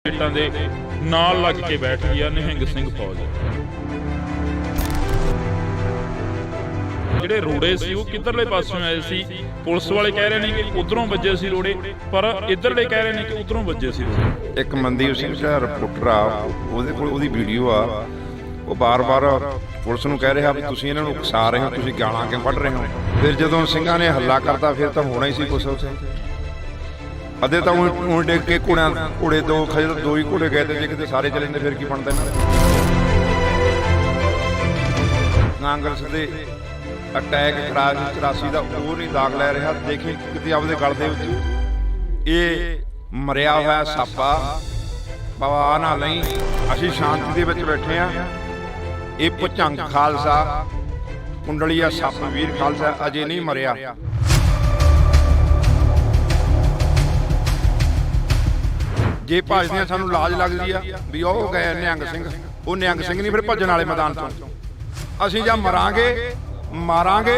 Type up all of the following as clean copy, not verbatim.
गेटां दे नाल लग के बैठ गया निहंग सिंह फौज। ਜਿਹੜੇ ਰੋੜੇ ਸੀ ਉਹ ਕਿੱਧਰਲੇ ਪਾਸਿਓਂ ਆਏ ਸੀ। ਪੁਲਿਸ ਵਾਲੇ ਕਹਿ ਰਹੇ ਨੇ ਕਿ ਉਧਰੋਂ ਵੱਜੇ ਸੀ ਰੋੜੇ, ਪਰ ਇੱਧਰਲੇ ਕਹਿ ਰਹੇ ਨੇ ਕਿ ਉਧਰੋਂ ਵੱਜੇ ਸੀ ਰੋੜੇ। ਇੱਕ ਮਨਦੀਪ ਸਿੰਘ ਦਾ ਰਿਪੋਰਟਰ ਆ, ਉਹਦੇ ਕੋਲ ਉਹਦੀ ਵੀਡੀਓ ਆ, ਉਹ ਬਾਰ-ਬਾਰ ਪੁਲਿਸ ਨੂੰ ਕਹਿ ਰਿਹਾ ਵੀ ਤੁਸੀਂ ਇਹਨਾਂ ਨੂੰ ਉਕਸਾ ਰਹੇ ਹੋ, ਤੁਸੀਂ ਗਾਲਾਂ ਕਿਉਂ ਕੱਢ ਰਹੇ ਹੋ। ਫਿਰ ਜਦੋਂ ਸਿੰਘਾਂ ਨੇ ਹੱਲਾ ਕਰਤਾ ਫਿਰ ਤਾਂ ਹੋਣਾ ਹੀ ਸੀ ਕੁਛ ਉੱਥੇ। ਅੱਧੇ ਤਾਂ ਉਹ ਡਿੱਗ ਕੇ ਘੋੜੇ ਦੋ ਖਜਲ ਦੋ ਹੀ ਘੋੜੇ ਗਏ ਤੇ ਜੇ ਕਿਤੇ ਸਾਰੇ ਚਲੇ ਜਾਂਦੇ ਫਿਰ ਕੀ ਬਣਦਾ ਇਹਨਾਂ ਦਾ। ਕਾਂਗਰਸ ਦੇ ਅਟੈਕ 84 ਦਾ ਉਹ ਨਹੀਂ ਦਾਗ ਲੈ ਰਿਹਾ। ਦੇਖੀ ਕਿਤੇ ਆਪਦੇ ਗਲ ਦੇ ਵਿੱਚ ਇਹ ਮਰਿਆ ਹੋਇਆ ਸਾਪਾ ਪਵਾ ਨਾ ਲਈ। ਅਸੀਂ ਸ਼ਾਂਤੀ ਦੇ ਵਿੱਚ ਬੈਠੇ ਆ। ਇਹ ਭੁਜੰਗ ਖਾਲਸਾ ਕੁੰਡਲੀਆ ਸੱਪ ਵੀਰ ਖਾਲਸਾ ਅਜੇ ਨਹੀਂ ਮਰਿਆ। ਜੇ ਭੱਜਦੇ ਸਾਨੂੰ ਲਾਜ ਲੱਗਦੀ ਆ ਵੀ ਉਹ ਗਏ ਨਿਹੰਗ ਸਿੰਘ, ਉਹ ਨਿਹੰਗ ਸਿੰਘ ਨਹੀਂ ਫਿਰ ਭੱਜਣ ਵਾਲੇ ਮੈਦਾਨ ਤੋਂ। ਅਸੀਂ ਜਾਂ ਮਰਾਂਗੇ ਮਾਰਾਂਗੇ,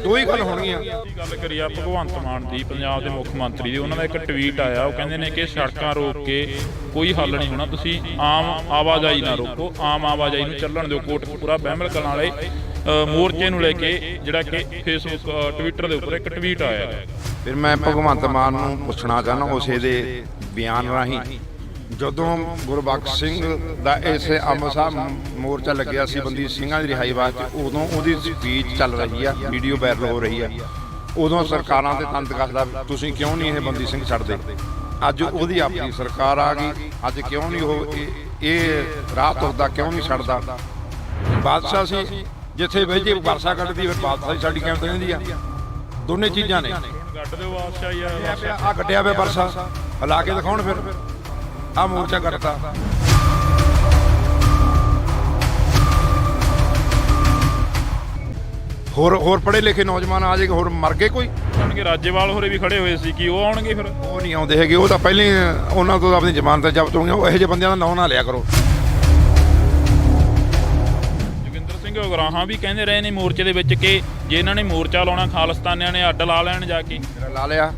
ਦੋ ਹੀ ਗੱਲ ਹੋਣਗੀਆਂ। ਗੱਲ ਕਰੀ ਆ ਭਗਵੰਤ ਮਾਨ ਦੀ, ਪੰਜਾਬ ਦੇ ਮੁੱਖ ਮੰਤਰੀ ਦੀ, ਉਹਨਾਂ ਦਾ ਇੱਕ ਟਵੀਟ ਆਇਆ। ਉਹ ਕਹਿੰਦੇ ਨੇ ਕਿ ਸੜਕਾਂ ਰੋਕ ਕੇ ਕੋਈ ਹੱਲ ਨਹੀਂ ਹੋਣਾ, ਤੁਸੀਂ ਆਮ ਆਵਾਜਾਈ ਨਾ ਰੋਕੋ, ਆਮ ਆਵਾਜਾਈ ਨੂੰ ਚੱਲਣ ਦਿਓ। ਕੋਟਕਪੂਰਾ ਬਹਿਮਲ ਕਲਾਂ ਵਾਲੇ ਮੋਰਚੇ ਨੂੰ ਲੈ ਕੇ ਜਿਹੜਾ ਕਿ ਫੇਸਬੁੱਕ ਟਵਿੱਟਰ ਦੇ ਉੱਪਰ ਇੱਕ ਟਵੀਟ ਆਇਆ। ਫਿਰ ਮੈਂ ਭਗਵੰਤ ਮਾਨ ਨੂੰ ਪੁੱਛਣਾ ਚਾਹੁੰਦਾ ਉਸੇ ਦੇ ਬਿਆਨ ਰਾਹੀਂ, ਜਦੋਂ ਗੁਰਬਖਸ਼ ਸਿੰਘ ਦਾ ਇਸੇ ਅੰਮ੍ਰਿਤਸਰ ਮੋਰਚਾ ਲੱਗਿਆ ਸੀ ਬੰਦੀ ਸਿੰਘਾਂ ਦੀ ਰਿਹਾਈ ਵਾਸਤੇ, ਉਦੋਂ ਉਹਦੀ ਸਪੀਚ ਚੱਲ ਰਹੀ ਆ, ਵੀਡੀਓ ਵਾਇਰਲ ਹੋ ਰਹੀ ਆ। ਉਦੋਂ ਸਰਕਾਰਾਂ ਦੇ ਤੰਤ ਕੱਸਦਾ ਤੁਸੀਂ ਕਿਉਂ ਨਹੀਂ ਇਹ ਬੰਦੀ ਸਿੰਘ ਛੱਡਦੇ। ਅੱਜ ਉਹਦੀ ਆਪਣੀ ਸਰਕਾਰ ਆ ਗਈ, ਅੱਜ ਕਿਉਂ ਨਹੀਂ ਉਹ ਇਹ ਰਾਹ ਤੁਰਦਾ, ਕਿਉਂ ਨਹੀਂ ਛੱਡਦਾ। ਬਾਦਸ਼ਾਹ ਸੀ ਜਿੱਥੇ ਵੇਜੇ ਵਰਸਾ ਕੱਢਦੀ, ਫਿਰ ਬਾਦਸ਼ਾਹੀ ਸਾਡੀ ਕਿਵੇਂ ਰਹਿੰਦੀ ਆ। ਦੋਨੇ ਚੀਜ਼ਾਂ ਨੇ। ਗੱਡ ਦਿਓ ਬਾਦਸ਼ਾਹੀ ਆ ਕੱਢਿਆ ਵੇ ਵਰਸਾ, ਹਿਲਾ ਕੇ ਦਿਖਾਉਣ ਫਿਰ ਆ ਮੋਰਚਾ ਕੱਢਤਾ। ਹੋਰ ਪੜ੍ਹੇ ਲਿਖੇ ਨੌਜਵਾਨ ਆ ਜਾਏਗਾ, ਹੋਰ ਮਰ ਗਏ ਕੋਈ। ਆਉਣਗੇ ਰਾਜੇਵਾਲ ਹੋਰੇ ਵੀ ਖੜੇ ਹੋਏ ਸੀ, ਕਿ ਉਹ ਆਉਣਗੇ? ਫਿਰ ਉਹ ਨਹੀਂ ਆਉਂਦੇ ਹੈਗੇ, ਉਹ ਤਾਂ ਪਹਿਲਾਂ ਹੀ ਉਹਨਾਂ ਤੋਂ ਆਪਣੀ ਜ਼ਮਾਨਤ ਜ਼ਬਤ ਹੋਈਆਂ। ਉਹ ਇਹੋ ਜਿਹੇ ਬੰਦਿਆਂ ਦਾ ਨਾਂ ਨਾ ਲਿਆ ਕਰੋ। ਜੋਗਿੰਦਰ ਸਿੰਘ ਉਗਰਾਹਾਂ ਵੀ ਕਹਿੰਦੇ ਰਹੇ ਨੇ ਮੋਰਚੇ ਦੇ ਵਿੱਚ ਕਿ ਜੇ ਇਹਨਾਂ ਨੇ ਮੋਰਚਾ ਲਾਉਣਾ, ਖਾਲਿਸਤਾਨੀਆਂ ਨੇ ਅੱਡ ਲਾ ਲੈਣ ਜਾ ਕੇ। ਲਾ ਲਿਆ,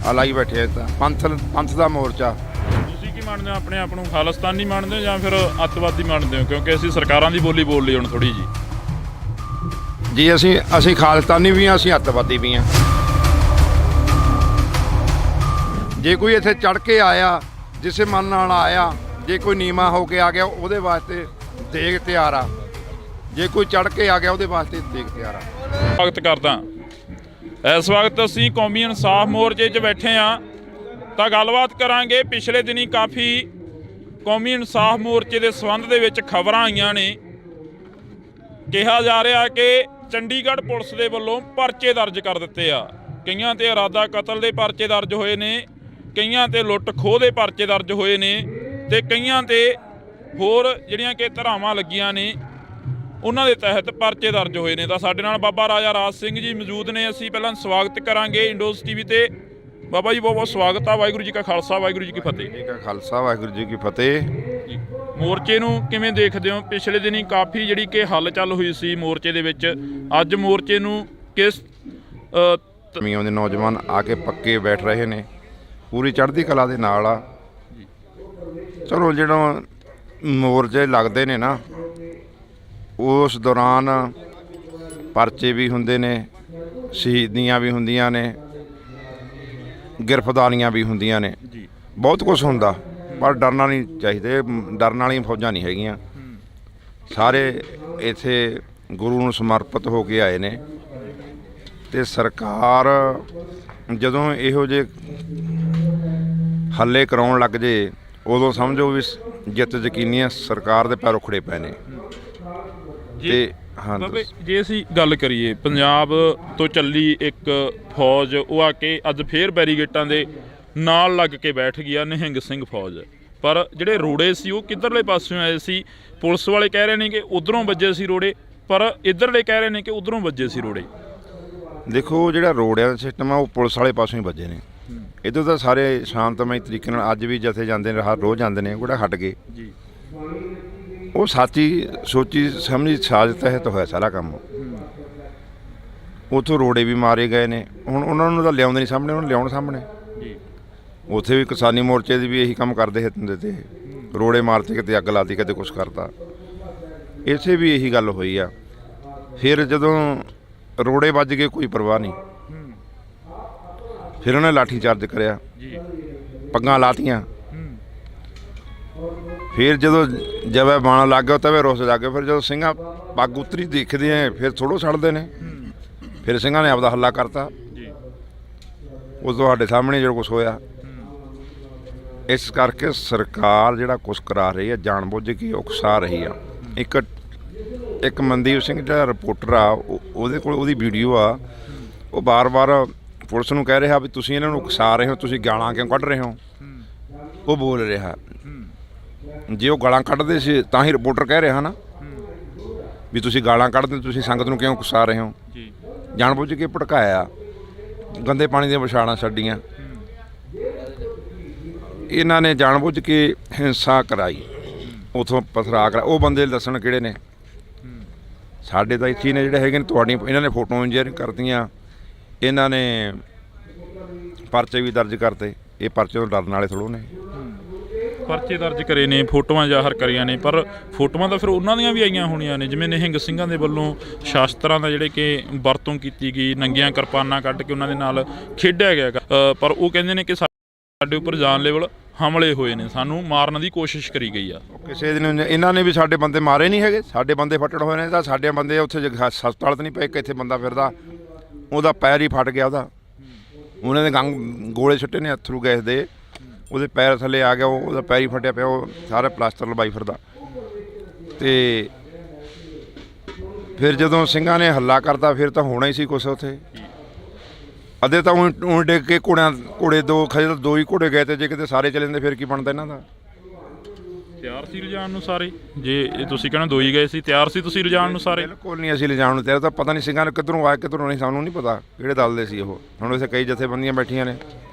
ਆ ਲਾਈ ਬੈਠੇ ਤਾਂ ਪੰਥ ਦਾ ਮੋਰਚਾ। ਤੁਸੀਂ ਕੀ ਮੰਨਦੇ ਹੋ? ਆਪਣੇ ਆਪ ਨੂੰ ਖਾਲਿਸਤਾਨੀ ਮੰਨਦੇ ਹੋ ਜਾਂ ਫਿਰ ਅੱਤਵਾਦੀ ਮੰਨਦੇ ਹੋ? ਕਿਉਂਕਿ ਅਸੀਂ ਸਰਕਾਰਾਂ ਦੀ ਬੋਲੀ ਬੋਲ ਲਈ ਹੁਣ ਥੋੜੀ ਜੀ ਅਸੀਂ ਖਾਲਿਸਤਾਨੀ ਵੀ ਹਾਂ, ਅਸੀਂ ਅੱਤਵਾਦੀ ਵੀ ਹਾਂ। ਜੇ ਕੋਈ ਇੱਥੇ ਚੜ ਕੇ ਆਇਆ, ਜਿਸੇ ਮਨ ਨਾਲ ਆਇਆ, ਜੇ ਕੋਈ ਨੀਵਾਂ ਹੋ ਕੇ ਆ ਗਿਆ, ਉਹਦੇ ਵਾਸਤੇ ਦੇਗ ਤਿਆਰ ਆ। ਜੇ ਕੋਈ ਚੜ ਕੇ ਆ ਗਿਆ, ਉਹਦੇ ਵਾਸਤੇ ਦੇਗ ਤਿਆਰ ਆ। ਸਵਾਗਤ ਕਰਦਾ। ਇਸ ਵਕਤ ਅਸੀਂ ਕੌਮੀ ਇਨਸਾਫ ਮੋਰਚੇ 'ਚ ਬੈਠੇ ਹਾਂ ਤਾਂ ਗੱਲਬਾਤ ਕਰਾਂਗੇ। ਪਿਛਲੇ ਦਿਨੀ ਕਾਫੀ ਕੌਮੀ ਇਨਸਾਫ ਮੋਰਚੇ ਦੇ ਸੰਬੰਧ ਦੇ ਵਿੱਚ ਖਬਰਾਂ ਆਈਆਂ ਨੇ। ਕਿਹਾ ਜਾ ਰਿਹਾ ਕਿ ਚੰਡੀਗੜ੍ਹ ਪੁਲਿਸ ਦੇ ਵੱਲੋਂ ਪਰਚੇ ਦਰਜ ਕਰ ਦਿੱਤੇ ਆ। ਕਈਆਂ ਤੇ ਇਰਾਦਾ ਕਤਲ ਦੇ ਪਰਚੇ ਦਰਜ ਹੋਏ ਨੇ, ਕਈਆਂ ਤੇ ਲੁੱਟ ਖੋਹ ਦੇ ਪਰਚੇ ਦਰਜ ਹੋਏ ਨੇ, ਤੇ ਕਈਆਂ ਤੇ ਹੋਰ ਜਿਹੜੀਆਂ ਕਿ ਧਾਰਾਵਾਂ ਲੱਗੀਆਂ ਨੇ ਉਹਨਾਂ ਦੇ ਤਹਿਤ ਪਰਚੇ ਦਰਜ ਹੋਏ ਨੇ। ਤਾਂ ਸਾਡੇ ਨਾਲ ਬਾਬਾ ਰਾਜਾ ਰਾਜ ਸਿੰਘ ਜੀ ਮੌਜੂਦ ਨੇ। ਅਸੀਂ ਪਹਿਲਾਂ ਸਵਾਗਤ ਕਰਾਂਗੇ ਇੰਡੋਜ਼ ਟੀਵੀ ਤੇ। ਬਾਬਾ ਜੀ ਬਹੁਤ ਬਹੁਤ ਸਵਾਗਤ ਆ। ਵਾਹਿਗੁਰੂ ਜੀ ਕਾ ਖਾਲਸਾ, ਵਾਹਿਗੁਰੂ ਜੀ ਕੀ ਫਤਿਹ। ਜੀ ਕਾ ਖਾਲਸਾ, ਵਾਹਿਗੁਰੂ ਜੀ ਕੀ ਫਤਿਹ। ਮੋਰਚੇ ਨੂੰ ਕਿਵੇਂ ਦੇਖਦੇ ਹੋ? ਪਿਛਲੇ ਦਿਨੀ ਕਾਫੀ ਜਿਹੜੀ ਕਿ ਹਲਚਲ ਹੋਈ ਸੀ ਮੋਰਚੇ ਦੇ ਵਿੱਚ, ਅੱਜ ਮੋਰਚੇ ਨੂੰ ਕਿਸ ਮੀਆਂ ਦੇ ਨੌਜਵਾਨ ਆ ਕੇ ਪੱਕੇ ਬੈਠ ਰਹੇ ਨੇ, ਪੂਰੀ ਚੜ੍ਹਦੀ ਕਲਾ ਦੇ ਨਾਲ ਆ। ਚਲੋ ਜਿਹੜਾ ਮੋਰਚੇ ਲੱਗਦੇ ਨੇ ਨਾ, ਉਸ ਦੌਰਾਨ ਪਰਚੇ ਵੀ ਹੁੰਦੇ ਨੇ, ਸ਼ਹੀਦੀਆਂ ਵੀ ਹੁੰਦੀਆਂ ਨੇ, ਗ੍ਰਿਫਤਾਰੀਆਂ ਵੀ ਹੁੰਦੀਆਂ ਨੇ, ਬਹੁਤ ਕੁਝ ਹੁੰਦਾ। ਪਰ ਡਰਨਾ ਨਹੀਂ ਚਾਹੀਦਾ, ਡਰਨ ਵਾਲੀਆਂ ਫੌਜਾਂ ਨਹੀਂ ਹੈਗੀਆਂ। ਸਾਰੇ ਇੱਥੇ ਗੁਰੂ ਨੂੰ ਸਮਰਪਿਤ ਹੋ ਕੇ ਆਏ ਨੇ। ਤੇ ਸਰਕਾਰ ਜਦੋਂ ਇਹੋ ਜਿਹੇ ਹੱਲੇ ਕਰਾਉਣ ਲੱਗ ਜੇ, ਉਦੋਂ ਸਮਝੋ ਵੀ ਜਿੱਤ ਯਕੀਨੀ ਹੈ। ਸਰਕਾਰ ਦੇ ਪੈਰ ਉਖੜੇ ਪਏ ਨੇ। ਤੇ ਹਾਂ, ਜੇ ਅਸੀਂ ਗੱਲ ਕਰੀਏ ਪੰਜਾਬ ਤੋਂ ਚੱਲੀ ਇੱਕ ਫੌਜ, ਉਹ ਆ ਕੇ ਅੱਜ ਫੇਰ ਬੈਰੀਗੇਟਾਂ ਦੇ ਨਾਲ ਲੱਗ ਕੇ ਬੈਠ ਗਿਆ ਨਿਹੰਗ ਸਿੰਘ ਫੌਜ। ਪਰ ਜਿਹੜੇ ਰੋੜੇ ਸੀ ਉਹ ਕਿੱਧਰਲੇ ਪਾਸਿਓਂ ਆਏ ਸੀ। ਪੁਲਿਸ ਵਾਲੇ ਕਹਿ ਰਹੇ ਨੇ ਕਿ ਉਧਰੋਂ ਵੱਜੇ ਸੀ ਰੋੜੇ, ਪਰ ਇੱਧਰਲੇ ਕਹਿ ਰਹੇ ਨੇ ਕਿ ਉਧਰੋਂ ਵੱਜੇ ਸੀ ਰੋੜੇ। ਦੇਖੋ, ਜਿਹੜਾ ਰੋੜਿਆਂ ਦਾ ਸਿਸਟਮ ਆ ਉਹ ਪੁਲਿਸ ਵਾਲੇ ਪਾਸਿਓਂ ਹੀ ਵੱਜੇ ਨੇ। ਇੱਧਰ ਤਾਂ ਸਾਰੇ ਸ਼ਾਂਤਮਈ ਤਰੀਕੇ ਨਾਲ ਅੱਜ ਵੀ ਜਥੇ ਜਾਂਦੇ ਨੇ, ਰੋਜ਼ ਜਾਂਦੇ ਨੇ, ਕਿਹੜਾ ਹਟ ਗਏ ਜੀ। ਉਹ ਸਾਚੀ ਸੋਚੀ ਸਮਝੀ ਸਾਜ਼ਿਸ਼ ਤਹਿਤ ਹੋਇਆ ਸਾਰਾ ਕੰਮ। ਉੱਥੋਂ ਰੋੜੇ ਵੀ ਮਾਰੇ ਗਏ ਨੇ। ਹੁਣ ਉਹਨਾਂ ਨੂੰ ਤਾਂ ਲਿਆਉਂਦੇ ਨਹੀਂ ਸਾਹਮਣੇ, ਉਹਨਾਂ ਨੂੰ ਲਿਆਉਣ ਸਾਹਮਣੇ। ਉੱਥੇ ਵੀ ਕਿਸਾਨੀ ਮੋਰਚੇ ਦੀ ਵੀ ਇਹੀ ਕੰਮ ਕਰਦੇ ਹੁੰਦੇ ਤੇ, ਰੋੜੇ ਮਾਰਤੇ, ਕਿਤੇ ਅੱਗ ਲਾਤੀ, ਕਿਤੇ ਕੁਛ ਕਰਤਾ। ਇੱਥੇ ਵੀ ਇਹੀ ਗੱਲ ਹੋਈ ਆ। ਫਿਰ ਜਦੋਂ ਰੋੜੇ ਵੱਜ ਗਏ ਕੋਈ ਪਰਵਾਹ ਨਹੀਂ, ਫਿਰ ਉਹਨੇ ਲਾਠੀ ਚਾਰਜ ਕਰਿਆ, ਪੱਗਾਂ ਲਾਤੀਆਂ। ਫਿਰ ਜਦੋਂ ਜਵੇ ਬਾਣ ਲੱਗ ਗਿਆ ਤਵੇ ਰੁੱਸ ਲੱਗ ਗਿਆ। ਫਿਰ ਜਦੋਂ ਸਿੰਘਾਂ ਪੱਗ ਉਤਰੀ ਦੇਖਦੇ ਆ ਫਿਰ ਥੋੜ੍ਹੋ ਛੱਡਦੇ ਨੇ। ਫਿਰ ਸਿੰਘਾਂ ਨੇ ਆਪਦਾ ਹੱਲਾ ਕਰਤਾ। ਉਹ ਤੁਹਾਡੇ ਸਾਹਮਣੇ ਜਿਹੜਾ ਕੁਛ ਹੋਇਆ। ਇਸ ਕਰਕੇ ਸਰਕਾਰ ਜਿਹੜਾ ਕੁਛ ਕਰਾ ਰਹੀ ਹੈ ਜਾਣ ਬੁੱਝ ਕੇ ਉਕਸਾ ਰਹੀ ਆ। ਇੱਕ ਮਨਦੀਪ ਸਿੰਘ ਜਿਹੜਾ ਰਿਪੋਰਟਰ ਆ, ਉਹਦੇ ਕੋਲ ਉਹਦੀ ਵੀਡੀਓ ਆ, ਉਹ ਬਾਰ-ਬਾਰ ਪੁਲਿਸ ਨੂੰ ਕਹਿ ਰਿਹਾ ਵੀ ਤੁਸੀਂ ਇਹਨਾਂ ਨੂੰ ਉਕਸਾ ਰਹੇ ਹੋ, ਤੁਸੀਂ ਗਾਲਾਂ ਕਿਉਂ ਕੱਢ ਰਹੇ ਹੋ। ਉਹ ਬੋਲ ਰਿਹਾ, ਜੇ ਉਹ ਗਾਲਾਂ ਕੱਢਦੇ ਸੀ ਤਾਂ ਹੀ ਰਿਪੋਰਟਰ ਕਹਿ ਰਿਹਾ ਨਾ ਵੀ ਤੁਸੀਂ ਗਾਲਾਂ ਕੱਢਦੇ, ਤੁਸੀਂ ਸੰਗਤ ਨੂੰ ਕਿਉਂ ਉਕਸਾ ਰਹੇ ਹੋ। ਜਾਣ ਬੁੱਝ ਕੇ ਭੜਕਾਇਆ, ਗੰਦੇ ਪਾਣੀ ਦੀਆਂ ਵਿਛਾੜਾਂ ਛੱਡੀਆਂ। ਇਹਨਾਂ ਨੇ ਜਾਣ ਬੁੱਝ ਕੇ ਹਿੰਸਾ ਕਰਾਈ, ਉਥੋਂ ਪਥਰਾ ਕਰਾ। ਉਹ ਬੰਦੇ ਦੱਸਣ ਕਿਹੜੇ ਨੇ? ਸਾਡੇ ਤਾਂ ਇੱਥੇ ਨੇ ਜਿਹੜੇ ਹੈਗੇ ਨੇ। ਤੁਹਾਡੀਆਂ ਇਹਨਾਂ ਨੇ ਫੋਟੋ ਇੰਜੀਨੀਅਰਿੰਗ ਕਰਤੀਆਂ, ਇਹਨਾਂ ਨੇ ਪਰਚੇ ਵੀ ਦਰਜ ਕਰਤੇ। ਇਹ ਪਰਚੇ ਤੋਂ ਡਰਨ ਵਾਲੇ ਥੋੜ੍ਹੋ ਨੇ। ਪਰਚੇ ਦਰਜ ਕਰੇ ਨੇ, ਫੋਟੋਆਂ ਜ਼ਾਹਰ ਕਰੀਆਂ ਨੇ, ਪਰ ਫੋਟੋਆਂ ਤਾਂ ਫਿਰ ਉਹਨਾਂ ਦੀਆਂ ਵੀ ਆਈਆਂ ਹੋਣੀਆਂ ਨੇ, ਜਿਵੇਂ ਨਿਹੰਗ ਸਿੰਘਾਂ ਦੇ ਵੱਲੋਂ ਸ਼ਾਸਤਰਾਂ ਦਾ ਜਿਹੜੇ ਕਿ ਵਰਤੋਂ ਕੀਤੀ ਗਈ, ਨੰਗੀਆਂ ਕਿਰਪਾਨਾਂ ਕੱਢ ਕੇ ਉਹਨਾਂ ਦੇ ਨਾਲ ਖੇਡਿਆ ਗਿਆ। ਪਰ ਉਹ ਕਹਿੰਦੇ ਨੇ ਕਿ ਸਾਡੇ ਉੱਪਰ ਜਾਨਲੇਵਾ ਹਮਲੇ ਹੋਏ ਨੇ, ਸਾਨੂੰ ਮਾਰਨ ਦੀ ਕੋਸ਼ਿਸ਼ ਕਰੀ ਗਈ ਆ। ਕਿਸੇ ਦਿਨ ਇਹਨਾਂ ਨੇ ਵੀ ਸਾਡੇ ਬੰਦੇ ਮਾਰੇ ਨਹੀਂ ਹੈਗੇ, ਸਾਡੇ ਬੰਦੇ ਫੱਟੜ ਹੋਏ ਨੇ। ਤਾਂ ਸਾਡੇ ਬੰਦੇ ਉੱਥੇ ਹਸਪਤਾਲ 'ਤੇ ਨਹੀਂ ਪਏ, ਇੱਥੇ ਬੰਦਾ ਫਿਰਦਾ, ਉਹਦਾ ਪੈਰ ਹੀ ਫਟ ਗਿਆ। ਉਹਨਾਂ ਦੇ ਗੋਲੇ ਛੁੱਟੇ ਨੇ ਅਥਰੂ ਗੈਸ ਦੇ, ਉਹਦੇ ਪੈਰ ਥੱਲੇ ਆ ਗਿਆ, ਉਹਦਾ ਪੈਰ ਹੀ ਫਟਿਆ ਪਿਆ, ਉਹ ਸਾਰਾ ਪਲਾਸਟਰ ਲਵਾਈ ਫਿਰਦਾ। ਅਤੇ ਫਿਰ ਜਦੋਂ ਸਿੰਘਾਂ ਨੇ ਹੱਲਾ ਕਰਤਾ ਫਿਰ ਤਾਂ ਹੋਣਾ ਹੀ ਸੀ ਕੁਛ ਉੱਥੇ। ਅੱਧੇ ਤਾਂ ਊਂ ਡਿੱਗ ਕੇ ਘੋੜੇ ਦੋ ਖਜੇ ਤਾਂ ਦੋ ਹੀ ਘੋੜੇ ਗਏ, ਤੇ ਜੇ ਕਿਤੇ ਸਾਰੇ ਚਲੇ ਜਾਂਦੇ ਫਿਰ ਕੀ ਬਣਦਾ ਇਹਨਾਂ ਦਾ। ਤਿਆਰ ਸੀ ਲਿਜਾਣ ਨੂੰ ਸਾਰੇ? ਜੇ ਤੁਸੀਂ ਕਹਿੰਦੇ ਦੋ ਹੀ ਗਏ ਸੀ, ਤਿਆਰ ਸੀ ਤੁਸੀਂ ਲਿਜਾਣ ਨੂੰ ਸਾਰੇ? ਬਿਲਕੁਲ ਨਹੀਂ ਅਸੀਂ ਲਿਜਾਣ ਨੂੰ ਤਿਆਰ। ਤਾਂ ਪਤਾ ਨਹੀਂ ਸਿੰਘਾਂ ਨੇ ਕਿੱਧਰੋਂ ਆਏ ਕਿੱਧਰੋਂ ਨਹੀਂ, ਸਾਨੂੰ ਨਹੀਂ ਪਤਾ ਕਿਹੜੇ ਦਲ ਦੇ ਸੀ ਉਹ। ਹੁਣ ਇੱਥੇ ਕਈ ਜਥੇਬੰਦੀਆਂ ਬੈਠੀਆਂ ਨੇ,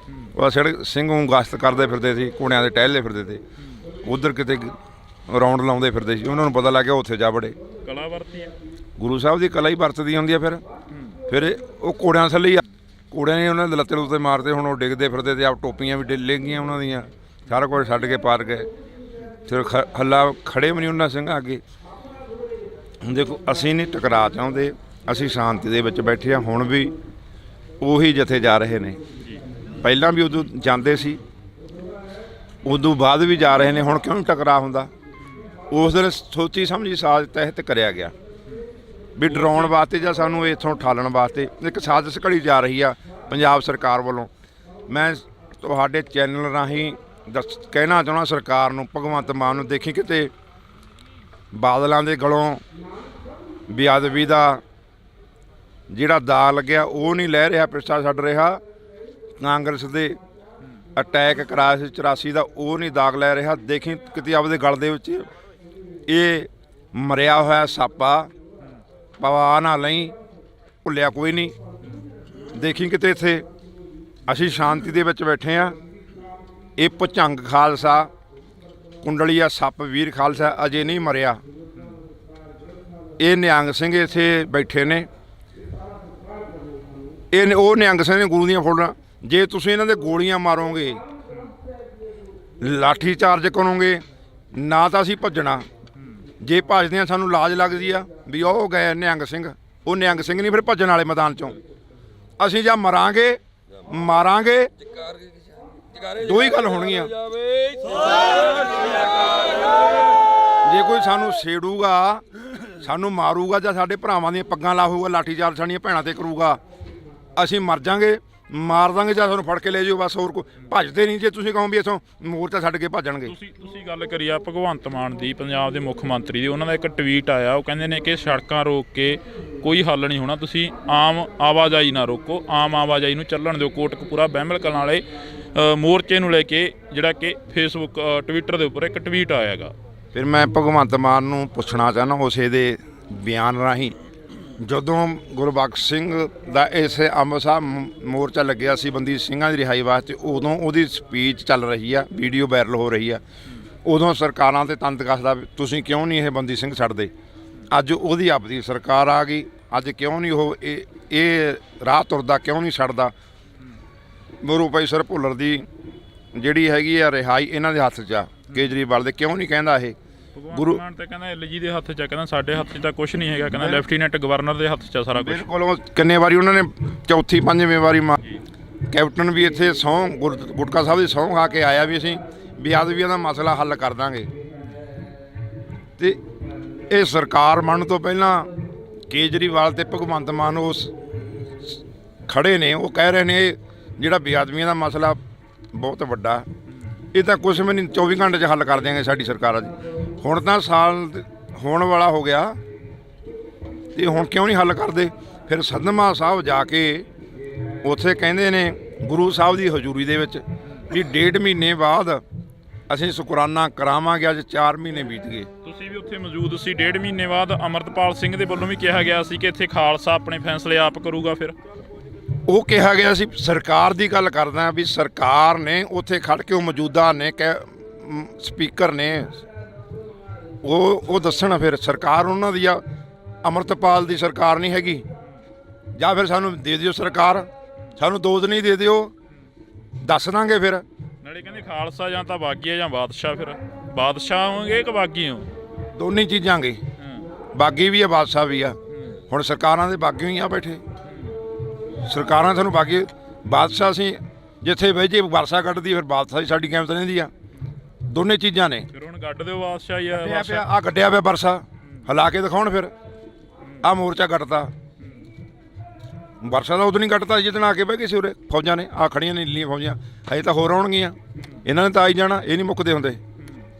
ਉਹ ਸਿੰਘ ਨੂੰ ਗਸ਼ਤ ਕਰਦੇ ਫਿਰਦੇ ਸੀ, ਘੋੜਿਆਂ ਦੇ ਟਹਿਲਦੇ ਫਿਰਦੇ ਤੇ, ਉੱਧਰ ਕਿਤੇ ਰਾਉਂਡ ਲਾਉਂਦੇ ਫਿਰਦੇ ਸੀ। ਉਹਨਾਂ ਨੂੰ ਪਤਾ ਲੱਗ ਗਿਆ ਉੱਥੇ ਜਾ ਵੜੇ। ਕਲਾ ਵਰਤੀ ਹੈ ਗੁਰੂ ਸਾਹਿਬ ਦੀ ਕਲਾ ਹੀ ਵਰਤਦੀ ਹੁੰਦੀ ਆ। ਫਿਰ ਉਹ ਘੋੜਿਆਂ ਥੱਲੇ ਹੀ, ਘੋੜਿਆਂ ਨੇ ਉਹਨਾਂ ਦੇ ਲੱਤੇ ਲੁੱਤੇ ਮਾਰਦੇ। ਹੁਣ ਉਹ ਡਿੱਗਦੇ ਫਿਰਦੇ ਤੇ ਆਪ ਟੋਪੀਆਂ ਵੀ ਡਿੱਲ ਗਈਆਂ ਉਹਨਾਂ ਦੀਆਂ, ਸਾਰਾ ਕੁਝ ਛੱਡ ਕੇ ਪਾਰ ਗਏ। ਫਿਰ ਹੱਲਾ ਖੜੇ ਵੀ ਨਹੀਂ ਉਹਨਾਂ ਸਿੰਘਾਂ ਅੱਗੇ। ਦੇਖੋ ਅਸੀਂ ਨਹੀਂ ਟਕਰਾਅ ਚਾਹੁੰਦੇ, ਅਸੀਂ ਸ਼ਾਂਤੀ ਦੇ ਵਿੱਚ ਬੈਠੇ ਹਾਂ। ਹੁਣ ਵੀ ਉਹੀ ਜਥੇ ਜਾ ਰਹੇ ਨੇ, ਪਹਿਲਾਂ ਵੀ ਉਦੋਂ ਜਾਂਦੇ ਸੀ, ਉਦੋਂ ਬਾਅਦ ਵੀ ਜਾ ਰਹੇ ਨੇ। ਹੁਣ ਕਿਉਂ ਟਕਰਾਅ ਹੁੰਦਾ? ਉਸ ਦਿਨ ਸੋਚੀ ਸਮਝੀ ਸਾਜ਼ਿਸ਼ ਤਹਿਤ ਕਰਿਆ ਗਿਆ ਵੀ ਡਰਾਉਣ ਵਾਸਤੇ ਜਾਂ ਸਾਨੂੰ ਇੱਥੋਂ ਠਾਲਣ ਵਾਸਤੇ ਇੱਕ ਸਾਜ਼ਿਸ਼ ਘੜੀ ਜਾ ਰਹੀ ਆ ਪੰਜਾਬ ਸਰਕਾਰ ਵੱਲੋਂ। ਮੈਂ ਤੁਹਾਡੇ ਚੈਨਲ ਰਾਹੀਂ ਕਹਿਣਾ ਚਾਹੁੰਦਾ ਸਰਕਾਰ ਨੂੰ, ਭਗਵੰਤ ਮਾਨ ਨੂੰ, ਦੇਖੀ ਕਿਤੇ ਬਾਦਲਾਂ ਦੇ ਗਲੋਂ ਬੇਅਦਬੀ ਦਾ ਜਿਹੜਾ ਦਾਅ ਲੱਗਿਆ ਉਹ ਨਹੀਂ ਲੈ ਰਿਹਾ, ਪਿੱਛਾ ਛੱਡ ਰਿਹਾ। ਕਾਂਗਰਸ ਦੇ ਅਟੈਕ ਕਰਾਇਆ ਸੀ 84 ਦਾ, ਉਹ ਨਹੀਂ ਦਾਗ ਲੈ ਰਿਹਾ। ਦੇਖੀ ਕਿਤੇ ਆਪਦੇ ਗਲ ਦੇ ਵਿੱਚ ਇਹ ਮਰਿਆ ਹੋਇਆ ਸਾਪਾ ਪਵਾ ਨਾ ਲਈ, ਭੁੱਲਿਆ ਕੋਈ ਨਹੀਂ। ਦੇਖੀ ਕਿਤੇ ਇੱਥੇ ਅਸੀਂ ਸ਼ਾਂਤੀ ਦੇ ਵਿੱਚ ਬੈਠੇ ਹਾਂ। ਇਹ ਭੁਚੰਗ ਖਾਲਸਾ, ਕੁੰਡਲੀਆ ਸੱਪ ਵੀਰ ਖਾਲਸਾ ਅਜੇ ਨਹੀਂ ਮਰਿਆ। ਇਹ ਨਿਹੰਗ ਸਿੰਘ ਇੱਥੇ ਬੈਠੇ ਨੇ, ਉਹ ਨਿਹੰਗ ਸਿੰਘ ਗੁਰੂ ਦੀਆਂ ਫੋਟੋਆਂ। ਜੇ ਤੁਸੀਂ ਇਹਨਾਂ ਦੇ ਗੋਲੀਆਂ ਮਾਰੋਗੇ, ਲਾਠੀ ਚਾਰਜ ਕਰੋਗੇ, ਨਾ ਤਾਂ ਅਸੀਂ ਭੱਜਣਾ। ਜੇ ਭੱਜਦੇ ਹਾਂ ਸਾਨੂੰ ਲਾਜ ਲੱਗਦੀ ਆ ਵੀ ਉਹ ਗਏ ਨਿਹੰਗ ਸਿੰਘ, ਉਹ ਨਿਹੰਗ ਸਿੰਘ ਨਹੀਂ ਫਿਰ ਭੱਜਣ ਵਾਲੇ ਮੈਦਾਨ 'ਚੋਂ। ਅਸੀਂ ਜਾਂ ਮਰਾਂਗੇ ਮਾਰਾਂਗੇ, ਦੋ ਹੀ ਗੱਲ ਹੋਣਗੀਆਂ। ਜੇ ਕੋਈ ਸਾਨੂੰ ਛੇੜੂਗਾ, ਸਾਨੂੰ ਮਾਰੂਗਾ, ਜਾਂ ਸਾਡੇ ਭਰਾਵਾਂ ਦੀਆਂ ਪੱਗਾਂ ਲਾਹੂਗਾ, ਲਾਠੀ ਚਾਰਜ ਸਾਡੀਆਂ ਭੈਣਾਂ 'ਤੇ ਕਰੂਗਾ, ਅਸੀਂ ਮਰ ਜਾਵਾਂਗੇ, ਮਾਰ ਦਾਂਗੇ, ਜਾਂ ਸਾਨੂੰ ਫੜ ਕੇ ਲੈ ਜਾਓ ਬਸ। ਹੋਰ ਕੋਈ ਭੱਜਦੇ ਨਹੀਂ। ਜੇ ਤੁਸੀਂ ਕਹੋ ਵੀ ਇੱਥੋਂ ਮੋਰਚਾ ਛੱਡ ਕੇ ਭੱਜਣਗੇ। ਤੁਸੀਂ ਗੱਲ ਕਰੀ ਆ ਭਗਵੰਤ ਮਾਨ ਦੀ, ਪੰਜਾਬ ਦੇ ਮੁੱਖ ਮੰਤਰੀ ਦੀ। ਉਹਨਾਂ ਦਾ ਇੱਕ ਟਵੀਟ ਆਇਆ, ਉਹ ਕਹਿੰਦੇ ਨੇ ਕਿ ਸੜਕਾਂ ਰੋਕ ਕੇ ਕੋਈ ਹੱਲ ਨਹੀਂ ਹੋਣਾ, ਤੁਸੀਂ ਆਮ ਆਵਾਜਾਈ ਨਾ ਰੋਕੋ, ਆਮ ਆਵਾਜਾਈ ਨੂੰ ਚੱਲਣ ਦਿਓ। ਕੋਟਕਪੂਰਾ ਬਹਿਮਲ ਕਲਾਂ ਵਾਲੇ ਮੋਰਚੇ ਨੂੰ ਲੈ ਕੇ ਜਿਹੜਾ ਕਿ ਫੇਸਬੁੱਕ ਟਵਿੱਟਰ ਦੇ ਉੱਪਰ ਇੱਕ ਟਵੀਟ ਆਇਆ ਗਾ। ਫਿਰ ਮੈਂ ਭਗਵੰਤ ਮਾਨ ਨੂੰ ਪੁੱਛਣਾ ਚਾਹੁੰਦਾ ਉਸੇ ਦੇ ਬਿਆਨ ਰਾਹੀਂ, ਜਦੋਂ ਗੁਰਬਖਸ਼ ਸਿੰਘ ਦਾ ਇਸ ਅੰਮ੍ਰਿਤਸਰ ਮੋਰਚਾ ਲੱਗਿਆ ਸੀ ਬੰਦੀ ਸਿੰਘਾਂ ਦੀ ਰਿਹਾਈ ਵਾਸਤੇ, ਉਦੋਂ ਉਹਦੀ ਸਪੀਚ ਚੱਲ ਰਹੀ ਆ, ਵੀਡੀਓ ਵਾਇਰਲ ਹੋ ਰਹੀ ਆ। ਉਦੋਂ ਸਰਕਾਰਾਂ 'ਤੇ ਤੰਤ ਕੱਸਦਾ ਤੁਸੀਂ ਕਿਉਂ ਨਹੀਂ ਇਹ ਬੰਦੀ ਸਿੰਘ ਛੱਡਦੇ। ਅੱਜ ਉਹਦੀ ਆਪਦੀ ਸਰਕਾਰ ਆ ਗਈ, ਅੱਜ ਕਿਉਂ ਨਹੀਂ ਉਹ ਇਹ ਰਾਹ ਤੁਰਦਾ, ਕਿਉਂ ਨਹੀਂ ਛੱਡਦਾ। ਗੁਰੂ ਭਾਈ ਸਰ ਭੁੱਲਰ ਦੀ ਜਿਹੜੀ ਹੈਗੀ ਆ ਰਿਹਾਈ ਇਹਨਾਂ ਦੇ ਹੱਥ 'ਚ ਆ ਕੇਜਰੀਵਾਲ ਦੇ। ਕਿਉਂ ਨਹੀਂ ਕਹਿੰਦਾ ਇਹ ਗੁਰੂ ਮਾਨ ਤੇ ਕਹਿੰਦਾ ਐਲਜੀ ਦੇ ਹੱਥ 'ਚ ਆ, ਕਹਿੰਦਾ ਸਾਡੇ ਹੱਥ 'ਚ ਤਾਂ ਕੁਝ ਨਹੀਂ ਹੈਗਾ, ਕਹਿੰਦਾ ਲੈਫਟੀਨੈਂਟ ਗਵਰਨਰ ਦੇ ਹੱਥ 'ਚ ਆ ਸਾਰਾ ਕੁਝ। ਬਿਲਕੁਲ। ਉਹ ਕਿੰਨੇ ਵਾਰੀ ਉਹਨਾਂ ਨੇ ਚੌਥੀ ਪੰਜਵੀਂ ਵਾਰੀ ਕੈਪਟਨ ਵੀ ਇੱਥੇ ਸਹੁੰ ਗੁਟਕਾ ਸਾਹਿਬ ਦੀ ਸਹੁੰ ਖਾ ਕੇ ਆਇਆ ਵੀ ਅਸੀਂ ਬੇਅਦਬੀਆਂ ਦਾ ਮਸਲਾ ਹੱਲ ਕਰ ਦਾਂਗੇ। ਤੇ ਇਹ ਸਰਕਾਰ ਬਣਨ ਤੋਂ ਪਹਿਲਾਂ ਕੇਜਰੀਵਾਲ ਤੇ ਭਗਵੰਤ ਮਾਨ ਉਸ ਖੜੇ ਨੇ, ਉਹ ਕਹਿ ਰਹੇ ਨੇ ਜਿਹੜਾ ਬੇਅਦਬੀਆਂ ਦਾ ਮਸਲਾ ਬਹੁਤ ਵੱਡਾ, ਇਹ ਤਾਂ ਕੁਛ ਵੀ ਨਹੀਂ 24 ਘੰਟੇ 'ਚ ਹੱਲ ਕਰ ਦਿਆਂਗੇ ਸਾਡੀ ਸਰਕਾਰ ਦੀ। ਹੁਣ ਤਾਂ ਸਾਲ ਹੋਣ ਵਾਲਾ ਹੋ ਗਿਆ ਤੇ ਹੁਣ ਕਿਉਂ ਨਹੀਂ ਹੱਲ ਕਰਦੇ? ਫਿਰ ਸੰਧਮਾ ਸਾਹਿਬ ਜਾ ਕੇ ਉੱਥੇ ਕਹਿੰਦੇ ਨੇ ਗੁਰੂ ਸਾਹਿਬ ਦੀ ਹਜ਼ੂਰੀ ਦੇ ਵਿੱਚ ਵੀ 1.5 ਮਹੀਨੇ ਬਾਅਦ ਅਸੀਂ ਸ਼ੁਕਰਾਨਾ ਕਰਾਵਾਂਗੇ। ਅੱਜ 4 ਮਹੀਨੇ ਬੀਤ ਗਏ। ਤੁਸੀਂ ਵੀ ਉੱਥੇ ਮੌਜੂਦ ਸੀ। 1.5 ਮਹੀਨੇ ਬਾਅਦ ਅਮਰਤਪਾਲ ਸਿੰਘ ਦੇ ਵੱਲੋਂ ਵੀ ਕਿਹਾ ਗਿਆ ਸੀ ਕਿ ਇੱਥੇ ਖਾਲਸਾ ਆਪਣੇ ਫੈਸਲੇ ਆਪ ਕਰੂਗਾ। ਫਿਰ ਉਹ ਕਿਹਾ ਗਿਆ ਸੀ, ਸਰਕਾਰ ਦੀ ਗੱਲ ਕਰਦਾ ਵੀ ਸਰਕਾਰ ਨੇ ਉੱਥੇ ਖੜ ਕੇ ਉਹ ਮੌਜੂਦਾ ਨੇ ਸਪੀਕਰ ਨੇ ਉਹ ਦੱਸਣ। ਫਿਰ ਸਰਕਾਰ ਉਹਨਾਂ ਦੀ ਆ, ਅਮਰਤਪਾਲ ਦੀ ਸਰਕਾਰ ਨਹੀਂ ਹੈਗੀ। ਜਾਂ ਫਿਰ ਸਾਨੂੰ ਦੇ ਦਿਓ ਸਰਕਾਰ, ਸਾਨੂੰ 2 ਦਿਨ ਹੀ ਦੇ ਦਿਓ, ਦੱਸ ਦਾਂਗੇ। ਫਿਰ ਨਾਲੇ ਕਹਿੰਦੇ ਖਾਲਸਾ ਜਾਂ ਤਾਂ ਬਾਗੀ ਹੈ ਜਾਂ ਬਾਦਸ਼ਾਹ। ਫਿਰ ਬਾਦਸ਼ਾਹ ਹੋਣਗੇ ਕਿ ਬਾਗੀ ਹੋ? ਦੋਨੇ ਚੀਜ਼ਾਂ ਗੇ, ਬਾਗੀ ਵੀ ਆ ਬਾਦਸ਼ਾਹ ਵੀ ਆ। ਹੁਣ ਸਰਕਾਰਾਂ ਦੇ ਬਾਗੀ ਹੀ ਆ ਬੈਠੇ। ਸਰਕਾਰਾਂ ਸਾਨੂੰ ਬਾਗੀ, ਬਾਦਸ਼ਾਹ ਅਸੀਂ ਜਿੱਥੇ ਬਹਿ ਜੇ ਵਰਸਾ ਕੱਢਦੀ, ਫਿਰ ਬਾਦਸ਼ਾਹ ਸਾਡੀ ਕਿਵੇਂ ਰਹਿੰਦੀ ਆ। ਦੋਨੇ ਚੀਜ਼ਾਂ ਨੇ। ਫਿਰ ਹੁਣ ਗੱਡ ਦਿਓ ਬਾਦਸ਼ਾਹ ਹੀ ਆ। ਆ ਗੱਡਿਆ ਪਿਆ ਵਰਸਾ, ਹਿਲਾ ਕੇ ਦਿਖਾਉਣ। ਫਿਰ ਆ ਮੋਰਚਾ ਕੱਟਤਾ, ਵਰਸਾ ਦਾ ਉਦੋਂ ਨਹੀਂ ਕੱਟਤਾ ਜਿੱਦਣ ਆ ਕੇ ਬਹਿ ਗਏ ਸੀ ਉਰੇ ਫੌਜਾਂ ਨੇ। ਆ ਖੜੀਆਂ ਨੇ ਨੀਲੀਆਂ ਫੌਜਾਂ, ਹਜੇ ਤਾਂ ਹੋਰ ਆਉਣਗੀਆਂ। ਇਹਨਾਂ ਨੇ ਤਾਂ ਆਈ ਜਾਣਾ, ਇਹ ਨਹੀਂ ਮੁੱਕਦੇ ਹੁੰਦੇ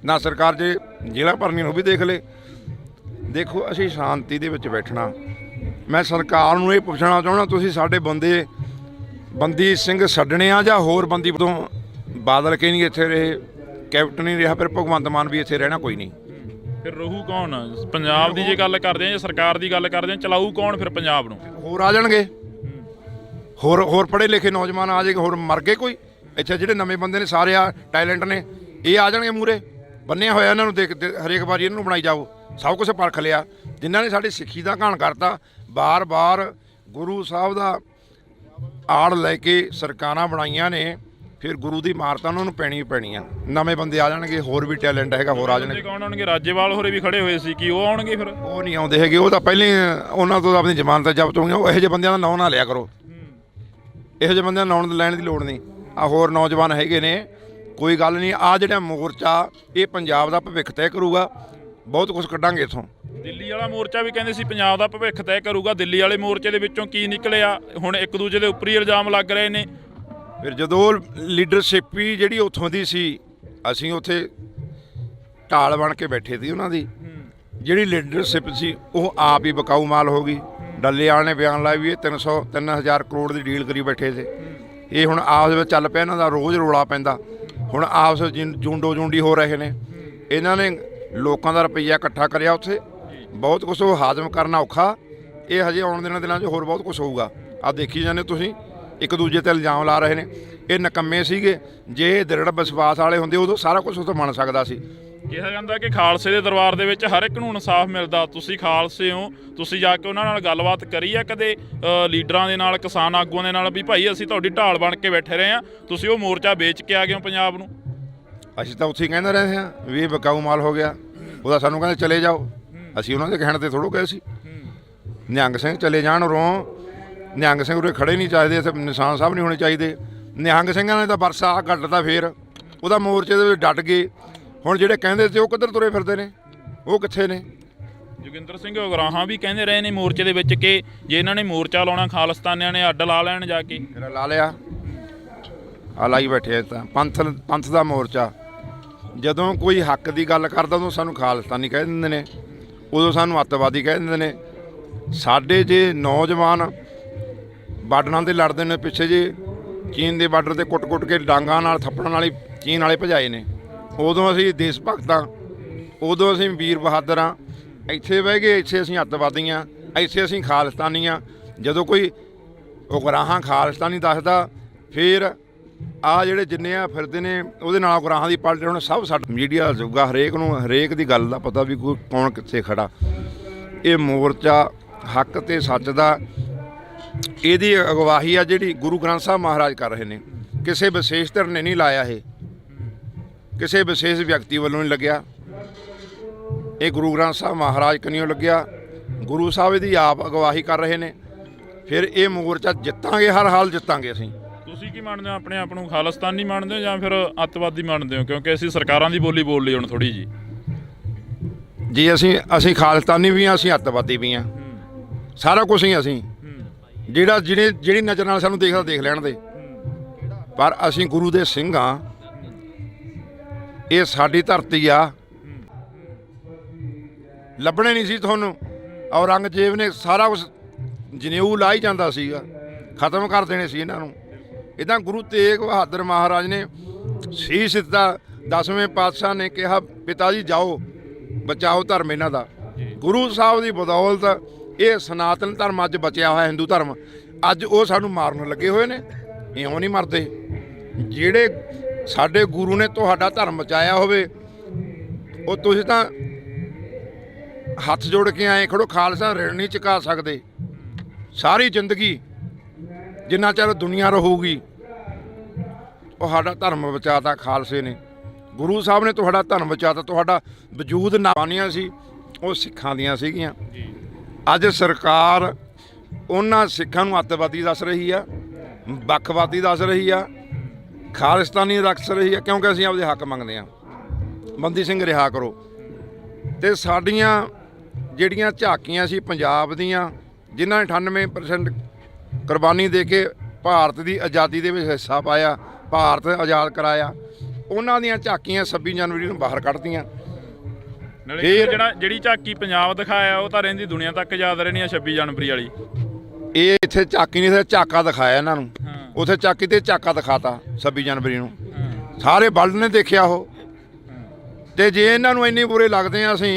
ਨਾ। ਸਰਕਾਰ ਜੇ ਜੇਲ੍ਹਾਂ ਭਰਨੀਆਂ ਉਹ ਵੀ ਦੇਖ ਲੇ। ਦੇਖੋ ਅਸੀਂ ਸ਼ਾਂਤੀ ਦੇ ਵਿੱਚ ਬੈਠਣਾ। ਮੈਂ ਸਰਕਾਰ ਨੂੰ ਇਹ ਪੁੱਛਣਾ ਚਾਹੁੰਦਾ, ਤੁਸੀਂ ਸਾਡੇ ਬੰਦੀ ਸਿੰਘ ਛੱਡਣੇ ਆ ਜਾਂ ਹੋਰ ਬੰਦੀ ਤੋਂ? ਬਾਦਲ ਕੇ ਨਹੀਂ ਇੱਥੇ ਰਹੇ, ਕੈਪਟਨ ਨਹੀਂ ਰਿਹਾ, ਫਿਰ ਭਗਵੰਤ ਮਾਨ ਵੀ ਇੱਥੇ ਰਹਿਣਾ ਕੋਈ ਨਹੀਂ। ਫਿਰ ਰਹੂ ਕੌਣ? ਪੰਜਾਬ ਦੀ ਜੇ ਗੱਲ ਕਰਦੇ ਆ ਜਾਂ ਸਰਕਾਰ ਦੀ ਗੱਲ ਕਰਦੇ ਆ, ਚਲਾਊ ਕੌਣ ਫਿਰ ਪੰਜਾਬ ਨੂੰ? ਹੋਰ ਆ ਜਾਣਗੇ, ਹੋਰ ਪੜ੍ਹੇ ਲਿਖੇ ਨੌਜਵਾਨ ਆ ਜਾਏਗੇ। ਹੋਰ ਮਰ ਗਏ ਕੋਈ? ਇੱਥੇ ਜਿਹੜੇ ਨਵੇਂ ਬੰਦੇ ਨੇ ਸਾਰੇ ਆ ਟੈਲੈਂਟ ਨੇ, ਇਹ ਆ ਜਾਣਗੇ ਮੂਰੇ। ਬੰਨਿਆ ਹੋਇਆ ਇਹਨਾਂ ਨੂੰ ਦੇਖ ਹਰੇਕ ਵਾਰੀ ਇਹਨਾਂ ਨੂੰ ਬਣਾਈ ਜਾਓ। ਸਭ ਕੁਛ ਪਰਖ ਲਿਆ। ਜਿਨ੍ਹਾਂ ਨੇ ਸਾਡੀ ਸਿੱਖੀ ਦਾ ਘਾਣ ਕਰਤਾ, ਬਾਰ-ਬਾਰ ਗੁਰੂ ਸਾਹਿਬ ਦਾ ਆੜ ਲੈ ਕੇ ਸਰਕਾਰਾਂ ਬਣਾਈਆਂ ਨੇ, ਫਿਰ ਗੁਰੂ ਦੀ ਮਾਰ ਤਾਂ ਉਹਨਾਂ ਨੂੰ ਪੈਣੀ ਆ। ਨਵੇਂ ਬੰਦੇ ਆ ਜਾਣਗੇ, ਹੋਰ ਵੀ ਟੈਲੈਂਟ ਹੈਗਾ, ਹੋਰ ਆ ਜਾਣਗੇ। ਕੌਣ ਆਉਣਗੇ? ਰਾਜੇਵਾਲ ਹੋਰੇ ਵੀ ਖੜੇ ਹੋਏ ਸੀ, ਕੀ ਉਹ ਆਉਣਗੇ? ਫਿਰ ਉਹ ਨਹੀਂ ਆਉਂਦੇ ਹੈਗੇ। ਉਹ ਤਾਂ ਪਹਿਲਾਂ ਉਹਨਾਂ ਤੋਂ ਆਪਣੀ ਜ਼ਮਾਨਤ ਜ਼ਬਤ ਹੋਈਆਂ। ਉਹ ਇਹੋ ਜਿਹੇ ਬੰਦਿਆਂ ਦਾ ਨਾਂ ਨਾ ਲਿਆ ਕਰੋ। ਇਹੋ ਜਿਹੇ ਬੰਦਿਆਂ ਦਾ ਨਾਂ ਲੈਣ ਦੀ ਲੋੜ ਨਹੀਂ। ਆ ਹੋਰ ਨੌਜਵਾਨ ਹੈਗੇ ਨੇ, ਕੋਈ ਗੱਲ ਨਹੀਂ। ਆ ਜਿਹੜਾ ਮੋਰਚਾ ਇਹ ਪੰਜਾਬ ਦਾ ਭਵਿੱਖ ਤੈਅ ਕਰੂਗਾ। ਬਹੁਤ ਕੁਝ ਕੱਢਾਂਗੇ ਇੱਥੋਂ। ਦਿੱਲੀ ਵਾਲਾ ਮੋਰਚਾ ਵੀ ਕਹਿੰਦੇ ਸੀ ਪੰਜਾਬ ਦਾ ਭਵਿੱਖ ਤੈਅ ਕਰੂਗਾ। ਦਿੱਲੀ ਵਾਲੇ ਮੋਰਚੇ ਦੇ ਵਿੱਚੋਂ ਕੀ ਨਿਕਲਿਆ? ਹੁਣ ਇੱਕ ਦੂਜੇ ਦੇ ਉੱਪਰ ਹੀ ਇਲਜ਼ਾਮ ਲੱਗ ਰਹੇ ਨੇ। ਫਿਰ ਜਦੋਂ ਲੀਡਰਸ਼ਿਪ ਹੀ ਜਿਹੜੀ ਉੱਥੋਂ ਦੀ ਸੀ, ਅਸੀਂ ਉੱਥੇ ਢਾਲ ਬਣ ਕੇ ਬੈਠੇ ਸੀ ਉਹਨਾਂ ਦੀ। ਜਿਹੜੀ ਲੀਡਰਸ਼ਿਪ ਸੀ ਉਹ ਆਪ ਹੀ ਬਕਾਊ ਮਾਲ ਹੋ ਗਈ। ਡੱਲੇ ਵਾਲੇ ਨੇ ਬਿਆਨ ਲਾਇਆ ਵੀ ਇਹ 3,000 ਕਰੋੜ ਦੀ ਡੀਲ ਕਰੀ ਬੈਠੇ ਸੀ। ਇਹ ਹੁਣ ਆਪਸ ਵਿੱਚ ਚੱਲ ਪਿਆ, ਇਹਨਾਂ ਦਾ ਰੋਜ਼ ਰੋਲਾ ਪੈਂਦਾ। ਹੁਣ ਆਪਸ ਜੁੰਡੋ ਜੁੰਡੀ ਹੋ ਰਹੇ ਨੇ। ਇਹਨਾਂ ਨੇ ਲੋਕਾਂ ਦਾ ਰੁਪਈਆ ਇਕੱਠਾ ਕਰਿਆ ਉੱਥੇ। ਬਹੁਤ ਕੁਛ ਉਹ ਹਾਜ਼ਮ ਕਰਨਾ ਔਖਾ। ਇਹ ਹਜੇ ਆਉਣ ਦੇ ਦਿਨਾਂ 'ਚ ਹੋਰ ਬਹੁਤ ਕੁਛ ਹੋਊਗਾ। ਆ ਦੇਖੀ ਜਾਂਦੇ ਤੁਸੀਂ, ਇੱਕ ਦੂਜੇ ਤੇ ਇਲਜ਼ਾਮ ਲਾ ਰਹੇ ਨੇ। ਇਹ ਨਕੰਮੇ ਸੀਗੇ। ਜੇ ਦ੍ਰਿੜ ਵਿਸ਼ਵਾਸ ਵਾਲੇ ਹੁੰਦੇ ਉਦੋਂ ਸਾਰਾ ਕੁਝ ਉੱਥੇ ਬਣ ਸਕਦਾ ਸੀ। ਕਿਹਾ ਜਾਂਦਾ ਕਿ ਖਾਲਸੇ ਦੇ ਦਰਬਾਰ ਦੇ ਵਿੱਚ ਹਰ ਇੱਕ ਨੂੰ ਇਨਸਾਫ ਮਿਲਦਾ। ਤੁਸੀਂ ਖਾਲਸੇ ਹੋ, ਤੁਸੀਂ ਜਾ ਕੇ ਉਹਨਾਂ ਨਾਲ ਗੱਲਬਾਤ ਕਰੀ ਆ ਕਦੇ? ਲੀਡਰਾਂ ਦੇ ਨਾਲ, ਕਿਸਾਨ ਆਗੂਆਂ ਦੇ ਨਾਲ ਵੀ ਭਾਈ ਅਸੀਂ ਤੁਹਾਡੀ ਢਾਲ ਬਣ ਕੇ ਬੈਠੇ ਰਹੇ ਹਾਂ, ਤੁਸੀਂ ਉਹ ਮੋਰਚਾ ਵੇਚ ਕੇ ਆ ਗਏ ਹੋ ਪੰਜਾਬ ਨੂੰ? ਅਸੀਂ ਤਾਂ ਉੱਥੇ ਹੀ ਕਹਿੰਦੇ ਰਹੇ ਹਾਂ ਵੀ ਇਹ ਬਕਾਊ ਮਾਲ ਹੋ ਗਿਆ। ਉਹਦਾ ਸਾਨੂੰ ਕਹਿੰਦੇ ਚਲੇ ਜਾਓ। ਅਸੀਂ ਉਹਨਾਂ ਦੇ ਕਹਿਣ ਤੇ ਥੋੜ੍ਹਾ ਗਏ ਸੀ। ਨਿਹੰਗ ਸਿੰਘ ਚਲੇ ਜਾਣ ਉਰੋਂ। ਨਿਹੰਗ ਸਿੰਘ ਉਰੇ ਖੜੇ ਨਹੀਂ ਚਾਹੀਦੇ, ਇੱਥੇ ਨਿਸ਼ਾਨ ਸਾਹਿਬ ਨਹੀਂ ਹੋਣੇ ਚਾਹੀਦੇ। ਨਿਹੰਗ ਸਿੰਘਾਂ ਨੇ ਤਾਂ ਵਰਸਾ ਘੱਟਦਾ, ਫੇਰ ਉਹਦਾ ਮੋਰਚੇ ਦੇ ਵਿੱਚ ਡਟ ਗਏ। ਹੁਣ ਜਿਹੜੇ ਕਹਿੰਦੇ ਸੀ ਉਹ ਕਿੱਧਰ ਤੁਰੇ ਫਿਰਦੇ ਨੇ? ਉਹ ਕਿੱਥੇ ਨੇ? ਜੋਗਿੰਦਰ ਸਿੰਘ ਉਗਰਾਹਾਂ ਵੀ ਕਹਿੰਦੇ ਰਹੇ ਨੇ ਮੋਰਚੇ ਦੇ ਵਿੱਚ ਕਿ ਜੇ ਇਹਨਾਂ ਨੇ ਮੋਰਚਾ ਲਾਉਣਾ, ਖਾਲਿਸਤਾਨੀਆਂ ਨੇ ਅੱਡ ਲਾ ਲੈਣ ਜਾ ਕੇ। ਮੇਰਾ ਲਾ ਲਿਆ, ਆ ਲਾਈ ਬੈਠੇ ਤਾਂ ਪੰਥ ਦਾ ਮੋਰਚਾ। ਜਦੋਂ ਕੋਈ ਹੱਕ ਦੀ ਗੱਲ ਕਰਦਾ ਉਦੋਂ ਸਾਨੂੰ ਖਾਲਿਸਤਾਨੀ ਕਹਿ ਦਿੰਦੇ ਨੇ, ਉਦੋਂ ਸਾਨੂੰ ਅੱਤਵਾਦੀ ਕਹਿ ਦਿੰਦੇ ਨੇ। ਸਾਡੇ ਜੇ ਨੌਜਵਾਨ ਬਾਰਡਰਾਂ 'ਤੇ ਲੜਦੇ ਨੇ, ਪਿੱਛੇ ਜੇ ਚੀਨ ਦੇ ਬਾਰਡਰ 'ਤੇ ਕੁੱਟ-ਕੁੱਟ ਕੇ ਡਾਂਗਾਂ ਨਾਲ ਥੱਪੜਾਂ ਨਾਲ ਹੀ ਚੀਨ ਵਾਲੇ ਭਜਾਏ ਨੇ, ਉਦੋਂ ਅਸੀਂ ਦੇਸ਼ ਭਗਤ ਹਾਂ, ਉਦੋਂ ਅਸੀਂ ਵੀਰ ਬਹਾਦਰ ਹਾਂ। ਇੱਥੇ ਬਹਿ ਗਏ, ਇੱਥੇ ਅਸੀਂ ਅੱਤਵਾਦੀ ਹਾਂ, ਇੱਥੇ ਅਸੀਂ ਖਾਲਿਸਤਾਨੀ ਹਾਂ। ਜਦੋਂ ਕੋਈ ਉਗਰਾਹਾਂ ਖਾਲਿਸਤਾਨੀ ਦੱਸਦਾ, ਫਿਰ ਆ ਜਿਹੜੇ ਜਿੰਨੇ ਆ ਫਿਰਦੇ ਨੇ ਉਹਦੇ ਨਾਲ ਉਗਰਾਹਾਂ ਦੀ ਪਾਰਟੀ। ਹੁਣ ਸਭ ਸਾਡਾ ਮੀਡੀਆ ਜੁਗਾ, ਹਰੇਕ ਨੂੰ ਹਰੇਕ ਦੀ ਗੱਲ ਦਾ ਪਤਾ ਵੀ ਕੋਈ ਕੌਣ ਕਿੱਥੇ ਖੜਾ। ਇਹ ਮੋਰਚਾ ਹੱਕ ਤੇ ਸੱਚ ਦਾ, ਇਹਦੀ ਅਗਵਾਈ ਆ ਜਿਹੜੀ ਗੁਰੂ ਗ੍ਰੰਥ ਸਾਹਿਬ ਮਹਾਰਾਜ ਕਰ ਰਹੇ ਨੇ। ਕਿਸੇ ਵਿਸ਼ੇਸ਼ ਧਿਰ ਨੇ ਨਹੀਂ ਲਾਇਆ ਇਹ। ਕਿਸੇ ਵਿਸ਼ੇਸ਼ ਵਿਅਕਤੀ ਵੱਲੋਂ ਨਹੀਂ ਲੱਗਿਆ, ਇਹ ਗੁਰੂ ਗ੍ਰੰਥ ਸਾਹਿਬ ਮਹਾਰਾਜ ਕਨੀਓ ਲੱਗਿਆ। ਗੁਰੂ ਸਾਹਿਬ ਇਹਦੀ ਆਪ ਅਗਵਾਈ ਕਰ ਰਹੇ ਨੇ। ਫਿਰ ਇਹ ਮੋਰਚਾ ਜਿੱਤਾਂਗੇ, ਹਰ ਹਾਲ ਜਿੱਤਾਂਗੇ ਅਸੀਂ। ਤੁਸੀਂ ਕੀ ਮੰਨਦੇ ਹੋ, ਆਪਣੇ ਆਪ ਨੂੰ ਖਾਲਿਸਤਾਨੀ ਮੰਨਦੇ ਹੋ ਜਾਂ ਫਿਰ ਅੱਤਵਾਦੀ ਮੰਨਦੇ ਹੋ? ਕਿਉਂਕਿ ਅਸੀਂ ਸਰਕਾਰਾਂ ਦੀ ਬੋਲੀ ਬੋਲ ਲਈ ਹੁਣ ਥੋੜੀ ਜੀ ਅਸੀਂ ਖਾਲਿਸਤਾਨੀ ਵੀ ਹਾਂ, ਅਸੀਂ ਅੱਤਵਾਦੀ ਵੀ ਹਾਂ, ਸਾਰਾ ਕੁਝ ਹੀ ਅਸੀਂ। ਜਿਹੜੀ ਨਜ਼ਰ ਨਾਲ ਸਾਨੂੰ ਦੇਖਦਾ ਦੇਖ ਲੈਣ ਦੇ, ਪਰ ਅਸੀਂ ਗੁਰੂ ਦੇ ਸਿੰਘ ਹਾਂ। ਇਹ ਸਾਡੀ ਧਰਤੀ ਆ, ਲੱਭਣੇ ਨਹੀਂ ਸੀ ਤੁਹਾਨੂੰ। ਔਰੰਗਜ਼ੇਬ ਨੇ ਸਾਰਾ ਕੁਝ ਜਨੇਊ ਲਾ ਹੀ ਜਾਂਦਾ ਸੀਗਾ, ਖਤਮ ਕਰ ਦੇਣੇ ਸੀ ਇਹਨਾਂ ਨੂੰ। ਇੱਦਾਂ ਗੁਰੂ ਤੇਗ ਬਹਾਦਰ ਮਹਾਰਾਜ ਨੇ ਸੀਸ ਦਿੱਤਾ। 10ਵੇਂ ਪਾਤਸ਼ਾਹ ਨੇ ਕਿਹਾ ਪਿਤਾ ਜੀ ਜਾਓ, ਬਚਾਓ ਧਰਮ ਇਹਨਾਂ ਦਾ। ਗੁਰੂ ਸਾਹਿਬ ਦੀ ਬਦੌਲਤ ਇਹ ਸਨਾਤਨ ਧਰਮ ਅੱਜ ਬਚਿਆ ਹੋਇਆ, ਹਿੰਦੂ ਧਰਮ। ਅੱਜ ਉਹ ਸਾਨੂੰ ਮਾਰਨ ਲੱਗੇ ਹੋਏ ਨੇ, ਇਉਂ ਨਹੀਂ ਮਰਦੇ। ਜਿਹੜੇ ਸਾਡੇ ਗੁਰੂ ਨੇ ਤੁਹਾਡਾ ਧਰਮ ਬਚਾਇਆ ਹੋਵੇ, ਉਹ ਤੁਸੀਂ ਤਾਂ ਹੱਥ ਜੋੜ ਕੇ ਆਏ ਖੜੋ। ਖਾਲਸਾ ਰਿਣ ਨਹੀਂ ਚੁਕਾ ਸਕਦੇ। ਸਾਰੀ ਜ਼ਿੰਦਗੀ ਜਿੰਨਾ ਚਿਰ ਦੁਨੀਆ ਰਹੂਗੀ, ਉਹ ਸਾਡਾ ਧਰਮ ਬਚਾਤਾ ਖਾਲਸੇ ਨੇ। ਗੁਰੂ ਸਾਹਿਬ ਨੇ ਤੁਹਾਡਾ ਧਰਮ ਬਚਾਤਾ। ਤੁਹਾਡਾ ਵਜੂਦ ਨਾਨੀਆਂ ਸੀ, ਉਹ ਸਿੱਖਾਂ ਦੀਆਂ ਸੀਗੀਆਂ। ਅੱਜ ਸਰਕਾਰ ਉਹਨਾਂ ਸਿੱਖਾਂ ਨੂੰ ਅੱਤਵਾਦੀ ਦੱਸ ਰਹੀ ਆ, ਵੱਖਵਾਦੀ ਦੱਸ ਰਹੀ ਆ, ਖਾਲਿਸਤਾਨੀ ਦੱਸ ਰਹੀ ਆ, ਕਿਉਂਕਿ ਅਸੀਂ ਆਪਦੇ ਹੱਕ ਮੰਗਦੇ ਹਾਂ। ਬੰਦੀ ਸਿੰਘ ਰਿਹਾ ਕਰੋ। ਤੇ ਸਾਡੀਆਂ ਜਿਹੜੀਆਂ ਝਾਕੀਆਂ ਸੀ ਪੰਜਾਬ ਦੀਆਂ, ਜਿਨ੍ਹਾਂ ਨੇ 98% ਕੁਰਬਾਨੀ ਦੇ ਕੇ ਭਾਰਤ ਦੀ ਆਜ਼ਾਦੀ ਦੇ ਵਿੱਚ ਹਿੱਸਾ ਪਾਇਆ, ਭਾਰਤ ਆਜ਼ਾਦ ਕਰਾਇਆ, ਉਹਨਾਂ ਦੀਆਂ ਝਾਕੀਆਂ 26 ਜਨਵਰੀ ਨੂੰ ਬਾਹਰ ਕੱਢਤੀਆਂ। ਜਿਹੜੀ ਝਾਕੀ ਪੰਜਾਬ ਦਿਖਾਇਆ, ਉਹ ਤਾਂ ਰਹਿੰਦੀ ਦੁਨੀਆ ਤੱਕ ਯਾਦ ਰਹਿਣੀ ਆ 26 ਜਨਵਰੀ ਵਾਲੀ। ਇਹ ਇੱਥੇ ਝਾਕੀ ਨਹੀਂ, ਇੱਥੇ ਝਾਕਾ ਦਿਖਾਇਆ ਇਹਨਾਂ ਨੂੰ। ਉੱਥੇ ਝਾਕੀ ਤੇ ਝਾਕਾ ਦਿਖਾਤਾ 26 ਜਨਵਰੀ ਨੂੰ। ਸਾਰੇ ਵਰਲਡ ਨੇ ਦੇਖਿਆ ਉਹ। ਤੇ ਜੇ ਇਹਨਾਂ ਨੂੰ ਇੰਨੇ ਬੁਰੇ ਲੱਗਦੇ ਆ, ਅਸੀਂ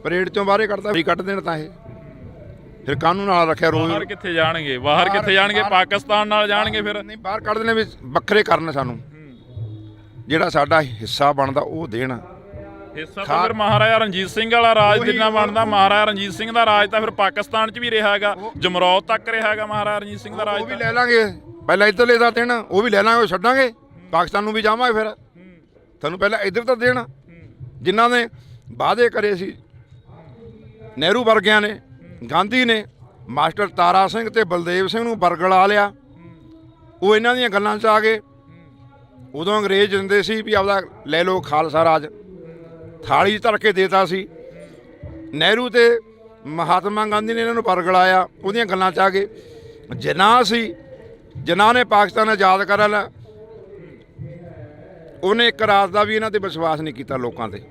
ਪਰੇਡ ਚੋਂ ਬਾਹਰੇ ਕੱਢ ਦੇਣ ਤਾਂ ਇਹ ਫਿਰ ਕਾਨੂੰਨ ਨਾਲ ਰੱਖਿਆ। ਬਾਹਰ ਕਿੱਥੇ ਜਾਣਗੇ? ਬਾਹਰ ਕਿੱਥੇ ਜਾਣਗੇ? ਪਾਕਿਸਤਾਨ ਨਾਲ ਜਾਣਗੇ। ਫਿਰ ਨਹੀਂ, ਬਾਹਰ ਕੱਢ ਦੇਣੇ ਵੀ ਵੱਖਰੇ ਕਰਨ ਸਾਨੂੰ। ਜਿਹੜਾ ਸਾਡਾ ਹਿੱਸਾ ਬਣਦਾ ਉਹ ਦੇਣ। ਹਿੱਸਾ ਤਾਂ ਫਿਰ ਮਹਾਰਾਜਾ ਰਣਜੀਤ ਸਿੰਘ ਵਾਲਾ ਰਾਜ ਜਿੰਨਾ ਬਣਦਾ। ਮਹਾਰਾਜਾ ਰਣਜੀਤ ਸਿੰਘ ਦਾ ਰਾਜ ਤਾਂ ਫਿਰ ਪਾਕਿਸਤਾਨ 'ਚ ਵੀ ਰਿਹਾ ਹੈਗਾ, ਜਮਰੌਦ ਤੱਕ ਰਿਹਾ ਹੈਗਾ ਮਹਾਰਾਜਾ ਰਣਜੀਤ ਸਿੰਘ ਦਾ ਰਾਜ। ਉਹ ਵੀ ਲੈ ਲਾਂਗੇ, ਪਹਿਲਾਂ ਇੱਧਰਲੇ ਦਾ ਦੇਣ, ਉਹ ਵੀ ਲੈ ਲਾਂਗੇ, ਉਹ ਛੱਡਾਂਗੇ। ਪਾਕਿਸਤਾਨ ਨੂੰ ਵੀ ਜਾਵਾਂਗੇ। ਫਿਰ ਤੁਹਾਨੂੰ ਪਹਿਲਾਂ ਇੱਧਰ ਤਾਂ ਦੇਣਾ। ਜਿਨ੍ਹਾਂ ਨੇ ਵਾਅਦੇ ਕਰੇ ਸੀ, ਨਹਿਰੂ ਵਰਗਿਆਂ ਨੇ, ਗਾਂਧੀ ਨੇ, ਮਾਸਟਰ ਤਾਰਾ ਸਿੰਘ ਤੇ ਬਲਦੇਵ ਸਿੰਘ ਨੂੰ ਬਰਗਲਾ ਲਿਆ। ਉਹ ਇਹਨਾਂ ਦੀਆਂ ਗੱਲਾਂ 'ਚ ਆ ਗਏ। ਉਦੋਂ ਅੰਗਰੇਜ਼ ਦਿੰਦੇ ਸੀ ਵੀ ਆਪਦਾ ਲੈ ਲਓ ਖਾਲਸਾ ਰਾਜ, ਥਾਲੀ ਧਰ ਕੇ ਦੇਤਾ ਸੀ। ਨਹਿਰੂ ਤੇ ਮਹਾਤਮਾ ਗਾਂਧੀ ਨੇ ਇਹਨਾਂ ਨੂੰ ਬਰਗਲਾਇਆ, ਉਹਦੀਆਂ ਗੱਲਾਂ 'ਚ ਆ ਗਏ। ਜਿਨ੍ਹਾਂ ਨੇ ਪਾਕਿਸਤਾਨ ਆਜ਼ਾਦ ਕਰ ਲਿਆ, ਉਹਨੇ ਇੱਕ ਰਾਤ ਦਾ ਵੀ ਇਹਨਾਂ ਤੇ ਵਿਸ਼ਵਾਸ ਨਹੀਂ ਕੀਤਾ ਲੋਕਾਂ ਤੇ।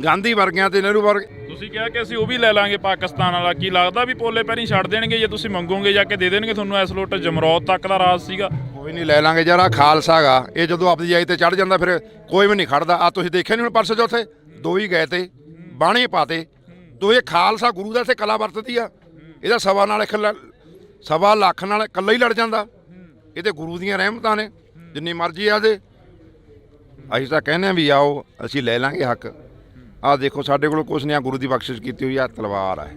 ਗਾਂਧੀ ਵਰਗਿਆਂ ਤੇ ਨਹਿਰੂ ਵਰਗੇ। ਤੁਸੀਂ ਕਿਹਾ ਕਿ ਅਸੀਂ ਉਹ ਵੀ ਲੈ ਲਾਂਗੇ ਪਾਕਿਸਤਾਨ ਵਾਲਾ। ਕੀ ਲੱਗਦਾ ਵੀ ਪੋਲੇ ਪੈਰੀ ਛੱਡ ਦੇਣਗੇ ਜੇ ਤੁਸੀਂ ਮੰਗੋਗੇ, ਜਾ ਕੇ ਦੇ ਦੇਣਗੇ ਤੁਹਾਨੂੰ? ਇਸ ਲੋਟ ਜਮਰੌਦ ਤੱਕ ਦਾ ਰਾਜ ਸੀਗਾ। ਕੋਈ ਨਹੀਂ, ਲੈ ਲਾਂਗੇ ਯਾਰ। ਖਾਲਸਾ ਗਾ, ਇਹ ਜਦੋਂ ਆਪਦੀ ਜਾਈ ਤੇ ਚੜ ਜਾਂਦਾ ਫਿਰ ਕੋਈ ਵੀ ਨਹੀਂ ਖੜਦਾ। ਆ ਤੁਸੀਂ ਦੇਖਿਆ ਨਹੀਂ ਹੁਣ ਪਰਸੋਂ ਚੌਥੇ 2 ਹੀ ਗਏ ਤੇ ਬਾਣੇ ਪਾਤੇ। ਤੋ ਇਹ ਖਾਲਸਾ ਗੁਰੂ ਦਾ ਇੱਥੇ ਕਲਾ ਵਰਤਦੀ ਆ। ਇਹਦਾ ਸਵਾ ਲੱਖ ਨਾਲ ਇਕੱਲਾ ਹੀ ਲੜ ਜਾਂਦਾ। ਇਹ ਤੇ ਗੁਰੂ ਦੀਆਂ ਰਹਿਮਤਾਂ ਨੇ, ਜਿੰਨੀ ਮਰਜ਼ੀ ਆ ਜੇ। ਅਸੀਂ ਤਾਂ ਕਹਿੰਦੇ ਆ ਵੀ ਆਓ, ਅਸੀਂ ਲੈ ਲਾਂਗੇ ਹੱਕ। ਆਹ ਦੇਖੋ ਸਾਡੇ ਕੋਲ ਕੁਛ ਨਹੀਂ ਆ, ਗੁਰੂ ਦੀ ਬਖਸ਼ਿਸ਼ ਕੀਤੀ ਹੋਈ ਆ ਤਲਵਾਰ ਆ।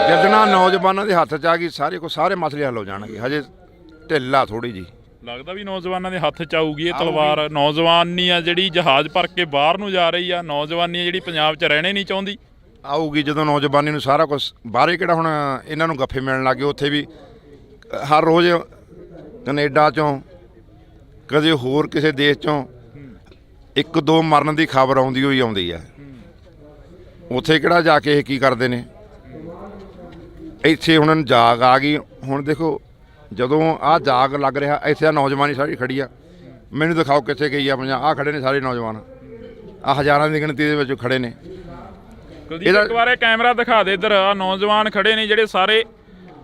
ਜਦੋਂ ਨੌਜਵਾਨਾਂ ਦੇ ਹੱਥ 'ਚ ਆ ਗਈ, ਸਾਰੇ ਮਸਲੇ ਹੱਲ ਹੋ ਜਾਣਗੇ। ਹਜੇ ਢਿੱਲਾ ਥੋੜੀ ਜੀ ਲੱਗਦਾ ਵੀ ਨੌਜਵਾਨਾਂ ਦੇ ਹੱਥ 'ਚ ਆਊਗੀ ਇਹ ਤਲਵਾਰ। ਨੌਜਵਾਨੀ ਆ ਜਿਹੜੀ ਜਹਾਜ਼ ਭਰ ਕੇ ਬਾਹਰ ਨੂੰ ਜਾ ਰਹੀ ਆ, ਨੌਜਵਾਨੀ ਆ ਜਿਹੜੀ ਪੰਜਾਬ 'ਚ ਰਹਿਣੇ ਨਹੀਂ ਚਾਹੁੰਦੀ। ਆਊਗੀ ਜਦੋਂ ਨੌਜਵਾਨੀ ਨੂੰ ਸਾਰਾ ਕੁਛ ਬਾਹਰੇ। ਕਿਹੜਾ ਹੁਣ ਇਹਨਾਂ ਨੂੰ ਗੱਫੇ ਮਿਲਣ ਲੱਗੇ? ਉੱਥੇ ਵੀ ਹਰ ਰੋਜ਼ ਕੈਨੇਡਾ 'ਚੋਂ, ਕਦੇ ਹੋਰ ਕਿਸੇ ਦੇਸ਼ 'ਚੋਂ 1-2 ਮਰਨ ਦੀ ਖਬਰ ਆਉਂਦੀ ਆ। ਉੱਥੇ ਕਿਹੜਾ ਜਾ ਕੇ ਇਹ ਕੀ ਕਰਦੇ ਨੇ? ਇੱਥੇ ਹੁਣ ਜਾਗ ਆ ਗਈ। ਹੁਣ ਦੇਖੋ, ਜਦੋਂ ਆਹ ਜਾਗ ਲੱਗ ਰਿਹਾ, ਇੱਥੇ ਆ ਨੌਜਵਾਨੀ ਸਾਰੀ ਖੜੀ ਆ। ਮੈਨੂੰ ਦਿਖਾਓ ਕਿੱਥੇ ਗਈ ਆ ਪੰਜਾਬ? ਆਹ ਖੜੇ ਨੇ ਸਾਰੇ ਨੌਜਵਾਨ, ਆਹ ਹਜ਼ਾਰਾਂ ਦੀ ਗਿਣਤੀ ਦੇ ਵਿੱਚ ਖੜੇ ਨੇ। ਇੱਕ ਵਾਰ ਕੈਮਰਾ ਦਿਖਾ ਦੇ ਇੱਧਰ। ਆ ਨੌਜਵਾਨ ਖੜੇ ਨੇ ਜਿਹੜੇ ਸਾਰੇ,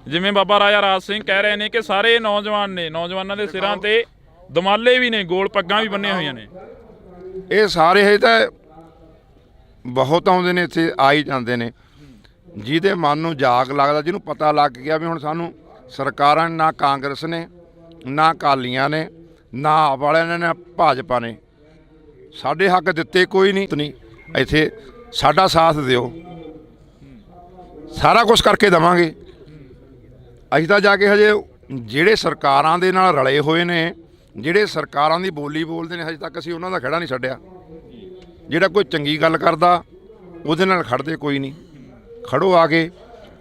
ਜਿਵੇਂ ਬਾਬਾ ਰਾਜਾ ਰਾਜ ਸਿੰਘ ਕਹਿ ਰਹੇ ਨੇ ਕਿ ਸਾਰੇ ਨੌਜਵਾਨ ਨੇ। ਨੌਜਵਾਨਾਂ ਦੇ ਸਿਰਾਂ ਤੇ ਦਮਾਲੇ ਵੀ ਨੇ, ਗੋਲ ਪੱਗਾਂ ਵੀ ਬੰਨੀਆਂ ਹੋਈਆਂ ਨੇ। ਇਹ ਸਾਰੇ ਹੈ ਤਾਂ ਬਹੁਤ ਆਉਂਦੇ ਨੇ, ਇੱਥੇ ਆ ਹੀ ਜਾਂਦੇ ਨੇ। ਜਿਹਦੇ ਮਨ ਨੂੰ ਜਾਗ ਲੱਗਦਾ, ਜਿਹਨੂੰ ਪਤਾ ਲੱਗ ਗਿਆ ਵੀ ਹੁਣ ਸਾਨੂੰ ਸਰਕਾਰਾਂ ਨਾ ਕਾਂਗਰਸ ਨੇ, ਨਾ ਅਕਾਲੀਆਂ ਨੇ, ਨਾ ਆਪ ਵਾਲਿਆਂ ਨੇ, ਨਾ ਭਾਜਪਾ ਨੇ ਸਾਡੇ ਹੱਕ ਦਿੱਤੇ। ਕੋਈ ਨਹੀਂ ਇੱਥੇ ਸਾਡਾ ਸਾਥ ਦਿਓ, ਸਾਰਾ ਕੁਝ ਕਰਕੇ ਦੇਵਾਂਗੇ। ਅਸੀਂ ਤਾਂ ਜਾ ਕੇ ਹਜੇ ਜਿਹੜੇ ਸਰਕਾਰਾਂ ਦੇ ਨਾਲ ਰਲੇ ਹੋਏ ਨੇ, ਜਿਹੜੇ ਸਰਕਾਰਾਂ ਦੀ ਬੋਲੀ ਬੋਲਦੇ ਨੇ, ਹਜੇ ਤੱਕ ਅਸੀਂ ਉਹਨਾਂ ਦਾ ਖਹਿੜਾ ਨਹੀਂ ਛੱਡਿਆ। ਜਿਹੜਾ ਕੋਈ ਚੰਗੀ ਗੱਲ ਕਰਦਾ ਉਹਦੇ ਨਾਲ ਖੜਦੇ ਕੋਈ ਨਹੀਂ। ਖੜੋ ਆ ਕੇ,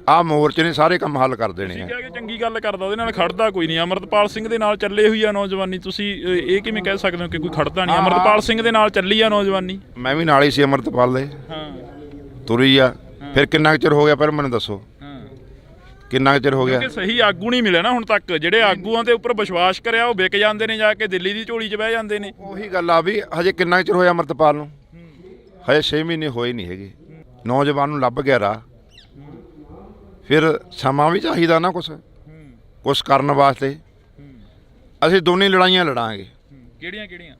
ਆਹ ਮੋਰਚੇ ਨੇ ਸਾਰੇ ਕੰਮ ਹੱਲ ਕਰ ਦੇਣੇ ਆ। ਤੁਸੀਂ ਕਿਹਾ ਕਿ ਚੰਗੀ ਗੱਲ ਕਰਦਾ ਉਹਦੇ ਨਾਲ ਖੜਦਾ ਕੋਈ ਨਹੀਂ। ਅਮਰਤਪਾਲ ਸਿੰਘ ਦੇ ਨਾਲ ਚੱਲੇ ਹੋਈ ਆ ਨੌਜਵਾਨੀ, ਤੁਸੀਂ ਇਹ ਕਿਵੇਂ ਕਹਿ ਸਕਦੇ ਹੋ ਕਿ ਕੋਈ ਖੜਦਾ ਨਹੀਂ? ਅਮਰਤਪਾਲ ਸਿੰਘ ਦੇ ਨਾਲ ਚੱਲੀ ਆ ਨੌਜਵਾਨੀ। ਮੈਂ ਵੀ ਨਾਲ ਹੀ ਸੀ ਅਮਰਤਪਾਲ ਦੇ, ਹਾਂ ਤੁਰੀ ਆ। ਫਿਰ ਕਿੰਨਾ ਕੁ ਚਿਰ ਹੋ ਗਿਆ? ਪਰ ਮੈਨੂੰ ਦੱਸੋ ਕਿੰਨਾ ਕੁ ਚਿਰ ਹੋ ਗਿਆ? ਕਿ ਸਹੀ ਆਗੂ ਨਹੀਂ ਮਿਲਿਆ ਨਾ ਹੁਣ ਤੱਕ। ਜਿਹੜੇ ਆਗੂਆਂ ਦੇ ਉੱਪਰ ਵਿਸ਼ਵਾਸ ਕਰਿਆ ਉਹ ਵਿਕ ਜਾਂਦੇ ਨੇ, ਜਾ ਕੇ ਦਿੱਲੀ ਦੀ ਝੋਲੀ 'ਚ ਬਹਿ ਜਾਂਦੇ ਨੇ। ਉਹੀ ਗੱਲ ਆ ਵੀ ਹਜੇ ਕਿੰਨਾ ਕੁ ਚਿਰ ਹੋਇਆ ਅਮਰਤਪਾਲ ਨੂੰ? ਹਜੇ 6 ਮਹੀਨੇ ਹੋਏ ਨਹੀਂ ਹੈਗੇ। ਨੌਜਵਾਨ ਨੂੰ ਲੱਭ ਗਿਆ ਰਾਹ। ਫਿਰ ਸਮਾਂ ਵੀ ਚਾਹੀਦਾ ਨਾ ਕੁਛ ਕਰਨ ਵਾਸਤੇ। ਅਸੀਂ ਦੋਨੇ ਲੜਾਈਆਂ ਲੜਾਂਗੇ। ਕਿਹੜੀਆਂ ਕਿਹੜੀਆਂ?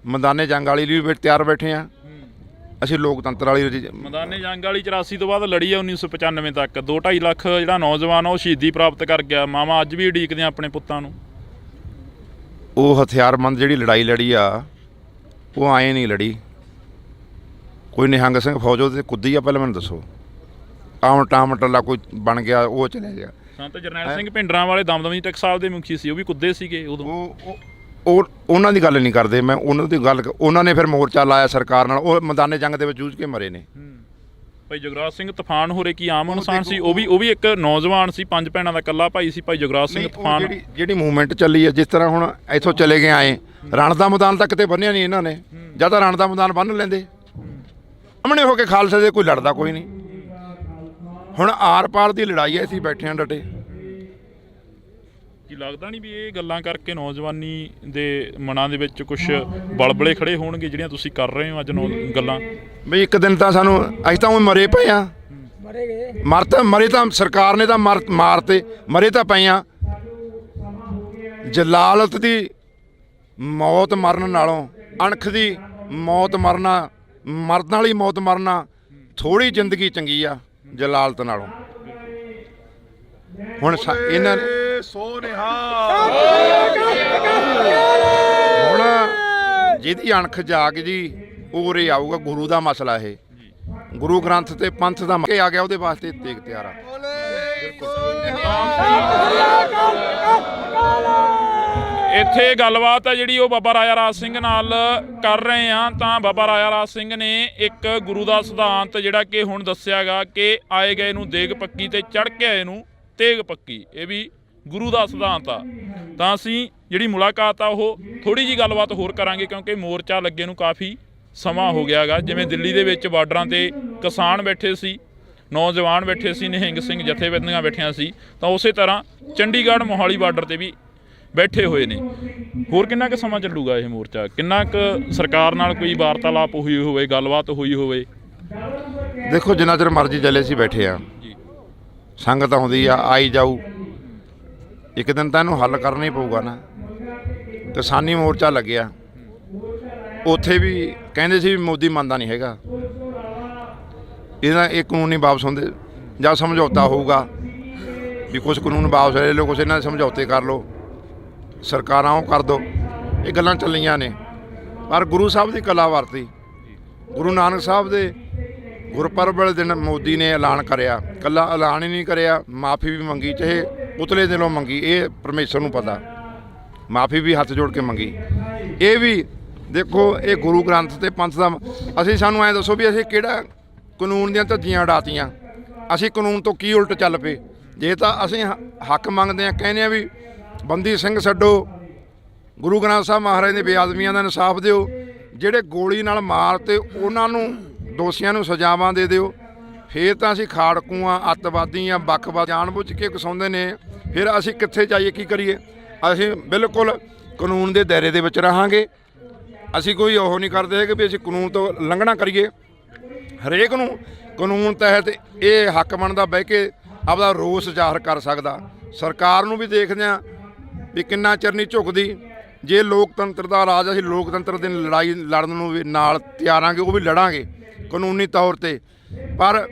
ਮੈਦਾਨੇ ਜੰਗ ਵਾਲੀ ਲਈ ਵੀ ਤਿਆਰ ਬੈਠੇ ਆ। ਅਸੀਂ ਲੋਕਤੰਤਰ ਵਾਲੀ ਮੈਦਾਨੇ ਜੰਗ ਵਾਲੀ 84 ਤੋਂ ਬਾਅਦ ਲੜੀ ਆ 1995 ਤੱਕ। 2-2.5 ਲੱਖ ਜਿਹੜਾ ਨੌਜਵਾਨ ਆ ਉਹ ਸ਼ਹੀਦੀ ਪ੍ਰਾਪਤ ਕਰ ਗਿਆ। ਮਾਵਾਂ ਅੱਜ ਵੀ ਉਡੀਕਦੇ ਆ ਆਪਣੇ ਪੁੱਤਾਂ ਨੂੰ। ਉਹ ਹਥਿਆਰਬੰਦ ਜਿਹੜੀ ਲੜਾਈ ਲੜੀ ਆ ਉਹ ਆਏ ਨਹੀਂ ਲੜੀ। ਕੋਈ ਨਿਹੰਗ ਸਿੰਘ ਫੌਜ ਉਹਦੇ ਕੁੱਦੀ ਆ? ਪਹਿਲਾਂ ਮੈਨੂੰ ਦੱਸੋ। ਆਮ ਟੱਲਾ ਕੋਈ ਬਣ ਗਿਆ ਉਹ ਚਲੇ ਗਿਆ। ਸੰਤ ਜਰਨੈਲ ਸਿੰਘ ਭਿੰਡਰਾਂ ਵਾਲੇ ਦਮਦਮੀ ਟਕਸਾਲ ਦੇ ਮੁਖੀ ਸੀ, ਉਹ ਵੀ ਕੁੱਦੇ ਸੀਗੇ ਉਦੋਂ। ਉਹ ਉਹਨਾਂ ਦੀ ਗੱਲ ਨਹੀਂ ਕਰਦੇ ਮੈਂ, ਉਹਨਾਂ ਦੀ ਗੱਲ। ਉਹਨਾਂ ਨੇ ਫਿਰ ਮੋਰਚਾ ਲਾਇਆ ਸਰਕਾਰ ਨਾਲ। ਉਹ ਮੈਦਾਨੇ ਜੰਗ ਦੇ ਵਿੱਚ ਜੂਝ ਕੇ ਮਰੇ ਨੇ। ਭਾਈ ਜੁਗਰਾਜ ਸਿੰਘ ਤੂਫਾਨ ਹੋਰੇ ਕੀ ਆਮ ਇਨਸਾਨ ਸੀ? ਉਹ ਵੀ ਇੱਕ ਨੌਜਵਾਨ ਸੀ, 5 ਭੈਣਾਂ ਦਾ ਇਕੱਲਾ ਭਾਈ ਸੀ ਭਾਈ ਜੁਗਰਾਜ ਸਿੰਘ ਤੂਫਾਨ। ਜਿਹੜੀ ਮੂਵਮੈਂਟ ਚੱਲੀ ਹੈ, ਜਿਸ ਤਰ੍ਹਾਂ ਹੁਣ ਇੱਥੋਂ ਚਲੇ ਗਏ ਆਏ, ਰਣ ਦਾ ਮੈਦਾਨ ਤੱਕ ਤੇ ਬੰਨਿਆ ਨਹੀਂ ਇਹਨਾਂ ਨੇ। ਜਾਂ ਤਾਂ ਰਣ ਦਾ ਮੈਦਾਨ ਬੰਨ੍ਹ ਲੈਂਦੇ। ਸਾਹਮਣੇ ਹੋ ਕੇ ਖਾਲਸੇ ਦੇ ਕੋਈ ਲੜਦਾ ਕੋਈ ਨਹੀਂ। ਹੁਣ ਆਰ ਪਾਰ ਦੀ ਲੜਾਈ ਐ, ਅਸੀਂ ਬੈਠੇ ਆਂ ਡਟੇ। ਕੀ ਲੱਗਦਾ ਨਹੀਂ ਵੀ ਇਹ ਗੱਲਾਂ ਕਰਕੇ ਨੌਜਵਾਨੀ ਦੇ ਮਨਾਂ ਦੇ ਵਿੱਚ ਕੁਝ ਬਲਬਲੇ ਖੜੇ ਹੋਣਗੇ ਜਿਹੜੀਆਂ ਤੁਸੀਂ ਕਰ ਰਹੇ ਹੋ ਅੱਜ ਗੱਲਾਂ? ਬਈ ਇੱਕ ਦਿਨ ਤਾਂ ਸਾਨੂੰ, ਅਸੀਂ ਤਾਂ ਉਹ ਮਰੇ ਪਏ ਆ। ਮਰੇ ਤਾਂ ਸਰਕਾਰ ਨੇ ਤਾਂ ਮਾਰਤੇ, ਮਰੇ ਤਾਂ ਪਏ ਆ। ਜਲਾਲਤ ਦੀ ਮੌਤ ਮਰਨ ਨਾਲੋਂ ਅਣਖ ਦੀ ਮੌਤ ਮਰਨਾ, ਮਰਨ ਵਾਲੀ ਮੌਤ ਮਰਨਾ ਥੋੜੀ ਜ਼ਿੰਦਗੀ ਚੰਗੀ ਆ ਜਲਾਲਤ ਨਾਲੋਂ। ਹੁਣ ਇਹਨਾਂ ਨੇ ਹੁਣ ਜਿਹਦੀ ਅਣਖ ਜਾਗ ਜੀ ਉਰੇ ਆਊਗਾ। ਗੁਰੂ ਦਾ ਮਸਲਾ ਇਹ, ਗੁਰੂ ਗ੍ਰੰਥ ਤੇ ਪੰਥ ਦਾ ਆ ਗਿਆ, ਉਹਦੇ ਵਾਸਤੇ ਤੇਗ ਤਿਆਰ ਆ। ਇੱਥੇ ਗੱਲਬਾਤ ਹੈ ਜਿਹੜੀ ਉਹ ਬਾਬਾ ਰਾਜਾ ਰਾਜ ਸਿੰਘ ਨਾਲ ਕਰ ਰਹੇ ਆ। ਤਾਂ ਬਾਬਾ ਰਾਜਾ ਰਾਜ ਸਿੰਘ ਨੇ ਇੱਕ ਗੁਰੂ ਦਾ ਸਿਧਾਂਤ ਜਿਹੜਾ ਕਿ ਹੁਣ ਦੱਸਿਆਗਾ ਕਿ ਆਏ ਗਏ ਨੂੰ ਦੇਗ ਪੱਕੀ ਤੇ ਚੜ੍ਹ ਕੇ ਆਏ ਨੂੰ ਤੇਗ ਪੱਕੀ। ਇਹ ਵੀ ਗੁਰੂ ਦਾ ਸਿਧਾਂਤ ਆ। ਤਾਂ ਅਸੀਂ ਜਿਹੜੀ ਮੁਲਾਕਾਤ ਆ ਉਹ ਥੋੜ੍ਹੀ ਜਿਹੀ ਗੱਲਬਾਤ ਹੋਰ ਕਰਾਂਗੇ, ਕਿਉਂਕਿ ਮੋਰਚਾ ਲੱਗੇ ਨੂੰ ਕਾਫੀ ਸਮਾਂ ਹੋ ਗਿਆ ਗਾ। ਜਿਵੇਂ ਦਿੱਲੀ ਦੇ ਵਿੱਚ ਬਾਰਡਰਾਂ 'ਤੇ ਕਿਸਾਨ ਬੈਠੇ ਸੀ, ਨੌਜਵਾਨ ਬੈਠੇ ਸੀ, ਨਿਹੰਗ ਸਿੰਘ ਜਥੇਬੰਦੀਆਂ ਬੈਠੀਆਂ ਸੀ, ਤਾਂ ਉਸੇ ਤਰ੍ਹਾਂ ਚੰਡੀਗੜ੍ਹ ਮੋਹਾਲੀ ਬਾਰਡਰ 'ਤੇ ਵੀ ਬੈਠੇ ਹੋਏ ਨੇ। ਹੋਰ ਕਿੰਨਾ ਕੁ ਸਮਾਂ ਚੱਲੂਗਾ ਇਹ ਮੋਰਚਾ? ਕਿੰਨਾ ਕੁ ਸਰਕਾਰ ਨਾਲ ਕੋਈ ਵਾਰਤਾਲਾਪ ਹੋਈ ਹੋਵੇ, ਗੱਲਬਾਤ ਹੋਈ ਹੋਵੇ? ਦੇਖੋ ਜਿੰਨਾ ਚਿਰ ਮਰਜ਼ੀ ਚੱਲੇ ਸੀ ਬੈਠੇ ਆ। ਸੰਗਤ ਆਉਂਦੀ ਆ, ਆਈ ਜਾਊ। ਇੱਕ ਦਿਨ ਤਾਂ ਇਹਨੂੰ ਹੱਲ ਕਰਨਾ ਹੀ ਪਊਗਾ ਨਾ। ਕਿਸਾਨੀ ਮੋਰਚਾ ਲੱਗਿਆ, ਉੱਥੇ ਵੀ ਕਹਿੰਦੇ ਸੀ ਵੀ ਮੋਦੀ ਮੰਨਦਾ ਨਹੀਂ ਹੈਗਾ। ਇਹ ਕਾਨੂੰਨ ਨਹੀਂ ਵਾਪਸ ਹੁੰਦੇ। ਜਾਂ ਸਮਝੌਤਾ ਹੋਊਗਾ ਵੀ ਕੁਛ ਕਾਨੂੰਨ ਵਾਪਸ ਲੈ ਲਓ, ਕੁਛ ਇਹਨਾਂ ਦੇ ਸਮਝੌਤੇ ਕਰ ਲਓ, ਸਰਕਾਰਾਂ ਉਹ ਕਰ ਦਿਓ। ਇਹ ਗੱਲਾਂ ਚੱਲੀਆਂ ਨੇ। ਪਰ ਗੁਰੂ ਸਾਹਿਬ ਦੀ ਕਲਾ ਵਰਤੀ। ਗੁਰੂ ਨਾਨਕ ਸਾਹਿਬ ਦੇ ਗੁਰਪੁਰਬ ਵਾਲੇ ਦਿਨ ਮੋਦੀ ਨੇ ਐਲਾਨ ਕਰਿਆ। ਇਕੱਲਾ ਐਲਾਨ ਹੀ ਨਹੀਂ ਕਰਿਆ, ਮਾਫੀ ਵੀ ਮੰਗੀ, ਚਾਹੇ ਉਤਲੇ ਦਿਲੋਂ ਮੰਗੀ। ਇਹ ਪਰਮੇਸ਼ਰ ਨੂੰ ਪਤਾ, ਮਾਫੀ ਵੀ ਹੱਥ ਜੋੜ ਕੇ ਮੰਗੀ। ਇਹ ਵੀ ਦੇਖੋ, ਇਹ ਗੁਰੂ ਗ੍ਰੰਥ ਤੇ ਪੰਥ ਦਾ। ਸਾਨੂੰ ਐਂ ਦੱਸੋ ਵੀ ਅਸੀਂ ਕਿਹੜਾ ਕਾਨੂੰਨ ਦੀਆਂ ਧੱਜੀਆਂ ਉਡਾਤੀਆਂ? ਅਸੀਂ ਕਾਨੂੰਨ ਤੋਂ ਕੀ ਉਲਟ ਚੱਲ ਪਏ? ਜੇ ਤਾਂ ਅਸੀਂ ਹੱਕ ਮੰਗਦੇ ਹਾਂ, ਕਹਿੰਦੇ ਹਾਂ ਵੀ ਬੰਦੀ ਸਿੰਘ ਛੱਡੋ, ਗੁਰੂ ਗ੍ਰੰਥ ਸਾਹਿਬ ਮਹਾਰਾਜ ਦੇ ਬੇਅਦਬੀਆਂ ਦਾ ਇਨਸਾਫ ਦਿਓ, ਜਿਹੜੇ ਗੋਲੀ ਨਾਲ ਮਾਰ ਤੇ ਉਹਨਾਂ ਨੂੰ ਦੋਸ਼ੀਆਂ ਨੂੰ ਸਜ਼ਾਵਾਂ ਦੇ ਦਿਓ, ਫਿਰ ਤਾਂ ਅਸੀਂ ਖਾੜਕੂਆਂ, ਅੱਤਵਾਦੀ ਆ, ਵੱਖਵਾਦ ਜਾਣਬੁੱਝ ਕੇ ਉਕਸਾਉਂਦੇ ਨੇ। ਫਿਰ ਅਸੀਂ ਕਿੱਥੇ ਜਾਈਏ, ਕੀ ਕਰੀਏ? ਅਸੀਂ ਬਿਲਕੁਲ ਕਾਨੂੰਨ ਦੇ ਦਾਇਰੇ ਦੇ ਵਿੱਚ ਰਹਾਂਗੇ। ਅਸੀਂ ਕੋਈ ਉਹ ਨਹੀਂ ਕਰਦੇ ਹੈਗੇ ਵੀ ਅਸੀਂ ਕਾਨੂੰਨ ਤੋਂ ਲੰਘਣਾ ਕਰੀਏ। ਹਰੇਕ ਨੂੰ ਕਾਨੂੰਨ ਤਹਿਤ ਇਹ ਹੱਕ ਬਣਦਾ ਬਹਿ ਕੇ ਆਪਦਾ ਰੋਸ ਜ਼ਾਹਰ ਕਰ ਸਕਦਾ। ਸਰਕਾਰ ਨੂੰ ਵੀ ਦੇਖਦੇ ਹਾਂ ਵੀ ਕਿੰਨਾ ਚਿਰ ਨਹੀਂ ਝੁਕਦੀ। ਜੇ ਲੋਕਤੰਤਰ ਦਾ ਰਾਜ, ਅਸੀਂ ਲੋਕਤੰਤਰ ਦੀ ਲੜਾਈ ਲੜਨ ਨੂੰ ਵੀ ਨਾਲ ਤਿਆਰਾਂਗੇ, ਉਹ ਵੀ ਲੜਾਂਗੇ ਕਾਨੂੰਨੀ ਤੌਰ 'ਤੇ। ਪਰ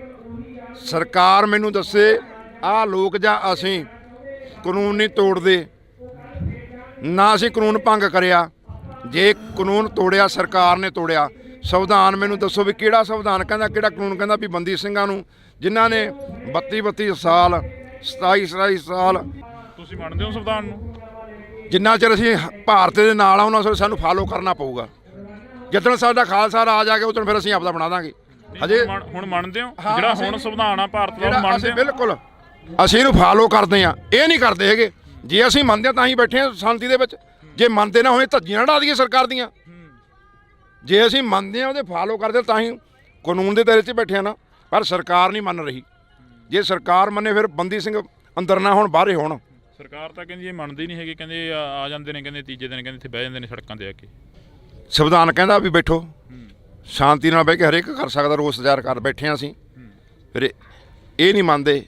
ਸਰਕਾਰ ਮੈਨੂੰ ਦੱਸੇ, ਆਹ ਲੋਕ ਜਾਂ ਅਸੀਂ ਕਾਨੂੰਨ ਨਹੀਂ ਤੋੜਦੇ, ਨਾ ਅਸੀਂ ਕਾਨੂੰਨ ਭੰਗ ਕਰਿਆ। ਜੇ ਕਾਨੂੰਨ ਤੋੜਿਆ ਸਰਕਾਰ ਨੇ ਤੋੜਿਆ। ਸੰਵਿਧਾਨ ਮੈਨੂੰ ਦੱਸੋ ਵੀ ਕਿਹੜਾ ਸੰਵਿਧਾਨ ਕਹਿੰਦਾ, ਕਿਹੜਾ ਕਾਨੂੰਨ ਕਹਿੰਦਾ ਵੀ ਬੰਦੀ ਸਿੰਘਾਂ ਨੂੰ, ਜਿਨ੍ਹਾਂ ਨੇ 32 ਸਾਲ 27 ਸਾਲ ਤੁਸੀਂ ਮੰਨਦੇ ਹੋ ਸੰਵਿਧਾਨ ਨੂੰ? ਜਿੰਨਾ ਚਿਰ ਅਸੀਂ ਭਾਰਤ ਦੇ ਨਾਲ ਆ ਉਹਨਾਂ ਚਿਰ ਸਾਨੂੰ ਫਾਲੋ ਕਰਨਾ ਪਊਗਾ। ਜਿੱਦਣ ਸਾਡਾ ਖਾਲਸਾ ਰਾਜ ਆ ਗਿਆ ਉਦੋਂ ਫਿਰ ਅਸੀਂ ਆਪਦਾ ਬਣਾ ਦਾਂਗੇ। ਹਜੇ ਹੁਣ ਮੰਨਦੇ ਹੋ ਜਿਹੜਾ ਹੁਣ ਸੰਵਿਧਾਨ ਆ ਭਾਰਤ ਦਾ, ਮੰਨਦੇ ਹੋ? ਬਿਲਕੁਲ ਅਸੀਂ ਇਹਨੂੰ ਫਾਲੋ ਕਰਦੇ ਆ, ਇਹ ਨਹੀਂ ਕਰਦੇ ਹੈਗੇ। ਜੇ ਅਸੀਂ ਮੰਨਦੇ ਆ ਤਾਂ ਹੀ ਬੈਠੇ ਆ ਸ਼ਾਂਤੀ ਦੇ ਵਿੱਚ, ਜੇ ਮੰਨਦੇ ਨਾ ਹੋਏ ਧੱਜੀਆਂ ਢਾ ਦਈਏ ਸਰਕਾਰ ਦੀਆਂ। ਜੇ ਅਸੀਂ ਮੰਨਦੇ ਆ ਉਹਦੇ ਫਾਲੋ ਕਰਦੇ ਤਾਂ ਹੀ ਕਾਨੂੰਨ ਦੇ ਦਾਇਰੇ 'ਚ ਬੈਠੇ ਆ ਨਾ, ਪਰ ਸਰਕਾਰ ਨਹੀਂ ਮੰਨ ਰਹੀ। ਜੇ ਸਰਕਾਰ ਮੰਨੇ ਫਿਰ ਬੰਦੀ ਸਿੰਘ ਅੰਦਰ ਨਾ ਹੋਣ, ਬਾਹਰੇ ਹੋਣ। ਸਰਕਾਰ ਤਾਂ ਕਹਿੰਦੀ ਇਹ ਮੰਨਦੀ ਨਹੀਂ ਹੈਗੀ, ਕਹਿੰਦੇ ਆ ਜਾਂਦੇ ਨੇ, ਕਹਿੰਦੇ ਤੀਜੇ ਦਿਨ ਕਹਿੰਦੇ ਇੱਥੇ ਬਹਿ ਜਾਂਦੇ ਨੇ ਸੜਕਾਂ ਤੇ ਆ ਕੇ। ਸੰਵਿਧਾਨ ਕਹਿੰਦਾ ਵੀ ਬੈਠੋ ਸ਼ਾਂਤੀ ਨਾਲ ਬਹਿ ਕੇ, ਹਰੇਕ ਕਰ ਸਕਦਾ ਰੋਸ ਜ਼ਾਹਰ ਕਰ, ਬੈਠੇ ਹਾਂ ਅਸੀਂ। ਫਿਰ ਇਹ ਨਹੀਂ ਮੰਨਦੇ।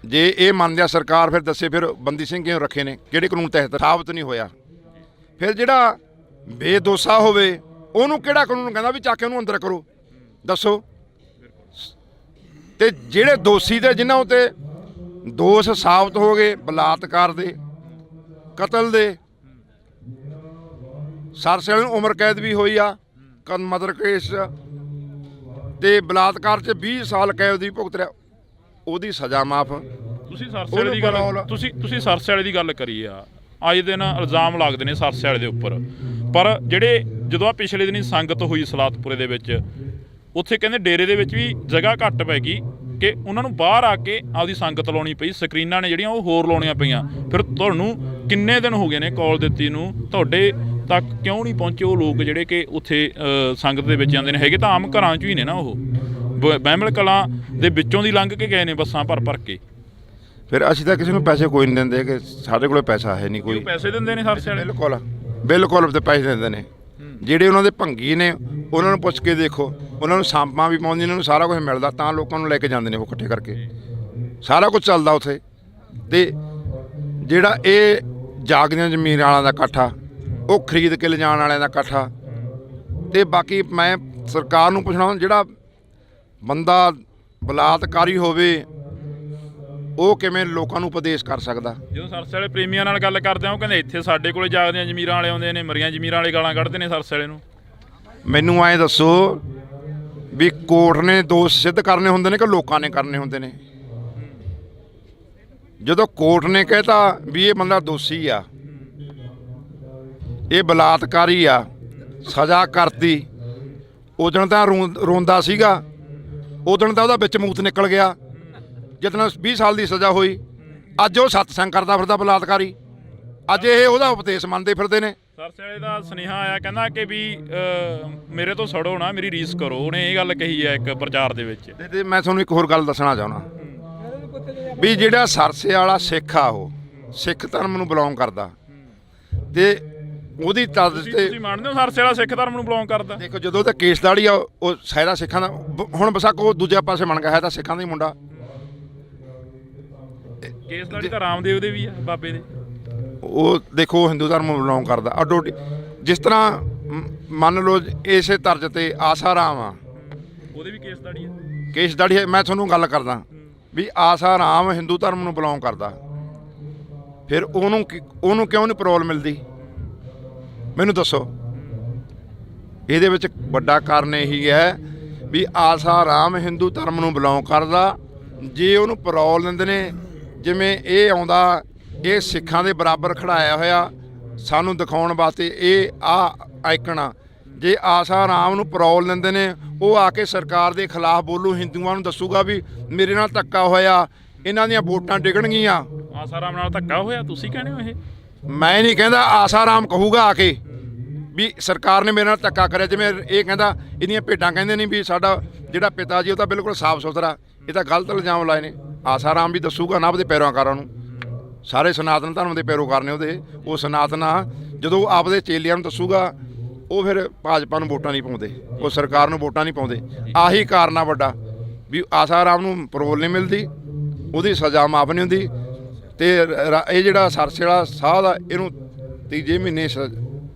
ਜੇ ਇਹ ਮੰਨਦੇ ਆ ਸਰਕਾਰ ਫਿਰ ਦੱਸੇ ਫਿਰ ਬੰਦੀ ਸਿੰਘ ਕਿਉਂ ਰੱਖੇ ਨੇ, ਕਿਹੜੇ ਕਾਨੂੰਨ ਤਹਿਤ? ਸਾਬਤ ਨਹੀਂ ਹੋਇਆ। ਫਿਰ ਜਿਹੜਾ ਬੇਦੋਸ਼ਾ ਹੋਵੇ ਉਹਨੂੰ ਕਿਹੜਾ ਕਾਨੂੰਨ ਕਹਿੰਦਾ ਵੀ ਚੱਕ ਕੇ ਉਹਨੂੰ ਅੰਦਰ ਕਰੋ, ਦੱਸੋ? ਤੇ ਜਿਹੜੇ ਦੋਸ਼ੀ ਤੇ ਜਿਨ੍ਹਾਂ ਉੱਤੇ ਦੋਸ਼ ਸਾਬਤ ਹੋ ਗਏ, ਬਲਾਤਕਾਰ ਦੇ, ਕਤਲ ਦੇ, ਸਰਸੇ ਵਾਲੇ ਨੂੰ ਉਮਰ ਕੈਦ ਵੀ ਹੋਈ ਆ ਮਦਰ ਕੇਸ ਤੇ ਬਲਾਤਕਾਰ 'ਚ 20 ਸਾਲ ਕੈਦ ਦੀ ਭੁਗਤ ਰਿਹਾ, ਉਹਦੀ ਸਜ਼ਾ ਮਾਫ। ਤੁਸੀਂ ਸਰਸੇ ਵਾਲੇ ਦੀ ਗੱਲ ਤੁਸੀਂ ਸਰਸੇ ਵਾਲੇ ਦੀ ਗੱਲ ਕਰੀ ਆ। ਅੱਜ ਦਿਨ ਇਲਜ਼ਾਮ ਲੱਗਦੇ ਨੇ ਸਰਸੇ ਵਾਲੇ ਦੇ ਉੱਪਰ, ਪਰ ਜਿਹੜੇ ਜਦੋਂ ਆ ਪਿਛਲੇ ਦਿਨੀ ਸੰਗਤ ਹੋਈ ਸਲਾਤਪੁਰੇ ਦੇ ਵਿੱਚ, ਉੱਥੇ ਕਹਿੰਦੇ ਡੇਰੇ ਦੇ ਵਿੱਚ ਵੀ ਜਗ੍ਹਾ ਘੱਟ ਪੈ ਗਈ ਕਿ ਉਹਨਾਂ ਨੂੰ ਬਾਹਰ ਆ ਕੇ ਆਪਦੀ ਸੰਗਤ ਲਾਉਣੀ ਪਈ। ਸਕਰੀਨਾਂ ਨੇ ਜਿਹੜੀਆਂ ਉਹ ਹੋਰ ਲਾਉਣੀਆਂ ਪਈਆਂ। ਫਿਰ ਤੁਹਾਨੂੰ ਕਿੰਨੇ ਦਿਨ ਹੋ ਗਏ ਨੇ ਕਾਲ ਦਿੱਤੀ ਨੂੰ, ਤੁਹਾਡੇ ਤੱਕ ਕਿਉਂ ਨਹੀਂ ਪਹੁੰਚੇ ਉਹ ਲੋਕ ਜਿਹੜੇ ਕਿ ਉੱਥੇ ਸੰਗਤ ਦੇ ਵਿੱਚ ਜਾਂਦੇ ਨੇ? ਹੈਗੇ ਤਾਂ ਆਮ ਘਰਾਂ 'ਚ ਹੀ ਨੇ ਨਾ, ਉਹ ਬਹਿਮਲ ਕਲਾਂ ਦੇ ਵਿੱਚੋਂ ਦੀ ਲੰਘ ਕੇ ਗਏ ਨੇ ਬੱਸਾਂ ਭਰ ਕੇ। ਫਿਰ ਅਸੀਂ ਤਾਂ ਕਿਸੇ ਨੂੰ ਪੈਸੇ ਕੋਈ ਨਹੀਂ ਦਿੰਦੇ ਕਿ ਸਾਡੇ ਕੋਲ ਪੈਸਾ ਹੈ ਨਹੀਂ ਕੋਈ। ਪੈਸੇ ਦਿੰਦੇ ਨੇ ਸਰਸੇ ਵਾਲੇ? ਬਿਲਕੁਲ ਬਿਲਕੁਲ ਤੇ ਪੈਸੇ ਦਿੰਦੇ ਨੇ। ਜਿਹੜੇ ਉਹਨਾਂ ਦੇ ਭੰਗੀ ਨੇ ਉਹਨਾਂ ਨੂੰ ਪੁੱਛ ਕੇ ਦੇਖੋ, ਉਹਨਾਂ ਨੂੰ ਸਾਂਪਾਂ ਵੀ ਪਾਉਂਦੀਆਂ, ਉਹਨਾਂ ਨੂੰ ਸਾਰਾ ਕੁਝ ਮਿਲਦਾ, ਤਾਂ ਲੋਕਾਂ ਨੂੰ ਲੈ ਕੇ ਜਾਂਦੇ ਨੇ ਉਹ ਇਕੱਠੇ ਕਰਕੇ। ਸਾਰਾ ਕੁਝ ਚੱਲਦਾ ਉੱਥੇ। ਤੇ ਜਿਹੜਾ ਇਹ ਜਾਗਦੀਆਂ ਜ਼ਮੀਨ ਵਾਲਿਆਂ ਦਾ ਇਕੱਠਾ, ਉਹ ਖਰੀਦ ਕੇ ਲਿਜਾਣ ਵਾਲਿਆਂ ਦਾ ਇਕੱਠਾ। ਤੇ ਬਾਕੀ ਮੈਂ ਸਰਕਾਰ ਨੂੰ ਪੁੱਛਣਾ, ਜਿਹੜਾ ਬੰਦਾ ਬਲਾਤਕਾਰੀ ਹੋਵੇ ਉਹ ਕਿਵੇਂ ਲੋਕਾਂ ਨੂੰ ਉਪਦੇਸ਼ ਕਰ ਸਕਦਾ? ਜਦੋਂ ਸਰਸੇ ਵਾਲੇ ਪ੍ਰੇਮੀਆਂ ਨਾਲ ਗੱਲ ਕਰਦੇ ਆ, ਉਹ ਕਹਿੰਦੇ ਇੱਥੇ ਸਾਡੇ ਕੋਲੇ ਜਾਗਦੀਆਂ ਜ਼ਮੀਰਾਂ ਵਾਲੇ ਆਉਂਦੇ ਨੇ, ਮਰੀਆਂ ਜ਼ਮੀਰਾਂ ਵਾਲੇ ਗਾਲਾਂ ਕੱਢਦੇ ਨੇ ਸਰਸੇ ਵਾਲੇ ਨੂੰ। ਮੈਨੂੰ ਐਂ ਦੱਸੋ ਵੀ ਕੋਰਟ ਨੇ ਦੋਸ਼ ਸਿੱਧ ਕਰਨੇ ਹੁੰਦੇ ਨੇ ਕਿ ਲੋਕਾਂ ਨੇ ਕਰਨੇ ਹੁੰਦੇ ਨੇ? ਜਦੋਂ ਕੋਰਟ ਨੇ ਕਹਿਤਾ ਵੀ ਇਹ ਬੰਦਾ ਦੋਸ਼ੀ ਆ, ਇਹ ਬਲਾਤਕਾਰੀ ਆ, ਸਜ਼ਾ ਕਰਤੀ, ਉਦੋਂ ਤਾਂ ਰੋਂਦਾ ਸੀਗਾ, ਉਦੋਂ ਤਾਂ ਉਹਦਾ ਵਿੱਚ ਮੂਤ ਨਿਕਲ ਗਿਆ ਜਿੱਦਣ 20 ਸਾਲ ਦੀ ਸਜ਼ਾ ਹੋਈ। ਅੱਜ ਉਹ ਸਤਸੰਗ ਕਰਦਾ ਫਿਰਦਾ ਬਲਾਤਕਾਰੀ, ਅੱਜ ਇਹ ਉਹਦਾ ਉਪਦੇਸ਼ ਮੰਨਦੇ ਫਿਰਦੇ ਨੇ। ਸਰਸੇ ਵਾਲੇ ਦਾ ਸੁਨੇਹਾ ਆਇਆ, ਕਹਿੰਦਾ ਕਿ ਵੀ ਮੇਰੇ ਤੋਂ ਸੜੋ ਨਾ, ਮੇਰੀ ਰੀਸ ਕਰੋ। ਉਹਨੇ ਇਹ ਗੱਲ ਕਹੀ ਹੈ ਇੱਕ ਪ੍ਰਚਾਰ ਦੇ ਵਿੱਚ। ਤੇ ਮੈਂ ਤੁਹਾਨੂੰ ਇੱਕ ਹੋਰ ਗੱਲ ਦੱਸਣਾ ਚਾਹੁੰਦਾ ਵੀ ਜਿਹੜਾ ਸਰਸੇ ਵਾਲਾ ਸਿੱਖ ਆ, ਉਹ ਸਿੱਖ ਧਰਮ ਨੂੰ ਬਿਲੋਂਗ ਕਰਦਾ ਤੇ ਉਹਦੀ ਤੁਸੀਂ ਮੰਨਦੇ ਹੋ ਸਰਸੇ ਵਾਲਾ ਸਿੱਖ ਧਰਮ ਨੂੰ ਬਿਲੋਂਗ ਕਰਦਾ? ਦੇਖੋ ਜਦੋਂ ਤਾਂ ਕੇਸਦਾੜੀ ਆ, ਉਹ ਸਾਰਾ ਸਿੱਖਾਂ ਦਾ, ਹੁਣ ਬਸਕ ਉਹ ਦੂਜੇ ਪਾਸੇ ਬਣ ਗਿਆ ਹੈ ਤਾਂ ਸਿੱਖਾਂ ਦਾ ਹੀ ਮੁੰਡਾ। ਕੇਸਦਾੜੀ ਤਾਂ ਰਾਮਦੇਵ ਦੇ ਵੀ ਆ, ਬਾਬੇ ਦੇ। ਉਹ ਦੇਖੋ ਹਿੰਦੂ ਧਰਮ ਨੂੰ ਬਿਲੋਂਗ ਕਰਦਾ। ਅੱਡੋ ਜਿਸ ਤਰ੍ਹਾਂ ਮੰਨ ਲਓ ਇਸੇ ਤਰਜ਼ ਤੇ ਆਸਾ ਰਾਮ ਆ, ਉਹਦੇ ਵੀ ਕੇਸਦਾੜੀ ਆ। ਕੇਸਦਾੜੀ ਹੈ। ਮੈਂ ਤੁਹਾਨੂੰ ਗੱਲ ਕਰਦਾ ਵੀ ਆਸਾ ਰਾਮ ਹਿੰਦੂ ਧਰਮ ਨੂੰ ਬਿਲੋਂਗ ਕਰਦਾ, ਫਿਰ ਉਹਨੂੰ ਕਿਉਂ ਨਹੀਂ ਪਰੋਲ ਮਿਲਦੀ? ਮੈਨੂੰ ਦੱਸੋ। ਇਹਦੇ ਵਿੱਚ ਵੱਡਾ ਕਾਰਨ ਇਹੀ ਹੈ ਵੀ ਆਸਾ ਰਾਮ ਹਿੰਦੂ ਧਰਮ ਨੂੰ ਬਿਲੋਂਗ ਕਰਦਾ। ਜੇ ਉਹਨੂੰ ਪਰੋਲ ਦਿੰਦੇ ਨੇ, ਜਿਵੇਂ ਇਹ ਆਉਂਦਾ, ਇਹ ਸਿੱਖਾਂ ਦੇ ਬਰਾਬਰ ਖੜਾਇਆ ਹੋਇਆ ਸਾਨੂੰ ਦਿਖਾਉਣ ਵਾਸਤੇ, ਇਹ ਆਈਕਣਾ। ਜੇ ਆਸਾ ਰਾਮ ਨੂੰ ਪਰੋਲ ਦਿੰਦੇ ਨੇ, ਉਹ ਆ ਕੇ ਸਰਕਾਰ ਦੇ ਖਿਲਾਫ ਬੋਲੂ, ਹਿੰਦੂਆਂ ਨੂੰ ਦੱਸੂਗਾ ਵੀ ਮੇਰੇ ਨਾਲ ਧੱਕਾ ਹੋਇਆ, ਇਹਨਾਂ ਦੀਆਂ ਵੋਟਾਂ ਡਿੱਗਣਗੀਆਂ। ਆਸਾ ਰਾਮ ਨਾਲ ਧੱਕਾ ਹੋਇਆ ਤੁਸੀਂ ਕਹਿੰਦੇ ਹੋ? ਇਹ ਮੈਂ ਨਹੀਂ ਕਹਿੰਦਾ, ਆਸਾ ਰਾਮ ਕਹੂਗਾ ਆ ਕੇ ਵੀ ਸਰਕਾਰ ਨੇ ਮੇਰੇ ਨਾਲ ਧੱਕਾ ਕਰਿਆ। ਜਿਵੇਂ ਇਹ ਕਹਿੰਦਾ, ਇਹਦੀਆਂ ਭੇਡਾਂ ਕਹਿੰਦੇ ਨਹੀਂ ਵੀ ਸਾਡਾ ਜਿਹੜਾ ਪਿਤਾ ਜੀ ਉਹ ਤਾਂ ਬਿਲਕੁਲ ਸਾਫ਼ ਸੁਥਰਾ, ਇਹ ਤਾਂ ਗਲਤ ਇਲਜ਼ਾਮ ਲਾਏ ਨੇ। ਆਸਾ ਰਾਮ ਵੀ ਦੱਸੂਗਾ ਨਾ ਆਪਦੇ ਪੈਰੋਕਾਰਾਂ ਨੂੰ, ਸਾਰੇ ਸਨਾਤਨ ਧਰਮ ਦੇ ਪੈਰੋਕਾਰ ਨੇ ਉਹਦੇ। ਉਹ ਸਨਾਤਨ ਆ, ਜਦੋਂ ਆਪਦੇ ਚੇਲਿਆਂ ਨੂੰ ਦੱਸੂਗਾ, ਉਹ ਫਿਰ ਭਾਜਪਾ ਨੂੰ ਵੋਟਾਂ ਨਹੀਂ ਪਾਉਂਦੇ, ਉਹ ਸਰਕਾਰ ਨੂੰ ਵੋਟਾਂ ਨਹੀਂ ਪਾਉਂਦੇ। ਆਹੀ ਕਾਰਨ ਆ ਵੱਡਾ ਵੀ ਆਸਾ ਰਾਮ ਨੂੰ ਪਰੋਲ ਨਹੀਂ ਮਿਲਦੀ, ਉਹਦੀ ਸਜ਼ਾ ਮਾਫ ਨਹੀਂ ਹੁੰਦੀ। ਤੇ ਇਹ ਜਿਹੜਾ ਸਰਸੇ ਵਾਲਾ ਸਾਧ ਆ, ਇਹਨੂੰ ਤੀਜੇ ਮਹੀਨੇ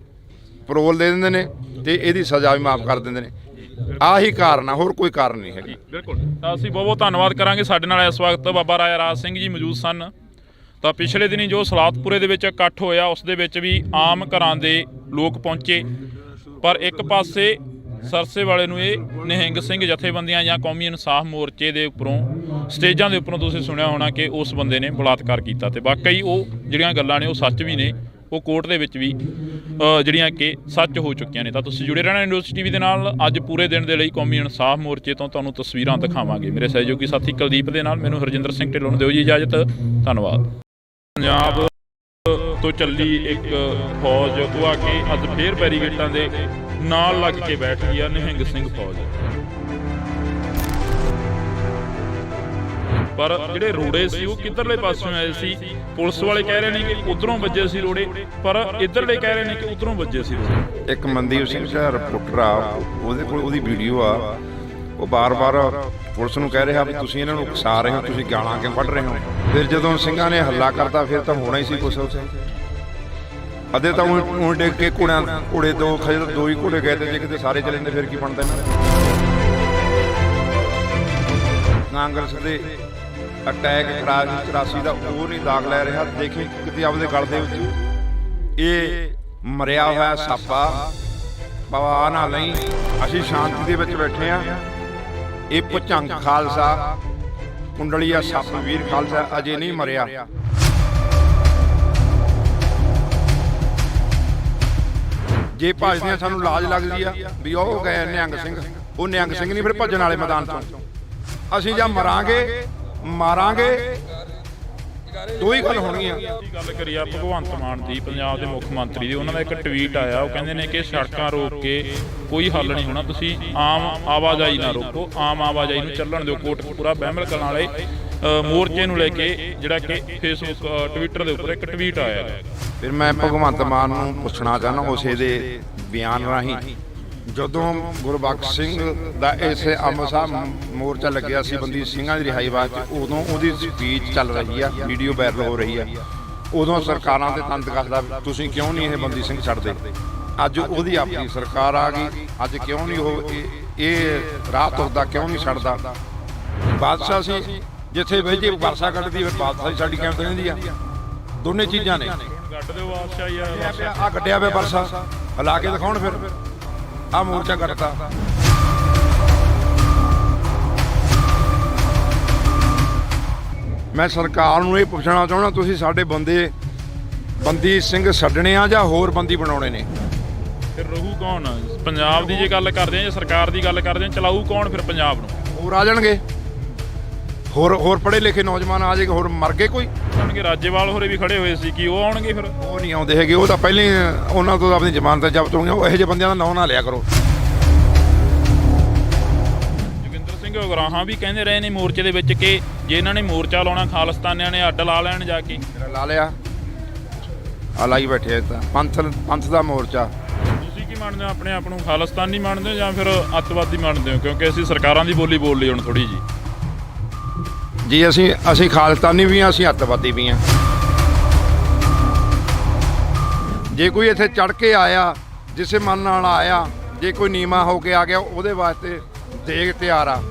ਪਰੋਲ ਦੇ ਦਿੰਦੇ ਨੇ ਤੇ ਇਹਦੀ ਸਜ਼ਾ ਵੀ ਮਾਫ ਕਰ ਦਿੰਦੇ ਨੇ। ਆਹੀ ਕਾਰਨ ਆ, ਹੋਰ ਕੋਈ ਕਾਰਨ ਨਹੀਂ ਹੈਗੀ। ਬਿਲਕੁਲ। ਤਾਂ ਅਸੀਂ ਬਹੁਤ ਬਹੁਤ ਧੰਨਵਾਦ ਕਰਾਂਗੇ। ਸਾਡੇ ਨਾਲ ਇਸ ਵਕਤ ਬਾਬਾ ਰਾਜਾ ਰਾਜ ਸਿੰਘ ਜੀ ਮੌਜੂਦ ਸਨ। ਤਾਂ ਪਿਛਲੇ ਦਿਨੀ ਜੋ ਸਲਾਤਪੁਰੇ ਦੇ ਵਿੱਚ ਇਕੱਠ ਹੋਇਆ, ਉਸ ਦੇ ਵਿੱਚ ਵੀ ਆਮ ਘਰਾਂ ਦੇ ਲੋਕ ਪਹੁੰਚੇ, ਪਰ ਇੱਕ ਪਾਸੇ ਸਰਸੇ ਵਾਲੇ ਨੂੰ ਇਹ ਨਿਹੰਗ ਸਿੰਘ ਜਥੇਬੰਦੀਆਂ ਜਾਂ ਕੌਮੀ ਇਨਸਾਫ ਮੋਰਚੇ ਦੇ ਉੱਪਰੋਂ ਸਟੇਜਾਂ ਦੇ ਉੱਪਰੋਂ ਤੁਸੀਂ ਸੁਣਿਆ ਹੋਣਾ ਕਿ ਉਸ ਬੰਦੇ ਨੇ ਬਲਾਤਕਾਰ ਕੀਤਾ ਤੇ ਵਾਕਈ ਉਹ ਜਿਹੜੀਆਂ ਗੱਲਾਂ ਨੇ ਉਹ ਸੱਚ ਵੀ ਨੇ, ਉਹ ਕੋਰਟ ਦੇ ਵਿੱਚ ਵੀ ਜਿਹੜੀਆਂ ਕਿ ਸੱਚ ਹੋ ਚੁੱਕੀਆਂ ਨੇ। ਤਾਂ ਤੁਸੀਂ ਜੁੜੇ ਰਹਿਣਾ ਨਿਊਜ਼ ਟੀਵੀ ਦੇ ਨਾਲ। ਅੱਜ ਪੂਰੇ ਦਿਨ ਦੇ ਲਈ ਕੌਮੀ ਇਨਸਾਫ ਮੋਰਚੇ ਤੋਂ ਤੁਹਾਨੂੰ ਤਸਵੀਰਾਂ ਦਿਖਾਵਾਂਗੇ। ਮੇਰੇ ਸਹਿਯੋਗੀ ਸਾਥੀ ਕੁਲਦੀਪ ਦੇ ਨਾਲ ਮੈਨੂੰ ਹਰਜਿੰਦਰ ਸਿੰਘ ਢਿੱਲੋਂ ਨੂੰ ਦਿਓ ਜੀ ਇਜਾਜ਼ਤ। ਧੰਨਵਾਦ। ਪੰਜਾਬ ਤੋਂ ਚੱਲੀ ਇੱਕ ਫੌਜ ਉਹ ਆ ਕੇ ਅੱਜ ਫੇਰ ਬੈਰੀਗੇਟਾਂ ਦੇ ਨਾਲ ਲੱਗ ਕੇ ਬੈਠ ਗਈ ਆ ਨਿਹੰਗ ਸਿੰਘ ਫੌਜ। ਪਰ ਜਿਹੜੇ ਰੋੜੇ ਸੀ ਉਹ ਕਿੱਧਰਲੇ ਪਾਸਿਓਂ ਆਏ ਸੀ। ਪੁਲਿਸ ਵਾਲੇ ਕਹਿ ਰਹੇ ਨੇ ਕਿ ਉਧਰੋਂ ਵੱਜੇ ਸੀ ਰੋੜੇ, ਪਰ ਇੱਧਰਲੇ ਕਹਿ ਰਹੇ ਨੇ ਕਿ ਉਧਰੋਂ ਵੱਜੇ ਸੀ ਰੋੜੇ। ਇੱਕ ਮਨਦੀਪ ਸਿੰਘ ਦਾ ਰਿਪੋਰਟਰ ਆ, ਉਹਦੇ ਕੋਲ ਉਹਦੀ ਵੀਡੀਓ ਆ, ਉਹ ਬਾਰ-ਬਾਰ ਪੁਲਿਸ ਨੂੰ ਕਹਿ ਰਿਹਾ ਵੀ ਤੁਸੀਂ ਇਹਨਾਂ ਨੂੰ ਉਕਸਾ ਰਹੇ ਹੋ, ਤੁਸੀਂ ਗਾਲਾਂ ਕਿਉਂ ਕੱਢ ਰਹੇ ਹੋ। ਫਿਰ ਜਦੋਂ ਸਿੰਘਾਂ ਨੇ ਹੱਲਾ ਕਰਤਾ ਫਿਰ ਤਾਂ ਹੋਣਾ ਹੀ ਸੀ ਕੁਛ ਉੱਥੇ। ਅੱਧੇ ਤਾਂ ਉਹ ਡਿੱਗ ਕੇ ਘੋੜੇ ਦੋ ਹੀ ਘੋੜੇ ਗਏ ਤੇ ਜੇ ਕਿਤੇ ਸਾਰੇ ਚਲੇ ਜਾਂਦੇ ਫਿਰ ਕੀ ਬਣਦਾ ਇਹਨਾਂ ਦਾ। ਕਾਂਗਰਸ ਦੇ ਅਟੈਕ 84 ਦਾ ਉਹ ਨਹੀਂ ਦਾਗ ਲੈ ਰਿਹਾ। ਦੇਖੀ ਕਿਤੇ ਆਪਦੇ ਗਲ ਦੇ ਵਿੱਚ ਇਹ ਮਰਿਆ ਹੋਇਆ ਸਾਪਾ ਪਵਾ ਨਾ ਲਈ। ਅਸੀਂ ਸ਼ਾਂਤੀ ਦੇ ਵਿੱਚ ਬੈਠੇ ਆ। ਇਹ ਭੁਜੰਗ ਖਾਲਸਾ ਕੁੰਡਲੀਆ ਸੱਪ ਵੀਰ ਖਾਲਸਾ ਅਜੇ ਨਹੀਂ ਮਰਿਆ। ਜੇ ਭੱਜਦੀਆਂ ਸਾਨੂੰ ਲਾਜ ਲੱਗਦੀ ਆ ਵੀ ਉਹ ਗਏ ਨਿਹੰਗ ਸਿੰਘ, ਉਹ ਨਿਹੰਗ ਸਿੰਘ ਨਹੀਂ ਫਿਰ ਭੱਜਣ ਵਾਲੇ ਮੈਦਾਨ ਚੋਂ। ਅਸੀਂ ਜਾਂ ਮਰਾਂਗੇ ਮਾਰਾਂਗੇ, ਦੋ ਹੀ ਗੱਲ ਹੋਣੀ ਆ। ਗੱਲ ਕਰੀ ਆ ਭਗਵੰਤ ਮਾਨ ਦੀ, ਪੰਜਾਬ ਦੇ ਮੁੱਖ ਮੰਤਰੀ ਦੀ, ਉਹਨਾਂ ਦਾ ਇੱਕ ਟਵੀਟ ਆਇਆ। ਉਹ ਕਹਿੰਦੇ ਨੇ ਕਿ ਸੜਕਾਂ ਰੋਕ ਕੇ ਕੋਈ ਹੱਲ ਨਹੀਂ ਹੋਣਾ, ਤੁਸੀਂ ਆਮ ਆਵਾਜਾਈ ਨਾ ਰੋਕੋ, ਆਮ ਆਵਾਜਾਈ ਨੂੰ ਚੱਲਣ ਦਿਓ। ਕੋਟਕਪੂਰਾ ਬਹਿਮਲ ਕਲਾਂ ਵਾਲੇ ਮੋਰਚੇ ਨੂੰ ਲੈ ਕੇ ਜਿਹੜਾ ਕਿ ਫੇਸਬੁੱਕ ਟਵਿੱਟਰ ਦੇ ਉੱਪਰ ਇੱਕ ਟਵੀਟ ਆਇਆ। ਫਿਰ ਮੈਂ ਭਗਵੰਤ ਮਾਨ ਨੂੰ ਪੁੱਛਣਾ ਚਾਹੁੰਦਾ ਉਸੇ ਦੇ ਬਿਆਨ ਰਾਹੀਂ, ਜਦੋਂ ਗੁਰਬਖਸ਼ ਸਿੰਘ ਦਾ ਇਸੇ ਅੰਮ੍ਰਿਤਸਰ ਮੋਰਚਾ ਲੱਗਿਆ ਸੀ ਬੰਦੀ ਸਿੰਘਾਂ ਦੀ ਰਿਹਾਈ ਵਾਸਤੇ, ਉਦੋਂ ਉਹਦੀ ਸਪੀਚ ਚੱਲ ਰਹੀ ਆ, ਵੀਡੀਓ ਵਾਇਰਲ ਹੋ ਰਹੀ ਆ। ਉਦੋਂ ਸਰਕਾਰਾਂ ਤੇ ਤੰਤ ਕੱਸਦਾ ਤੁਸੀਂ ਕਿਉਂ ਨਹੀਂ ਇਹ ਬੰਦੀ ਸਿੰਘ ਛੱਡਦੇ। ਅੱਜ ਉਹਦੀ ਆਪਣੀ ਸਰਕਾਰ ਆ ਗਈ, ਅੱਜ ਕਿਉਂ ਨਹੀਂ ਉਹ ਇਹ ਰਾਹ ਤੁਰਦਾ, ਕਿਉਂ ਨਹੀਂ ਛੱਡਦਾ। ਬਾਦਸ਼ਾਹ ਸੀ ਜਿੱਥੇ ਬਈ ਜੇ ਵਰਸਾ ਕੱਢਦੀ ਫਿਰ ਬਾਦਸ਼ਾਹੀ ਸਾਡੀ ਕਿਵੇਂ ਰਹਿੰਦੀ ਆ। ਦੋਨੇ ਚੀਜ਼ਾਂ ਨੇ। ਗੱਡ ਦਿਓ ਬਾਦਸ਼ਾਹੀ ਆ ਗੱਡਿਆ ਵੇ ਵਰਸਾ ਹਿਲਾ ਕੇ ਦਿਖਾਉਣ, ਫਿਰ ਆ ਮੋਰਚਾ ਕੱਟਦਾ। ਮੈਂ ਸਰਕਾਰ ਨੂੰ ਇਹ ਪੁੱਛਣਾ ਚਾਹੁੰਦਾ, ਤੁਸੀਂ ਸਾਡੇ ਬੰਦੀ ਸਿੰਘ ਛੱਡਣੇ ਆ ਜਾਂ ਹੋਰ ਬੰਦੀ ਬਣਾਉਣੇ ਨੇ। ਫਿਰ ਰਹੂ ਕੌਣ? ਪੰਜਾਬ ਦੀ ਜੇ ਗੱਲ ਕਰਦੇ ਆ ਜਾਂ ਸਰਕਾਰ ਦੀ ਗੱਲ ਕਰਦੇ ਆ, ਚਲਾਊ ਕੌਣ ਫਿਰ ਪੰਜਾਬ ਨੂੰ? ਹੋਰ ਆ ਜਾਣਗੇ, ਹੋਰ ਪੜ੍ਹੇ ਲਿਖੇ ਨੌਜਵਾਨ ਆ ਜਾਏਗੇ, ਹੋਰ ਮਰ ਗਏ ਕੋਈ ਆਉਣਗੇ। ਰਾਜੇਵਾਲ ਹੋਰੇ ਵੀ ਖੜੇ ਹੋਏ ਸੀ, ਕੀ ਉਹ ਆਉਣਗੇ? ਫਿਰ ਉਹ ਨਹੀਂ ਆਉਂਦੇ ਹੈਗੇ, ਉਹ ਤਾਂ ਪਹਿਲਾਂ ਹੀ ਉਹਨਾਂ ਤੋਂ ਆਪਣੀ ਜ਼ਮਾਨਤ ਜ਼ਬਤ ਹੋਈਆਂ। ਉਹ ਇਹੋ ਜਿਹੇ ਬੰਦਿਆਂ ਦਾ ਨਾਂ ਨਾ ਲਿਆ ਕਰੋ। ਜੋਗਿੰਦਰ ਸਿੰਘ ਉਗਰਾਹਾਂ ਵੀ ਕਹਿੰਦੇ ਰਹੇ ਨੇ ਮੋਰਚੇ ਦੇ ਵਿੱਚ ਕਿ ਜੇ ਇਹਨਾਂ ਨੇ ਮੋਰਚਾ ਲਾਉਣਾ, ਖਾਲਿਸਤਾਨੀਆਂ ਨੇ ਅੱਡ ਲਾ ਲੈਣ ਜਾ ਕੇ। ਲਾ ਲਿਆ, ਆ ਲਾਈ ਬੈਠੇ ਤਾਂ ਪੰਥ ਦਾ ਮੋਰਚਾ। ਤੁਸੀਂ ਕੀ ਮੰਨਦੇ ਹੋ? ਆਪਣੇ ਆਪ ਨੂੰ ਖਾਲਿਸਤਾਨੀ ਮੰਨਦੇ ਹੋ ਜਾਂ ਫਿਰ ਅੱਤਵਾਦੀ ਮੰਨਦੇ ਹੋ? ਕਿਉਂਕਿ ਅਸੀਂ ਸਰਕਾਰਾਂ ਦੀ ਬੋਲੀ ਬੋਲ ਲਈ ਹੁਣ ਥੋੜੀ ਜੀ ਅਸੀਂ ਖਾਲਿਸਤਾਨੀ ਵੀ ਹਾਂ, ਅਸੀਂ ਅੱਤਵਾਦੀ ਵੀ ਹਾਂ। ਜੇ ਕੋਈ ਇੱਥੇ ਚੜ ਕੇ ਆਇਆ, ਜਿਸੇ ਮਨ ਨਾਲ ਆਇਆ, ਜੇ ਕੋਈ ਨੀਵਾਂ ਹੋ ਕੇ ਆ ਗਿਆ ਉਹਦੇ ਵਾਸਤੇ ਦੇਗ ਤਿਆਰ ਆ।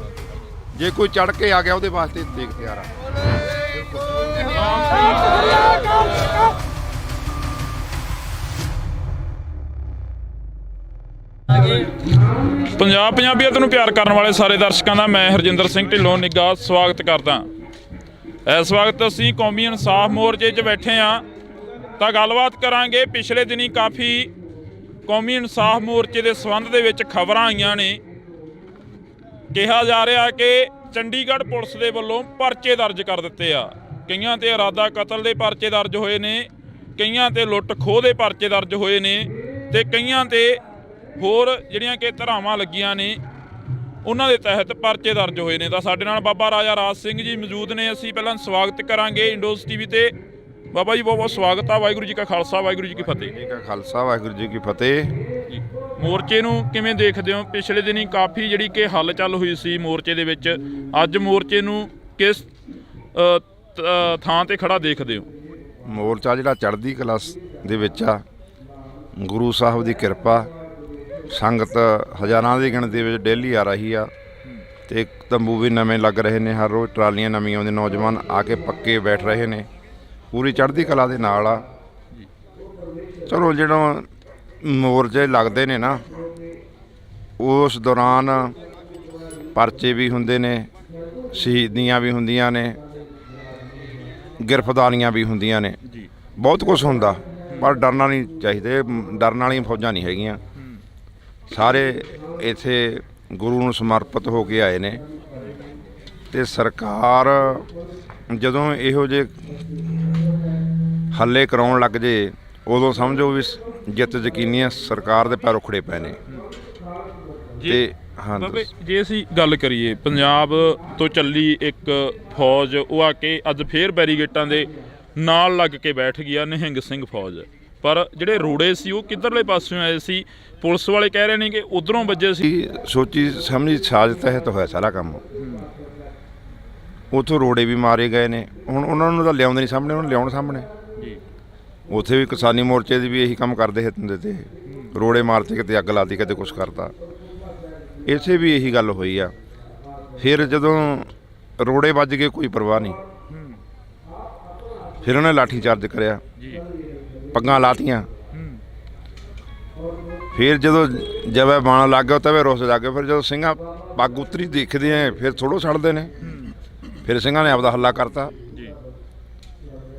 ਜੇ ਕੋਈ ਚੜ ਕੇ ਆ ਗਿਆ ਉਹਦੇ ਵਾਸਤੇ ਦੇਗ ਤਿਆਰ ਆ। ਪੰਜਾਬੀਅਤ ਨੂੰ ਪਿਆਰ ਕਰਨ ਵਾਲੇ ਸਾਰੇ ਦਰਸ਼ਕਾਂ ਦਾ ਮੈਂ ਹਰਜਿੰਦਰ ਸਿੰਘ ਢਿੱਲੋਂ ਨਿੱਘਾ ਸਵਾਗਤ ਕਰਦਾ। ਇਸ ਵਕਤ ਅਸੀਂ ਕੌਮੀ ਇਨਸਾਫ ਮੋਰਚੇ 'ਚ ਬੈਠੇ ਹਾਂ ਤਾਂ ਗੱਲਬਾਤ ਕਰਾਂਗੇ। ਪਿਛਲੇ ਦਿਨੀ ਕਾਫੀ ਕੌਮੀ ਇਨਸਾਫ ਮੋਰਚੇ ਦੇ ਸੰਬੰਧ ਦੇ ਵਿੱਚ ਖਬਰਾਂ ਆਈਆਂ ਨੇ। ਕਿਹਾ ਜਾ ਰਿਹਾ ਕਿ ਚੰਡੀਗੜ੍ਹ ਪੁਲਿਸ ਦੇ ਵੱਲੋਂ ਪਰਚੇ ਦਰਜ ਕਰ ਦਿੱਤੇ ਆ। ਕਈਆਂ ਤੇ ਇਰਾਦਾ ਕਤਲ ਦੇ ਪਰਚੇ ਦਰਜ ਹੋਏ ਨੇ, ਕਈਆਂ ਤੇ ਲੁੱਟ ਖੋਹ ਦੇ ਪਰਚੇ ਦਰਜ ਹੋਏ ਨੇ ਤੇ ਕਈਆਂ ਤੇ ਹੋਰ ਜਿਹੜੀਆਂ ਕਿ ਧਾਰਾਵਾਂ ਲੱਗੀਆਂ ਨੇ ਉਹਨਾਂ ਦੇ ਤਹਿਤ ਪਰਚੇ ਦਰਜ ਹੋਏ ਨੇ। ਤਾਂ ਸਾਡੇ ਨਾਲ ਬਾਬਾ ਰਾਜਾ ਰਾਜ ਸਿੰਘ ਜੀ ਮੌਜੂਦ ਨੇ। ਅਸੀਂ ਪਹਿਲਾਂ ਸਵਾਗਤ ਕਰਾਂਗੇ ਇੰਡੋਜ਼ ਟੀਵੀ ਤੇ। ਬਾਬਾ ਜੀ ਬਹੁਤ ਬਹੁਤ ਸਵਾਗਤ ਆ। ਵਾਹਿਗੁਰੂ ਜੀ ਕਾ ਖਾਲਸਾ, ਵਾਹਿਗੁਰੂ ਜੀ ਕੀ ਫਤਿਹ। ਜੀ ਕਾ ਖਾਲਸਾ, ਵਾਹਿਗੁਰੂ ਜੀ ਕੀ ਫਤਿਹ। ਮੋਰਚੇ ਨੂੰ ਕਿਵੇਂ ਦੇਖਦੇ ਹੋ? ਪਿਛਲੇ ਦਿਨੀ ਕਾਫੀ ਜਿਹੜੀ ਕਿ ਹਲਚਲ ਹੋਈ ਸੀ ਮੋਰਚੇ ਦੇ ਵਿੱਚ, ਅੱਜ ਮੋਰਚੇ ਨੂੰ ਕਿਸ ਥਾਂ ਤੇ ਖੜਾ ਦੇਖਦੇ ਹੋ? ਮੋਰਚਾ ਜਿਹੜਾ ਚੜ੍ਹਦੀ ਕਲਾ ਦੇ ਵਿੱਚ ਆ, ਗੁਰੂ ਸਾਹਿਬ ਦੀ ਕਿਰਪਾ, ਸੰਗਤ ਹਜ਼ਾਰਾਂ ਦੀ ਗਿਣਤੀ ਵਿੱਚ ਡੇਲੀ ਆ ਰਹੀ ਆ ਤੇ ਤੰਬੂ ਵੀ ਨਵੇਂ ਲੱਗ ਰਹੇ ਨੇ। ਹਰ ਰੋਜ਼ ਟਰਾਲੀਆਂ ਨਵੀਆਂ ਆਉਂਦੀਆਂ, ਨੌਜਵਾਨ ਆ ਕੇ ਪੱਕੇ ਬੈਠ ਰਹੇ ਨੇ। ਪੂਰੀ ਚੜ੍ਹਦੀ ਕਲਾ ਦੇ ਨਾਲ ਆ। ਚਲੋ ਜਦੋਂ ਮੋਰਚੇ ਲੱਗਦੇ ਨੇ ਨਾ, ਉਸ ਦੌਰਾਨ ਪਰਚੇ ਵੀ ਹੁੰਦੇ ਨੇ, ਸ਼ਹੀਦੀਆਂ ਵੀ ਹੁੰਦੀਆਂ ਨੇ, ਗ੍ਰਿਫਤਾਰੀਆਂ ਵੀ ਹੁੰਦੀਆਂ ਨੇ, ਬਹੁਤ ਕੁਝ ਹੁੰਦਾ, ਪਰ ਡਰਨਾ ਨਹੀਂ ਚਾਹੀਦਾ। ਡਰਨ ਵਾਲੀਆਂ ਫੌਜਾਂ ਨਹੀਂ ਹੈਗੀਆਂ। ਸਾਰੇ ਇੱਥੇ ਗੁਰੂ ਨੂੰ ਸਮਰਪਿਤ ਹੋ ਕੇ ਆਏ ਨੇ, ਤੇ ਸਰਕਾਰ ਜਦੋਂ ਇਹੋ ਜਿਹੇ ਹੱਲੇ ਕਰਾਉਣ ਲੱਗ ਜੇ ਉਦੋਂ ਸਮਝੋ ਵੀ ਜਿੱਤ ਯਕੀਨੀ ਆ। ਸਰਕਾਰ ਦੇ ਪੈਰ ਉਖੜੇ ਪਏ ਨੇ। ਤੇ ਹਾਂ ਬਾਬੇ, ਜੇ ਅਸੀਂ ਗੱਲ ਕਰੀਏ ਪੰਜਾਬ ਤੋਂ ਚੱਲੀ ਇੱਕ ਫੌਜ, ਉਹ ਆ ਕੇ ਅੱਜ ਫੇਰ ਬੈਰੀਗੇਟਾਂ ਦੇ ਨਾਲ ਲੱਗ ਕੇ ਬੈਠ ਗਿਆ, ਨਿਹੰਗ ਸਿੰਘ ਫੌਜ। ਪਰ ਜਿਹੜੇ ਰੋੜੇ ਸੀ ਉਹ ਕਿੱਧਰਲੇ ਪਾਸਿਓਂ ਆਏ ਸੀ? ਪੁਲਿਸ ਵਾਲੇ ਕਹਿ ਰਹੇ ਨੇ ਕਿ ਉਧਰੋਂ ਵੱਜੇ ਸੀ। ਸੋਚੀ ਸਮਝੀ ਸਾਜ਼ਿਸ਼ ਤਹਿਤ ਹੋਇਆ ਸਾਰਾ ਕੰਮ। ਉੱਥੋਂ ਰੋੜੇ ਵੀ ਮਾਰੇ ਗਏ ਨੇ। ਹੁਣ ਉਹਨਾਂ ਨੂੰ ਤਾਂ ਲਿਆਉਂਦੇ ਨਹੀਂ ਸਾਹਮਣੇ, ਉਹਨਾਂ ਨੂੰ ਲਿਆਉਣ ਸਾਹਮਣੇ। ਉੱਥੇ ਵੀ ਕਿਸਾਨੀ ਮੋਰਚੇ ਦੀ ਵੀ ਇਹੀ ਕੰਮ ਕਰਦੇ ਹੁੰਦੇ ਤੇ, ਰੋੜੇ ਮਾਰਤੇ, ਕਿਤੇ ਅੱਗ ਲਾਤੀ, ਕਿਤੇ ਕੁਛ ਕਰਤਾ। ਇੱਥੇ ਵੀ ਇਹੀ ਗੱਲ ਹੋਈ ਆ। ਫਿਰ ਜਦੋਂ ਰੋੜੇ ਵੱਜ ਗਏ ਕੋਈ ਪਰਵਾਹ ਨਹੀਂ, ਫਿਰ ਉਹਨੇ ਲਾਠੀ ਚਾਰਜ ਕਰਿਆ, ਪੱਗਾਂ ਲਾਤੀਆਂ। ਫਿਰ ਜਦੋਂ ਜਵੇ ਬਾਣ ਲੱਗ ਗਿਆ ਤਵੇ ਰੁੱਸ ਲੱਗ ਗਿਆ। ਫਿਰ ਜਦੋਂ ਸਿੰਘਾਂ ਪੱਗ ਉਤਰੀ ਦੇਖਦੇ ਆ, ਫਿਰ ਥੋੜ੍ਹੋ ਛੱਡਦੇ ਨੇ। ਫਿਰ ਸਿੰਘਾਂ ਨੇ ਆਪਦਾ ਹੱਲਾ ਕਰਤਾ।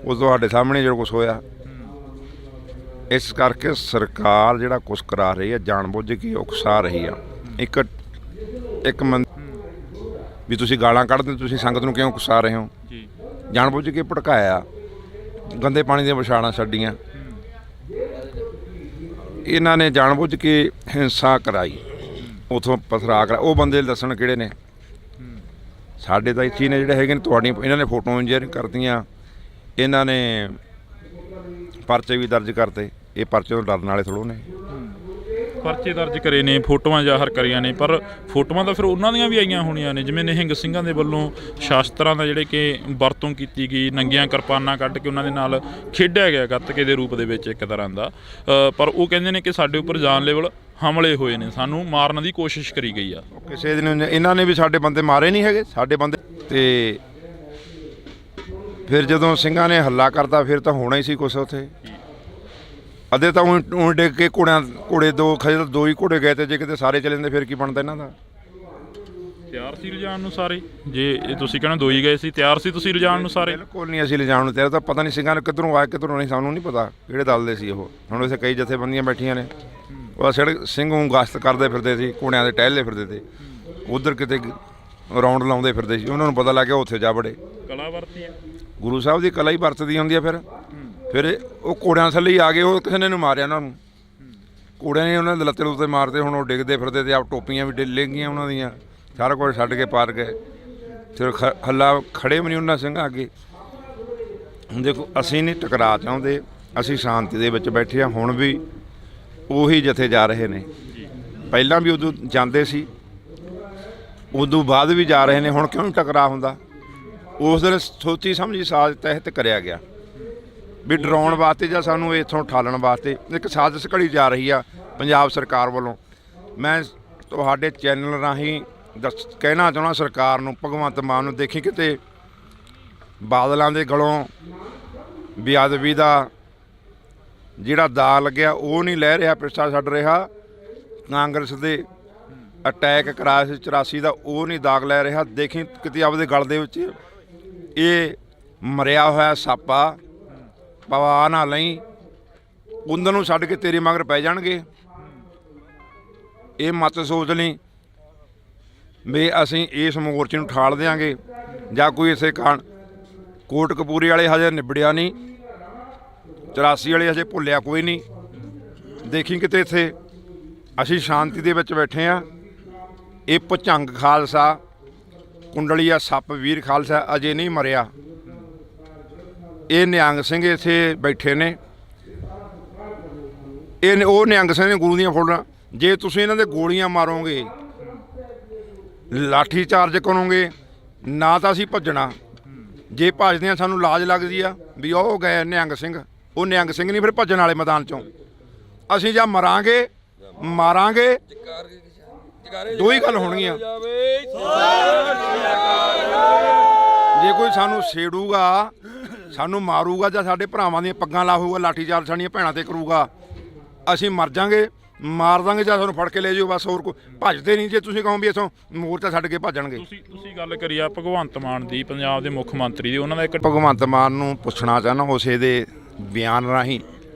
ਉਸ ਤੁਹਾਡੇ ਸਾਹਮਣੇ ਜਿਹੜਾ ਕੁਛ ਹੋਇਆ। ਇਸ ਕਰਕੇ ਸਰਕਾਰ ਜਿਹੜਾ ਕੁਛ ਕਰਾ ਰਹੀ ਹੈ ਜਾਣ ਬੁੱਝ ਕੇ ਉਕਸਾ ਰਹੀ ਆ। ਇੱਕ ਵੀ ਤੁਸੀਂ ਗਾਲਾਂ ਕੱਢਦੇ, ਤੁਸੀਂ ਸੰਗਤ ਨੂੰ ਕਿਉਂ ਉਕਸਾ ਰਹੇ ਹੋ? ਜਾਣ ਬੁੱਝ ਕੇ ਭੜਕਾਇਆ, ਗੰਦੇ ਪਾਣੀ ਦੀਆਂ ਵਿਛਾੜਾਂ ਛੱਡੀਆਂ। ਇਹਨਾਂ ਨੇ ਜਾਣ ਬੁੱਝ ਕੇ ਹਿੰਸਾ ਕਰਾਈ, ਉੱਥੋਂ ਪਥਰਾ ਕਰਾ। ਉਹ ਬੰਦੇ ਦੱਸਣ ਕਿਹੜੇ ਨੇ? ਸਾਡੇ ਤਾਂ ਇੱਥੇ ਨੇ ਜਿਹੜੇ ਹੈਗੇ ਨੇ। ਤੁਹਾਡੀਆਂ ਇਹਨਾਂ ਨੇ ਫੋਟੋ ਇੰਜੀਨੀਅਰਿੰਗ ਕਰਤੀਆਂ, ਇਹਨਾਂ ਨੇ ਪਰਚੇ ਵੀ ਦਰਜ ਕਰਤੇ। ਇਹ ਪਰਚੇ ਤੋਂ ਡਰਨ ਵਾਲੇ ਥੋੜ੍ਹੋ ਨੇ। ਪਰਚੇ ਦਰਜ ਕਰੇ ਨੇ, ਫੋਟੋਆਂ ਜ਼ਾਹਰ ਕਰੀਆਂ ਨੇ, ਪਰ ਫੋਟੋਆਂ ਤਾਂ ਫਿਰ ਉਹਨਾਂ ਦੀਆਂ ਵੀ ਆਈਆਂ ਹੋਣੀਆਂ ਨੇ, ਜਿਵੇਂ ਨਿਹੰਗ ਸਿੰਘਾਂ ਦੇ ਵੱਲੋਂ ਸ਼ਾਸਤਰਾਂ ਦਾ ਜਿਹੜੇ ਕਿ ਵਰਤੋਂ ਕੀਤੀ ਗਈ, ਨੰਗੀਆਂ ਕਿਰਪਾਨਾਂ ਕੱਢ ਕੇ ਉਹਨਾਂ ਦੇ ਨਾਲ ਖੇਡਿਆ ਗਿਆ ਗੱਤਕੇ ਦੇ ਰੂਪ ਦੇ ਵਿੱਚ ਇੱਕ ਤਰ੍ਹਾਂ ਦਾ। ਪਰ ਉਹ ਕਹਿੰਦੇ ਨੇ ਕਿ ਸਾਡੇ ਉੱਪਰ ਜਾਨਲੇਵਾ ਹਮਲੇ ਹੋਏ ਨੇ, ਸਾਨੂੰ ਮਾਰਨ ਦੀ ਕੋਸ਼ਿਸ਼ ਕਰੀ ਗਈ ਆ। ਕਿਸੇ ਦਿਨ ਇਹਨਾਂ ਨੇ ਵੀ ਸਾਡੇ ਬੰਦੇ ਮਾਰੇ ਨਹੀਂ ਹੈਗੇ, ਸਾਡੇ ਬੰਦੇ। ਤੇ ਫਿਰ ਜਦੋਂ ਸਿੰਘਾਂ ਨੇ ਹੱਲਾ ਕਰਤਾ, ਫਿਰ ਤਾਂ ਹੋਣਾ ਹੀ ਸੀ ਕੁਛ ਉੱਥੇ। ਅੱਧੇ ਤਾਂ ਊਂ ਡਿੱਗ ਕੇ ਘੋੜੇ ਦੋ ਖਜਲ ਦੋ ਹੀ ਘੋੜੇ ਗਏ, ਤੇ ਜੇ ਕਿਤੇ ਸਾਰੇ ਚਲੇ ਜਾਂਦੇ ਫਿਰ ਕੀ ਬਣਦਾ ਇਹਨਾਂ ਦਾ? ਤਿਆਰ ਸੀ ਲਿਜਾਣ ਨੂੰ ਸਾਰੇ? ਜੇ ਤੁਸੀਂ ਕਹਿੰਦੇ ਦੋ ਹੀ ਗਏ ਸੀ, ਤਿਆਰ ਸੀ ਤੁਸੀਂ ਲਿਜਾਣ ਨੂੰ ਸਾਰੇ? ਬਿਲਕੁਲ ਨਹੀਂ ਅਸੀਂ ਲਿਜਾਣ ਨੂੰ ਤਿਆਰ। ਤਾਂ ਪਤਾ ਨਹੀਂ ਸਿੰਘਾਂ ਨੇ ਕਿੱਧਰੋਂ ਆਏ ਕਿੱਧਰੋਂ ਨਹੀਂ, ਸਾਨੂੰ ਨਹੀਂ ਪਤਾ ਕਿਹੜੇ ਦਲ ਦੇ ਸੀ ਉਹ। ਹੁਣ ਇੱਥੇ ਕਈ ਜਥੇਬੰਦੀਆਂ ਬੈਠੀਆਂ ਨੇ, ਉਹ ਸੜਕ ਸਿੰਘ ਨੂੰ ਗਸ਼ਤ ਕਰਦੇ ਫਿਰਦੇ ਸੀ, ਘੋੜਿਆਂ ਦੇ ਟਹਿਲਦੇ ਫਿਰਦੇ ਤੇ, ਉੱਧਰ ਕਿਤੇ ਰਾਉਂਡ ਲਾਉਂਦੇ ਫਿਰਦੇ ਸੀ। ਉਹਨਾਂ ਨੂੰ ਪਤਾ ਲੱਗ ਗਿਆ, ਉੱਥੇ ਜਾ ਵੜੇ। ਕਲਾ ਵਰਤੀ ਹੈ ਗੁਰੂ ਸਾਹਿਬ ਦੀ ਕਲਾ ਹੀ ਵਰਤਦੀ ਹੁੰਦੀ ਆ। ਫਿਰ ਉਹ ਘੋੜਿਆਂ ਥੱਲੇ ਹੀ ਆ ਗਏ। ਉਹ ਕਿਸੇ ਨੇ ਮਾਰਿਆ ਉਹਨਾਂ ਨੂੰ, ਘੋੜਿਆਂ ਨੇ ਉਹਨਾਂ ਦੇ ਲੱਤੇ ਲੁੱਤੇ ਮਾਰਦੇ। ਹੁਣ ਉਹ ਡਿੱਗਦੇ ਫਿਰਦੇ ਤੇ ਆਪ ਟੋਪੀਆਂ ਵੀ ਡਿੱਲ ਗਈਆਂ ਉਹਨਾਂ ਦੀਆਂ, ਸਾਰਾ ਕੁਝ ਛੱਡ ਕੇ ਪਾਰ ਗਏ। ਫਿਰ ਹੱਲਾ ਖੜੇ ਵੀ ਨਹੀਂ ਉਹਨਾਂ ਸਿੰਘਾਂ ਅੱਗੇ। ਦੇਖੋ, ਅਸੀਂ ਨਹੀਂ ਟਕਰਾਅ ਚਾਹੁੰਦੇ, ਅਸੀਂ ਸ਼ਾਂਤੀ ਦੇ ਵਿੱਚ ਬੈਠੇ ਹਾਂ। ਹੁਣ ਵੀ ਉਹੀ ਜਥੇ ਜਾ ਰਹੇ ਨੇ, ਪਹਿਲਾਂ ਵੀ ਉਦੋਂ ਜਾਂਦੇ ਸੀ, ਉਦੋਂ ਬਾਅਦ ਵੀ ਜਾ ਰਹੇ ਨੇ। ਹੁਣ ਕਿਉਂ ਟਕਰਾਅ ਹੁੰਦਾ? ਉਸ ਦਿਨ ਸੋਚੀ ਸਮਝੀ ਸਾਜ਼ਿਸ਼ ਤਹਿਤ ਕਰਿਆ ਗਿਆ ਵੀ ਡਰਾਉਣ ਵਾਸਤੇ ਜਾਂ ਸਾਨੂੰ ਇੱਥੋਂ ਠਾਲਣ ਵਾਸਤੇ ਇੱਕ ਸਾਜ਼ਿਸ਼ ਘੜੀ ਜਾ ਰਹੀ ਆ ਪੰਜਾਬ ਸਰਕਾਰ ਵੱਲੋਂ। ਮੈਂ ਤੁਹਾਡੇ ਚੈਨਲ ਰਾਹੀਂ ਕਹਿਣਾ ਚਾਹੁੰਦਾ ਸਰਕਾਰ ਨੂੰ, ਭਗਵੰਤ ਮਾਨ ਨੂੰ, ਦੇਖੀ ਕਿਤੇ ਬਾਦਲਾਂ ਦੇ ਗਲੋਂ ਬੇਅਦਬੀ ਦਾ ਜਿਹੜਾ ਦਾਅ ਲੱਗਿਆ ਉਹ ਨਹੀਂ ਲੈ ਰਿਹਾ, ਪਿੱਛਾ ਛੱਡ ਰਿਹਾ। ਕਾਂਗਰਸ ਦੇ ਅਟੈਕ ਕਰਾਇਆ ਸੀ 84 ਦਾ, ਉਹ ਨਹੀਂ ਦਾਗ ਲੈ ਰਿਹਾ। ਦੇਖੀ ਕਿਤੇ ਆਪਦੇ ਗਲ ਦੇ ਵਿੱਚ ਇਹ ਮਰਿਆ ਹੋਇਆ ਸਾਪਾ ਪਵਾ ਨਾ ਲਈ, ਉਹਨਾਂ ਨੂੰ ਛੱਡ ਕੇ ਤੇਰੇ ਮਗਰ ਪੈ ਜਾਣਗੇ। ਇਹ ਮਤ ਸੋਚ ਲਈ ਵੀ ਅਸੀਂ ਇਸ ਮੋਰਚੇ ਨੂੰ ਠਾਲ ਦਿਆਂਗੇ ਜਾਂ ਕੋਈ ਇਸੇ ਕਾਰਨ। ਕੋਟਕਪੂਰੇ ਵਾਲੇ ਹਜੇ ਨਿਬੜਿਆ ਨਹੀਂ, 84 ਵਾਲੇ ਹਜੇ ਭੁੱਲਿਆ ਕੋਈ ਨਹੀਂ। ਦੇਖੀ ਕਿਤੇ ਇੱਥੇ ਅਸੀਂ ਸ਼ਾਂਤੀ ਦੇ ਵਿੱਚ ਬੈਠੇ ਹਾਂ। ਇਹ ਭੁਚੰਗ ਖਾਲਸਾ, ਕੁੰਡਲੀਆ ਸੱਪ ਵੀਰ ਖਾਲਸਾ ਅਜੇ ਨਹੀਂ ਮਰਿਆ। ਇਹ ਨਿਹੰਗ ਸਿੰਘ ਇੱਥੇ ਬੈਠੇ ਨੇ। ਇਹ ਉਹ ਨਿਹੰਗ ਸਿੰਘ ਨੇ ਗੁਰੂ ਦੀਆਂ ਫੋਟੋਆਂ। ਜੇ ਤੁਸੀਂ ਇਹਨਾਂ ਦੇ ਗੋਲੀਆਂ ਮਾਰੋਗੇ, ਲਾਠੀ ਚਾਰਜ ਕਰੋਗੇ, ਨਾ ਤਾਂ ਅਸੀਂ ਭੱਜਣਾ। ਜੇ ਭੱਜਦੇ ਹਾਂ ਸਾਨੂੰ ਲਾਜ ਲੱਗਦੀ ਆ ਵੀ ਉਹ ਗਏ ਨਿਹੰਗ ਸਿੰਘ। ਉਹ ਨਿਹੰਗ ਸਿੰਘ ਨਹੀਂ ਫਿਰ ਭੱਜਣ ਵਾਲੇ ਮੈਦਾਨ 'ਚੋਂ। ਅਸੀਂ ਜਾਂ ਮਰਾਂਗੇ ਮਾਰਾਂਗੇ, ਦੋ ਹੀ ਗੱਲ ਹੋਣਗੀਆਂ। ਜੇ ਕੋਈ ਸਾਨੂੰ ਛੇੜੂਗਾ, ਸਾਨੂੰ ਮਾਰੂਗਾ ਜਾਂ ਸਾਡੇ ਭਰਾਵਾਂ ਦੀਆਂ ਪੱਗਾਂ ਲਾਹੂਗਾ, ਲਾਠੀ ਚਾਰਜ ਸਾਡੀਆਂ ਭੈਣਾਂ 'ਤੇ ਕਰੂਗਾ, ਅਸੀਂ ਮਰ ਜਾਵਾਂਗੇ। ਮਾਰ ਦਾਂਗੇ ਜਾਂ ਤੁਹਾਨੂੰ ਫੜ ਕੇ ਲੈ ਜਾਓ, ਬਸ ਹੋਰ ਕੋਈ ਭੱਜਦੇ ਨਹੀਂ। ਜੇ ਤੁਸੀਂ ਕਹੋ ਵੀ ਇੱਥੋਂ ਮੋਰਚਾ ਛੱਡ ਕੇ ਭੱਜਣਗੇ। ਤੁਸੀਂ ਗੱਲ ਕਰੀ ਆ ਭਗਵੰਤ ਮਾਨ ਦੀ, ਪੰਜਾਬ ਦੇ ਮੁੱਖ ਮੰਤਰੀ ਦੀ, ਉਹਨਾਂ ਦਾ ਇੱਕ ਭਗਵੰਤ ਮਾਨ ਨੂੰ ਪੁੱਛਣਾ ਚਾਹੁੰਦਾ ਉਸੇ ਦੇ ਬਿਆਨ ਰਾਹੀਂ,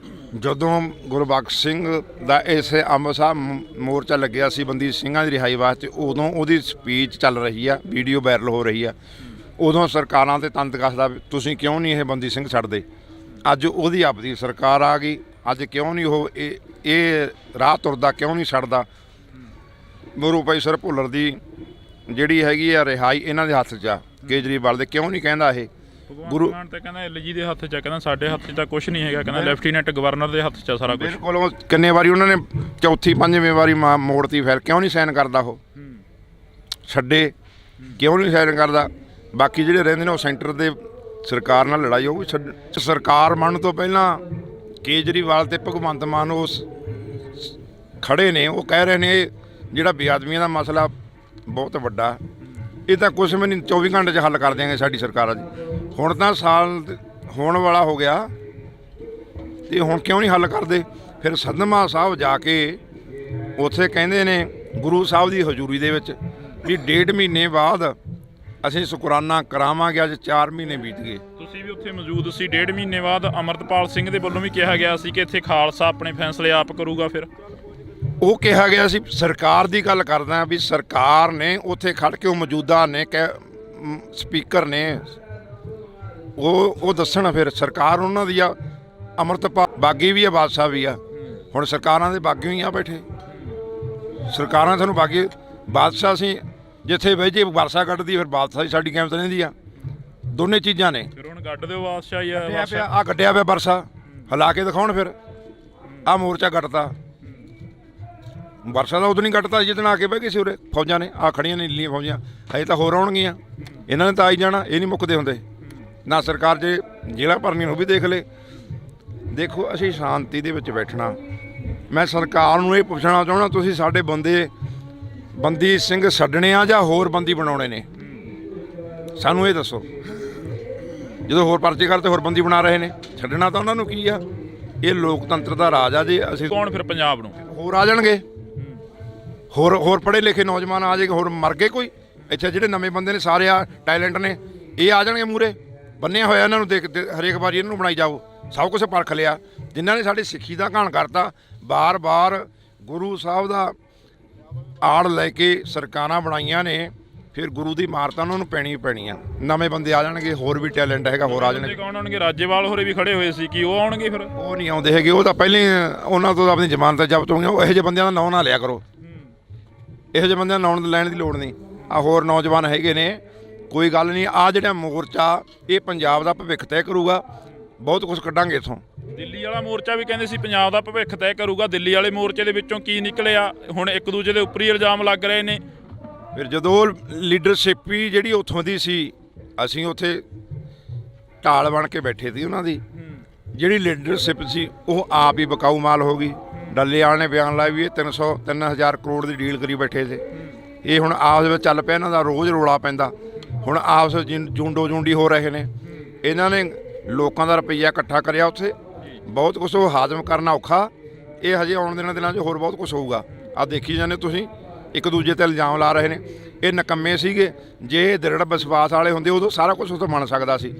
ਜਦੋਂ ਗੁਰਬਖਸ਼ ਸਿੰਘ ਦਾ ਇਸ ਅੰਮ੍ਰਿਤਸਰ ਮੋਰਚਾ ਲੱਗਿਆ ਸੀ ਬੰਦੀ ਸਿੰਘਾਂ ਦੀ ਰਿਹਾਈ ਵਾਸਤੇ, ਉਦੋਂ ਉਹਦੀ ਸਪੀਚ ਚੱਲ ਰਹੀ ਆ, ਵੀਡੀਓ ਵਾਇਰਲ ਹੋ ਰਹੀ ਆ। ਉਦੋਂ ਸਰਕਾਰਾਂ ਤੇ ਤੰਤ ਕੱਸਦਾ ਤੁਸੀਂ ਕਿਉਂ ਨਹੀਂ ਇਹ ਬੰਦੀ ਸਿੰਘ ਛੱਡਦੇ। ਅੱਜ ਉਹਦੀ ਆਪਦੀ ਸਰਕਾਰ ਆ ਗਈ, ਅੱਜ ਕਿਉਂ ਨਹੀਂ ਉਹ ਇਹ ਰਾਹ ਤੁਰਦਾ, ਕਿਉਂ ਨਹੀਂ ਛੱਡਦਾ। ਗੁਰੂ ਪ੍ਰੋਫੈਸਰ ਭੁੱਲਰ ਦੀ ਜਿਹੜੀ ਹੈਗੀ ਆ ਰਿਹਾਈ ਇਹਨਾਂ ਦੇ ਹੱਥ 'ਚ ਆ, ਕੇਜਰੀਵਾਲ ਦੇ ਕਿਉਂ ਨਹੀਂ ਕਹਿੰਦਾ ਇਹ। ਗੁਰੂ ਮਾਨ ਤਾਂ ਕਹਿੰਦਾ ਐਲਜੀ ਦੇ ਹੱਥ 'ਚ ਆ, ਕਹਿੰਦਾ ਸਾਡੇ ਹੱਥ 'ਚ ਤਾਂ ਕੁਝ ਨਹੀਂ ਹੈਗਾ, ਕਹਿੰਦਾ ਲੈਫਟੀਨੈਂਟ ਗਵਰਨਰ ਦੇ ਹੱਥ 'ਚ ਆ ਸਾਰਾ ਕੁਝ। ਬਿਲਕੁਲ। ਉਹ ਕਿੰਨੇ ਵਾਰੀ ਉਹਨਾਂ ਨੇ ਚੌਥੀ ਪੰਜਵੀਂ ਵਾਰੀ ਮੋੜਤੀ ਫਾਈਲ, ਕਿਉਂ ਨਹੀਂ ਸਾਈਨ ਕਰਦਾ ਉਹ। ਛੱਡੇ ਕਿਉਂ ਨਹੀਂ ਸਾਈਨ ਕਰਦਾ। ਬਾਕੀ ਜਿਹੜੇ ਰਹਿੰਦੇ ਨੇ ਉਹ ਸੈਂਟਰ ਦੇ ਸਰਕਾਰ ਨਾਲ ਲੜਾਈ ਹੋਊਗੀ। ਸਰਕਾਰ ਬਣਨ ਤੋਂ ਪਹਿਲਾਂ ਕੇਜਰੀਵਾਲ ਤੇ ਭਗਵੰਤ ਮਾਨ ਉਸ ਖੜੇ ਨੇ, ਉਹ ਕਹਿ ਰਹੇ ਨੇ ਜਿਹੜਾ ਬੇਆਦਮੀਆਂ ਦਾ ਮਸਲਾ ਬਹੁਤ ਵੱਡਾ, ਇਹ ਤਾਂ ਕੁਛ ਵੀ ਨਹੀਂ 24 ਘੰਟੇ 'ਚ ਹੱਲ ਕਰ ਦਿਆਂਗੇ ਸਾਡੀ ਸਰਕਾਰ ਜੀ। ਹੁਣ ਤਾਂ ਸਾਲ ਹੋਣ ਵਾਲਾ ਹੋ ਗਿਆ ਤੇ ਹੁਣ ਕਿਉਂ ਨਹੀਂ ਹੱਲ ਕਰਦੇ। ਫਿਰ ਸਦਮਾ ਸਾਹਿਬ ਜਾ ਕੇ ਉੱਥੇ ਕਹਿੰਦੇ ਨੇ ਗੁਰੂ ਸਾਹਿਬ ਦੀ ਹਜ਼ੂਰੀ ਦੇ ਵਿੱਚ ਵੀ 1.5 ਮਹੀਨੇ ਬਾਅਦ ਅਸੀਂ ਸ਼ੁਕਰਾਨਾ ਕਰਾਵਾਂਗੇ। ਅੱਜ 4 ਮਹੀਨੇ ਬੀਤ ਗਏ। ਤੁਸੀਂ ਵੀ ਉੱਥੇ ਮੌਜੂਦ ਸੀ। 1.5 ਮਹੀਨੇ ਬਾਅਦ ਅਮਰਤਪਾਲ ਸਿੰਘ ਦੇ ਵੱਲੋਂ ਵੀ ਕਿਹਾ ਗਿਆ ਸੀ ਕਿ ਇੱਥੇ ਖਾਲਸਾ ਆਪਣੇ ਫੈਸਲੇ ਆਪ ਕਰੂਗਾ। ਫਿਰ ਉਹ ਕਿਹਾ ਗਿਆ ਸੀ, ਸਰਕਾਰ ਦੀ ਗੱਲ ਕਰਦਾ ਵੀ ਸਰਕਾਰ ਨੇ ਉੱਥੇ ਖੜ ਕੇ ਉਹ ਮੌਜੂਦਾ ਨੇ ਸਪੀਕਰ ਨੇ ਉਹ ਦੱਸਣ। ਫਿਰ ਸਰਕਾਰ ਉਹਨਾਂ ਦੀ ਆ, ਅਮਰਤਪਾਲ ਬਾਗੀ ਵੀ ਆ, ਬਾਦਸ਼ਾਹ ਵੀ ਆ। ਹੁਣ ਸਰਕਾਰਾਂ ਦੇ ਬਾਗੀ ਹੀ ਆ ਬੈਠੇ। ਸਰਕਾਰਾਂ ਤੁਹਾਨੂੰ ਬਾਗੀ, ਬਾਦਸ਼ਾਹ ਸੀ ਜਿੱਥੇ ਬਈ ਜੇ ਵਰਸਾ ਕੱਢਦੀ ਫਿਰ ਬਾਦਸ਼ਾਹ ਸਾਡੀ ਕਿਵੇਂ ਰਹਿੰਦੀ ਆ। ਦੋਨੇ ਚੀਜ਼ਾਂ ਨੇ। ਫਿਰ ਹੁਣ ਗੱਡ ਦਿਓ ਬਾਦਸ਼ਾਹ ਆ ਕੱਢਿਆ ਪਿਆ ਵਰਸਾ, ਹਿਲਾ ਕੇ ਦਿਖਾਉਣ। ਫਿਰ ਆਹ ਮੋਰਚਾ ਕੱਟਦਾ, ਵਰਸਾ ਦਾ ਉਦੋਂ ਨਹੀਂ ਕੱਟਦਾ ਜਿੱਦਣ ਆ ਕੇ ਬਹਿ ਗਏ ਸੀ ਉਰੇ ਫੌਜਾਂ ਨੇ। ਆ ਖੜੀਆਂ ਨੇ ਨੀਲੀਆਂ ਫੌਜਾਂ, ਹਜੇ ਤਾਂ ਹੋਰ ਆਉਣਗੀਆਂ। ਇਹਨਾਂ ਨੇ ਤਾਂ ਆਈ ਜਾਣਾ, ਇਹ ਨਹੀਂ ਮੁੱਕਦੇ ਹੁੰਦੇ ਨਾ। ਸਰਕਾਰ ਜੇ ਜੇਲ੍ਹਾਂ ਭਰਨੀਆਂ ਉਹ ਵੀ ਦੇਖ ਲੇ। ਦੇਖੋ ਅਸੀਂ ਸ਼ਾਂਤੀ ਦੇ ਵਿੱਚ ਬੈਠਣਾ। ਮੈਂ ਸਰਕਾਰ ਨੂੰ ਇਹ ਪੁੱਛਣਾ ਚਾਹੁੰਦਾ, ਤੁਸੀਂ ਸਾਡੇ ਬੰਦੀ ਸਿੰਘ ਛੱਡਣੇ ਆ ਜਾਂ ਹੋਰ ਬੰਦੀ ਬਣਾਉਣੇ ਨੇ? ਸਾਨੂੰ ਇਹ ਦੱਸੋ। ਜਦੋਂ ਹੋਰ ਪਰਚੇ ਕਰਤੇ ਹੋਰ ਬੰਦੀ ਬਣਾ ਰਹੇ ਨੇ, ਛੱਡਣਾ ਤਾਂ ਉਹਨਾਂ ਨੂੰ ਕੀ ਆ। ਇਹ ਲੋਕਤੰਤਰ ਦਾ ਰਾਜ ਆ। ਜੇ ਅਸੀਂ ਕੌਣ ਫਿਰ ਪੰਜਾਬ ਨੂੰ ਹੋਰ ਆ ਜਾਣਗੇ, ਹੋਰ ਪੜ੍ਹੇ ਲਿਖੇ ਨੌਜਵਾਨ ਆ ਜਾਏਗੇ। ਹੋਰ ਮਰ ਗਏ ਕੋਈ ਇੱਥੇ ਜਿਹੜੇ ਨਵੇਂ ਬੰਦੇ ਨੇ ਸਾਰੇ ਆ ਟੈਲੈਂਟ ਨੇ, ਇਹ ਆ ਜਾਣਗੇ ਮੂਹਰੇ। ਬੰਨਿਆ ਹੋਇਆ ਇਹਨਾਂ ਨੂੰ ਦੇਖ ਹਰੇਕ ਵਾਰੀ ਇਹਨਾਂ ਨੂੰ ਬਣਾਈ ਜਾਓ। ਸਭ ਕੁਛ ਪਰਖ ਲਿਆ। ਜਿਨ੍ਹਾਂ ਨੇ ਸਾਡੀ ਸਿੱਖੀ ਦਾ ਘਾਣ ਕਰਤਾ, ਬਾਰ-ਬਾਰ ਗੁਰੂ ਸਾਹਿਬ ਦਾ ਆੜ ਲੈ ਕੇ ਸਰਕਾਰਾਂ ਬਣਾਈਆਂ ਨੇ, ਫਿਰ ਗੁਰੂ ਦੀ ਮਾਰ ਤਾਂ ਉਹਨਾਂ ਨੂੰ ਪੈਣੀ ਆ। ਨਵੇਂ ਬੰਦੇ ਆ ਜਾਣਗੇ, ਹੋਰ ਵੀ ਟੈਲੈਂਟ ਹੈਗਾ, ਹੋਰ ਆ ਜਾਣਗੇ। ਕੌਣ ਆਉਣਗੇ? ਰਾਜੇਵਾਲ ਹੋਰੇ ਵੀ ਖੜੇ ਹੋਏ ਸੀ, ਕੀ ਉਹ ਆਉਣਗੇ? ਫਿਰ ਉਹ ਨਹੀਂ ਆਉਂਦੇ ਹੈਗੇ। ਉਹ ਤਾਂ ਪਹਿਲਾਂ ਹੀ ਉਹਨਾਂ ਤੋਂ ਆਪਣੀ ਜ਼ਮਾਨਤ ਜ਼ਬਤ ਹੋਈਆਂ। ਉਹ ਇਹੋ ਜਿਹੇ ਬੰਦਿਆਂ ਦਾ ਨਾਂ ਨਾ ਲਿਆ ਕਰੋ। ਇਹੋ ਜਿਹੇ ਬੰਦਿਆਂ ਦਾ ਨਾਂ ਲੈਣ ਦੀ ਲੋੜ ਨਹੀਂ। ਆ ਹੋਰ ਨੌਜਵਾਨ ਹੈਗੇ ਨੇ, ਕੋਈ ਗੱਲ ਨਹੀਂ। ਆ ਜਿਹੜਾ ਮੋਰਚਾ ਇਹ ਪੰਜਾਬ ਦਾ ਭਵਿੱਖ ਤੈਅ ਕਰੂਗਾ। ਬਹੁਤ ਕੁਝ ਕੱਢਾਂਗੇ ਇੱਥੋਂ। ਦਿੱਲੀ ਵਾਲਾ ਮੋਰਚਾ ਵੀ ਕਹਿੰਦੇ ਸੀ ਪੰਜਾਬ ਦਾ ਭਵਿੱਖ ਤੈਅ ਕਰੂਗਾ। ਦਿੱਲੀ ਵਾਲੇ ਮੋਰਚੇ ਦੇ ਵਿੱਚੋਂ ਕੀ ਨਿਕਲਿਆ? ਹੁਣ ਇੱਕ ਦੂਜੇ ਦੇ ਉੱਪਰ ਹੀ ਇਲਜ਼ਾਮ ਲੱਗ ਰਹੇ ਨੇ। ਫਿਰ ਜਦੋਂ ਲੀਡਰਸ਼ਿਪ ਹੀ ਜਿਹੜੀ ਉੱਥੋਂ ਦੀ ਸੀ, ਅਸੀਂ ਉੱਥੇ ਢਾਲ ਬਣ ਕੇ ਬੈਠੇ ਸੀ ਉਹਨਾਂ ਦੀ। ਜਿਹੜੀ ਲੀਡਰਸ਼ਿਪ ਸੀ ਉਹ ਆਪ ਹੀ ਬਕਾਊ ਮਾਲ ਹੋ ਗਈ। ਡੱਲੇ ਵਾਲੇ ਨੇ ਬਿਆਨ ਲਾਇਆ ਵੀ ਇਹ 3,000 ਕਰੋੜ ਦੀ ਡੀਲ ਕਰੀ ਬੈਠੇ ਸੀ। ਇਹ ਹੁਣ ਆਪਸ ਵਿੱਚ ਚੱਲ ਪਿਆ, ਇਹਨਾਂ ਦਾ ਰੋਜ਼ ਰੋਲਾ ਪੈਂਦਾ। ਹੁਣ ਆਪਸ ਵਿੱਚ ਜੁੰਡੋ ਜੁੰਡੀ ਹੋ ਰਹੇ ਨੇ। ਇਹਨਾਂ ਨੇ ਲੋਕਾਂ ਦਾ ਰੁਪਈਆ ਇਕੱਠਾ ਕਰਿਆ ਉੱਥੇ। ਬਹੁਤ ਕੁਛ ਉਹ ਹਾਜ਼ਮ ਕਰਨਾ ਔਖਾ। ਇਹ ਹਜੇ ਆਉਣ ਦੇ ਦਿਨਾਂ 'ਚ ਹੋਰ ਬਹੁਤ ਕੁਛ ਹੋਊਗਾ। ਆਹ ਦੇਖੀ ਜਾਂਦੇ ਤੁਸੀਂ, ਇੱਕ ਦੂਜੇ 'ਤੇ ਇਲਜ਼ਾਮ ਲਾ ਰਹੇ ਨੇ। ਇਹ ਨਕੰਮੇ ਸੀਗੇ। ਜੇ ਦ੍ਰਿੜ ਵਿਸ਼ਵਾਸ ਵਾਲੇ ਹੁੰਦੇ ਉਦੋਂ ਸਾਰਾ ਕੁਝ ਉੱਥੇ ਬਣ ਸਕਦਾ ਸੀ।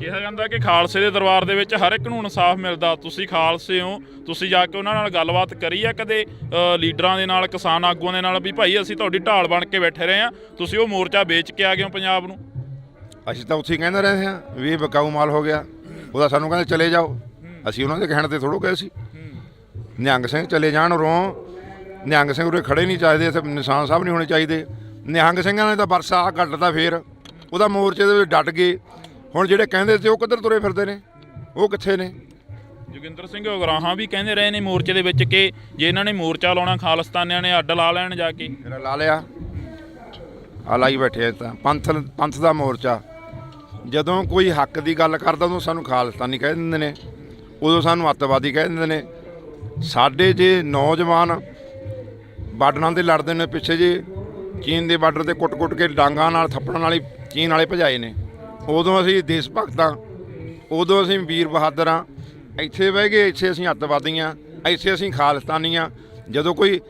ਕਿਹਾ ਜਾਂਦਾ ਕਿ ਖਾਲਸੇ ਦੇ ਦਰਬਾਰ ਦੇ ਵਿੱਚ ਹਰ ਇੱਕ ਨੂੰ ਇਨਸਾਫ ਮਿਲਦਾ। ਤੁਸੀਂ ਖਾਲਸੇ ਹੋ, ਤੁਸੀਂ ਜਾ ਕੇ ਉਹਨਾਂ ਨਾਲ ਗੱਲਬਾਤ ਕਰੀ ਆ ਕਦੇ ਲੀਡਰਾਂ ਦੇ ਨਾਲ, ਕਿਸਾਨ ਆਗੂਆਂ ਦੇ ਨਾਲ, ਵੀ ਭਾਈ ਅਸੀਂ ਤੁਹਾਡੀ ਢਾਲ ਬਣ ਕੇ ਬੈਠੇ ਰਹੇ ਹਾਂ, ਤੁਸੀਂ ਉਹ ਮੋਰਚਾ ਵੇਚ ਕੇ ਆ ਗਏ ਹੋ ਪੰਜਾਬ ਨੂੰ? ਅਸੀਂ ਤਾਂ ਉੱਥੇ ਹੀ ਕਹਿੰਦੇ ਰਹੇ ਹਾਂ ਵੀ ਇਹ ਬਕਾਊ ਮਾਲ ਹੋ ਗਿਆ। ਉਹਦਾ ਸਾਨੂੰ ਕਹਿੰਦੇ ਚਲੇ ਜਾਓ। ਅਸੀਂ ਉਹਨਾਂ ਦੇ ਕਹਿਣ 'ਤੇ ਥੋੜ੍ਹਾ ਗਏ ਸੀ। ਨਿਹੰਗ ਸਿੰਘ ਚਲੇ ਜਾਣ ਉਰੋਂ। ਨਿਹੰਗ ਸਿੰਘ ਉਰੇ ਖੜੇ ਨਹੀਂ ਚਾਹੀਦੇ, ਇੱਥੇ ਨਿਸ਼ਾਨ ਸਾਹਿਬ ਨਹੀਂ ਹੋਣੇ ਚਾਹੀਦੇ। ਨਿਹੰਗ ਸਿੰਘਾਂ ਨੇ ਤਾਂ ਵਰਸਾ ਘੱਟਦਾ, ਫਿਰ ਉਹਦਾ ਮੋਰਚੇ ਦੇ ਵਿੱਚ ਡਟ ਗਏ। ਹੁਣ ਜਿਹੜੇ ਕਹਿੰਦੇ ਸੀ ਉਹ ਕਿੱਧਰ ਤੁਰੇ ਫਿਰਦੇ ਨੇ? ਉਹ ਕਿੱਥੇ ਨੇ? ਜੋਗਿੰਦਰ ਸਿੰਘ ਉਗਰਾਹਾਂ ਵੀ ਕਹਿੰਦੇ ਰਹੇ ਨੇ ਮੋਰਚੇ ਦੇ ਵਿੱਚ ਕਿ ਜੇ ਇਹਨਾਂ ਨੇ ਮੋਰਚਾ ਲਾਉਣਾ, ਖਾਲਿਸਤਾਨੀਆਂ ਨੇ ਅੱਡ ਲਾ ਲੈਣ ਜਾ ਕੇ। ਮੇਰਾ ਲਾ ਲਿਆ, ਆ ਲਾਈ ਬੈਠੇ ਤਾਂ ਪੰਥ ਦਾ ਮੋਰਚਾ। ਜਦੋਂ ਕੋਈ ਹੱਕ ਦੀ ਗੱਲ ਕਰਦਾ ਉਦੋਂ ਸਾਨੂੰ ਖਾਲਿਸਤਾਨੀ ਕਹਿ ਦਿੰਦੇ ਨੇ, ਉਦੋਂ ਸਾਨੂੰ ਅੱਤਵਾਦੀ ਕਹਿ ਦਿੰਦੇ ਨੇ। ਸਾਡੇ ਜੇ ਨੌਜਵਾਨ ਬਾਰਡਰਾਂ 'ਤੇ ਲੜਦੇ ਨੇ, ਪਿੱਛੇ ਜੇ ਚੀਨ ਦੇ ਬਾਰਡਰ 'ਤੇ ਕੁੱਟ-ਕੁੱਟ ਕੇ ਡਾਂਗਾਂ ਨਾਲ ਥੱਪੜਾਂ ਨਾਲ ਹੀ ਚੀਨ ਵਾਲੇ ਭਜਾਏ ਨੇ, ਉਦੋਂ ਅਸੀਂ ਦੇਸ਼ ਭਗਤ ਹਾਂ, ਉਦੋਂ ਅਸੀਂ ਵੀਰ ਬਹਾਦਰ ਹਾਂ। ਇੱਥੇ ਬਹਿ ਗਏ, ਇੱਥੇ ਅਸੀਂ ਅੱਤਵਾਦੀ ਹਾਂ, ਇੱਥੇ ਅਸੀਂ ਖਾਲਿਸਤਾਨੀ ਹਾਂ। ਜਦੋਂ ਕੋਈ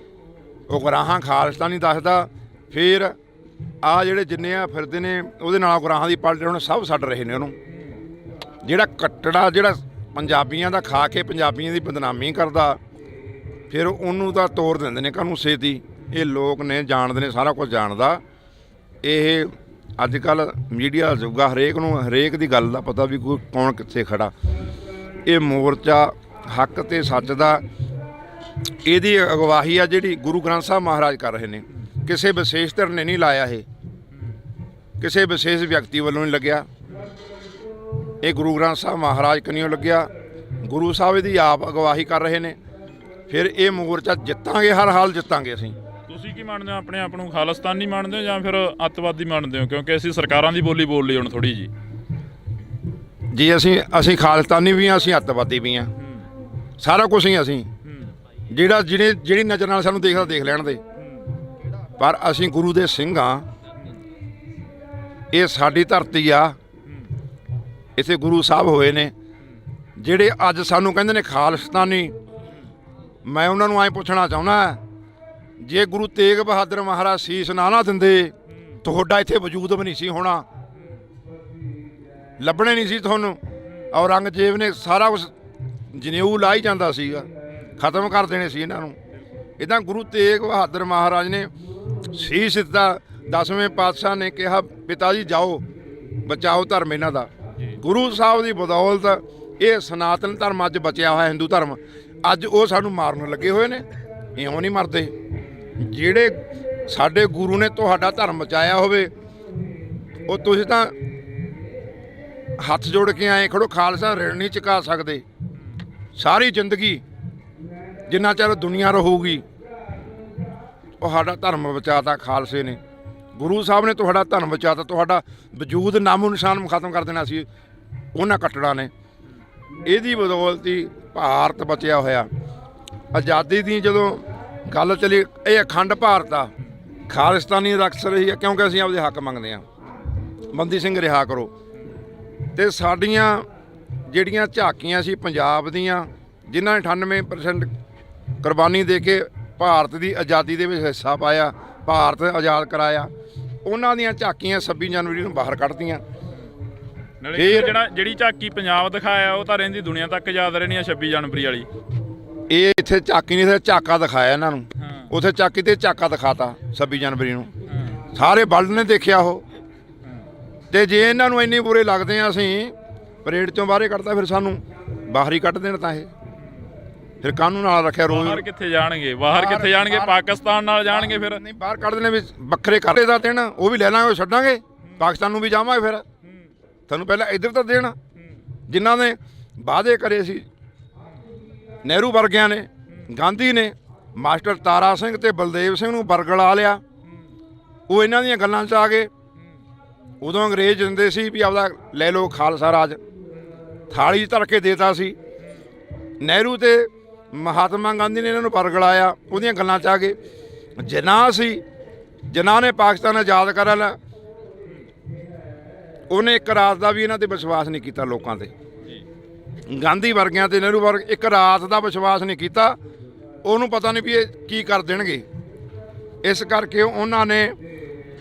ਉਗਰਾਹਾਂ ਖਾਲਿਸਤਾਨੀ ਦੱਸਦਾ, ਫਿਰ ਆ ਜਿਹੜੇ ਜਿੰਨੇ ਆ ਫਿਰਦੇ ਨੇ ਉਹਦੇ ਨਾਲ ਉਗਰਾਹਾਂ ਦੀ ਪਾਰਟੀ ਹੁਣ ਸਭ ਛੱਡ ਰਹੇ ਨੇ ਉਹਨੂੰ। ਜਿਹੜਾ ਕੱਟੜਾ ਜਿਹੜਾ ਪੰਜਾਬੀਆਂ ਦਾ ਖਾ ਕੇ ਪੰਜਾਬੀਆਂ ਦੀ ਬਦਨਾਮੀ ਕਰਦਾ, ਫਿਰ ਉਹਨੂੰ ਤਾਂ ਤੋੜ ਦਿੰਦੇ ਨੇ ਕਾਹਨੂੰ ਛੇਤੀ। ਇਹ ਲੋਕ ਨੇ, ਜਾਣਦੇ ਨੇ, ਸਾਰਾ ਕੁਝ ਜਾਣਦਾ। ਇਹ ਅੱਜ ਕੱਲ੍ਹ ਮੀਡੀਆ ਦਾ ਯੁੱਗ ਆ, ਹਰੇਕ ਦੀ ਗੱਲ ਦਾ ਪਤਾ ਵੀ ਕੋਈ ਕੌਣ ਕਿੱਥੇ ਖੜਾ। ਇਹ ਮੋਰਚਾ ਹੱਕ ਤੇ ਸੱਚ ਦਾ, ਇਹਦੀ ਅਗਵਾਈ ਆ ਜਿਹੜੀ ਗੁਰੂ ਗ੍ਰੰਥ ਸਾਹਿਬ ਮਹਾਰਾਜ ਕਰ ਰਹੇ ਨੇ। ਕਿਸੇ ਵਿਸ਼ੇਸ਼ ਧਿਰ ਨੇ ਨਹੀਂ ਲਾਇਆ, ਇਹ ਕਿਸੇ ਵਿਸ਼ੇਸ਼ ਵਿਅਕਤੀ ਵੱਲੋਂ ਨਹੀਂ ਲੱਗਿਆ, ਇਹ ਗੁਰੂ ਗ੍ਰੰਥ ਸਾਹਿਬ ਮਹਾਰਾਜ ਕਨੀਓ ਲੱਗਿਆ। ਗੁਰੂ ਸਾਹਿਬ ਇਹਦੀ ਆਪ ਅਗਵਾਈ ਕਰ ਰਹੇ ਨੇ। ਫਿਰ ਇਹ ਮੋਰਚਾ ਜਿੱਤਾਂਗੇ, ਹਰ ਹਾਲ ਜਿੱਤਾਂਗੇ ਅਸੀਂ। ਤੁਸੀਂ ਕੀ ਮੰਨਦੇ ਹੋ? ਆਪਣੇ ਆਪ ਨੂੰ ਖਾਲਿਸਤਾਨੀ ਮੰਨਦੇ ਹੋ ਜਾਂ ਫਿਰ ਅੱਤਵਾਦੀ ਮੰਨਦੇ ਹੋ? ਕਿਉਂਕਿ ਅਸੀਂ ਸਰਕਾਰਾਂ ਦੀ ਬੋਲੀ ਬੋਲ ਲਈ ਹੁਣ ਥੋੜ੍ਹੀ ਜੀ। ਅਸੀਂ ਖਾਲਿਸਤਾਨੀ ਵੀ ਹਾਂ, ਅਸੀਂ ਅੱਤਵਾਦੀ ਵੀ ਹਾਂ, ਸਾਰਾ ਕੁਝ ਹੀ ਅਸੀਂ। ਜਿਹੜੀ ਨਜ਼ਰ ਨਾਲ ਸਾਨੂੰ ਦੇਖਦਾ ਦੇਖ ਲੈਣ ਦੇ, ਪਰ ਅਸੀਂ ਗੁਰੂ ਦੇ ਸਿੰਘ ਹਾਂ। ਇਹ ਸਾਡੀ ਧਰਤੀ ਆ, ਇੱਥੇ ਗੁਰੂ ਸਾਹਿਬ ਹੋਏ ਨੇ। ਜਿਹੜੇ ਅੱਜ ਸਾਨੂੰ ਕਹਿੰਦੇ ਨੇ ਖਾਲਿਸਤਾਨੀ, ਮੈਂ ਉਹਨਾਂ ਨੂੰ ਐਂ ਪੁੱਛਣਾ ਚਾਹੁੰਦਾ, ਜੇ ਗੁਰੂ ਤੇਗ ਬਹਾਦਰ ਮਹਾਰਾਜ ਸੀਸ ਨਾ ਦਿੰਦੇ, ਤੁਹਾਡਾ ਇੱਥੇ ਵਜੂਦ ਵੀ ਨਹੀਂ ਸੀ ਹੋਣਾ, ਲੱਭਣੇ ਨਹੀਂ ਸੀ ਤੁਹਾਨੂੰ। ਔਰੰਗਜ਼ੇਬ ਨੇ ਸਾਰਾ ਕੁਛ ਜਨੇਊ ਲਾ ਹੀ ਜਾਂਦਾ ਸੀਗਾ, ਖਤਮ ਕਰ ਦੇਣੇ ਸੀ ਇਹਨਾਂ ਨੂੰ। ਇੱਦਾਂ ਗੁਰੂ ਤੇਗ ਬਹਾਦਰ ਮਹਾਰਾਜ ਨੇ ਸੀਸ ਦਿੱਤਾ। 10ਵੇਂ ਪਾਤਸ਼ਾਹ ਨੇ ਕਿਹਾ, ਪਿਤਾ ਜੀ ਜਾਓ, ਬਚਾਓ ਧਰਮ ਇਹਨਾਂ ਦਾ। ਗੁਰੂ ਸਾਹਿਬ ਦੀ ਬਦੌਲਤ ਇਹ ਸਨਾਤਨ ਧਰਮ ਅੱਜ ਬਚਿਆ ਹੋਇਆ, ਹਿੰਦੂ ਧਰਮ। ਅੱਜ ਉਹ ਸਾਨੂੰ ਮਾਰਨ ਲੱਗੇ ਹੋਏ ਨੇ, ਇਉਂ ਨਹੀਂ ਮਰਦੇ। ਜਿਹੜੇ ਸਾਡੇ ਗੁਰੂ ਨੇ ਤੁਹਾਡਾ ਧਰਮ ਬਚਾਇਆ ਹੋਵੇ, ਉਹ ਤੁਸੀਂ ਤਾਂ ਹੱਥ ਜੋੜ ਕੇ ਆਏ ਖੜੋ। ਖਾਲਸਾ ਰਿਣ ਨਹੀਂ ਚੁਕਾ ਸਕਦੇ ਸਾਰੀ ਜ਼ਿੰਦਗੀ, ਜਿੰਨਾ ਚਿਰ ਦੁਨੀਆ ਰਹੂਗੀ। ਉਹ ਸਾਡਾ ਧਰਮ ਬਚਾਤਾ ਖਾਲਸੇ ਨੇ, ਗੁਰੂ ਸਾਹਿਬ ਨੇ ਤੁਹਾਡਾ ਧਰਮ ਬਚਾਤਾ। ਤੁਹਾਡਾ ਵਜੂਦ ਨਾਮੋ ਨਿਸ਼ਾਨ ਖਤਮ ਕਰ ਦੇਣਾ ਸੀ ਉਹਨਾਂ ਕੱਟੜਾਂ ਨੇ। ਇਹਦੀ ਬਦੌਲਤ ਹੀ ਭਾਰਤ ਬਚਿਆ ਹੋਇਆ। ਆਜ਼ਾਦੀ ਦੀ ਜਦੋਂ ਗੱਲ ਚੱਲੀ, ਇਹ ਅਖੰਡ ਭਾਰਤ ਆ, ਖਾਲਿਸਤਾਨੀ ਰਕਸ ਰਹੀ ਹੈ, ਕਿਉਂਕਿ ਅਸੀਂ ਆਪਦੇ ਹੱਕ ਮੰਗਦੇ ਹਾਂ। ਬੰਦੀ ਸਿੰਘ ਰਿਹਾ ਕਰੋ। ਅਤੇ ਸਾਡੀਆਂ ਜਿਹੜੀਆਂ ਝਾਕੀਆਂ ਸੀ ਪੰਜਾਬ ਦੀਆਂ, ਜਿਨ੍ਹਾਂ ਨੇ 98% ਕੁਰਬਾਨੀ ਦੇ ਕੇ ਭਾਰਤ ਦੀ ਆਜ਼ਾਦੀ ਦੇ ਵਿੱਚ ਹਿੱਸਾ ਪਾਇਆ, ਭਾਰਤ ਆਜ਼ਾਦ ਕਰਾਇਆ, ਉਹਨਾਂ ਦੀਆਂ ਝਾਕੀਆਂ 26 ਜਨਵਰੀ ਨੂੰ ਬਾਹਰ ਕੱਢਤੀਆਂ। ਜਿਹੜੀ ਝਾਕੀ ਪੰਜਾਬ ਦਿਖਾਇਆ, ਉਹ ਤਾਂ ਰਹਿੰਦੀ ਦੁਨੀਆ ਤੱਕ ਯਾਦ ਰਹਿਣੀ ਆ 26 ਜਨਵਰੀ ਵਾਲੀ। ਇਹ ਇੱਥੇ ਝਾਕੀ ਨਹੀਂ, ਇੱਥੇ ਝਾਕਾ ਦਿਖਾਇਆ ਇਹਨਾਂ ਨੂੰ। ਉੱਥੇ ਝਾਕੀ ਤੇ ਝਾਕਾ ਦਿਖਾਤਾ 26 ਜਨਵਰੀ ਨੂੰ, ਸਾਰੇ ਵਰਲਡ ਨੇ ਦੇਖਿਆ ਉਹ। ਤੇ ਜੇ ਇਹਨਾਂ ਨੂੰ ਇੰਨੇ ਬੁਰੇ ਲੱਗਦੇ ਆ, ਅਸੀਂ ਪਰੇਡ ਚੋਂ ਬਾਹਰੇ ਕੱਢਤਾ, ਫਿਰ ਸਾਨੂੰ ਬਾਹਰ ਹੀ ਕੱਢ ਦੇਣ। ਤਾਂ ਇਹ ਫਿਰ ਕਾਨੂੰਨ ਨਾਲ ਰੱਖਿਆ। ਰੋਜ਼ ਬਾਹਰ ਕਿੱਥੇ ਜਾਣਗੇ? ਬਾਹਰ ਕਿੱਥੇ ਜਾਣਗੇ? ਪਾਕਿਸਤਾਨ ਨਾਲ ਜਾਣਗੇ। ਫਿਰ ਨਹੀਂ, ਬਾਹਰ ਕੱਢ ਦੇਣੇ ਵੀ ਵੱਖਰੇ ਕਰਦੇ ਦਾ ਦਿਨ, ਉਹ ਵੀ ਲੈ ਲਾਂਗੇ, ਛੱਡਾਂਗੇ। ਪਾਕਿਸਤਾਨ ਨੂੰ ਵੀ ਜਾਵਾਂਗੇ। ਫਿਰ ਤੁਹਾਨੂੰ ਪਹਿਲਾਂ ਇੱਧਰ ਤਾਂ ਦੇਣਾ, ਜਿਨ੍ਹਾਂ ਨੇ ਵਾਅਦੇ ਕਰੇ ਸੀ ਨਹਿਰੂ ਵਰਗਿਆਂ ਨੇ, ਗਾਂਧੀ ਨੇ, ਮਾਸਟਰ ਤਾਰਾ ਸਿੰਘ ਤੇ ਬਲਦੇਵ ਸਿੰਘ ਨੂੰ ਬਰਗਲਾ ਲਿਆ। ਉਹ ਇਹਨਾਂ ਦੀਆਂ ਗੱਲਾਂ 'ਚ ਆ ਗਏ। ਉਦੋਂ ਅੰਗਰੇਜ਼ ਦਿੰਦੇ ਸੀ ਵੀ ਆਪਦਾ ਲੈ ਲਓ ਖਾਲਸਾ ਰਾਜ, ਥਾਲੀ ਧਰ ਕੇ ਦੇਤਾ ਸੀ। ਨਹਿਰੂ ਤੇ ਮਹਾਤਮਾ ਗਾਂਧੀ ਨੇ ਇਹਨਾਂ ਨੂੰ ਬਰਗਲਾਇਆ, ਉਹਦੀਆਂ ਗੱਲਾਂ 'ਚ ਆ ਗਏ। ਜਿਨ੍ਹਾਂ ਨੇ ਪਾਕਿਸਤਾਨ ਆਜ਼ਾਦ ਕਰਾ ਲਿਆ, ਉਹਨੇ ਇੱਕ ਰਾਤ ਦਾ ਵੀ ਇਹਨਾਂ 'ਤੇ ਵਿਸ਼ਵਾਸ ਨਹੀਂ ਕੀਤਾ ਲੋਕਾਂ 'ਤੇ। ਗਾਂਧੀ ਵਰਗਿਆਂ ਤੇ ਨਹਿਰੂ ਵਰਗ ਇੱਕ ਰਾਤ ਦਾ ਵਿਸ਼ਵਾਸ ਨਹੀਂ ਕੀਤਾ। ਉਹਨੂੰ ਪਤਾ ਨਹੀਂ ਵੀ ਇਹ ਕੀ ਕਰ ਦੇਣਗੇ। ਇਸ ਕਰਕੇ ਉਹਨਾਂ ਨੇ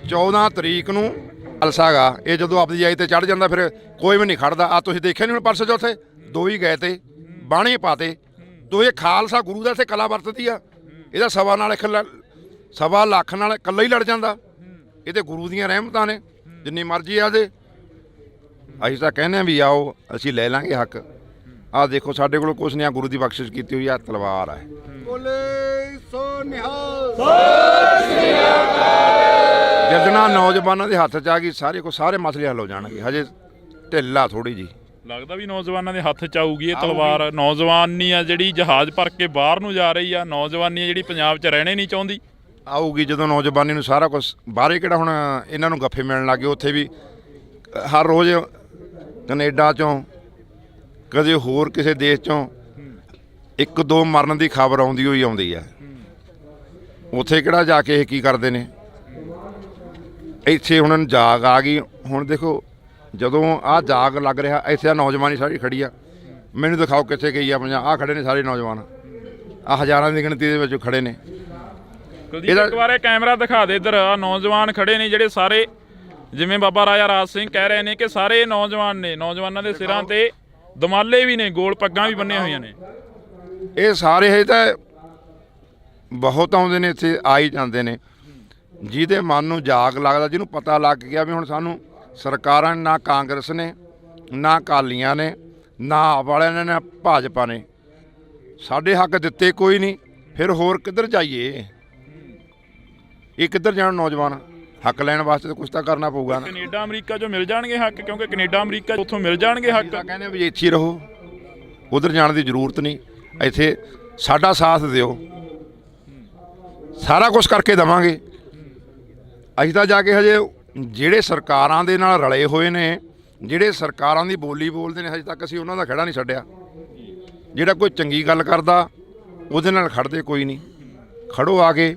14 ਤਰੀਕ ਨੂੰ ਖਾਲਸਾ ਗਾ, ਇਹ ਜਦੋਂ ਆਪਦੀ ਜਾਈ ਤੇ ਚੜ੍ਹ ਜਾਂਦਾ, ਫਿਰ ਕੋਈ ਵੀ ਨਹੀਂ ਖੜਦਾ। ਆ ਤੁਸੀਂ ਦੇਖਿਆ ਨਹੀਂ ਹੁਣ ਪਰਸੋਂ ਚੌਥੇ 2 ਹੀ ਗਏ ਤੇ ਬਾਣੇ ਪਾਤੇ। ਤੋ ਇਹ ਖਾਲਸਾ ਗੁਰੂ ਦਾ ਇੱਥੇ ਕਲਾ ਵਰਤਦੀ ਆ। ਇਹਦਾ ਸਵਾ ਲੱਖ ਨਾਲ ਇਕੱਲਾ ਹੀ ਲੜ ਜਾਂਦਾ। ਇਹ ਤੇ ਗੁਰੂ ਦੀਆਂ ਰਹਿਮਤਾਂ ਨੇ, ਜਿੰਨੀ ਮਰਜ਼ੀ ਆ ਦੇ। ਅਸੀਂ ਤਾਂ ਕਹਿੰਦੇ ਵੀ ਆਓ, ਅਸੀਂ ਲੈ ਲਾਂਗੇ ਹੱਕ। ਆਹ ਦੇਖੋ ਸਾਡੇ ਕੋਲ ਕੁਛ ਨਹੀਂ ਆ, ਗੁਰੂ ਦੀ ਬਖਸ਼ਿਸ਼ ਕੀਤੀ ਹੋਈ ਆ, ਤਲਵਾਰ ਹੈ। ਜਦੋਂ ਨੌਜਵਾਨਾਂ ਦੇ ਹੱਥ 'ਚ ਆ ਗਈ, ਸਾਰੇ ਮਸਲੇ ਹੱਲ ਹੋ ਜਾਣਗੇ। ਹਜੇ ਢਿੱਲਾ ਥੋੜੀ ਜੀ ਲੱਗਦਾ ਵੀ ਨੌਜਵਾਨਾਂ ਦੇ ਹੱਥ 'ਚ ਆਊਗੀ ਇਹ ਤਲਵਾਰ। ਨੌਜਵਾਨੀ ਆ ਜਿਹੜੀ ਜਹਾਜ਼ ਭਰ ਕੇ ਬਾਹਰ ਨੂੰ ਜਾ ਰਹੀ ਆ, ਨੌਜਵਾਨੀ ਆ ਜਿਹੜੀ ਪੰਜਾਬ 'ਚ ਰਹਿਣੇ ਨਹੀਂ ਚਾਹੁੰਦੀ। ਆਊਗੀ ਜਦੋਂ ਨੌਜਵਾਨੀ ਨੂੰ ਸਾਰਾ ਕੁਛ ਬਾਹਰੇ। ਕਿਹੜਾ ਹੁਣ ਇਹਨਾਂ ਨੂੰ ਗੱਫੇ ਮਿਲਣ ਲੱਗੇ? ਉੱਥੇ ਵੀ ਹਰ ਰੋਜ਼ ਕੈਨੇਡਾ 'ਚੋਂ, ਕਦੇ ਹੋਰ ਕਿਸੇ ਦੇਸ਼ 'ਚੋਂ 1-2 ਮਰਨ ਦੀ ਖਬਰ ਆਉਂਦੀ ਆ। ਉੱਥੇ ਕਿਹੜਾ ਜਾ ਕੇ ਇਹ ਕੀ ਕਰਦੇ ਨੇ? ਇੱਥੇ ਹੁਣ ਜਾਗ ਆ ਗਈ। ਹੁਣ ਦੇਖੋ, ਜਦੋਂ ਆਹ ਜਾਗ ਲੱਗ ਰਿਹਾ, ਇੱਥੇ ਆ ਨੌਜਵਾਨੀ ਸਾਰੀ ਖੜੀ ਆ। ਮੈਨੂੰ ਦਿਖਾਓ ਕਿੱਥੇ ਗਈ ਆ ਪੰਜਾਬ? ਆਹ ਖੜੇ ਨੇ ਸਾਰੇ ਨੌਜਵਾਨ, ਆ ਹਜ਼ਾਰਾਂ ਦੀ ਗਿਣਤੀ ਦੇ ਵਿੱਚ ਖੜੇ ਨੇ। ਕੁਲਦੀਪ ਇੱਕ ਵਾਰ ਇਹ ਕੈਮਰਾ ਦਿਖਾ ਦੇ ਇੱਧਰ, ਆ ਨੌਜਵਾਨ ਖੜੇ ਨੇ ਜਿਹੜੇ ਸਾਰੇ, ਜਿਵੇਂ ਬਾਬਾ ਰਾਜਾ ਰਾਜ ਸਿੰਘ ਕਹਿ ਰਹੇ ਨੇ ਕਿ ਸਾਰੇ ਨੌਜਵਾਨ ਨੇ, ਨੌਜਵਾਨਾਂ ਦੇ ਸਿਰਾਂ ਤੇ ਦਮਾਲੇ ਵੀ ਨੇ, ਗੋਲ ਪੱਗਾਂ ਵੀ ਬੰਨੀਆਂ ਹੋਈਆਂ ਨੇ। ਇਹ ਸਾਰੇ ਹੈ ਤਾਂ ਬਹੁਤ ਆਉਂਦੇ ਨੇ ਇੱਥੇ, ਆ ਹੀ ਜਾਂਦੇ ਨੇ। ਜਿਹਦੇ ਮਨ ਨੂੰ ਜਾਗ ਲੱਗਦਾ, ਜਿਹਨੂੰ ਪਤਾ ਲੱਗ ਗਿਆ ਵੀ ਹੁਣ ਸਾਨੂੰ ਸਰਕਾਰਾਂ ਨੇ, ਨਾ ਕਾਂਗਰਸ ਨੇ, ਨਾ ਅਕਾਲੀਆਂ ਨੇ, ਨਾ ਆਪ ਵਾਲਿਆਂ ਨੇ, ਨਾ ਭਾਜਪਾ ਨੇ ਸਾਡੇ ਹੱਕ ਦਿੱਤੇ ਕੋਈ ਨਹੀਂ, ਫਿਰ ਹੋਰ ਕਿੱਧਰ ਜਾਈਏ? ਇਹ ਕਿੱਧਰ ਜਾਣ ਨੌਜਵਾਨ? ਹੱਕ ਲੈਣ ਵਾਸਤੇ ਤਾਂ ਕੁਛ ਤਾਂ ਕਰਨਾ ਪਊਗਾ ਨਾ। ਕੈਨੇਡਾ ਅਮਰੀਕਾ 'ਚੋਂ ਮਿਲ ਜਾਣਗੇ ਹੱਕ, ਕਿਉਂਕਿ ਕੈਨੇਡਾ ਅਮਰੀਕਾ ਉੱਥੋਂ ਮਿਲ ਜਾਣਗੇ ਹੱਕ। ਕਹਿੰਦੇ ਵੀ ਇੱਥੇ ਹੀ ਰਹੋ, ਉਧਰ ਜਾਣ ਦੀ ਜ਼ਰੂਰਤ ਨਹੀਂ, ਇੱਥੇ ਸਾਡਾ ਸਾਥ ਦਿਓ, ਸਾਰਾ ਕੁਝ ਕਰਕੇ ਦੇਵਾਂਗੇ। ਅਸੀਂ ਤਾਂ ਜਾ ਕੇ ਹਜੇ ਜਿਹੜੇ ਸਰਕਾਰਾਂ ਦੇ ਨਾਲ ਰਲੇ ਹੋਏ ਨੇ, ਜਿਹੜੇ ਸਰਕਾਰਾਂ ਦੀ ਬੋਲੀ ਬੋਲਦੇ ਨੇ, ਹਜੇ ਤੱਕ ਅਸੀਂ ਉਹਨਾਂ ਦਾ ਖੜਾ ਨਹੀਂ ਛੱਡਿਆ। ਜਿਹੜਾ ਕੋਈ ਚੰਗੀ ਗੱਲ ਕਰਦਾ ਉਹਦੇ ਨਾਲ ਖੜਦੇ ਕੋਈ ਨਹੀਂ। ਖੜੋ ਆ ਕੇ,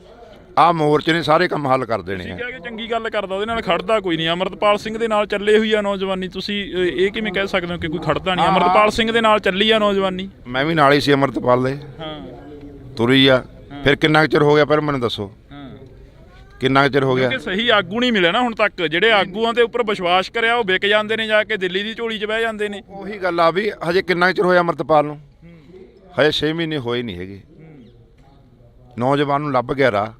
ਆਹ ਮੋਰਚੇ ਨੇ ਸਾਰੇ ਕੰਮ ਹੱਲ ਕਰ ਦੇਣੇ ਆ। ਠੀਕ ਹੈ ਕਿ ਚੰਗੀ ਗੱਲ ਕਰਦਾ ਉਹਦੇ ਨਾਲ ਖੜਦਾ ਕੋਈ ਨਹੀਂ। ਅਮਰਤਪਾਲ ਸਿੰਘ ਦੇ ਨਾਲ ਚੱਲੇ ਹੋਈ ਆ ਨੌਜਵਾਨੀ, ਤੁਸੀਂ ਇਹ ਕਿਵੇਂ ਕਹਿ ਸਕਦੇ ਹੋ ਕਿ ਕੋਈ ਖੜਦਾ ਨਹੀਂ? ਅਮਰਤਪਾਲ ਸਿੰਘ ਦੇ ਨਾਲ ਚੱਲੀ ਆ ਨੌਜਵਾਨੀ। ਮੈਂ ਵੀ ਨਾਲ ਹੀ ਸੀ ਅਮਰਤਪਾਲ ਦੇ, ਤੁਰੀ ਆ। ਫਿਰ ਕਿੰਨਾ ਚਿਰ ਹੋ ਗਿਆ ਪਹਿਲਾਂ ਮੈਨੂੰ ਦੱਸੋ, ਕਿੰਨਾ ਚਿਰ ਹੋ ਗਿਆ? ਕਿ ਸਹੀ ਆਗੂ ਨਹੀਂ ਮਿਲਿਆ ਨਾ ਹੁਣ ਤੱਕ। ਜਿਹੜੇ ਆਗੂਆਂ ਦੇ ਉੱਪਰ ਵਿਸ਼ਵਾਸ ਕਰਿਆ ਉਹ ਵਿਕ ਜਾਂਦੇ ਨੇ, ਜਾ ਕੇ ਦਿੱਲੀ ਦੀ ਝੋਲੀ 'ਚ ਬਹਿ ਜਾਂਦੇ ਨੇ। ਉਹੀ ਗੱਲ ਆ ਵੀ ਹਜੇ ਕਿੰਨਾ ਚਿਰ ਹੋਇਆ ਅਮਰਤਪਾਲ ਨੂੰ? ਹਜੇ 6 ਮਹੀਨੇ ਹੋਏ ਨਹੀਂ ਹੈਗੇ। ਨੌਜਵਾਨ ਨੂੰ ਲੱਭ ਗਿਆ ਰਾਹ,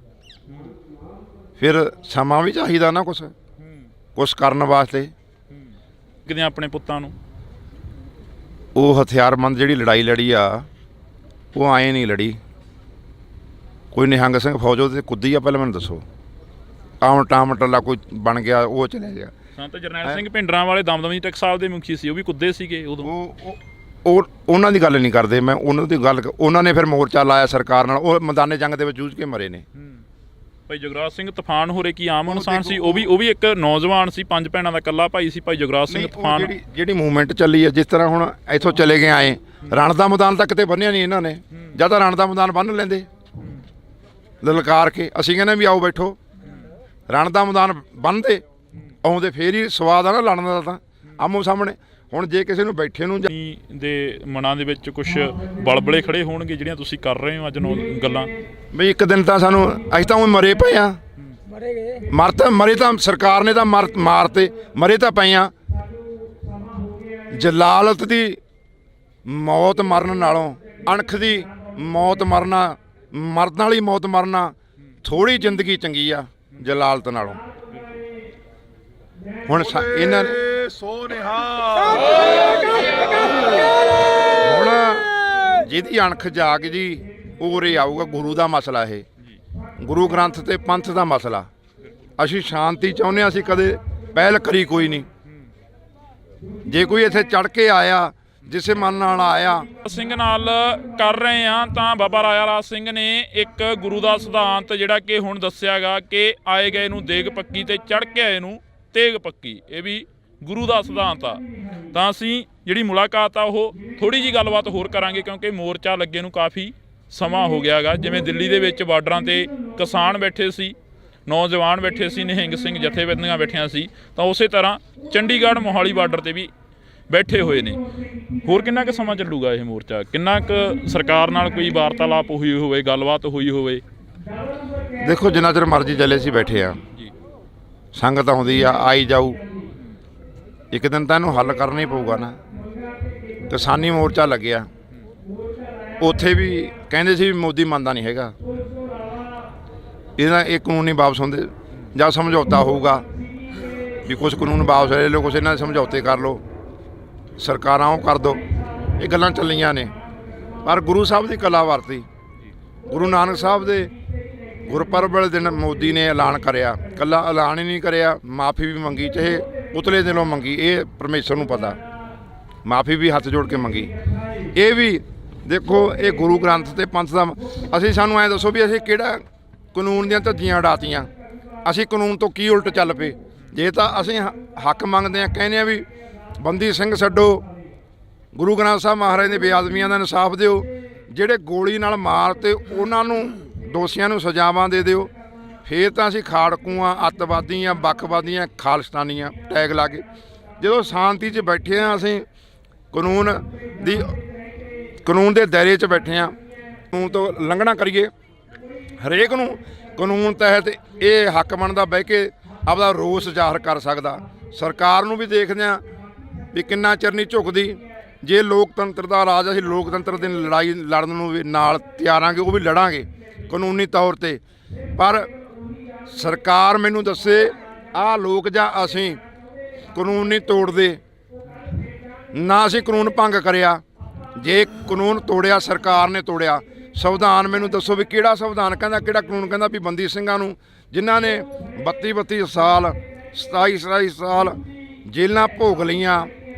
ਫਿਰ ਸਮਾਂ ਵੀ ਚਾਹੀਦਾ ਨਾ ਕੁਛ ਕਰਨ ਵਾਸਤੇ। ਕਿਤੇ ਆਪਣੇ ਪੁੱਤਾਂ ਨੂੰ ਉਹ ਹਥਿਆਰਬੰਦ ਜਿਹੜੀ ਲੜਾਈ ਲੜੀ ਆ, ਉਹ ਆਏ ਨਹੀਂ ਲੜੀ। ਕੋਈ ਨਿਹੰਗ ਸਿੰਘ ਫੌਜ ਉਹਦੇ ਕੁੱਦੀ ਆ? ਪਹਿਲਾਂ ਮੈਨੂੰ ਦੱਸੋ। ਆਮ ਟਾਮ ਟੱਲਾ ਕੋਈ ਬਣ ਗਿਆ, ਉਹ ਚਲੇ ਗਿਆ। ਸੰਤ ਜਰਨੈਲ ਸਿੰਘ ਭਿੰਡਰਾਂ ਵਾਲੇ ਦਮਦਮੀ ਟਕਸਾਲ ਦੇ ਮੁਖੀ ਸੀ, ਉਹ ਵੀ ਕੁੱਦੇ ਸੀਗੇ ਉਦੋਂ। ਉਹ ਉਹਨਾਂ ਦੀ ਗੱਲ ਨਹੀਂ ਕਰਦੇ ਮੈਂ, ਉਹਨਾਂ ਦੀ ਗੱਲ। ਉਹਨਾਂ ਨੇ ਫਿਰ ਮੋਰਚਾ ਲਾਇਆ ਸਰਕਾਰ ਨਾਲ, ਉਹ ਮੈਦਾਨੇ ਜੰਗ ਦੇ ਵਿੱਚ ਜੂਝ ਕੇ ਮਰੇ ਨੇ। ਭਾਈ ਜਗਰਾਜ ਸਿੰਘ ਤੂਫਾਨ ਹੋਰੇ ਕੀ ਆਮ ਇਨਸਾਨ ਸੀ? ਉਹ ਵੀ ਇੱਕ ਨੌਜਵਾਨ ਸੀ, 5 ਭੈਣਾਂ ਦਾ ਇਕੱਲਾ ਭਾਈ ਸੀ ਭਾਈ ਜਗਰਾਜ ਸਿੰਘ ਤੂਫਾਨ। ਜਿਹੜੀ ਮੂਵਮੈਂਟ ਚੱਲੀ ਹੈ, ਜਿਸ ਤਰ੍ਹਾਂ ਹੁਣ ਇੱਥੋਂ ਚਲੇ ਗਏ ਆਏ, ਰਣ ਦਾ ਮੈਦਾਨ ਤਾਂ ਕਿਤੇ ਬੰਨਿਆ ਨਹੀਂ ਇਹਨਾਂ ਨੇ। ਜਾਂ ਤਾਂ ਰਣ ਦਾ ਮੈਦਾਨ ਬੰਨ੍ਹ ਲੈਂਦੇ ਲਲਕਾਰ ਕੇ। ਅਸੀਂ ਕਹਿੰਦੇ ਵੀ ਆਓ ਬੈਠੋ, ਰਣ ਦਾ ਮੈਦਾਨ ਬੰਨ੍ਹਦੇ ਆਉਂਦੇ, ਫੇਰ ਹੀ ਸਵਾਦ ਆ ਨਾ ਲੜਨ ਦਾ। ਤਾਂ ਆਮੋ ਸਾਹਮਣੇ ਹੁਣ ਜੇ ਕਿਸੇ ਨੂੰ ਬੈਠੇ ਨੂੰ ਦੇ ਮਨਾਂ ਦੇ ਵਿੱਚ ਕੁਝ ਬਲਬਲੇ ਖੜੇ ਹੋਣਗੇ ਜਿਹੜੀਆਂ ਤੁਸੀਂ ਕਰ ਰਹੇ ਹੋ ਅੱਜ ਗੱਲਾਂ। ਬਈ ਇੱਕ ਦਿਨ ਤਾਂ ਸਾਨੂੰ, ਅਸੀਂ ਤਾਂ ਉਹ ਮਰੇ ਪਏ ਆ, ਮਰੇ ਤਾਂ ਸਰਕਾਰ ਨੇ ਤਾਂ ਮਾਰਤੇ, ਮਰੇ ਤਾਂ ਪਏ ਆ। ਜਲਾਲਤ ਦੀ ਮੌਤ ਮਰਨ ਨਾਲੋਂ, ਅਣਖ ਦੀ ਮੌਤ ਮਰਨਾ, ਮਰਨ ਵਾਲੀ ਮੌਤ ਮਰਨਾ, ਥੋੜੀ ਜ਼ਿੰਦਗੀ ਚੰਗੀ ਆ ਜਲਾਲਤ ਨਾਲੋਂ। ਹੁਣ ਇਹਨਾਂ ਨੇ ਹੁਣ ਜਿਹਦੀ ਅਣਖ ਜਾਗ ਜੀ, ਉਹ ਉਰੇ ਆਊਗਾ। ਗੁਰੂ ਦਾ ਮਸਲਾ ਇਹ, ਗੁਰੂ ਗ੍ਰੰਥ ਤੇ ਪੰਥ ਦਾ ਮਸਲਾ। ਅਸੀਂ ਸ਼ਾਂਤੀ ਚਾਹੁੰਦੇ ਹਾਂ, ਅਸੀਂ ਕਦੇ ਪਹਿਲ ਕਰੀ ਕੋਈ ਨਹੀਂ। ਜੇ ਕੋਈ ਇੱਥੇ ਚੜ ਕੇ ਆਇਆ, ਜਿਸੇ ਮਨ ਨਾਲ ਆਇਆ ਸਿੰਘ ਨਾਲ ਕਰ ਰਹੇ ਆ, ਤਾਂ ਬਾਬਾ ਰਾਜਾ ਰਾਜ ਸਿੰਘ ਨੇ ਇੱਕ ਗੁਰੂ ਦਾ ਸਿਧਾਂਤ ਜਿਹੜਾ ਕਿ ਹੁਣ ਦੱਸਿਆਗਾ ਕਿ ਆਏ ਗਏ ਨੂੰ ਦੇਗ ਪੱਕੀ ਤੇ ਚੜ ਕੇ ਆਏ ਨੂੰ ਤੇਗ ਪੱਕੀ, ਇਹ ਵੀ ਗੁਰੂ ਦਾ ਸਿਧਾਂਤ ਆ। ਤਾਂ ਅਸੀਂ ਜਿਹੜੀ ਮੁਲਾਕਾਤ ਆ ਉਹ ਥੋੜ੍ਹੀ ਜਿਹੀ ਗੱਲਬਾਤ ਹੋਰ ਕਰਾਂਗੇ, ਕਿਉਂਕਿ ਮੋਰਚਾ ਲੱਗੇ ਨੂੰ ਕਾਫੀ ਸਮਾਂ ਹੋ ਗਿਆ ਗਾ। ਜਿਵੇਂ ਦਿੱਲੀ ਦੇ ਵਿੱਚ ਬਾਰਡਰਾਂ ਤੇ ਕਿਸਾਨ ਬੈਠੇ ਸੀ, ਨੌਜਵਾਨ ਬੈਠੇ ਸੀ, ਨਿਹੰਗ ਸਿੰਘ ਜਥੇਬੰਦੀਆਂ ਬੈਠੀਆਂ ਸੀ, ਤਾਂ ਉਸੇ ਤਰ੍ਹਾਂ ਚੰਡੀਗੜ੍ਹ ਮੋਹਾਲੀ ਬਾਰਡਰ ਤੇ ਵੀ ਬੈਠੇ ਹੋਏ ਨੇ। ਹੋਰ ਕਿੰਨਾ ਕੁ ਸਮਾਂ ਚੱਲੂਗਾ ਇਹ ਮੋਰਚਾ? ਕਿੰਨਾ ਕੁ ਸਰਕਾਰ ਨਾਲ ਕੋਈ ਵਾਰਤਾਲਾਪ ਹੋਈ ਹੋਵੇ, ਗੱਲਬਾਤ ਹੋਈ ਹੋਵੇ? ਦੇਖੋ, ਜਿੰਨਾ ਚਿਰ ਮਰਜ਼ੀ ਚੱਲੇ ਸੀ ਬੈਠੇ ਆ। ਸੰਗਤ ਆਉਂਦੀ ਆ, ਆਈ ਜਾਊ। ਇੱਕ ਦਿਨ ਤਾਂ ਇਹਨੂੰ ਹੱਲ ਕਰਨਾ ਹੀ ਪਊਗਾ ਨਾ। ਕਿਸਾਨੀ ਮੋਰਚਾ ਲੱਗਿਆ, ਉੱਥੇ ਵੀ ਕਹਿੰਦੇ ਸੀ ਵੀ ਮੋਦੀ ਮੰਨਦਾ ਨਹੀਂ ਹੈਗਾ, ਇਹਦਾ ਇਹ ਕਾਨੂੰਨ ਨਹੀਂ ਵਾਪਸ ਹੁੰਦੇ। ਜਾਂ ਸਮਝੌਤਾ ਹੋਊਗਾ ਵੀ ਕੁਛ ਕਾਨੂੰਨ ਵਾਪਸ ਲੈ ਲਓ, ਕੁਛ ਇਹਨਾਂ ਦੇ ਸਮਝੌਤੇ ਕਰ ਲਓ, ਸਰਕਾਰਾਂ ਉਹ ਕਰ ਦਿਓ। ਇਹ ਗੱਲਾਂ ਚੱਲੀਆਂ ਨੇ, ਪਰ ਗੁਰੂ ਸਾਹਿਬ ਦੀ ਕਲਾ ਵਰਤੀ। ਗੁਰੂ ਨਾਨਕ ਸਾਹਿਬ ਦੇ ਗੁਰਪੁਰਬ ਵਾਲੇ ਦਿਨ ਮੋਦੀ ਨੇ ਐਲਾਨ ਕਰਿਆ, ਇਕੱਲਾ ਐਲਾਨ ਹੀ ਨਹੀਂ ਕਰਿਆ, ਮਾਫੀ ਵੀ ਮੰਗੀ, ਚਾਹੇ ਉਤਲੇ ਦਿਲੋਂ ਮੰਗੀ। ਇਹ ਪਰਮੇਸ਼ਰ ਨੂੰ ਪਤਾ, ਮਾਫੀ ਵੀ ਹੱਥ ਜੋੜ ਕੇ ਮੰਗੀ। ਇਹ ਵੀ ਦੇਖੋ, ਇਹ ਗੁਰੂ ਗ੍ਰੰਥ ਤੇ ਪੰਥ ਦਾ। ਸਾਨੂੰ ਐਂ ਦੱਸੋ ਵੀ ਅਸੀਂ ਕਿਹੜਾ ਕਾਨੂੰਨ ਦੀਆਂ ਧੱਜੀਆਂ ਉਡਾਤੀਆਂ? ਅਸੀਂ ਕਾਨੂੰਨ ਤੋਂ ਕੀ ਉਲਟ ਚੱਲ ਪਏ? ਜੇ ਤਾਂ ਅਸੀਂ ਹੱਕ ਮੰਗਦੇ ਹਾਂ, ਕਹਿੰਦੇ ਹਾਂ ਵੀ ਬੰਦੀ ਸਿੰਘ ਛੱਡੋ, ਗੁਰੂ ਗ੍ਰੰਥ ਸਾਹਿਬ ਮਹਾਰਾਜ ਦੇ ਬੇਅਦਬੀਆਂ ਦਾ ਇਨਸਾਫ ਦਿਓ, ਜਿਹੜੇ ਗੋਲੀ ਨਾਲ ਮਾਰ ਤੇ ਉਹਨਾਂ ਨੂੰ ਦੋਸ਼ੀਆਂ ਨੂੰ ਸਜ਼ਾਵਾਂ ਦੇ ਦਿਓ, ਫੇਰ ਤਾਂ ਅਸੀਂ ਖਾੜਕੂਆਂ, ਅੱਤਵਾਦੀਆਂ, ਵੱਖਵਾਦੀਆਂ, ਖਾਲਿਸਤਾਨੀਆਂ ਟੈਗ ਲਾ ਕੇ। ਜਦੋਂ ਸ਼ਾਂਤੀ 'ਚ ਬੈਠੇ ਹਾਂ, ਅਸੀਂ ਕਾਨੂੰਨ ਦੇ ਦਾਇਰੇ 'ਚ ਬੈਠੇ ਹਾਂ, ਕਾਨੂੰਨ ਤੋਂ ਲੰਘਣਾ ਕਰੀਏ। ਹਰੇਕ ਨੂੰ ਕਾਨੂੰਨ ਤਹਿਤ ਇਹ ਹੱਕ ਬਣਦਾ ਬਹਿ ਕੇ ਆਪਦਾ ਰੋਸ ਜ਼ਾਹਰ ਕਰ ਸਕਦਾ। ਸਰਕਾਰ ਨੂੰ ਵੀ ਦੇਖਦੇ ਹਾਂ ਵੀ ਕਿੰਨਾ ਚਿਰ ਨਹੀਂ ਝੁਕਦੀ। ਜੇ ਲੋਕਤੰਤਰ ਦਾ ਰਾਜ, ਅਸੀਂ ਲੋਕਤੰਤਰ ਦੀ ਲੜਾਈ ਲੜਨ ਨੂੰ ਵੀ ਨਾਲ ਤਿਆਰਾਂਗੇ, ਉਹ ਵੀ ਲੜਾਂਗੇ ਕਾਨੂੰਨੀ ਤੌਰ 'ਤੇ। ਪਰ ਸਰਕਾਰ ਮੈਨੂੰ ਦੱਸੇ ਆਹ ਲੋਕ ਜਾਂ ਅਸੀਂ ਕਾਨੂੰਨ ਨਹੀਂ ਤੋੜਦੇ, ਨਾ ਅਸੀਂ ਕਾਨੂੰਨ ਭੰਗ ਕਰਿਆ। ਜੇ ਕਾਨੂੰਨ ਤੋੜਿਆ ਸਰਕਾਰ ਨੇ ਤੋੜਿਆ। ਸੰਵਿਧਾਨ ਮੈਨੂੰ ਦੱਸੋ ਵੀ ਕਿਹੜਾ ਸੰਵਿਧਾਨ ਕਹਿੰਦਾ, ਕਿਹੜਾ ਕਾਨੂੰਨ ਕਹਿੰਦਾ ਵੀ ਬੰਦੀ ਸਿੰਘਾਂ ਨੂੰ ਜਿਨ੍ਹਾਂ ਨੇ 32 ਸਾਲ 27 ਸਾਲ ਜੇਲ੍ਹਾਂ ਭੋਗ ਲਈਆਂ,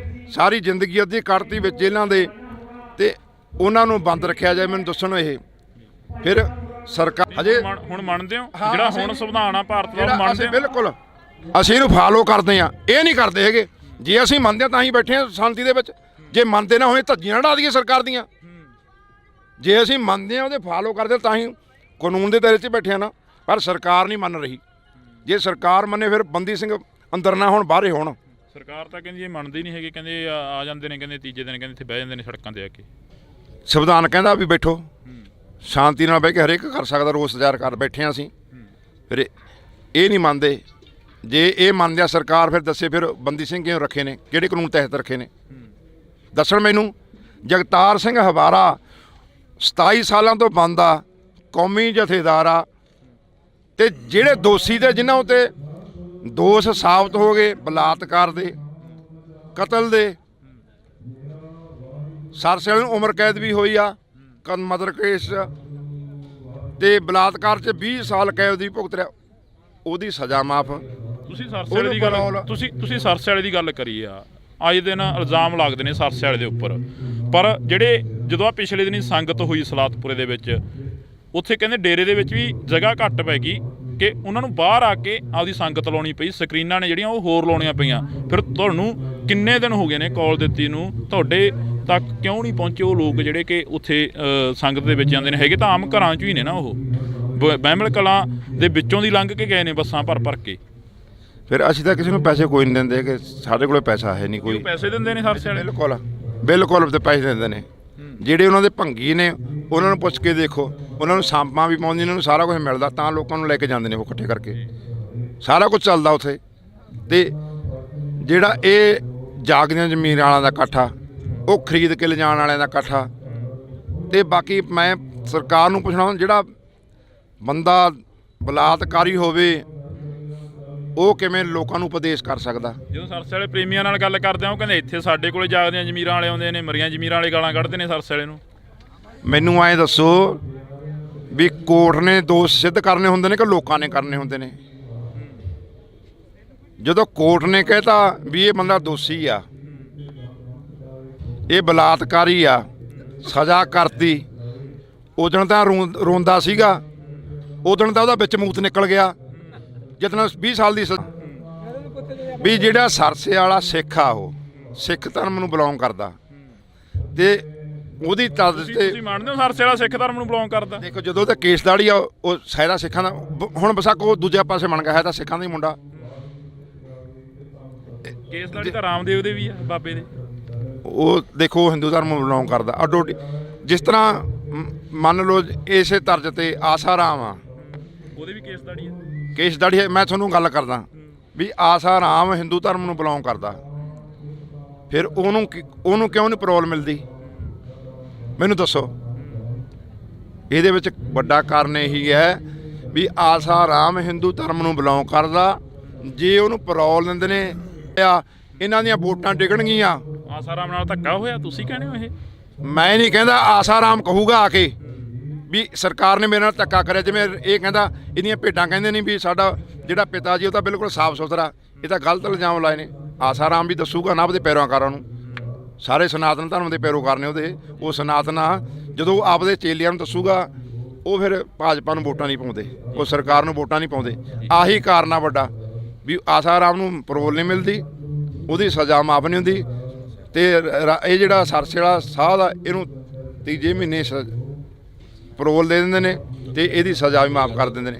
ਸਾਰੀ ਜ਼ਿੰਦਗੀ ਅੱਧੀ ਕੱਢਤੀ ਵਿੱਚ ਜੇਲ੍ਹਾਂ ਦੇ, ਤੇ ਉਹਨਾਂ ਨੂੰ ਬੰਦ ਰੱਖਿਆ ਜਾਏ। ਮੈਨੂੰ ਦੱਸਣ ਇਹ ਫਿਰ ਸਰਕਾਰ ਅਜੇ ਹੁਣ ਮੰਨਦੇ ਹੋ ਜਿਹੜਾ ਹੁਣ ਸੰਵਿਧਾਨ ਆ ਭਾਰਤ ਦਾ, ਮੰਨਦੇ ਹੋ? ਬਿਲਕੁਲ ਅਸੀਂ ਇਹਨੂੰ ਫਾਲੋ ਕਰਦੇ ਹਾਂ, ਇਹ ਨਹੀਂ ਕਰਦੇ ਹੈਗੇ। ਜੇ ਅਸੀਂ ਮੰਨਦੇ ਹਾਂ ਤਾਂ ਹੀ ਬੈਠੇ ਹਾਂ ਸ਼ਾਂਤੀ ਦੇ ਵਿੱਚ। ਜੇ ਮੰਨਦੇ ਨਾ ਹੋਏ ਧੱਜੀਆਂ ਉਡਾ ਦਈਏ ਸਰਕਾਰ ਦੀਆਂ। ਜੇ ਅਸੀਂ ਮੰਨਦੇ ਹਾਂ ਉਹਦੇ ਫਾਲੋ ਕਰਦੇ ਤਾਂ ਹੀ ਕਾਨੂੰਨ ਦੇ ਦਾਇਰੇ 'ਚ ਬੈਠੇ ਹਾਂ ਨਾ। ਪਰ ਸਰਕਾਰ ਨਹੀਂ ਮੰਨ ਰਹੀ। ਜੇ ਸਰਕਾਰ ਮੰਨੇ ਫਿਰ ਬੰਦੀ ਸਿੰਘ ਅੰਦਰ ਨਾ ਹੋਣ, ਬਾਹਰੇ ਹੋਣ। ਸਰਕਾਰ ਤਾਂ ਕਹਿੰਦੀ ਇਹ ਮੰਨਦੇ ਹੀ ਨਹੀਂ ਹੈਗੇ। ਕਹਿੰਦੇ ਆ ਜਾਂਦੇ ਨੇ, ਕਹਿੰਦੇ ਤੀਜੇ ਦਿਨ ਕਹਿੰਦੇ ਇੱਥੇ ਬਹਿ ਜਾਂਦੇ ਨੇ ਸੜਕਾਂ 'ਤੇ ਆ ਕੇ। ਸੰਵਿਧਾਨ ਕਹਿੰਦਾ ਵੀ ਬੈਠੋ, ਸ਼ਾਂਤੀ ਨਾਲ ਬਹਿ ਕੇ ਹਰੇਕ ਕਰ ਸਕਦਾ, ਰੋਸ ਜ਼ਾਹਰ ਕਰ ਬੈਠੇ ਹਾਂ ਅਸੀਂ। ਫਿਰ ਇਹ ਨਹੀਂ ਮੰਨਦੇ। ਜੇ ਇਹ ਮੰਨਦੇ ਆ ਸਰਕਾਰ, ਫਿਰ ਦੱਸੇ ਫਿਰ ਬੰਦੀ ਸਿੰਘ ਕਿਉਂ ਰੱਖੇ ਨੇ, ਕਿਹੜੇ ਕਾਨੂੰਨ ਤਹਿਤ ਰੱਖੇ ਨੇ ਦੱਸਣ ਮੈਨੂੰ। ਜਗਤਾਰ ਸਿੰਘ ਹਵਾਰਾ 27 ਸਾਲਾਂ ਤੋਂ ਬੰਦ ਆ, ਕੌਮੀ ਜਥੇਦਾਰ ਆ, ਤੇ ਜਿਹੜੇ ਦੋਸ਼ੀ ਤੇ ਜਿਨ੍ਹਾਂ ਉੱਤੇ ਦੋਸ਼ ਸਾਬਤ ਹੋ ਗਏ ਬਲਾਤਕਾਰ ਦੇ, ਕਤਲ ਦੇ, ਸਰਸੇ ਨੂੰ ਉਮਰ ਕੈਦ ਵੀ ਹੋਈ ਆ ਮਦਰ ਕੇਸ ਤੇ ਬਲਾਤਕਾਰ 'ਚ 20 ਸਾਲ ਕੈਦ ਦੀ ਭੁਗਤ ਰਿਹਾ, ਉਹਦੀ ਸਜ਼ਾ ਮਾਫ। ਤੁਸੀਂ ਸਰਸੇ ਵਾਲੇ ਦੀ ਗੱਲ ਤੁਸੀਂ ਸਰਸੇ ਵਾਲੇ ਦੀ ਗੱਲ ਕਰੀ ਆ। ਅੱਜ ਦਿਨ ਇਲਜ਼ਾਮ ਲੱਗਦੇ ਨੇ ਸਰਸੇ ਵਾਲੇ ਦੇ ਉੱਪਰ, ਪਰ ਜਿਹੜੇ ਜਦੋਂ ਆ ਪਿਛਲੇ ਦਿਨੀ ਸੰਗਤ ਹੋਈ ਸਲਾਤਪੁਰੇ ਦੇ ਵਿੱਚ, ਉੱਥੇ ਕਹਿੰਦੇ ਡੇਰੇ ਦੇ ਵਿੱਚ ਵੀ ਜਗ੍ਹਾ ਘੱਟ ਪੈ ਗਈ ਕਿ ਉਹਨਾਂ ਨੂੰ ਬਾਹਰ ਆ ਕੇ ਆਪਦੀ ਸੰਗਤ ਲਾਉਣੀ ਪਈ। ਸਕਰੀਨਾਂ ਨੇ ਜਿਹੜੀਆਂ ਉਹ ਹੋਰ ਲਾਉਣੀਆਂ ਪਈਆਂ। ਫਿਰ ਤੁਹਾਨੂੰ ਕਿੰਨੇ ਦਿਨ ਹੋ ਗਏ ਨੇ ਕਾਲ ਦਿੱਤੀ ਨੂੰ, ਤੁਹਾਡੇ ਤੱਕ ਕਿਉਂ ਨਹੀਂ ਪਹੁੰਚੇ ਉਹ ਲੋਕ ਜਿਹੜੇ ਕਿ ਉੱਥੇ ਸੰਗਤ ਦੇ ਵਿੱਚ ਜਾਂਦੇ ਨੇ? ਹੈਗੇ ਤਾਂ ਆਮ ਘਰਾਂ 'ਚ ਹੀ ਨੇ ਨਾ, ਉਹ ਬਹਿਮਲ ਕਲਾਂ ਦੇ ਵਿੱਚੋਂ ਦੀ ਲੰਘ ਕੇ ਗਏ ਨੇ ਬੱਸਾਂ ਭਰ ਕੇ। ਫਿਰ ਅਸੀਂ ਤਾਂ ਕਿਸੇ ਨੂੰ ਪੈਸੇ ਕੋਈ ਨਹੀਂ ਦਿੰਦੇ ਕਿ ਸਾਡੇ ਕੋਲ ਪੈਸਾ ਹੈ ਨਹੀਂ ਕੋਈ। ਪੈਸੇ ਦਿੰਦੇ ਨੇ ਸਰਸੇ ਵਾਲੇ? ਬਿਲਕੁਲ ਬਿਲਕੁਲ ਤੇ ਪੈਸੇ ਦਿੰਦੇ ਨੇ। ਜਿਹੜੇ ਉਹਨਾਂ ਦੇ ਭੰਗੀ ਨੇ ਉਹਨਾਂ ਨੂੰ ਪੁੱਛ ਕੇ ਦੇਖੋ, ਉਹਨਾਂ ਨੂੰ ਸਾਂਪਾਂ ਵੀ ਪਾਉਂਦੇ, ਉਹਨਾਂ ਨੂੰ ਸਾਰਾ ਕੁਝ ਮਿਲਦਾ, ਤਾਂ ਲੋਕਾਂ ਨੂੰ ਲੈ ਕੇ ਜਾਂਦੇ ਨੇ ਉਹ ਇਕੱਠੇ ਕਰਕੇ। ਸਾਰਾ ਕੁਝ ਚੱਲਦਾ ਉੱਥੇ। ਤੇ ਜਿਹੜਾ ਇਹ ਜਾਗਦੀਆਂ ਜ਼ਮੀਨ ਵਾਲਿਆਂ ਦਾ ਇਕੱਠਾ, ਉਹ ਖਰੀਦ ਕੇ ਲਿਜਾਣ ਵਾਲਿਆਂ ਦਾ ਇਕੱਠਾ। ਤੇ ਬਾਕੀ ਮੈਂ ਸਰਕਾਰ ਨੂੰ ਪੁੱਛਣਾ, ਜਿਹੜਾ ਬੰਦਾ ਬਲਾਤਕਾਰੀ ਹੋਵੇ ਉਹ ਕਿਵੇਂ ਲੋਕਾਂ ਨੂੰ ਉਪਦੇਸ਼ ਕਰ ਸਕਦਾ? ਜਦੋਂ ਸਰਸੇ ਵਾਲੇ ਪ੍ਰੇਮੀਆਂ ਨਾਲ ਗੱਲ ਕਰਦੇ ਆ, ਉਹ ਕਹਿੰਦੇ ਇੱਥੇ ਸਾਡੇ ਕੋਲੇ ਜਾਗਦੀਆਂ ਜ਼ਮੀਰਾਂ ਵਾਲੇ ਆਉਂਦੇ ਨੇ, ਮਰੀਆਂ ਜ਼ਮੀਰਾਂ ਵਾਲੇ ਗਾਲਾਂ ਕੱਢਦੇ ਨੇ ਸਰਸੇ ਵਾਲੇ ਨੂੰ। ਮੈਨੂੰ ਐਂ ਦੱਸੋ ਵੀ ਕੋਰਟ ਨੇ ਦੋਸ਼ ਸਿੱਧ ਕਰਨੇ ਹੁੰਦੇ ਨੇ ਕਿ ਲੋਕਾਂ ਨੇ ਕਰਨੇ ਹੁੰਦੇ ਨੇ? ਜਦੋਂ ਕੋਰਟ ਨੇ ਕਹਿਤਾ ਵੀ ਇਹ ਬੰਦਾ ਦੋਸ਼ੀ ਆ, ਇਹ ਬਲਾਤਕਾਰੀ ਆ, ਸਜ਼ਾ ਕਰਤੀ, ਉਦਣ ਤਾਂ ਰੋਂਦਾ ਸੀਗਾ, ਉਦਣ ਤਾਂ ਉਹਦਾ ਵਿੱਚ ਮੂਤ ਨਿਕਲ ਗਿਆ ਜਿੱਦਣ 20 ਸਾਲ ਦੀ ਵੀ ਜਿਹੜਾ ਸਰਸੇ ਵਾਲਾ ਸਿੱਖ ਆ, ਉਹ ਸਿੱਖ ਧਰਮ ਨੂੰ ਬਿਲੋਂਗ ਕਰਦਾ, ਤੇ ਉਹਦੀ ਤਦ ਤੇ ਤੁਸੀਂ ਮੰਨਦੇ ਹੋ ਸਰਸੇ ਵਾਲਾ ਸਿੱਖ ਧਰਮ ਨੂੰ ਬਿਲੋਂਗ ਕਰਦਾ? ਦੇਖੋ ਜਦੋਂ ਤਾਂ ਕੇਸਦਾੜੀ ਆ, ਉਹ ਸਾਇਦਾ ਸਿੱਖਾਂ ਦਾ, ਹੁਣ ਬਸਕ ਉਹ ਦੂਜੇ ਪਾਸੇ ਬਣ ਗਿਆ ਹੈ ਤਾਂ ਸਿੱਖਾਂ ਦਾ ਹੀ ਮੁੰਡਾ। ਕੇਸਦਾੜੀ ਤਾਂ ਰਾਮਦੇਵ ਦੇ ਵੀ ਆ, ਬਾਬੇ ਦੇ। ਉਹ ਦੇਖੋ ਹਿੰਦੂ ਧਰਮ ਨੂੰ ਬਿਲੋਂਗ ਕਰਦਾ ਅੱਡੋ। ਜਿਸ ਤਰ੍ਹਾਂ ਮੰਨ ਲਓ ਇਸੇ ਤਰਜ਼ ਤੇ ਆਸਾ ਰਾਮ ਆ, ਉਹਦੇ ਵੀ ਕੇਸਦਾੜੀ ਆ। ਕੇਸਦਾੜੀ ਹੈ। ਮੈਂ ਤੁਹਾਨੂੰ ਗੱਲ ਕਰਦਾ ਵੀ ਆਸਾ ਰਾਮ ਹਿੰਦੂ ਧਰਮ ਨੂੰ ਬਿਲੋਂਗ ਕਰਦਾ, ਫਿਰ ਉਹਨੂੰ ਕਿਉਂ ਨਹੀਂ ਪਰੋਲ ਮਿਲਦੀ? ਮੈਨੂੰ ਦੱਸੋ। ਇਹਦੇ ਵਿੱਚ ਵੱਡਾ ਕਾਰਨ ਇਹੀ ਹੈ ਵੀ ਆਸਾ ਰਾਮ ਹਿੰਦੂ ਧਰਮ ਨੂੰ ਬਿਲੋਂਗ ਕਰਦਾ। ਜੇ ਉਹਨੂੰ ਪਰੋਲ ਦਿੰਦੇ ਨੇ ਆ, ਇਹਨਾਂ ਦੀਆਂ ਵੋਟਾਂ ਡਿੱਗਣਗੀਆਂ। ਆਸਾ ਰਾਮ ਨਾਲ ਧੱਕਾ ਹੋਇਆ ਤੁਸੀਂ ਕਹਿੰਦੇ ਹੋ? ਇਹ ਮੈਂ ਨਹੀਂ ਕਹਿੰਦਾ। ਆਸਾ ਰਾਮ ਕਹੂਗਾ ਆ ਕੇ ਵੀ ਸਰਕਾਰ ਨੇ ਮੇਰੇ ਨਾਲ ਧੱਕਾ ਕਰਿਆ। ਜਿਵੇਂ ਇਹ ਕਹਿੰਦਾ, ਇਹਦੀਆਂ ਭੇਡਾਂ ਕਹਿੰਦੇ ਨਹੀਂ ਵੀ ਸਾਡਾ ਜਿਹੜਾ ਪਿਤਾ ਜੀ ਉਹ ਤਾਂ ਬਿਲਕੁਲ ਸਾਫ਼ ਸੁਥਰਾ। ਇਹ ਤਾਂ ਗਲਤ ਇਲਜ਼ਾਮ ਲਾਏ ਨੇ। ਆਸਾ ਰਾਮ ਵੀ ਦੱਸੂਗਾ ਨਾ ਆਪਦੇ ਪੈਰੋਕਾਰਾਂ ਨੂੰ, ਸਾਰੇ ਸਨਾਤਨ ਧਰਮ ਦੇ ਪੈਰੋਕਾਰ ਨੇ ਉਹਦੇ। ਉਹ ਸਨਾਤਨ ਆ, ਜਦੋਂ ਆਪਦੇ ਚੇਲਿਆਂ ਨੂੰ ਦੱਸੂਗਾ, ਉਹ ਫਿਰ ਭਾਜਪਾ ਨੂੰ ਵੋਟਾਂ ਨਹੀਂ ਪਾਉਂਦੇ, ਉਹ ਸਰਕਾਰ ਨੂੰ ਵੋਟਾਂ ਨਹੀਂ ਪਾਉਂਦੇ। ਆਹੀ ਕਾਰਨ ਆ ਵੱਡਾ ਵੀ ਆਸਾ ਰਾਮ ਨੂੰ ਪਰੋਲ ਨਹੀਂ ਮਿਲਦੀ, ਉਹਦੀ ਸਜ਼ਾ ਮਾਫ ਨਹੀਂ ਹੁੰਦੀ। ਤੇ ਇਹ ਜਿਹੜਾ ਸਰਸੇ ਵਾਲਾ ਸਾਧ ਆ, ਇਹਨੂੰ ਤੀਜੇ ਮਹੀਨੇ ਪਰੋਲ ਦੇ ਦਿੰਦੇ ਨੇ ਤੇ ਇਹਦੀ ਸਜ਼ਾ ਵੀ ਮਾਫ ਕਰ ਦਿੰਦੇ ਨੇ।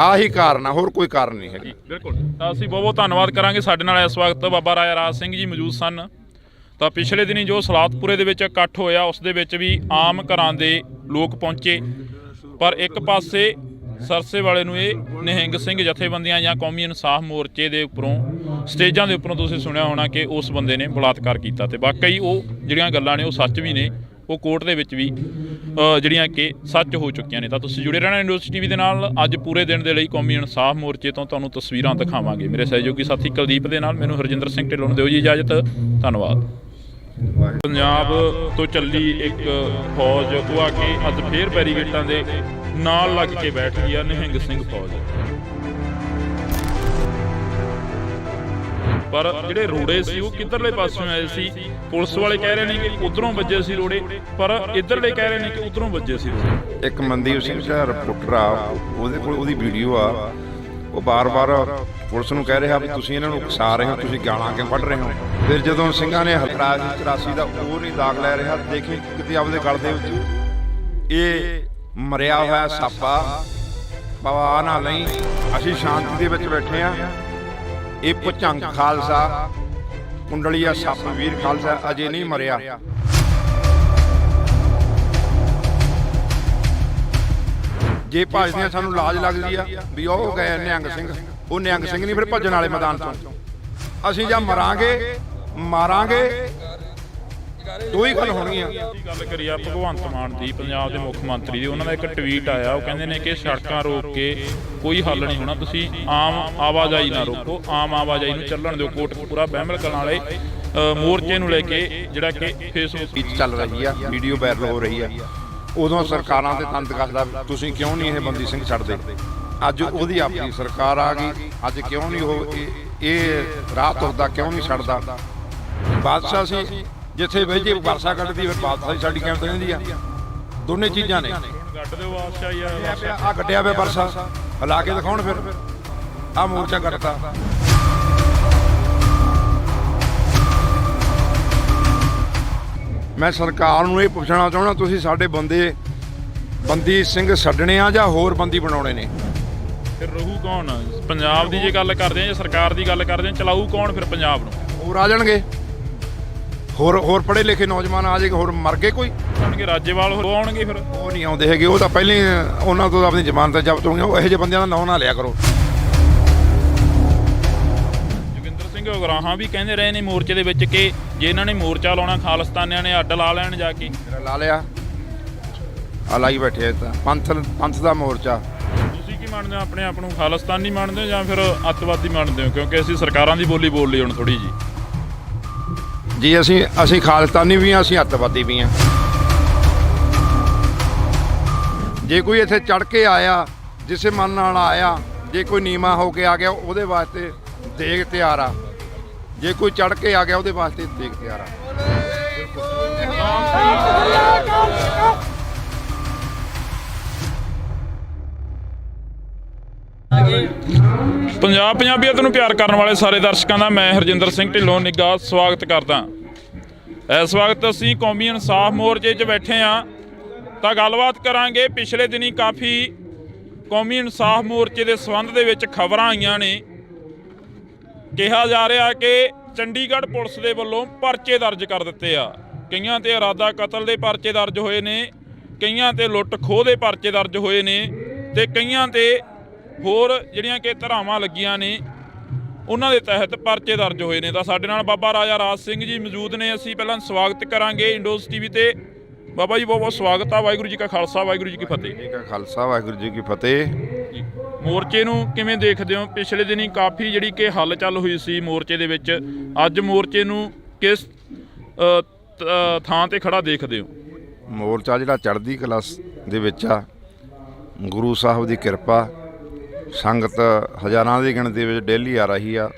ਆਹੀ ਕਾਰਨ ਆ, ਹੋਰ ਕੋਈ ਕਾਰਨ ਨਹੀਂ ਹੈਗਾ। ਬਿਲਕੁਲ। ਤਾਂ ਅਸੀਂ ਬਹੁਤ ਬਹੁਤ ਧੰਨਵਾਦ ਕਰਾਂਗੇ। ਸਾਡੇ ਨਾਲ ਇਸ ਵਕਤ ਬਾਬਾ ਰਾਜਾ ਰਾਜ ਸਿੰਘ ਜੀ ਮੌਜੂਦ ਸਨ ਤਾਂ ਪਿਛਲੇ ਦਿਨੀ ਜੋ ਸਲਾਤਪੁਰੇ ਦੇ ਵਿੱਚ ਇਕੱਠ ਹੋਇਆ ਉਸ ਦੇ ਵਿੱਚ ਵੀ ਆਮ ਘਰਾਂ ਦੇ ਲੋਕ ਪਹੁੰਚੇ, ਪਰ ਇੱਕ ਪਾਸੇ ਸਰਸੇ ਵਾਲੇ ਨੂੰ ਇਹ ਨਿਹੰਗ ਸਿੰਘ ਜਥੇਬੰਦੀਆਂ ਜਾਂ ਕੌਮੀ ਇਨਸਾਫ ਮੋਰਚੇ ਦੇ ਉੱਪਰੋਂ ਸਟੇਜਾਂ ਦੇ ਉੱਪਰੋਂ ਤੁਸੀਂ ਸੁਣਿਆ ਹੋਣਾ ਕਿ ਉਸ ਬੰਦੇ ਨੇ ਬਲਾਤਕਾਰ ਕੀਤਾ, ਤੇ ਵਾਕਈ ਉਹ ਜਿਹੜੀਆਂ ਗੱਲਾਂ ਨੇ ਉਹ ਸੱਚ ਵੀ ਨੇ, ਉਹ ਕੋਰਟ ਦੇ ਵਿੱਚ ਵੀ ਜਿਹੜੀਆਂ ਕਿ ਸੱਚ ਹੋ ਚੁੱਕੀਆਂ ਨੇ। ਤਾਂ ਤੁਸੀਂ ਜੁੜੇ ਰਹਿਣਾ ਨਿਊਜ਼ ਟੀਵੀ ਦੇ ਨਾਲ। ਅੱਜ ਪੂਰੇ ਦਿਨ ਦੇ ਲਈ ਕੌਮੀ ਇਨਸਾਫ ਮੋਰਚੇ ਤੋਂ ਤੁਹਾਨੂੰ ਤਸਵੀਰਾਂ ਦਿਖਾਵਾਂਗੇ। ਮੇਰੇ ਸਹਿਯੋਗੀ ਸਾਥੀ ਕੁਲਦੀਪ ਦੇ ਨਾਲ ਮੈਨੂੰ ਹਰਜਿੰਦਰ ਸਿੰਘ ਢਿੱਲੋਂ ਨੂੰ ਦਿਓ ਜੀ ਇਜਾਜ਼ਤ। ਧੰਨਵਾਦ। ਪੰਜਾਬ ਤੋਂ ਚੱਲੀ ਇੱਕ ਫੌਜ ਉਹ ਆ ਕੇ ਅੱਜ ਫੇਰ ਬੈਰੀਗੇਟਾਂ ਦੇ ਨਾਲ ਲੱਗ ਕੇ ਬੈਠ ਗਈ ਆ ਨਿਹੰਗ ਸਿੰਘ ਫੌਜ। ਪਰ ਜਿਹੜੇ ਰੋੜੇ ਸੀ ਉਹ ਕਿੱਧਰਲੇ ਪਾਸਿਓਂ ਆਏ ਸੀ। ਪੁਲਿਸ ਵਾਲੇ ਕਹਿ ਰਹੇ ਨੇ ਕਿ ਉਧਰੋਂ ਵੱਜੇ ਸੀ ਰੋੜੇ, ਪਰ ਇੱਧਰਲੇ ਕਹਿ ਰਹੇ ਨੇ ਕਿ ਉਧਰੋਂ ਵੱਜੇ ਸੀ ਰੋੜੇ। ਇੱਕ ਮਨਦੀਪ ਸਿੰਘ ਜਿਹੜਾ ਰਿਪੋਰਟਰ ਆ, ਉਹਦੇ ਕੋਲ ਉਹਦੀ ਵੀਡੀਓ ਆ, ਉਹ ਬਾਰ-ਬਾਰ ਪੁਲਿਸ ਨੂੰ ਕਹਿ ਰਿਹਾ ਵੀ ਤੁਸੀਂ ਇਹਨਾਂ ਨੂੰ ਉਕਸਾ ਰਹੇ ਹੋ, ਤੁਸੀਂ ਗਾਲਾਂ ਕਿਉਂ ਕੱਢ ਰਹੇ ਹੋ। ਫਿਰ ਜਦੋਂ ਸਿੰਘਾਂ ਨੇ ਹਲਕਾ 84 ਦਾ ਉਹ ਨਹੀਂ ਦਾਗ ਲੈ ਰਿਹਾ, ਦੇਖੀ ਕਿਤੇ ਆਪਦੇ ਗਲ ਦੇ ਵਿੱਚ ਇਹ ਮਰਿਆ ਹੋਇਆ ਸਾਪਾ ਪਵਾ ਨਾ ਲਈ। ਅਸੀਂ ਸ਼ਾਂਤੀ ਦੇ ਵਿੱਚ ਬੈਠੇ ਆ। ਇਹ ਭੁਜੰਗ ਖਾਲਸਾ ਕੁੰਡਲੀਆ ਸੱਪ ਵੀਰ ਖਾਲਸਾ ਅਜੇ ਨਹੀਂ ਮਰਿਆ। ਜੇ ਭੱਜਦੇ ਆ ਸਾਨੂੰ ਲਾਜ ਲੱਗਦੀ ਆ ਵੀ ਉਹ ਗਏ ਨਿਹੰਗ ਸਿੰਘ, ਉਹ ਨਿਹੰਗ ਸਿੰਘ ਨਹੀਂ ਫਿਰ ਭੱਜਣ ਵਾਲੇ ਮੈਦਾਨ ਚੋਂ। ਅਸੀਂ ਜਾਂ ਮਰਾਂਗੇ ਮਾਰਾਂਗੇ, ਦੋ ਹੀ ਗੱਲ ਹੋਣੀ ਆ। ਗੱਲ ਕਰੀ ਆ ਭਗਵੰਤ ਮਾਨ ਦੀ, ਪੰਜਾਬ ਦੇ ਮੁੱਖ ਮੰਤਰੀ ਦੀ, ਉਹਨਾਂ ਦਾ ਇੱਕ ਟਵੀਟ ਆਇਆ। ਉਹ ਕਹਿੰਦੇ ਨੇ ਕਿ ਸੜਕਾਂ ਰੋਕ ਕੇ ਕੋਈ ਹੱਲ ਨਹੀਂ ਹੋਣਾ, ਤੁਸੀਂ ਆਮ ਆਵਾਜਾਈ ਨਾ ਰੋਕੋ, ਆਮ ਆਵਾਜਾਈ ਨੂੰ ਚੱਲਣ ਦਿਓ। ਕੋਟਕਪੂਰਾ ਬਹਿਮਲ ਕਲਾਂ ਵਾਲੇ ਮੋਰਚੇ ਨੂੰ ਲੈ ਕੇ ਜਿਹੜਾ ਕਿ ਫੇਸਬੁੱਕ ਚੱਲ ਰਹੀ ਆ, ਵੀਡੀਓ ਵਾਇਰਲ ਹੋ ਰਹੀ ਆ, ਉਦੋਂ ਸਰਕਾਰਾਂ ਤੇ ਤੰਤ ਕੱਸਦਾ ਤੁਸੀਂ ਕਿਉਂ ਨਹੀਂ ਇਹ ਬੰਦੀ ਸਿੰਘ ਛੱਡਦੇ। ਅੱਜ ਉਹਦੀ ਆਪਣੀ ਸਰਕਾਰ ਆ ਗਈ, ਅੱਜ ਕਿਉਂ ਨਹੀਂ ਉਹ ਇਹ ਰਾਹ ਤੁਰਦਾ, ਕਿਉਂ ਨਹੀਂ ਛੱਡਦਾ। ਬਾਦਸ਼ਾਹ ਸੀ ਜਿੱਥੇ ਵੇਜੇ ਵਰਸਾ ਕੱਢਦੀ, ਫਿਰ ਬਾਦਸ਼ਾਹੀ ਸਾਡੀ ਕਿਵੇਂ ਰਹਿੰਦੀ ਆ। ਦੋਨੇ ਚੀਜ਼ਾਂ ਨੇ। ਗੱਡ ਦਿਓ ਬਾਦਸ਼ਾਹੀ ਆ ਗੱਡਿਆ ਵੇ ਵਰਸਾ ਹਿਲਾ ਕੇ ਦਿਖਾਉਣ, ਫਿਰ ਆ ਮੋਰਚਾ ਕੱਟਦਾ। ਮੈਂ ਸਰਕਾਰ ਨੂੰ ਇਹ ਪੁੱਛਣਾ ਚਾਹੁੰਦਾ, ਤੁਸੀਂ ਸਾਡੇ ਬੰਦੀ ਸਿੰਘ ਛੱਡਣੇ ਆ ਜਾਂ ਹੋਰ ਬੰਦੀ ਬਣਾਉਣੇ ਨੇ? ਫਿਰ ਰਹੂ ਕੌਣ? ਪੰਜਾਬ ਦੀ ਜੇ ਗੱਲ ਕਰਦੇ ਆ ਜਾਂ ਸਰਕਾਰ ਦੀ ਗੱਲ ਕਰਦੇ ਆ, ਚਲਾਊ ਕੌਣ ਫਿਰ ਪੰਜਾਬ ਨੂੰ? ਹੋਰ ਆ ਜਾਣਗੇ, ਹੋਰ ਪੜ੍ਹੇ ਲਿਖੇ ਨੌਜਵਾਨ ਆ ਜਾਏਗੇ, ਹੋਰ ਮਰ ਗਏ ਕੋਈ ਆਉਣਗੇ, ਰਾਜੇਵਾਲ ਹੋਰ ਆਉਣਗੇ। ਫਿਰ ਉਹ ਨਹੀਂ ਆਉਂਦੇ ਹੈਗੇ, ਉਹ ਤਾਂ ਪਹਿਲਾਂ ਹੀ ਉਹਨਾਂ ਤੋਂ ਆਪਣੀ ਜ਼ਮਾਨਤਾਂ ਜ਼ਬਤ ਹੋਈਆਂ। ਉਹ ਇਹੋ ਜਿਹੇ ਬੰਦਿਆਂ ਦਾ ਨਾਂ ਨਾ ਲਿਆ ਕਰੋ। ਜੋਗਿੰਦਰ ਸਿੰਘ ਉਗਰਾਹਾਂ ਵੀ ਕਹਿੰਦੇ ਰਹੇ ਨੇ ਮੋਰਚੇ ਦੇ ਵਿੱਚ ਕਿ ਜੇ ਇਹਨਾਂ ਨੇ ਮੋਰਚਾ ਲਾਉਣਾ, ਖਾਲਿਸਤਾਨੀਆਂ ਨੇ ਅੱਡ ਲਾ ਲੈਣ ਜਾ ਕੇ। ਲਾ ਲਿਆ, ਆ ਲਾਈ ਬੈਠੇ ਤਾਂ ਪੰਥ ਦਾ ਮੋਰਚਾ। ਤੁਸੀਂ ਕੀ ਮੰਨਦੇ ਹੋ? ਆਪਣੇ ਆਪ ਨੂੰ ਖਾਲਿਸਤਾਨੀ ਮੰਨਦੇ ਹੋ ਜਾਂ ਫਿਰ ਅੱਤਵਾਦੀ ਮੰਨਦੇ ਹੋ? ਕਿਉਂਕਿ ਅਸੀਂ ਸਰਕਾਰਾਂ ਦੀ ਬੋਲੀ ਬੋਲ ਲਈ ਹੁਣ ਥੋੜੀ ਜੀ। ਅਸੀਂ ਖਾਲਿਸਤਾਨੀ ਵੀ ਹਾਂ, ਅਸੀਂ ਅੱਤਵਾਦੀ ਵੀ ਹਾਂ। ਜੇ ਕੋਈ ਇੱਥੇ ਚੜ ਕੇ ਆਇਆ, ਜਿਸੇ ਮਨ ਨਾਲ ਆਇਆ, ਜੇ ਕੋਈ ਨੀਵਾਂ ਹੋ ਕੇ ਆ ਗਿਆ, ਉਹਦੇ ਵਾਸਤੇ ਦੇਗ ਤਿਆਰ ਆ। ਜੇ ਕੋਈ ਚੜ ਕੇ ਆ ਗਿਆ, ਉਹਦੇ ਵਾਸਤੇ ਦੇਗ ਤਿਆਰ ਆ। ਪੰਜਾਬ ਪੰਜਾਬੀਅਤ ਨੂੰ ਪਿਆਰ ਕਰਨ ਵਾਲੇ ਸਾਰੇ ਦਰਸ਼ਕਾਂ ਦਾ ਮੈਂ ਹਰਜਿੰਦਰ ਸਿੰਘ ਢਿੱਲੋਂ ਨਿੱਘਾ ਸਵਾਗਤ ਕਰਦਾ। ਇਸ ਵਕਤ ਅਸੀਂ ਕੌਮੀ ਇਨਸਾਫ ਮੋਰਚੇ 'ਚ ਬੈਠੇ ਹਾਂ ਤਾਂ ਗੱਲਬਾਤ ਕਰਾਂਗੇ। ਪਿਛਲੇ ਦਿਨੀ ਕਾਫੀ ਕੌਮੀ ਇਨਸਾਫ ਮੋਰਚੇ ਦੇ ਸੰਬੰਧ ਦੇ ਵਿੱਚ ਖਬਰਾਂ ਆਈਆਂ ਨੇ। ਕਿਹਾ ਜਾ ਰਿਹਾ ਕਿ ਚੰਡੀਗੜ੍ਹ ਪੁਲਿਸ ਦੇ ਵੱਲੋਂ ਪਰਚੇ ਦਰਜ ਕਰ ਦਿੱਤੇ ਆ। ਕਈਆਂ ਤੇ ਇਰਾਦਾ ਕਤਲ ਦੇ ਪਰਚੇ ਦਰਜ ਹੋਏ ਨੇ, ਕਈਆਂ ਤੇ ਲੁੱਟ ਖੋਹ ਦੇ ਪਰਚੇ ਦਰਜ ਹੋਏ ਨੇ, ਤੇ ਕਈਆਂ ਤੇ ਹੋਰ ਜਿਹੜੀਆਂ ਕਿ ਧਾਰਾਵਾਂ ਲੱਗੀਆਂ ਨੇ ਉਹਨਾਂ ਦੇ ਤਹਿਤ ਪਰਚੇ ਦਰਜ ਹੋਏ ਨੇ। ਤਾਂ ਸਾਡੇ ਨਾਲ ਬਾਬਾ ਰਾਜਾ ਰਾਜ ਸਿੰਘ ਜੀ ਮੌਜੂਦ ਨੇ। ਅਸੀਂ ਪਹਿਲਾਂ ਸਵਾਗਤ ਕਰਾਂਗੇ ਇੰਡੋਜ਼ ਟੀਵੀ ਤੇ। ਬਾਬਾ ਜੀ ਬਹੁਤ ਬਹੁਤ ਸਵਾਗਤ ਆ। ਵਾਹਿਗੁਰੂ ਜੀ ਕਾ ਖਾਲਸਾ, ਵਾਹਿਗੁਰੂ ਜੀ ਕੀ ਫਤਿਹ। ਜੀ ਕਾ ਖਾਲਸਾ, ਵਾਹਿਗੁਰੂ ਜੀ ਕੀ ਫਤਿਹ। ਮੋਰਚੇ ਨੂੰ ਕਿਵੇਂ ਦੇਖਦੇ ਹੋ? ਪਿਛਲੇ ਦਿਨੀ ਕਾਫੀ ਜਿਹੜੀ ਕਿ ਹਲਚਲ ਹੋਈ ਸੀ ਮੋਰਚੇ ਦੇ ਵਿੱਚ, ਅੱਜ ਮੋਰਚੇ ਨੂੰ ਕਿਸ ਥਾਂ ਤੇ ਖੜਾ ਦੇਖਦੇ ਹੋ? ਮੋਰਚਾ ਜਿਹੜਾ ਚੜ੍ਹਦੀ ਕਲਾ ਦੇ ਵਿੱਚ ਆ, ਗੁਰੂ ਸਾਹਿਬ ਦੀ ਕਿਰਪਾ, ਸੰਗਤ ਹਜ਼ਾਰਾਂ ਦੀ ਗਿਣਤੀ ਵਿੱਚ ਡੇਲੀ ਆ ਰਹੀ ਆ,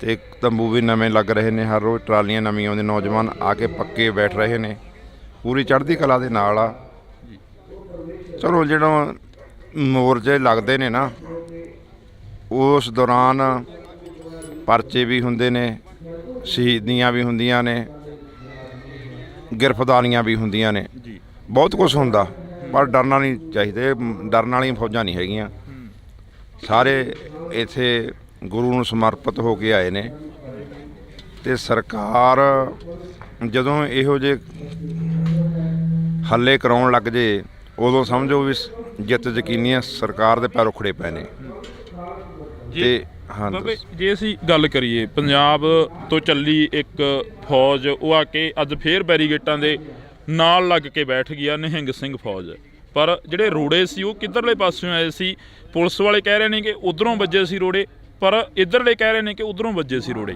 ਤੇ ਤੰਬੂ ਵੀ ਨਵੇਂ ਲੱਗ ਰਹੇ ਨੇ, ਹਰ ਰੋਜ਼ ਟਰਾਲੀਆਂ ਨਵੀਆਂ ਆਉਂਦੀਆਂ, ਨੌਜਵਾਨ ਆ ਕੇ ਪੱਕੇ ਬੈਠ ਰਹੇ ਨੇ, ਪੂਰੀ ਚੜ੍ਹਦੀ ਕਲਾ ਦੇ ਨਾਲ ਆ। ਚਲੋ ਜਦੋਂ ਮੋਰਚੇ ਲੱਗਦੇ ਨੇ ਨਾ, ਉਸ ਦੌਰਾਨ ਪਰਚੇ ਵੀ ਹੁੰਦੇ ਨੇ, ਸ਼ਹੀਦੀਆਂ ਵੀ ਹੁੰਦੀਆਂ ਨੇ, ਗ੍ਰਿਫਤਾਰੀਆਂ ਵੀ ਹੁੰਦੀਆਂ ਨੇ, ਬਹੁਤ ਕੁਛ ਹੁੰਦਾ। ਪਰ ਡਰਨਾ ਨਹੀਂ ਚਾਹੀਦਾ, ਡਰਨ ਵਾਲੀਆਂ ਫੌਜਾਂ ਨਹੀਂ ਹੈਗੀਆਂ। ਸਾਰੇ ਇੱਥੇ ਗੁਰੂ ਨੂੰ ਸਮਰਪਿਤ ਹੋ ਕੇ ਆਏ ਨੇ, ਤੇ ਸਰਕਾਰ ਜਦੋਂ ਇਹੋ ਜਿਹੇ ਹੱਲੇ ਕਰਾਉਣ ਲੱਗ ਜੇ ਉਦੋਂ ਸਮਝੋ ਵੀ ਜਿੱਤ ਯਕੀਨੀ ਆ, ਸਰਕਾਰ ਦੇ ਪੈਰ ਉਖੜੇ ਪਏ ਨੇ। ਤੇ ਹਾਂ ਬਾਬੇ, ਜੇ ਅਸੀਂ ਗੱਲ ਕਰੀਏ ਪੰਜਾਬ ਤੋਂ ਚੱਲੀ ਇੱਕ ਫੌਜ, ਉਹ ਆ ਕੇ ਅੱਜ ਫੇਰ ਬੈਰੀਗੇਟਾਂ ਦੇ ਨਾਲ ਲੱਗ ਕੇ ਬੈਠ ਗਈ ਆ, ਨਿਹੰਗ ਸਿੰਘ ਫੌਜ। ਪਰ ਜਿਹੜੇ ਰੋੜੇ ਸੀ ਉਹ ਕਿੱਧਰਲੇ ਪਾਸਿਓਂ ਆਏ ਸੀ? ਪੁਲਿਸ ਵਾਲੇ ਕਹਿ ਰਹੇ ਨੇ ਕਿ ਉਧਰੋਂ ਵੱਜੇ ਸੀ ਰੋੜੇ, ਪਰ ਇੱਧਰਲੇ ਕਹਿ ਰਹੇ ਨੇ ਕਿ ਉਧਰੋਂ ਵੱਜੇ ਸੀ ਰੋੜੇ।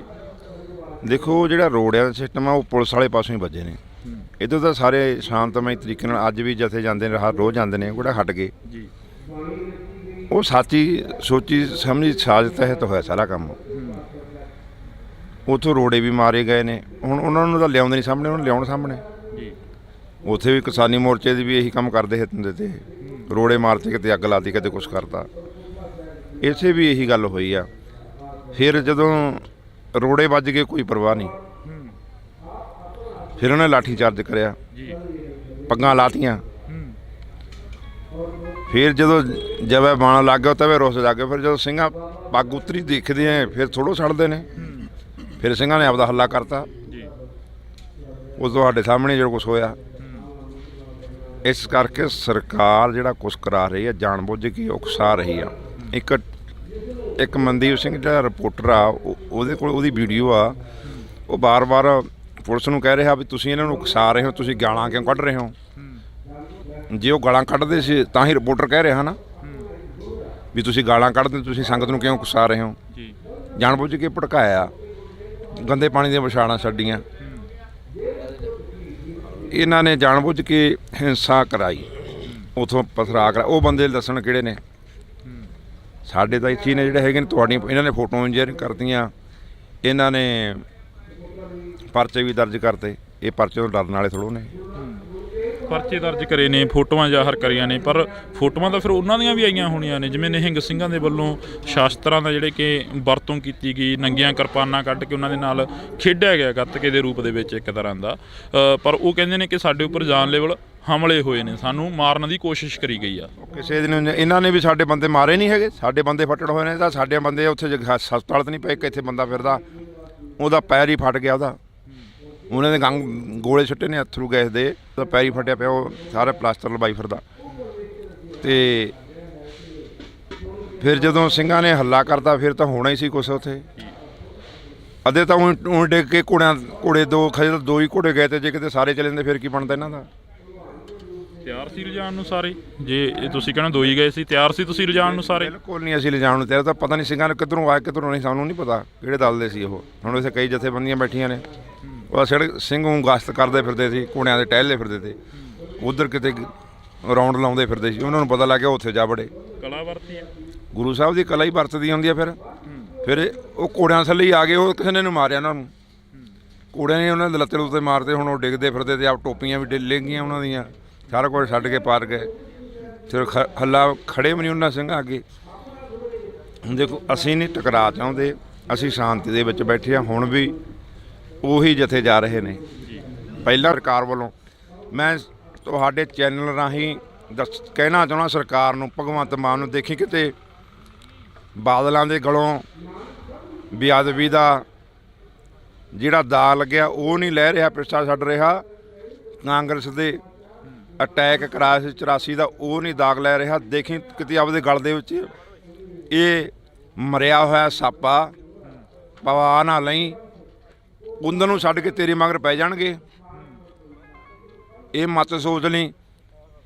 ਦੇਖੋ, ਜਿਹੜਾ ਰੋੜਿਆਂ ਦਾ ਸਿਸਟਮ ਆ ਉਹ ਪੁਲਿਸ ਵਾਲੇ ਪਾਸੋਂ ਹੀ ਵੱਜੇ ਨੇ। ਇੱਧਰ ਤਾਂ ਸਾਰੇ ਸ਼ਾਂਤਮਈ ਤਰੀਕੇ ਨਾਲ ਅੱਜ ਵੀ ਜਥੇ ਜਾਂਦੇ ਨੇ, ਰੋਜ਼ ਜਾਂਦੇ ਨੇ, ਕਿਹੜਾ ਹਟ ਗਏ ਜੀ। ਉਹ ਸਾਚੀ ਸੋਚੀ ਸਮਝੀ ਸਾਜ਼ਿਸ਼ ਤਹਿਤ ਹੋਇਆ ਸਾਰਾ ਕੰਮ। ਉੱਥੋਂ ਰੋੜੇ ਵੀ ਮਾਰੇ ਗਏ ਨੇ। ਹੁਣ ਉਹਨਾਂ ਨੂੰ ਤਾਂ ਲਿਆਉਂਦੇ ਨਹੀਂ ਸਾਹਮਣੇ, ਉਹਨਾਂ ਲਿਆਉਣ ਸਾਹਮਣੇ। ਉੱਥੇ ਵੀ ਕਿਸਾਨੀ ਮੋਰਚੇ ਦੇ ਵੀ ਇਹੀ ਕੰਮ ਕਰਦੇ ਹੁੰਦੇ ਤੇ, ਰੋੜੇ ਮਾਰਤੇ, ਕਿਤੇ ਅੱਗ ਲਾਤੀ, ਕਿਤੇ ਕੁਛ ਕਰਤਾ। ਇੱਥੇ ਵੀ ਇਹੀ ਗੱਲ ਹੋਈ ਆ। ਫਿਰ ਜਦੋਂ ਰੋੜੇ ਵੱਜ ਗਏ, ਕੋਈ ਪਰਵਾਹ ਨਹੀਂ। ਫਿਰ ਉਹਨੇ ਲਾਠੀ ਚਾਰਜ ਕਰਿਆ, ਪੱਗਾਂ ਲਾਤੀਆਂ। ਫਿਰ ਜਦੋਂ ਜਵੇ ਬਾਣਾ ਲੱਗ ਗਿਆ, ਤਵੇ ਰੁੱਸ ਲੱਗ ਗਿਆ। ਫਿਰ ਜਦੋਂ ਸਿੰਘਾਂ ਪੱਗ ਉਤਰੀ ਦੇਖਦੇ ਆ, ਫਿਰ ਥੋੜ੍ਹੋ ਛੱਡਦੇ ਨੇ। ਫਿਰ ਸਿੰਘਾਂ ਨੇ ਆਪਦਾ ਹੱਲਾ ਕਰਤਾ। ਉਸ ਤੁਹਾਡੇ ਸਾਹਮਣੇ ਜਿਹੜਾ ਕੁਛ ਹੋਇਆ। ਇਸ ਕਰਕੇ ਸਰਕਾਰ ਜਿਹੜਾ ਕੁਛ ਕਰਾ ਰਹੀ ਹੈ, ਜਾਣ ਬੁੱਝ ਕੇ ਉਕਸਾ ਰਹੀ ਆ। ਇੱਕ ਮਨਦੀਪ ਸਿੰਘ ਜਿਹੜਾ ਰਿਪੋਰਟਰ ਆ, ਉਹਦੇ ਕੋਲ ਉਹਦੀ ਵੀਡੀਓ ਆ। ਉਹ ਬਾਰ-ਬਾਰ ਪੁਲਿਸ ਨੂੰ ਕਹਿ ਰਿਹਾ ਵੀ ਤੁਸੀਂ ਇਹਨਾਂ ਨੂੰ ਉਕਸਾ ਰਹੇ ਹੋ, ਤੁਸੀਂ ਗਾਲਾਂ ਕਿਉਂ ਕੱਢ ਰਹੇ ਹੋ? ਜੇ ਉਹ ਗਾਲਾਂ ਕੱਢਦੇ ਸੀ ਤਾਂ ਹੀ ਰਿਪੋਰਟਰ ਕਹਿ ਰਿਹਾ ਨਾ ਵੀ ਤੁਸੀਂ ਗਾਲਾਂ ਕੱਢਦੇ, ਤੁਸੀਂ ਸੰਗਤ ਨੂੰ ਕਿਉਂ ਉਕਸਾ ਰਹੇ ਹੋ? ਜਾਣ ਬੁੱਝ ਕੇ ਭੜਕਾਇਆ, ਗੰਦੇ ਪਾਣੀ ਦੀਆਂ ਵਿਛਾੜਾਂ ਛੱਡੀਆਂ। ਇਹਨਾਂ ਨੇ ਜਾਣ ਬੁੱਝ ਕੇ ਹਿੰਸਾ ਕਰਾਈ, ਉੱਥੋਂ ਪਥਰਾ ਕਰਾ। ਉਹ ਬੰਦੇ ਦੱਸਣ ਕਿਹੜੇ ਨੇ? ਸਾਡੇ ਤਾਂ ਇੱਥੇ ਨੇ ਜਿਹੜੇ ਹੈਗੇ ਨੇ। ਤੁਹਾਡੀਆਂ ਇਹਨਾਂ ਨੇ ਫੋਟੋ ਇੰਜੀਨੀਅਰਿੰਗ ਕਰਤੀਆਂ, ਇਹਨਾਂ ਨੇ ਪਰਚੇ ਵੀ ਦਰਜ ਕਰਤੇ। ਇਹ ਪਰਚੇ ਤੋਂ ਡਰਨ ਵਾਲੇ ਥੋੜ੍ਹੋ ਨੇ। ਪਰਚੇ ਦਰਜ ਕਰੇ ਨੇ, ਫੋਟੋਆਂ ਜ਼ਾਹਰ ਕਰੀਆਂ ਨੇ, ਪਰ ਫੋਟੋਆਂ ਤਾਂ ਫਿਰ ਉਹਨਾਂ ਦੀਆਂ ਵੀ ਆਈਆਂ ਹੋਣੀਆਂ ਨੇ, ਜਿਵੇਂ ਨਿਹੰਗ ਸਿੰਘਾਂ ਦੇ ਵੱਲੋਂ ਸ਼ਾਸਤਰਾਂ ਦਾ ਜਿਹੜੇ ਕਿ ਵਰਤੋਂ ਕੀਤੀ ਗਈ, ਨੰਗੀਆਂ ਕਿਰਪਾਨਾਂ ਕੱਢ ਕੇ ਉਹਨਾਂ ਦੇ ਨਾਲ ਖੇਡਿਆ ਗਿਆ ਗੱਤਕੇ ਦੇ ਰੂਪ ਦੇ ਵਿੱਚ ਇੱਕ ਤਰ੍ਹਾਂ ਦਾ। ਪਰ ਉਹ ਕਹਿੰਦੇ ਨੇ ਕਿ ਸਾਡੇ ਉੱਪਰ ਜਾਨਲੇਵਾ ਹਮਲੇ ਹੋਏ ਨੇ, ਸਾਨੂੰ ਮਾਰਨ ਦੀ ਕੋਸ਼ਿਸ਼ ਕਰੀ ਗਈ ਆ। ਕਿਸੇ ਦਿਨ ਇਹਨਾਂ ਨੇ ਵੀ ਸਾਡੇ ਬੰਦੇ ਮਾਰੇ ਨਹੀਂ ਹੈਗੇ, ਸਾਡੇ ਬੰਦੇ ਫੱਟੜ ਹੋਏ ਨੇ। ਤਾਂ ਸਾਡੇ ਬੰਦੇ ਉੱਥੇ ਹਸਪਤਾਲ 'ਤੇ ਨਹੀਂ ਪਏ, ਇੱਥੇ ਬੰਦਾ ਫਿਰਦਾ, ਉਹਦਾ ਪੈਰ ਹੀ ਫਟ ਗਿਆ। ਉਹਨਾਂ ਦੇ ਗੋਲੇ ਛੱਟੇ ਨੇ ਅਥਰੂ ਗੈਸ ਦੇ, ਉਹਦਾ ਪੈਰ ਹੀ ਫਟਿਆ ਪਿਆ। ਉਹ ਸਾਰਾ ਪਲਾਸਟਰ ਲਵਾਈ ਫਿਰਦਾ। ਤੇ ਫਿਰ ਜਦੋਂ ਸਿੰਘਾਂ ਨੇ ਹੱਲਾ ਕਰਤਾ, ਫਿਰ ਤਾਂ ਹੋਣਾ ਹੀ ਸੀ ਕੁਛ ਉੱਥੇ। ਅੱਧੇ ਤਾਂ ਉਹ ਡਿੱਗ ਕੇ ਘੋੜੇ ਦੋ ਖਜਲ, ਦੋ ਹੀ ਘੋੜੇ ਗਏ ਤੇ ਜੇ ਕਿਤੇ ਸਾਰੇ ਚਲੇ ਜਾਂਦੇ ਫਿਰ ਕੀ ਬਣਦਾ ਇਹਨਾਂ ਦਾ? ਤਿਆਰ ਸੀ ਲਿਜਾਣ ਨੂੰ ਸਾਰੇ? ਜੇ ਤੁਸੀਂ ਕਹਿੰਦੇ ਦੋ ਹੀ ਗਏ ਸੀ, ਤਿਆਰ ਸੀ ਤੁਸੀਂ ਲਿਜਾਣ ਨੂੰ ਸਾਰੇ? ਬਿਲਕੁਲ ਨਹੀਂ ਅਸੀਂ ਲਿਜਾਣ ਨੂੰ ਤਿਆਰ। ਤਾਂ ਪਤਾ ਨਹੀਂ ਸਿੰਘਾਂ ਨੇ ਕਿੱਧਰੋਂ ਆਏ ਕਿੱਧਰੋਂ ਨਹੀਂ, ਸਾਨੂੰ ਨਹੀਂ ਪਤਾ ਕਿਹੜੇ ਦਲ ਦੇ ਸੀ ਉਹ। ਹੁਣ ਇੱਥੇ ਕਈ ਜਥੇਬੰਦੀਆਂ ਬੈਠੀਆਂ ਨੇ, ਉਹ ਸੜਕ ਸਿੰਘ ਨੂੰ ਗਸ਼ਤ ਕਰਦੇ ਫਿਰਦੇ ਸੀ, ਘੋੜਿਆਂ ਦੇ ਟਹਿਲਦੇ ਫਿਰਦੇ ਤੇ, ਉੱਧਰ ਕਿਤੇ ਰਾਉਂਡ ਲਾਉਂਦੇ ਫਿਰਦੇ ਸੀ। ਉਹਨਾਂ ਨੂੰ ਪਤਾ ਲੱਗ ਗਿਆ ਉੱਥੇ ਜਾ ਬੜੇ। ਕਲਾ ਵਰਤੀ ਹੈ ਗੁਰੂ ਸਾਹਿਬ ਦੀ ਕਲਾ ਹੀ ਵਰਤਦੀ ਹੁੰਦੀ ਆ। ਫਿਰ ਉਹ ਘੋੜਿਆਂ ਥੱਲੇ ਹੀ ਆ ਗਏ। ਉਹ ਕਿਸੇ ਨੇ ਨੂੰ ਮਾਰਿਆ ਉਹਨਾਂ ਨੂੰ, ਘੋੜਿਆਂ ਨੇ ਉਹਨਾਂ ਦੇ ਲੱਤੇ ਲੁੱਤੇ ਮਾਰਤੇ। ਹੁਣ ਉਹ ਡਿੱਗਦੇ ਫਿਰਦੇ ਤੇ ਆਪ ਟੋਪੀਆਂ ਵੀ ਡਿੱਲ ਗਈਆਂ ਉਹਨਾਂ ਦੀਆਂ, ਸਾਰਾ ਕੁਝ ਛੱਡ ਕੇ ਪਾਰ ਗਏ। ਫਿਰ ਹੱਲਾ ਖੜੇ ਵੀ ਨਹੀਂ ਉਹਨਾਂ ਸਿੰਘਾਂ ਅੱਗੇ। ਦੇਖੋ, ਅਸੀਂ ਨਹੀਂ ਟਕਰਾਅ ਚਾਹੁੰਦੇ, ਅਸੀਂ ਸ਼ਾਂਤੀ ਦੇ ਵਿੱਚ ਬੈਠੇ ਹਾਂ। ਹੁਣ ਵੀ ਉਹੀ ਜਥੇ ਜਾ ਰਹੇ ਨੇ। ਪਹਿਲਾਂ ਸਰਕਾਰ ਵੱਲੋਂ ਮੈਂ ਤੁਹਾਡੇ ਚੈਨਲ ਰਾਹੀਂ ਕਹਿਣਾ ਚਾਹੁੰਦਾ ਸਰਕਾਰ ਨੂੰ, ਭਗਵੰਤ ਮਾਨ ਨੂੰ, ਦੇਖੀ ਕਿਤੇ ਬਾਦਲਾਂ ਦੇ ਗਲੋਂ ਬੇਅਦਬੀ ਦਾ ਜਿਹੜਾ ਦਾਅ ਲੱਗਿਆ ਉਹ ਨਹੀਂ ਲੈ ਰਿਹਾ, ਪਿੱਛਾ ਛੱਡ ਰਿਹਾ। ਕਾਂਗਰਸ ਦੇ ਅਟੈਕ ਕਰਾਇਆ ਸੀ 84 ਦਾ, ਉਹ ਨਹੀਂ ਦਾਗ ਲੈ ਰਿਹਾ। ਦੇਖੀ ਕਿਤੇ ਆਪਦੇ ਗਲ ਦੇ ਵਿੱਚ ਇਹ ਮਰਿਆ ਹੋਇਆ ਸਾਪਾ ਪਵਾ ਨਾ ਲਈ, ਉਹਨਾਂ ਨੂੰ ਛੱਡ ਕੇ ਤੇਰੇ ਮਗਰ ਪੈ ਜਾਣਗੇ। ਇਹ ਮਤ ਸੋਚ ਲਈ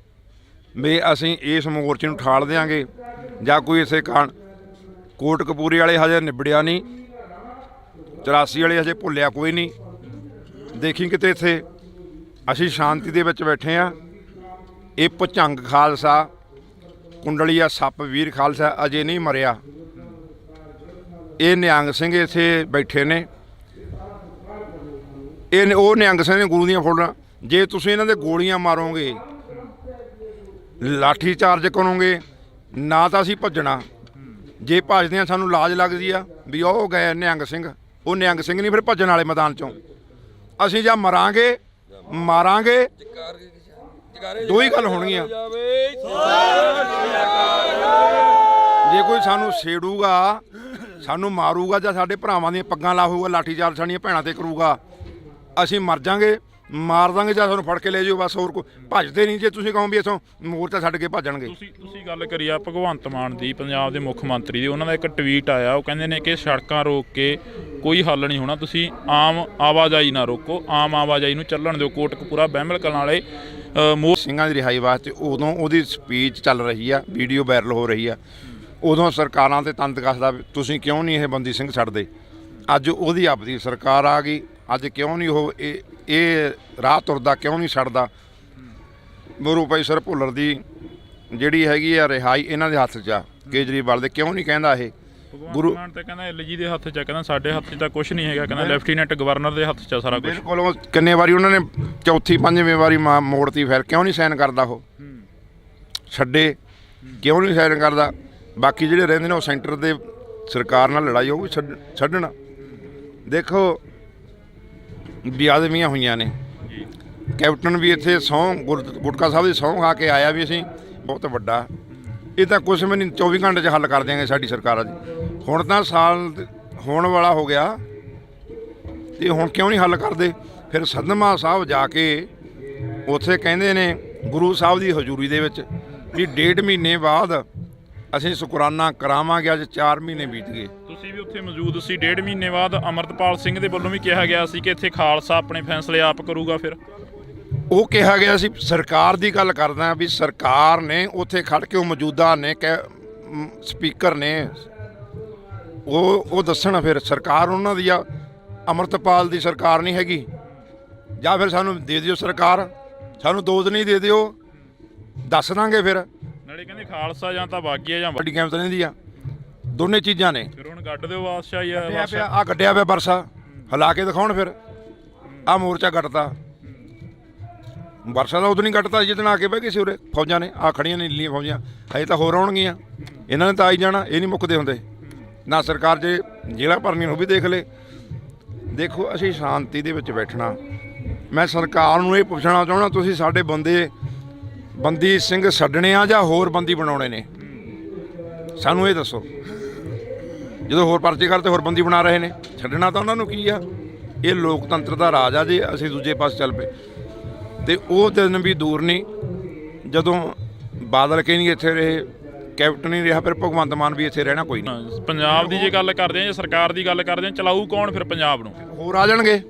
ਵੀ ਅਸੀਂ ਇਸ ਮੋਰਚੇ ਨੂੰ ਠਾਲ ਦਿਆਂਗੇ ਜਾਂ ਕੋਈ ਇਸੇ ਕਾਰਨ। ਕੋਟਕਪੂਰੇ ਵਾਲੇ ਹਜੇ ਨਿਬੜਿਆ ਨਹੀਂ, 84 ਵਾਲੇ ਹਜੇ ਭੁੱਲਿਆ ਕੋਈ ਨਹੀਂ। ਦੇਖੀ ਕਿਤੇ ਇੱਥੇ ਅਸੀਂ ਸ਼ਾਂਤੀ ਦੇ ਵਿੱਚ ਬੈਠੇ ਹਾਂ। ਇਹ ਭੁਚੰਗ ਖਾਲਸਾ, ਕੁੰਡਲੀਆ ਸੱਪ ਵੀਰ ਖਾਲਸਾ ਅਜੇ ਨਹੀਂ ਮਰਿਆ। ਇਹ ਨਿਹੰਗ ਸਿੰਘ ਇੱਥੇ ਬੈਠੇ ਨੇ। ਇਹ ਉਹ ਨਿਹੰਗ ਸਿੰਘ ਗੁਰੂ ਦੀਆਂ ਫੋਟੋਆਂ। ਜੇ ਤੁਸੀਂ ਇਹਨਾਂ ਦੇ ਗੋਲੀਆਂ ਮਾਰੋਗੇ, ਲਾਠੀ ਚਾਰਜ ਕਰੋਗੇ, ਨਾ ਤਾਂ ਅਸੀਂ ਭੱਜਣਾ। ਜੇ ਭੱਜਦੇ ਹਾਂ ਸਾਨੂੰ ਲਾਜ ਲੱਗਦੀ ਆ ਵੀ ਉਹ ਗਏ ਨਿਹੰਗ ਸਿੰਘ। ਉਹ ਨਿਹੰਗ ਸਿੰਘ ਨਹੀਂ ਫਿਰ ਭੱਜਣ ਵਾਲੇ ਮੈਦਾਨ 'ਚੋਂ। ਅਸੀਂ ਜਾਂ ਮਰਾਂਗੇ ਮਾਰਾਂਗੇ, ਦੋ ਹੀ ਗੱਲ ਹੋਣਗੀਆਂ। ਜੇ ਕੋਈ ਸਾਨੂੰ ਛੇੜੂਗਾ, ਸਾਨੂੰ ਮਾਰੂਗਾ ਜਾਂ ਸਾਡੇ ਭਰਾਵਾਂ ਦੀਆਂ ਪੱਗਾਂ ਲਾਹੂਗਾ, ਲਾਠੀ ਚਾਰਜ ਸਾਡੀਆਂ ਭੈਣਾਂ 'ਤੇ ਕਰੂਗਾ, ਅਸੀਂ ਮਰ ਜਾਾਂਗੇ, ਮਾਰ ਦਾਂਗੇ ਜਾਂ ਸਾਨੂੰ ਫੜ ਕੇ ਲੈ ਜਾਓ, ਬਸ ਹੋਰ ਕੋਈ ਭੱਜਦੇ ਨਹੀਂ। ਜੇ ਤੁਸੀਂ ਕਹੋ ਵੀ ਇੱਥੋਂ ਮੋਰਚਾ ਛੱਡ ਕੇ ਭੱਜਣਗੇ। ਤੁਸੀਂ ਗੱਲ ਕਰੀ ਆ ਭਗਵੰਤ ਮਾਨ ਦੀ, ਪੰਜਾਬ ਦੇ ਮੁੱਖ ਮੰਤਰੀ ਦੀ, ਉਹਨਾਂ ਦਾ ਇੱਕ ਟਵੀਟ ਆਇਆ, ਉਹ ਕਹਿੰਦੇ ਨੇ ਕਿ ਸੜਕਾਂ ਰੋਕ ਕੇ ਕੋਈ ਹੱਲ ਨਹੀਂ ਹੋਣਾ, ਤੁਸੀਂ ਆਮ ਆਵਾਜਾਈ ਨਾ ਰੋਕੋ, ਆਮ ਆਵਾਜਾਈ ਨੂੰ ਚੱਲਣ ਦਿਓ। ਕੋਟਕਪੂਰਾ ਬਹਿਮਲ ਕਲਾਂ ਵਾਲੇ ਸਿੰਘਾਂ ਦੀ ਰਿਹਾਈ ਵਾਸਤੇ ਉਦੋਂ ਉਹਦੀ ਸਪੀਚ ਚੱਲ ਰਹੀ ਆ, ਵੀਡੀਓ ਵਾਇਰਲ ਹੋ ਰਹੀ ਆ, ਉਦੋਂ ਸਰਕਾਰਾਂ ਤੇ ਤੰਤ ਕੱਸਦਾ ਤੁਸੀਂ ਕਿਉਂ ਨਹੀਂ ਇਹ ਬੰਦੀ ਸਿੰਘ ਛੱਡਦੇ। ਅੱਜ ਉਹਦੀ ਆਪਦੀ ਸਰਕਾਰ ਆ ਗਈ, ਅੱਜ ਕਿਉਂ ਨਹੀਂ ਉਹ ਇਹ ਰਾਹ ਤੁਰਦਾ, ਕਿਉਂ ਨਹੀਂ ਛੱਡਦਾ। ਗੁਰੂ ਪ੍ਰੋਫੈਸਰ ਭੁੱਲਰ ਦੀ ਜਿਹੜੀ ਹੈਗੀ ਆ ਰਿਹਾਈ ਇਹਨਾਂ ਦੇ ਹੱਥ 'ਚ ਆ, ਕੇਜਰੀਵਾਲ ਦੇ ਕਿਉਂ ਨਹੀਂ ਕਹਿੰਦਾ ਇਹ। ਗੁਰੂ ਮਾਨ ਤੇ ਕਹਿੰਦਾ ਐਲਜੀ ਦੇ ਹੱਥ 'ਚ ਆ, ਕਹਿੰਦਾ ਸਾਡੇ ਹੱਥ 'ਚ ਤਾਂ ਕੁਝ ਨਹੀਂ ਹੈਗਾ, ਕਹਿੰਦਾ ਲੈਫਟੀਨੈਂਟ ਗਵਰਨਰ ਦੇ ਹੱਥ 'ਚ ਆ ਸਾਰਾ ਕੁਝ। ਬਿਲਕੁਲ, ਉਹ ਕਿੰਨੇ ਵਾਰੀ ਉਹਨਾਂ ਨੇ ਚੌਥੀ ਪੰਜਵੀਂ ਵਾਰੀ ਮੋੜਤੀ, ਫਿਰ ਕਿਉਂ ਨਹੀਂ ਸਾਈਨ ਕਰਦਾ ਉਹ, ਛੱਡੇ ਕਿਉਂ ਨਹੀਂ ਸਾਈਨ ਕਰਦਾ। ਬਾਕੀ ਜਿਹੜੇ ਰਹਿੰਦੇ ਨੇ ਉਹ ਸੈਂਟਰ ਦੇ ਸਰਕਾਰ ਨਾਲ ਲੜਾਈ ਉਹ ਵੀ ਛੱਡਣ। ਦੇਖੋ ਵੀ ਆਦਮੀਆਂ ਹੋਈਆਂ ਨੇ, ਕੈਪਟਨ ਵੀ ਇੱਥੇ ਸਹੁੰ ਗੁਟਕਾ ਸਾਹਿਬ ਦੀ ਸਹੁੰ ਖਾ ਕੇ ਆਇਆ ਵੀ ਅਸੀਂ ਬਹੁਤ ਵੱਡਾ, ਇਹ ਤਾਂ ਕੁਛ ਵੀ ਨਹੀਂ 24 ਘੰਟੇ 'ਚ ਹੱਲ ਕਰ ਦਿਆਂਗੇ ਸਾਡੀ ਸਰਕਾਰਾਂ ਦੀ। ਹੁਣ ਤਾਂ ਸਾਲ ਹੋਣ ਵਾਲਾ ਹੋ ਗਿਆ ਤੇ ਹੁਣ ਕਿਉਂ ਨਹੀਂ ਹੱਲ ਕਰਦੇ। ਫਿਰ ਸਦਮਾ ਸਾਹਿਬ ਜਾ ਕੇ ਉੱਥੇ ਕਹਿੰਦੇ ਨੇ ਗੁਰੂ ਸਾਹਿਬ ਦੀ ਹਜ਼ੂਰੀ ਦੇ ਵਿੱਚ ਵੀ 1.5 ਮਹੀਨੇ ਬਾਅਦ ਅਸੀਂ ਸ਼ੁਕਰਾਨਾ ਕਰਾਵਾਂਗੇ। ਅੱਜ 4 ਮਹੀਨੇ ਬੀਤ ਗਏ। ਤੁਸੀਂ ਵੀ ਉੱਥੇ ਮੌਜੂਦ ਸੀ। 1.5 ਮਹੀਨੇ ਬਾਅਦ ਅਮਰਤਪਾਲ ਸਿੰਘ ਦੇ ਵੱਲੋਂ ਵੀ ਕਿਹਾ ਗਿਆ ਸੀ ਕਿ ਇੱਥੇ ਖਾਲਸਾ ਆਪਣੇ ਫੈਸਲੇ ਆਪ ਕਰੂਗਾ। ਫਿਰ ਉਹ ਕਿਹਾ ਗਿਆ ਸੀ, ਸਰਕਾਰ ਦੀ ਗੱਲ ਕਰਦਾ ਵੀ ਸਰਕਾਰ ਨੇ ਉੱਥੇ ਖੜ ਕੇ ਉਹ ਮੌਜੂਦਾ ਨੇ ਸਪੀਕਰ ਨੇ ਉਹ ਦੱਸਣ। ਫਿਰ ਸਰਕਾਰ ਉਹਨਾਂ ਦੀ ਆ, ਅਮਰਤਪਾਲ ਦੀ ਸਰਕਾਰ ਨਹੀਂ ਹੈਗੀ। ਜਾਂ ਫਿਰ ਸਾਨੂੰ ਦੇ ਦਿਓ ਸਰਕਾਰ, ਸਾਨੂੰ 2 ਦਿਨ ਹੀ ਦੇ ਦਿਓ, ਦੱਸ ਦਾਂਗੇ। ਫਿਰ ਨਾਲੇ ਕਹਿੰਦੇ ਖਾਲਸਾ ਜਾਂ ਤਾਂ ਬਾਗੀ ਜਾਂ ਵੱਡੀ ਗੇਮ ਤਾਂ ਨਹੀਂ ਦੀ ਆ, ਦੋਨੇ ਚੀਜ਼ਾਂ ਨੇ। ਫਿਰ ਹੁਣ ਗੱਡ ਦਿਓ ਬਾਦਸ਼ਾਹੀ ਆ, ਆ ਗੱਡਿਆ ਪਿਆ ਵਰਸਾ ਹਿਲਾ ਕੇ ਦਿਖਾਉਣ। ਫਿਰ ਆ ਮੋਰਚਾ ਗੱਡਤਾ, ਵਰਸਾ ਦਾ ਉਦੋਂ ਨਹੀਂ ਕੱਟਤਾ ਜਿੱਦਣ ਆ ਕੇ ਬਹਿ ਗਏ ਸੀ ਉਰੇ ਫੌਜਾਂ ਨੇ। ਆ ਖੜੀਆਂ ਨੇ ਨੀਲੀਆਂ ਫੌਜਾਂ, ਹਜੇ ਤਾਂ ਹੋਰ ਆਉਣਗੀਆਂ, ਇਹਨਾਂ ਨੇ ਤਾਂ ਆਈ ਜਾਣਾ, ਇਹ ਨਹੀਂ ਮੁੱਕਦੇ ਹੁੰਦੇ ਨਾ। ਸਰਕਾਰ ਜੇ ਜੇਲ੍ਹਾਂ ਭਰਨੀਆਂ ਉਹ ਵੀ ਦੇਖ ਲੇ। ਦੇਖੋ ਅਸੀਂ ਸ਼ਾਂਤੀ ਦੇ ਵਿੱਚ ਬੈਠਣਾ। ਮੈਂ ਸਰਕਾਰ ਨੂੰ ਇਹ ਪੁੱਛਣਾ ਚਾਹੁੰਦਾ, ਤੁਸੀਂ ਸਾਡੇ ਬੰਦੀ ਸਿੰਘ ਛੱਡਣੇ ਆ ਜਾਂ ਹੋਰ ਬੰਦੀ ਬਣਾਉਣੇ ਨੇ, ਸਾਨੂੰ ਇਹ ਦੱਸੋ। ਜਦੋਂ ਹੋਰ ਪਰਚੇ ਕਰਦੇ ਹੋਰ ਬੰਦੀ ਬਣਾ ਰਹੇ ਨੇ, ਛੱਡਣਾ ਤਾਂ ਉਹਨਾਂ ਨੂੰ ਕੀ ਆ। ਇਹ ਲੋਕਤੰਤਰ ਦਾ ਰਾਜ ਆ ਜੇ ਅਸੀਂ ਦੂਜੇ ਪਾਸੇ ਚੱਲ ਪਏ। ਤੇ ਉਹ ਦਿਨ ਵੀ ਦੂਰ ਨਹੀਂ ਜਦੋਂ ਬਾਦਲ ਕੇ ਨਹੀਂ ਇੱਥੇ ਰਹੇ, ਕੈਪਟਨ ਨਹੀਂ ਰਿਹਾ, ਫਿਰ ਭਗਵੰਤ ਮਾਨ ਵੀ ਇੱਥੇ ਰਹਿਣਾ ਕੋਈ ਨਹੀਂ। ਪੰਜਾਬ ਦੀ ਜੇ ਗੱਲ ਕਰਦੇ ਆ ਜਾਂ ਸਰਕਾਰ ਦੀ ਗੱਲ ਕਰਦੇ ਆ, ਚਲਾਊ ਕੌਣ ਫਿਰ ਪੰਜਾਬ ਨੂੰ? ਹੋਰ ਆ ਜਾਣਗੇ,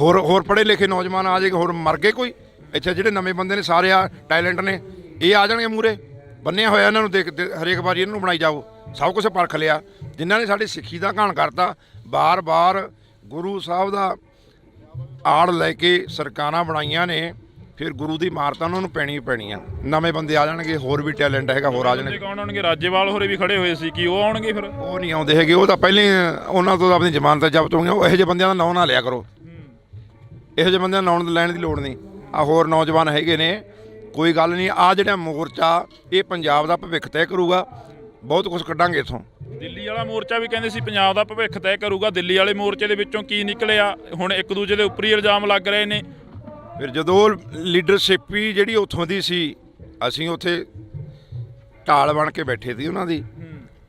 ਹੋਰ ਪੜ੍ਹੇ ਲਿਖੇ ਨੌਜਵਾਨ ਆ ਜਾਏਗੇ। ਹੋਰ ਮਰ ਗਏ ਕੋਈ ਇੱਥੇ ਜਿਹੜੇ ਨਵੇਂ ਬੰਦੇ ਨੇ, ਸਾਰੇ ਆ ਟੈਲੈਂਟ ਨੇ, ਇਹ ਆ ਜਾਣਗੇ ਮੂਰੇ। ਬੰਨਿਆ ਹੋਇਆ ਇਹਨਾਂ ਨੂੰ ਦੇਖ ਹਰੇਕ ਵਾਰੀ ਇਹਨਾਂ ਨੂੰ ਬਣਾਈ ਜਾਓ। ਸਭ ਕੁਛ ਪਰਖ ਲਿਆ ਜਿਨ੍ਹਾਂ ਨੇ ਸਾਡੀ ਸਿੱਖੀ ਦਾ ਘਾਣ ਕਰਤਾ। ਬਾਰ-ਬਾਰ ਗੁਰੂ ਸਾਹਿਬ ਦਾ ਆੜ ਲੈ ਕੇ ਸਰਕਾਰਾਂ ਬਣਾਈਆਂ ਨੇ, ਫਿਰ ਗੁਰੂ ਦੀ ਮਾਰ ਤਾਂ ਉਹਨਾਂ ਨੂੰ ਪੈਣੀ ਪੈਣੀ ਆ। ਨਵੇਂ ਬੰਦੇ ਆ ਜਾਣਗੇ, ਹੋਰ ਵੀ ਟੈਲੈਂਟ ਹੈਗਾ, ਹੋਰ ਆ ਜਾਣਗੇ। ਕੌਣ ਆਉਣਗੇ? ਰਾਜੇਵਾਲ ਹੋਰੇ ਵੀ ਖੜੇ ਹੋਏ ਸੀ, ਕੀ ਉਹ ਆਉਣਗੇ? ਫਿਰ ਉਹ ਨਹੀਂ ਆਉਂਦੇ ਹੈਗੇ, ਉਹ ਤਾਂ ਪਹਿਲਾਂ ਹੀ ਉਹਨਾਂ ਤੋਂ ਆਪਣੀ ਜ਼ਮਾਨਤ ਜ਼ਬਤ ਹੋ ਗਈਆਂ। ਉਹ ਇਹੋ ਜਿਹੇ ਬੰਦਿਆਂ ਦਾ ਨਾਂ ਨਾ ਲਿਆ ਕਰੋ, ਇਹੋ ਜਿਹੇ ਬੰਦਿਆਂ ਦਾ ਨਾਂ ਲੈਣ ਦੀ ਲੋੜ ਨਹੀਂ। ਆ ਹੋਰ ਨੌਜਵਾਨ ਹੈਗੇ ਨੇ, ਕੋਈ ਗੱਲ ਨਹੀਂ। ਆ ਜਿਹੜਾ ਮੋਰਚਾ ਇਹ ਪੰਜਾਬ ਦਾ ਭਵਿੱਖ ਤੈਅ ਕਰੂਗਾ, ਬਹੁਤ ਕੁਝ ਕੱਢਾਂਗੇ ਇੱਥੋਂ। ਦਿੱਲੀ ਵਾਲਾ ਮੋਰਚਾ ਵੀ ਕਹਿੰਦੇ ਸੀ ਪੰਜਾਬ ਦਾ ਭਵਿੱਖ ਤੈਅ ਕਰੂਗਾ। ਦਿੱਲੀ ਵਾਲੇ ਮੋਰਚੇ ਦੇ ਵਿੱਚੋਂ ਕੀ ਨਿਕਲਿਆ? ਹੁਣ ਇੱਕ ਦੂਜੇ ਦੇ ਉੱਪਰ ਹੀ ਇਲਜ਼ਾਮ ਲੱਗ ਰਹੇ ਨੇ। ਫਿਰ ਜਦੋਂ ਲੀਡਰਸ਼ਿਪ ਹੀ ਜਿਹੜੀ ਉੱਥੋਂ ਦੀ ਸੀ, ਅਸੀਂ ਉੱਥੇ ਢਾਲ ਬਣ ਕੇ ਬੈਠੇ ਸੀ ਉਹਨਾਂ ਦੀ।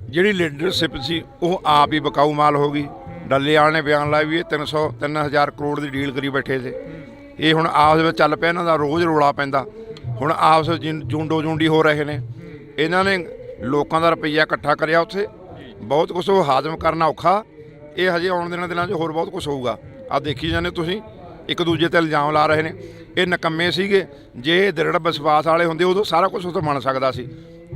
ਜਿਹੜੀ ਲੀਡਰਸ਼ਿਪ ਸੀ ਉਹ ਆਪ ਹੀ ਬਕਾਊ ਮਾਲ ਹੋ ਗਈ। ਡੱਲੇਵਾਲ ਨੇ ਬਿਆਨ ਲਾਇਆ ਵੀ ਇਹ 3,000 ਕਰੋੜ ਦੀ ਡੀਲ ਕਰੀ ਬੈਠੇ ਸੀ। ਇਹ ਹੁਣ ਆਪਸ ਵਿੱਚ ਚੱਲ ਪਿਆ, ਇਹਨਾਂ ਦਾ ਰੋਜ਼ ਰੌਲਾ ਪੈਂਦਾ। ਹੁਣ ਆਪਸ ਵਿੱਚ ਜੁੰਡੋ ਜੁੰਡੀ ਹੋ ਰਹੇ ਨੇ। ਇਹਨਾਂ ਨੇ ਲੋਕਾਂ ਦਾ ਰੁਪਈਆ ਇਕੱਠਾ ਕਰਿਆ ਉੱਥੇ, ਬਹੁਤ ਕੁਛ ਉਹ ਹਾਜ਼ਮ ਕਰਨਾ ਔਖਾ। ਇਹ ਹਜੇ ਆਉਣ ਦੇ ਦਿਨਾਂ 'ਚ ਹੋਰ ਬਹੁਤ ਕੁਛ ਹੋਊਗਾ। ਆਹ ਦੇਖੀ ਜਾਂਦੇ ਤੁਸੀਂ, ਇੱਕ ਦੂਜੇ 'ਤੇ ਇਲਜ਼ਾਮ ਲਾ ਰਹੇ ਨੇ। ਇਹ ਨਕੰਮੇ ਸੀਗੇ। ਜੇ ਦ੍ਰਿੜ ਵਿਸ਼ਵਾਸ ਵਾਲੇ ਹੁੰਦੇ ਉਦੋਂ ਸਾਰਾ ਕੁਛ ਉੱਥੇ ਬਣ ਸਕਦਾ ਸੀ।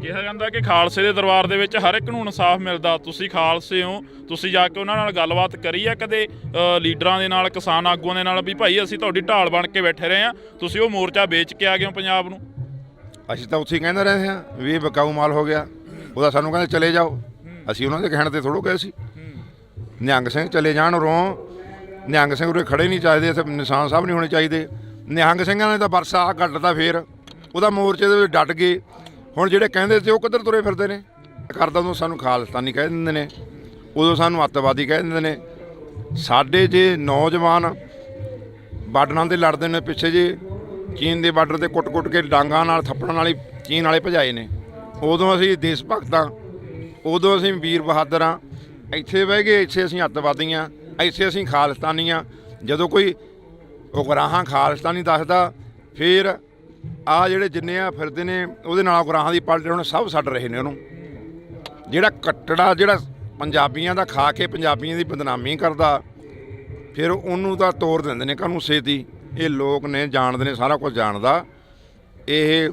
ਕਿਹਾ ਜਾਂਦਾ ਕਿ ਖਾਲਸੇ ਦੇ ਦਰਬਾਰ ਦੇ ਵਿੱਚ ਹਰ ਇੱਕ ਨੂੰ ਇਨਸਾਫ ਮਿਲਦਾ। ਤੁਸੀਂ ਖਾਲਸੇ ਹੋ, ਤੁਸੀਂ ਜਾ ਕੇ ਉਹਨਾਂ ਨਾਲ ਗੱਲਬਾਤ ਕਰੀ ਆ ਕਦੇ ਲੀਡਰਾਂ ਦੇ ਨਾਲ, ਕਿਸਾਨ ਆਗੂਆਂ ਦੇ ਨਾਲ, ਵੀ ਭਾਈ ਅਸੀਂ ਤੁਹਾਡੀ ਢਾਲ ਬਣ ਕੇ ਬੈਠੇ ਰਹੇ ਹਾਂ, ਤੁਸੀਂ ਉਹ ਮੋਰਚਾ ਵੇਚ ਕੇ ਆ ਗਏ ਹੋ ਪੰਜਾਬ ਨੂੰ? ਅਸੀਂ ਤਾਂ ਉੱਥੇ ਹੀ ਕਹਿੰਦੇ ਰਹੇ ਹਾਂ ਵੀ ਇਹ ਬਕਾਊ ਮਾਲ ਹੋ ਗਿਆ। ਉਹਦਾ ਸਾਨੂੰ ਕਹਿੰਦੇ ਚਲੇ ਜਾਓ, ਅਸੀਂ ਉਹਨਾਂ ਦੇ ਕਹਿਣ 'ਤੇ ਥੋੜ੍ਹੋ ਗਏ ਸੀ। ਨਿਹੰਗ ਸਿੰਘ ਚਲੇ ਜਾਣ ਉਰੋਂ, ਨਿਹੰਗ ਸਿੰਘ ਉਰੇ ਖੜੇ ਨਹੀਂ ਚਾਹੀਦੇ, ਇੱਥੇ ਨਿਸ਼ਾਨ ਸਾਹਿਬ ਨਹੀਂ ਹੋਣੇ ਚਾਹੀਦੇ। ਨਿਹੰਗ ਸਿੰਘਾਂ ਨੇ ਤਾਂ ਵਰਸਾ ਕੱਢਦਾ, ਫਿਰ ਉਹਦਾ ਮੋਰਚੇ ਦੇ ਵਿੱਚ ਡਟ ਗਏ। ਹੁਣ ਜਿਹੜੇ ਕਹਿੰਦੇ ਸੀ ਉਹ ਕਿੱਧਰ ਤੁਰੇ ਫਿਰਦੇ ਨੇ? ਕਰਦਾ ਉਦੋਂ ਸਾਨੂੰ ਖਾਲਿਸਤਾਨੀ ਕਹਿ ਦਿੰਦੇ ਨੇ, ਉਦੋਂ ਸਾਨੂੰ ਅੱਤਵਾਦੀ ਕਹਿ ਦਿੰਦੇ ਨੇ। ਸਾਡੇ ਜੇ ਨੌਜਵਾਨ ਬਾਰਡਰਾਂ 'ਤੇ ਲੜਦੇ ਨੇ, ਪਿੱਛੇ ਜੇ ਚੀਨ ਦੇ ਬਾਰਡਰ 'ਤੇ ਕੁੱਟ-ਕੁੱਟ ਕੇ ਡਾਂਗਾਂ ਨਾਲ ਥੱਪੜਾਂ ਨਾਲ ਹੀ ਚੀਨ ਵਾਲੇ ਭਜਾਏ ਨੇ, ਉਦੋਂ ਅਸੀਂ ਦੇਸ਼ ਭਗਤ ਹਾਂ, ਉਦੋਂ ਅਸੀਂ ਵੀਰ ਬਹਾਦਰ ਹਾਂ। ਇੱਥੇ ਬਹਿ ਗਏ, ਇੱਥੇ ਅਸੀਂ ਅੱਤਵਾਦੀ ਹਾਂ, ਇੱਥੇ ਅਸੀਂ ਖਾਲਿਸਤਾਨੀ ਹਾਂ। ਜਦੋਂ ਕੋਈ ਉਗਰਾਹਾਂ ਖਾਲਿਸਤਾਨੀ ਦੱਸਦਾ, ਫਿਰ ਆ ਜਿਹੜੇ ਜਿੰਨੇ ਆ ਫਿਰਦੇ ਨੇ ਉਹਦੇ ਨਾਲ ਉਗਰਾਹਾਂ ਦੀ ਪਾਰਟੀ ਹੁਣ ਸਭ ਛੱਡ ਰਹੇ ਨੇ ਉਹਨੂੰ। ਜਿਹੜਾ ਕੱਟੜਾ ਜਿਹੜਾ ਪੰਜਾਬੀਆਂ ਦਾ ਖਾ ਕੇ ਪੰਜਾਬੀਆਂ ਦੀ ਬਦਨਾਮੀ ਕਰਦਾ, ਫਿਰ ਉਹਨੂੰ ਤਾਂ ਤੋੜ ਦਿੰਦੇ ਨੇ ਕਾਹਨੂੰ ਛੇਤੀ। ਇਹ ਲੋਕ ਨੇ, ਜਾਣਦੇ ਨੇ, ਸਾਰਾ ਕੁਝ ਜਾਣਦਾ। ਇਹ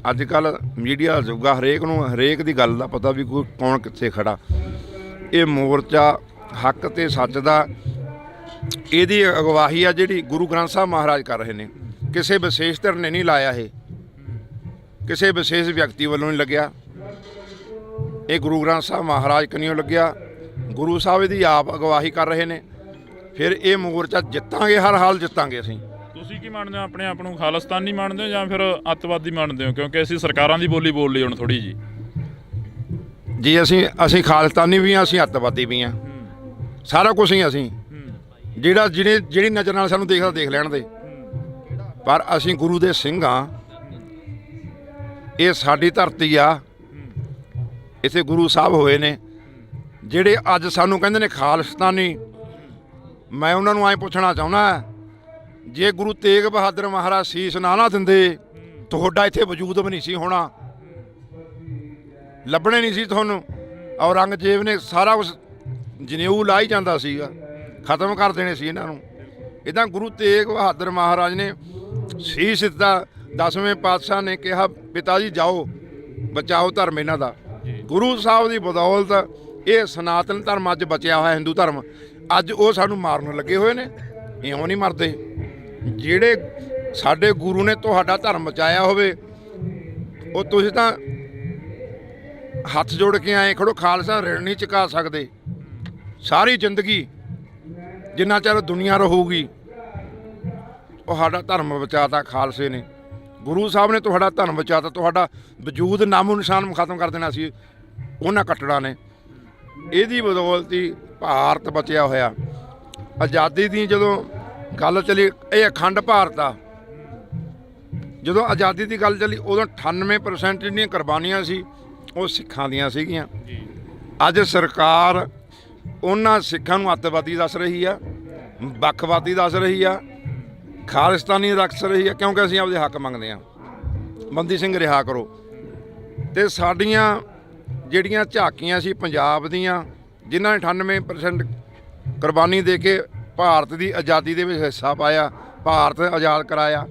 ਅੱਜ ਕੱਲ੍ਹ ਮੀਡੀਆ ਦਾ ਯੁੱਗ ਆ, ਹਰੇਕ ਨੂੰ ਹਰੇਕ ਦੀ ਗੱਲ ਦਾ ਪਤਾ ਵੀ ਕੋਈ ਕੌਣ ਕਿੱਥੇ ਖੜਾ। ਇਹ ਮੋਰਚਾ ਹੱਕ ਤੇ ਸੱਚ ਦਾ, ਇਹਦੀ ਅਗਵਾਈ ਆ ਜਿਹੜੀ ਗੁਰੂ ਗ੍ਰੰਥ ਸਾਹਿਬ ਮਹਾਰਾਜ ਕਰ ਰਹੇ ਨੇ। ਕਿਸੇ ਵਿਸ਼ੇਸ਼ ਧਿਰ ਨੇ ਨਹੀਂ ਲਾਇਆ, ਇਹ ਕਿਸੇ ਵਿਸ਼ੇਸ਼ ਵਿਅਕਤੀ ਵੱਲੋਂ ਨਹੀਂ ਲੱਗਿਆ, ਇਹ ਗੁਰੂ ਗ੍ਰੰਥ ਸਾਹਿਬ ਮਹਾਰਾਜ ਕਨੀਓ ਲੱਗਿਆ। ਗੁਰੂ ਸਾਹਿਬ ਇਹਦੀ ਆਪ ਅਗਵਾਈ ਕਰ ਰਹੇ ਨੇ। ਫਿਰ ਇਹ ਮੋਰਚਾ ਜਿੱਤਾਂਗੇ, ਹਰ ਹਾਲ ਜਿੱਤਾਂਗੇ ਅਸੀਂ। ਤੁਸੀਂ ਕੀ ਮੰਨਦੇ ਹੋ, ਆਪਣੇ ਆਪ ਨੂੰ ਖਾਲਿਸਤਾਨੀ ਮੰਨਦੇ ਹੋ ਜਾਂ ਫਿਰ ਅੱਤਵਾਦੀ ਮੰਨਦੇ ਹੋ? ਕਿਉਂਕਿ ਅਸੀਂ ਸਰਕਾਰਾਂ ਦੀ ਬੋਲੀ ਬੋਲ ਲਈ ਹੁਣ ਥੋੜ੍ਹੀ ਜੀ। ਅਸੀਂ ਖਾਲਿਸਤਾਨੀ ਵੀ ਹਾਂ, ਅਸੀਂ ਅੱਤਵਾਦੀ ਵੀ ਹਾਂ, ਸਾਰਾ ਕੁਝ ਹੀ ਅਸੀਂ। ਜਿਹੜੀ ਨਜ਼ਰ ਨਾਲ ਸਾਨੂੰ ਦੇਖਦਾ ਦੇਖ ਲੈਣ ਦੇ, ਪਰ ਅਸੀਂ ਗੁਰੂ ਦੇ ਸਿੰਘ ਹਾਂ। ਇਹ ਸਾਡੀ ਧਰਤੀ ਆ, ਇੱਥੇ ਗੁਰੂ ਸਾਹਿਬ ਹੋਏ ਨੇ। ਜਿਹੜੇ ਅੱਜ ਸਾਨੂੰ ਕਹਿੰਦੇ ਨੇ ਖਾਲਿਸਤਾਨੀ, ਮੈਂ ਉਹਨਾਂ ਨੂੰ ਐਂ ਪੁੱਛਣਾ ਚਾਹੁੰਦਾ, ਜੇ ਗੁਰੂ ਤੇਗ ਬਹਾਦਰ ਮਹਾਰਾਜ ਸੀਸ ਨਾ ਦਿੰਦੇ, ਤੁਹਾਡਾ ਇੱਥੇ ਵਜੂਦ ਵੀ ਨਹੀਂ ਸੀ ਹੋਣਾ, ਲੱਭਣੇ ਨਹੀਂ ਸੀ ਤੁਹਾਨੂੰ। ਔਰੰਗਜ਼ੇਬ ਨੇ ਸਾਰਾ ਕੁਛ ਜਨੇਊ ਲਾ ਹੀ ਜਾਂਦਾ ਸੀਗਾ, ਖਤਮ ਕਰ ਦੇਣੇ ਸੀ ਇਹਨਾਂ ਨੂੰ। ਇੱਦਾਂ ਗੁਰੂ ਤੇਗ ਬਹਾਦਰ ਮਹਾਰਾਜ ਨੇ ਸੀਸ ਦਿੱਤਾ। 10ਵੇਂ ਪਾਤਸ਼ਾਹ ਨੇ ਕਿਹਾ, ਪਿਤਾ ਜੀ ਜਾਓ, ਬਚਾਓ ਧਰਮ ਇਹਨਾਂ ਦਾ। ਗੁਰੂ ਸਾਹਿਬ ਦੀ ਬਦੌਲਤ ਇਹ ਸਨਾਤਨ ਧਰਮ ਅੱਜ ਬਚਿਆ ਹੋਇਆ, ਹਿੰਦੂ ਧਰਮ। ਅੱਜ ਉਹ ਸਾਨੂੰ ਮਾਰਨ ਲੱਗੇ ਹੋਏ ਨੇ, ਇਉਂ ਨਹੀਂ ਮਰਦੇ। ਜਿਹੜੇ ਸਾਡੇ ਗੁਰੂ ਨੇ ਤੁਹਾਡਾ ਧਰਮ ਬਚਾਇਆ ਹੋਵੇ, ਉਹ ਤੁਸੀਂ ਤਾਂ ਹੱਥ ਜੋੜ ਕੇ ਆਏ ਖੜੋ। ਖਾਲਸਾ ਰਿਣ ਨਹੀਂ ਚੁਕਾ ਸਕਦੇ। ਸਾਰੀ ਜ਼ਿੰਦਗੀ ਜਿੰਨਾ ਚਿਰ ਦੁਨੀਆ ਰਹੂਗੀ, ਉਹ ਸਾਡਾ ਧਰਮ ਬਚਾਤਾ ਖਾਲਸੇ ਨੇ। ਗੁਰੂ ਸਾਹਿਬ ਨੇ ਤੁਹਾਡਾ ਧਰਮ ਬਚਾਤਾ, ਤੁਹਾਡਾ ਵਜੂਦ ਨਾਮੋ ਨਿਸ਼ਾਨ ਖਤਮ ਕਰ ਦੇਣਾ ਸੀ ਉਹਨਾਂ ਕੱਟੜਾਂ ਨੇ। ਇਹਦੀ ਬਦੌਲਤ ਹੀ ਭਾਰਤ ਬਚਿਆ ਹੋਇਆ। ਆਜ਼ਾਦੀ ਦੀ ਜਦੋਂ ਗੱਲ ਚੱਲੀ, ਇਹ ਅਖੰਡ ਭਾਰਤ ਆ। ਜਦੋਂ ਆਜ਼ਾਦੀ ਦੀ ਗੱਲ ਚੱਲੀ, ਉਦੋਂ 98% ਜਿਹੜੀਆਂ ਕੁਰਬਾਨੀਆਂ ਸੀ ਉਹ ਸਿੱਖਾਂ ਦੀਆਂ ਸੀਗੀਆਂ। ਅੱਜ ਸਰਕਾਰ ਉਹਨਾਂ ਸਿੱਖਾਂ ਨੂੰ ਅੱਤਵਾਦੀ ਦੱਸ ਰਹੀ ਆ, ਵੱਖਵਾਦੀ ਦੱਸ ਰਹੀ ਆ, ਖਾਲਿਸਤਾਨੀ ਦੱਸ ਰਹੀ ਆ, ਕਿਉਂਕਿ ਅਸੀਂ ਆਪਦੇ ਹੱਕ ਮੰਗਦੇ ਹਾਂ। ਬੰਦੀ ਸਿੰਘ ਰਿਹਾ ਕਰੋ। ਅਤੇ ਸਾਡੀਆਂ ਜਿਹੜੀਆਂ ਝਾਕੀਆਂ ਸੀ ਪੰਜਾਬ ਦੀਆਂ, ਜਿਨ੍ਹਾਂ ਨੇ 98% ਕੁਰਬਾਨੀ ਦੇ ਕੇ ਭਾਰਤ ਦੀ ਆਜ਼ਾਦੀ ਦੇ ਵਿੱਚ ਹਿੱਸਾ ਪਾਇਆ, ਭਾਰਤ ਆਜ਼ਾਦ ਕਰਾਇਆ,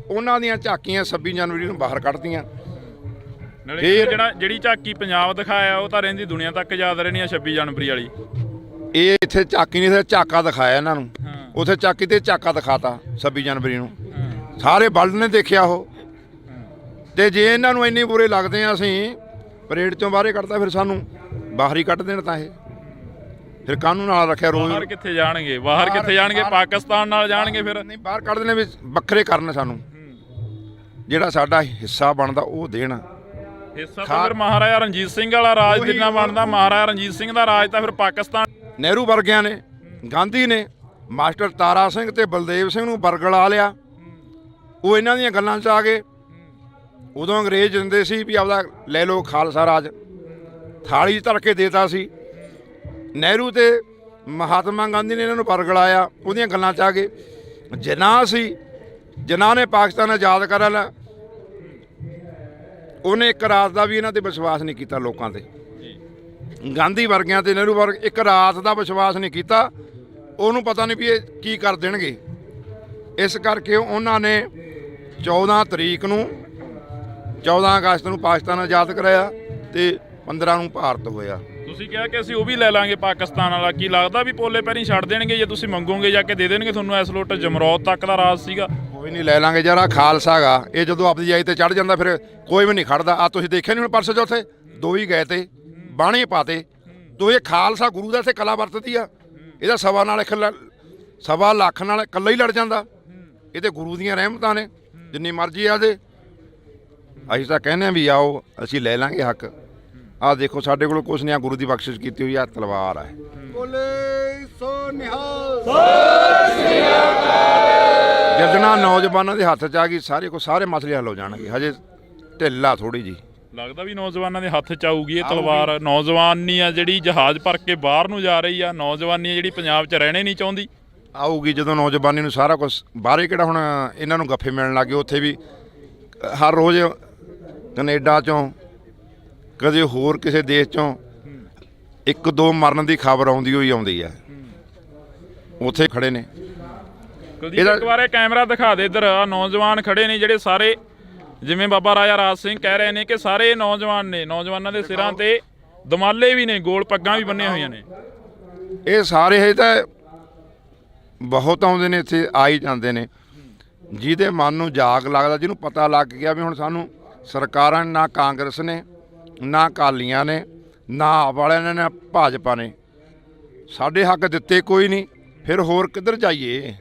ਉਹਨਾਂ ਦੀਆਂ ਝਾਕੀਆਂ 26 ਜਨਵਰੀ ਨੂੰ ਬਾਹਰ ਕੱਢਤੀਆਂ। ਫਿਰ ਜਿਹੜੀ ਝਾਕੀ ਪੰਜਾਬ ਦਿਖਾਇਆ, ਉਹ ਤਾਂ ਰਹਿੰਦੀ ਦੁਨੀਆ ਤੱਕ ਯਾਦ ਰਹਿਣੀ ਆ 26 ਜਨਵਰੀ ਵਾਲੀ। ਇਹ ਇੱਥੇ ਝਾਕੀ ਨਹੀਂ, ਇੱਥੇ ਝਾਕਾ ਦਿਖਾਇਆ ਇਹਨਾਂ ਨੂੰ। ਉੱਥੇ ਝਾਕੀ ਤੇ ਝਾਕਾ ਦਿਖਾਤਾ 26 ਜਨਵਰੀ ਨੂੰ, ਸਾਰੇ ਵਰਲਡ ਨੇ ਦੇਖਿਆ ਉਹ। ਤੇ ਜੇ ਇਹਨਾਂ ਨੂੰ ਇੰਨੇ ਬੁਰੇ ਲੱਗਦੇ ਆ, ਅਸੀਂ ਪਰੇਡ ਚੋਂ ਬਾਹਰੇ ਕੱਢਤਾ, ਫਿਰ ਸਾਨੂੰ ਬਾਹਰ ਹੀ ਕੱਢ ਦੇਣ। ਤਾਂ ਇਹ ਫਿਰ ਕਾਨੂੰਨ ਨਾਲ ਰੱਖਿਆ। ਰੋਜ਼ ਬਾਹਰ ਕਿੱਥੇ ਜਾਣਗੇ? ਬਾਹਰ ਕਿੱਥੇ ਜਾਣਗੇ? ਪਾਕਿਸਤਾਨ ਨਾਲ ਜਾਣਗੇ। ਫਿਰ ਨਹੀਂ, ਬਾਹਰ ਕੱਢ ਦੇਣੇ, ਵੀ ਵੱਖਰੇ ਕਰਨ ਸਾਨੂੰ। ਜਿਹੜਾ ਸਾਡਾ ਹਿੱਸਾ ਬਣਦਾ ਉਹ ਦੇਣ। ਹਿੱਸਾ ਤਾਂ ਫਿਰ ਮਹਾਰਾਜਾ ਰਣਜੀਤ ਸਿੰਘ ਵਾਲਾ ਰਾਜ ਜਿੰਨਾ ਬਣਦਾ, ਮਹਾਰਾਜਾ ਰਣਜੀਤ ਸਿੰਘ ਦਾ ਰਾਜ ਤਾਂ ਫਿਰ ਪਾਕਿਸਤਾਨ। ਨਹਿਰੂ ਵਰਗਿਆਂ ਨੇ, ਗਾਂਧੀ ਨੇ ਮਾਸਟਰ ਤਾਰਾ ਸਿੰਘ ਤੇ ਬਲਦੇਵ ਸਿੰਘ ਨੂੰ ਬਰਗਲਾ ਲਿਆ। ਉਹ ਇਹਨਾਂ ਦੀਆਂ ਗੱਲਾਂ 'ਚ ਆ ਗਏ। ਉਦੋਂ ਅੰਗਰੇਜ਼ ਦਿੰਦੇ ਸੀ ਵੀ ਆਪਦਾ ਲੈ ਲਓ ਖਾਲਸਾ ਰਾਜ, ਥਾਲੀ 'ਚ ਧਰ ਕੇ ਦੇਤਾ ਸੀ। ਨਹਿਰੂ ਤੇ ਮਹਾਤਮਾ ਗਾਂਧੀ ਨੇ ਇਹਨਾਂ ਨੂੰ ਬਰਗਲਾਇਆ, ਉਹਦੀਆਂ ਗੱਲਾਂ 'ਚ ਆ ਗਏ। ਜਿਨ੍ਹਾਂ ਨੇ ਪਾਕਿਸਤਾਨ ਆਜ਼ਾਦ ਕਰ ਲਿਆ, ਉਹਨੇ ਇੱਕ ਰਾਤ ਦਾ ਵੀ ਇਹਨਾਂ 'ਤੇ ਵਿਸ਼ਵਾਸ ਨਹੀਂ ਕੀਤਾ ਲੋਕਾਂ 'ਤੇ। ਗਾਂਧੀ ਵਰਗਿਆਂ ਤੇ ਨਹਿਰੂ ਵਰਗ ਇੱਕ ਰਾਤ ਦਾ ਵਿਸ਼ਵਾਸ ਨਹੀਂ ਕੀਤਾ। ਉਹਨੂੰ ਪਤਾ ਨਹੀਂ ਵੀ ਇਹ ਕੀ ਕਰ ਦੇਣਗੇ। ਇਸ ਕਰਕੇ ਉਹਨਾਂ ਨੇ 14 ਤਰੀਕ ਨੂੰ 14 ਅਗਸਤ ਨੂੰ ਪਾਕਿਸਤਾਨ ਆਜ਼ਾਦ ਕਰਾਇਆ ਤੇ 15 ਨੂੰ ਭਾਰਤ ਹੋਇਆ। ਤੁਸੀਂ ਕਿਹਾ ਕਿ ਅਸੀਂ ਉਹ ਵੀ ਲੈ ਲਾਂਗੇ ਪਾਕਿਸਤਾਨ ਵਾਲਾ। ਕੀ ਲੱਗਦਾ ਵੀ ਪੋਲੇ ਪੈਰੀ ਛੱਡ ਦੇਣਗੇ ਜੇ ਤੁਸੀਂ ਮੰਗੋਗੇ ਜਾ ਕੇ ਦੇ ਦੇਣਗੇ ਤੁਹਾਨੂੰ? ਇਸ ਲੋਟ ਜਮਰੌਦ ਤੱਕ ਦਾ ਰਾਜ ਸੀਗਾ। ਕੋਈ ਨਹੀਂ, ਲੈ ਲਾਂਗੇ। ਜਰਾ ਖਾਲਸਾ ਗਾ, ਇਹ ਜਦੋਂ ਆਪਦੀ ਜਾਈ ਤੇ ਚੜ੍ਹ ਜਾਂਦਾ ਫਿਰ ਕੋਈ ਵੀ ਨਹੀਂ ਖੜਦਾ। ਆ ਤੁਸੀਂ ਦੇਖਿਆ ਨਹੀਂ ਹੁਣ ਪਰਸੋਂ ਚੌਥੇ 2 ਹੀ ਗਏ ਤੇ ਬਾਣੇ ਪਾਤੇ। ਤੋ ਇਹ ਖਾਲਸਾ ਗੁਰੂ ਦਾ ਇੱਥੇ ਕਲਾ ਵਰਤਦੀ ਆ। ਇਹਦਾ ਸਵਾ ਲੱਖ ਨਾਲ ਇਕੱਲਾ ਹੀ ਲੜ ਜਾਂਦਾ। ਇਹ ਤੇ ਗੁਰੂ ਦੀਆਂ ਰਹਿਮਤਾਂ ਨੇ, ਜਿੰਨੀ ਮਰਜ਼ੀ ਆ ਦੇ। ਅਸੀਂ ਤਾਂ ਕਹਿੰਦੇ ਵੀ ਆਓ, ਅਸੀਂ ਲੈ ਲਾਂਗੇ ਹੱਕ। ਆਹ ਦੇਖੋ ਸਾਡੇ ਕੋਲ ਕੁਛ ਨਹੀਂ, ਆ ਗੁਰੂ ਦੀ ਬਖਸ਼ਿਸ਼ ਕੀਤੀ ਹੋਈ ਆ ਤਲਵਾਰ ਹੈ। ਜਦੋਂ ਨੌਜਵਾਨਾਂ ਦੇ ਹੱਥ 'ਚ ਆ ਗਈ, ਸਾਰੇ ਮਸਲੇ ਹੱਲ ਹੋ ਜਾਣਗੇ। ਹਜੇ ਢਿੱਲਾ ਥੋੜੀ ਜੀ ਲੱਗਦਾ ਵੀ ਨੌਜਵਾਨਾਂ ਦੇ ਹੱਥ 'ਚ ਆਊਗੀ ਇਹ ਤਲਵਾਰ। ਨੌਜਵਾਨੀ ਆ ਜਿਹੜੀ ਜਹਾਜ਼ ਭਰ ਕੇ ਬਾਹਰ ਨੂੰ ਜਾ ਰਹੀ ਆ, ਨੌਜਵਾਨੀ ਜਿਹੜੀ ਪੰਜਾਬ 'ਚ ਰਹਿਣੇ ਨਹੀਂ ਚਾਹੁੰਦੀ। ਆਊਗੀ ਜਦੋਂ ਨੌਜਵਾਨੀ ਨੂੰ ਸਾਰਾ ਕੁਝ ਬਾਹਰੇ ਕਿਹੜਾ ਹੁਣ ਇਹਨਾਂ ਨੂੰ ਗੱਫੇ ਮਿਲਣ ਲੱਗੇ। ਉੱਥੇ ਵੀ ਹਰ ਰੋਜ਼ ਕੈਨੇਡਾ ਚੋਂ ਕਦੇ ਹੋਰ ਕਿਸੇ ਦੇਸ਼ ਚੋਂ ਇੱਕ ਦੋ ਮਰਨ ਦੀ ਖਬਰ ਆਉਂਦੀ ਹੋਈ ਆਉਂਦੀ ਆ। ਉੱਥੇ ਖੜੇ ਨੇ। ਕੁਲਦੀਪ ਇੱਕ ਵਾਰ ਕੈਮਰਾ ਦਿਖਾ ਦੇ ਇੱਧਰ। ਆ ਨੌਜਵਾਨ ਖੜੇ ਨੇ ਜਿਹੜੇ ਸਾਰੇ, ਜਿਵੇਂ ਬਾਬਾ ਰਾਜਾ ਰਾਜ ਸਿੰਘ ਕਹਿ ਰਹੇ ਨੇ ਕਿ ਸਾਰੇ ਨੌਜਵਾਨ ਨੇ, ਨੌਜਵਾਨਾਂ ਦੇ ਸਿਰਾਂ ਤੇ ਦਮਾਲੇ ਵੀ ਨੇ, ਗੋਲ ਪੱਗਾਂ ਵੀ ਬੰਨੀਆਂ ਹੋਈਆਂ ਨੇ। ਇਹ ਸਾਰੇ ਹੈ ਤਾਂ ਬਹੁਤ ਆਉਂਦੇ ਨੇ ਇੱਥੇ, ਆ ਹੀ ਜਾਂਦੇ ਨੇ। ਜਿਹਦੇ ਮਨ ਨੂੰ ਜਾਗ ਲੱਗਦਾ, ਜਿਹਨੂੰ ਪਤਾ ਲੱਗ ਗਿਆ ਵੀ ਹੁਣ ਸਾਨੂੰ ਸਰਕਾਰਾਂ ਨਾ ਕਾਂਗਰਸ ਨੇ, ਨਾ ਅਕਾਲੀਆਂ ਨੇ, ਨਾ ਆਪ ਵਾਲਿਆਂ ਨੇ, ਨਾ ਭਾਜਪਾ ਨੇ ਸਾਡੇ ਹੱਕ ਦਿੱਤੇ ਕੋਈ ਨਹੀਂ, ਫਿਰ ਹੋਰ ਕਿੱਧਰ ਜਾਈਏ?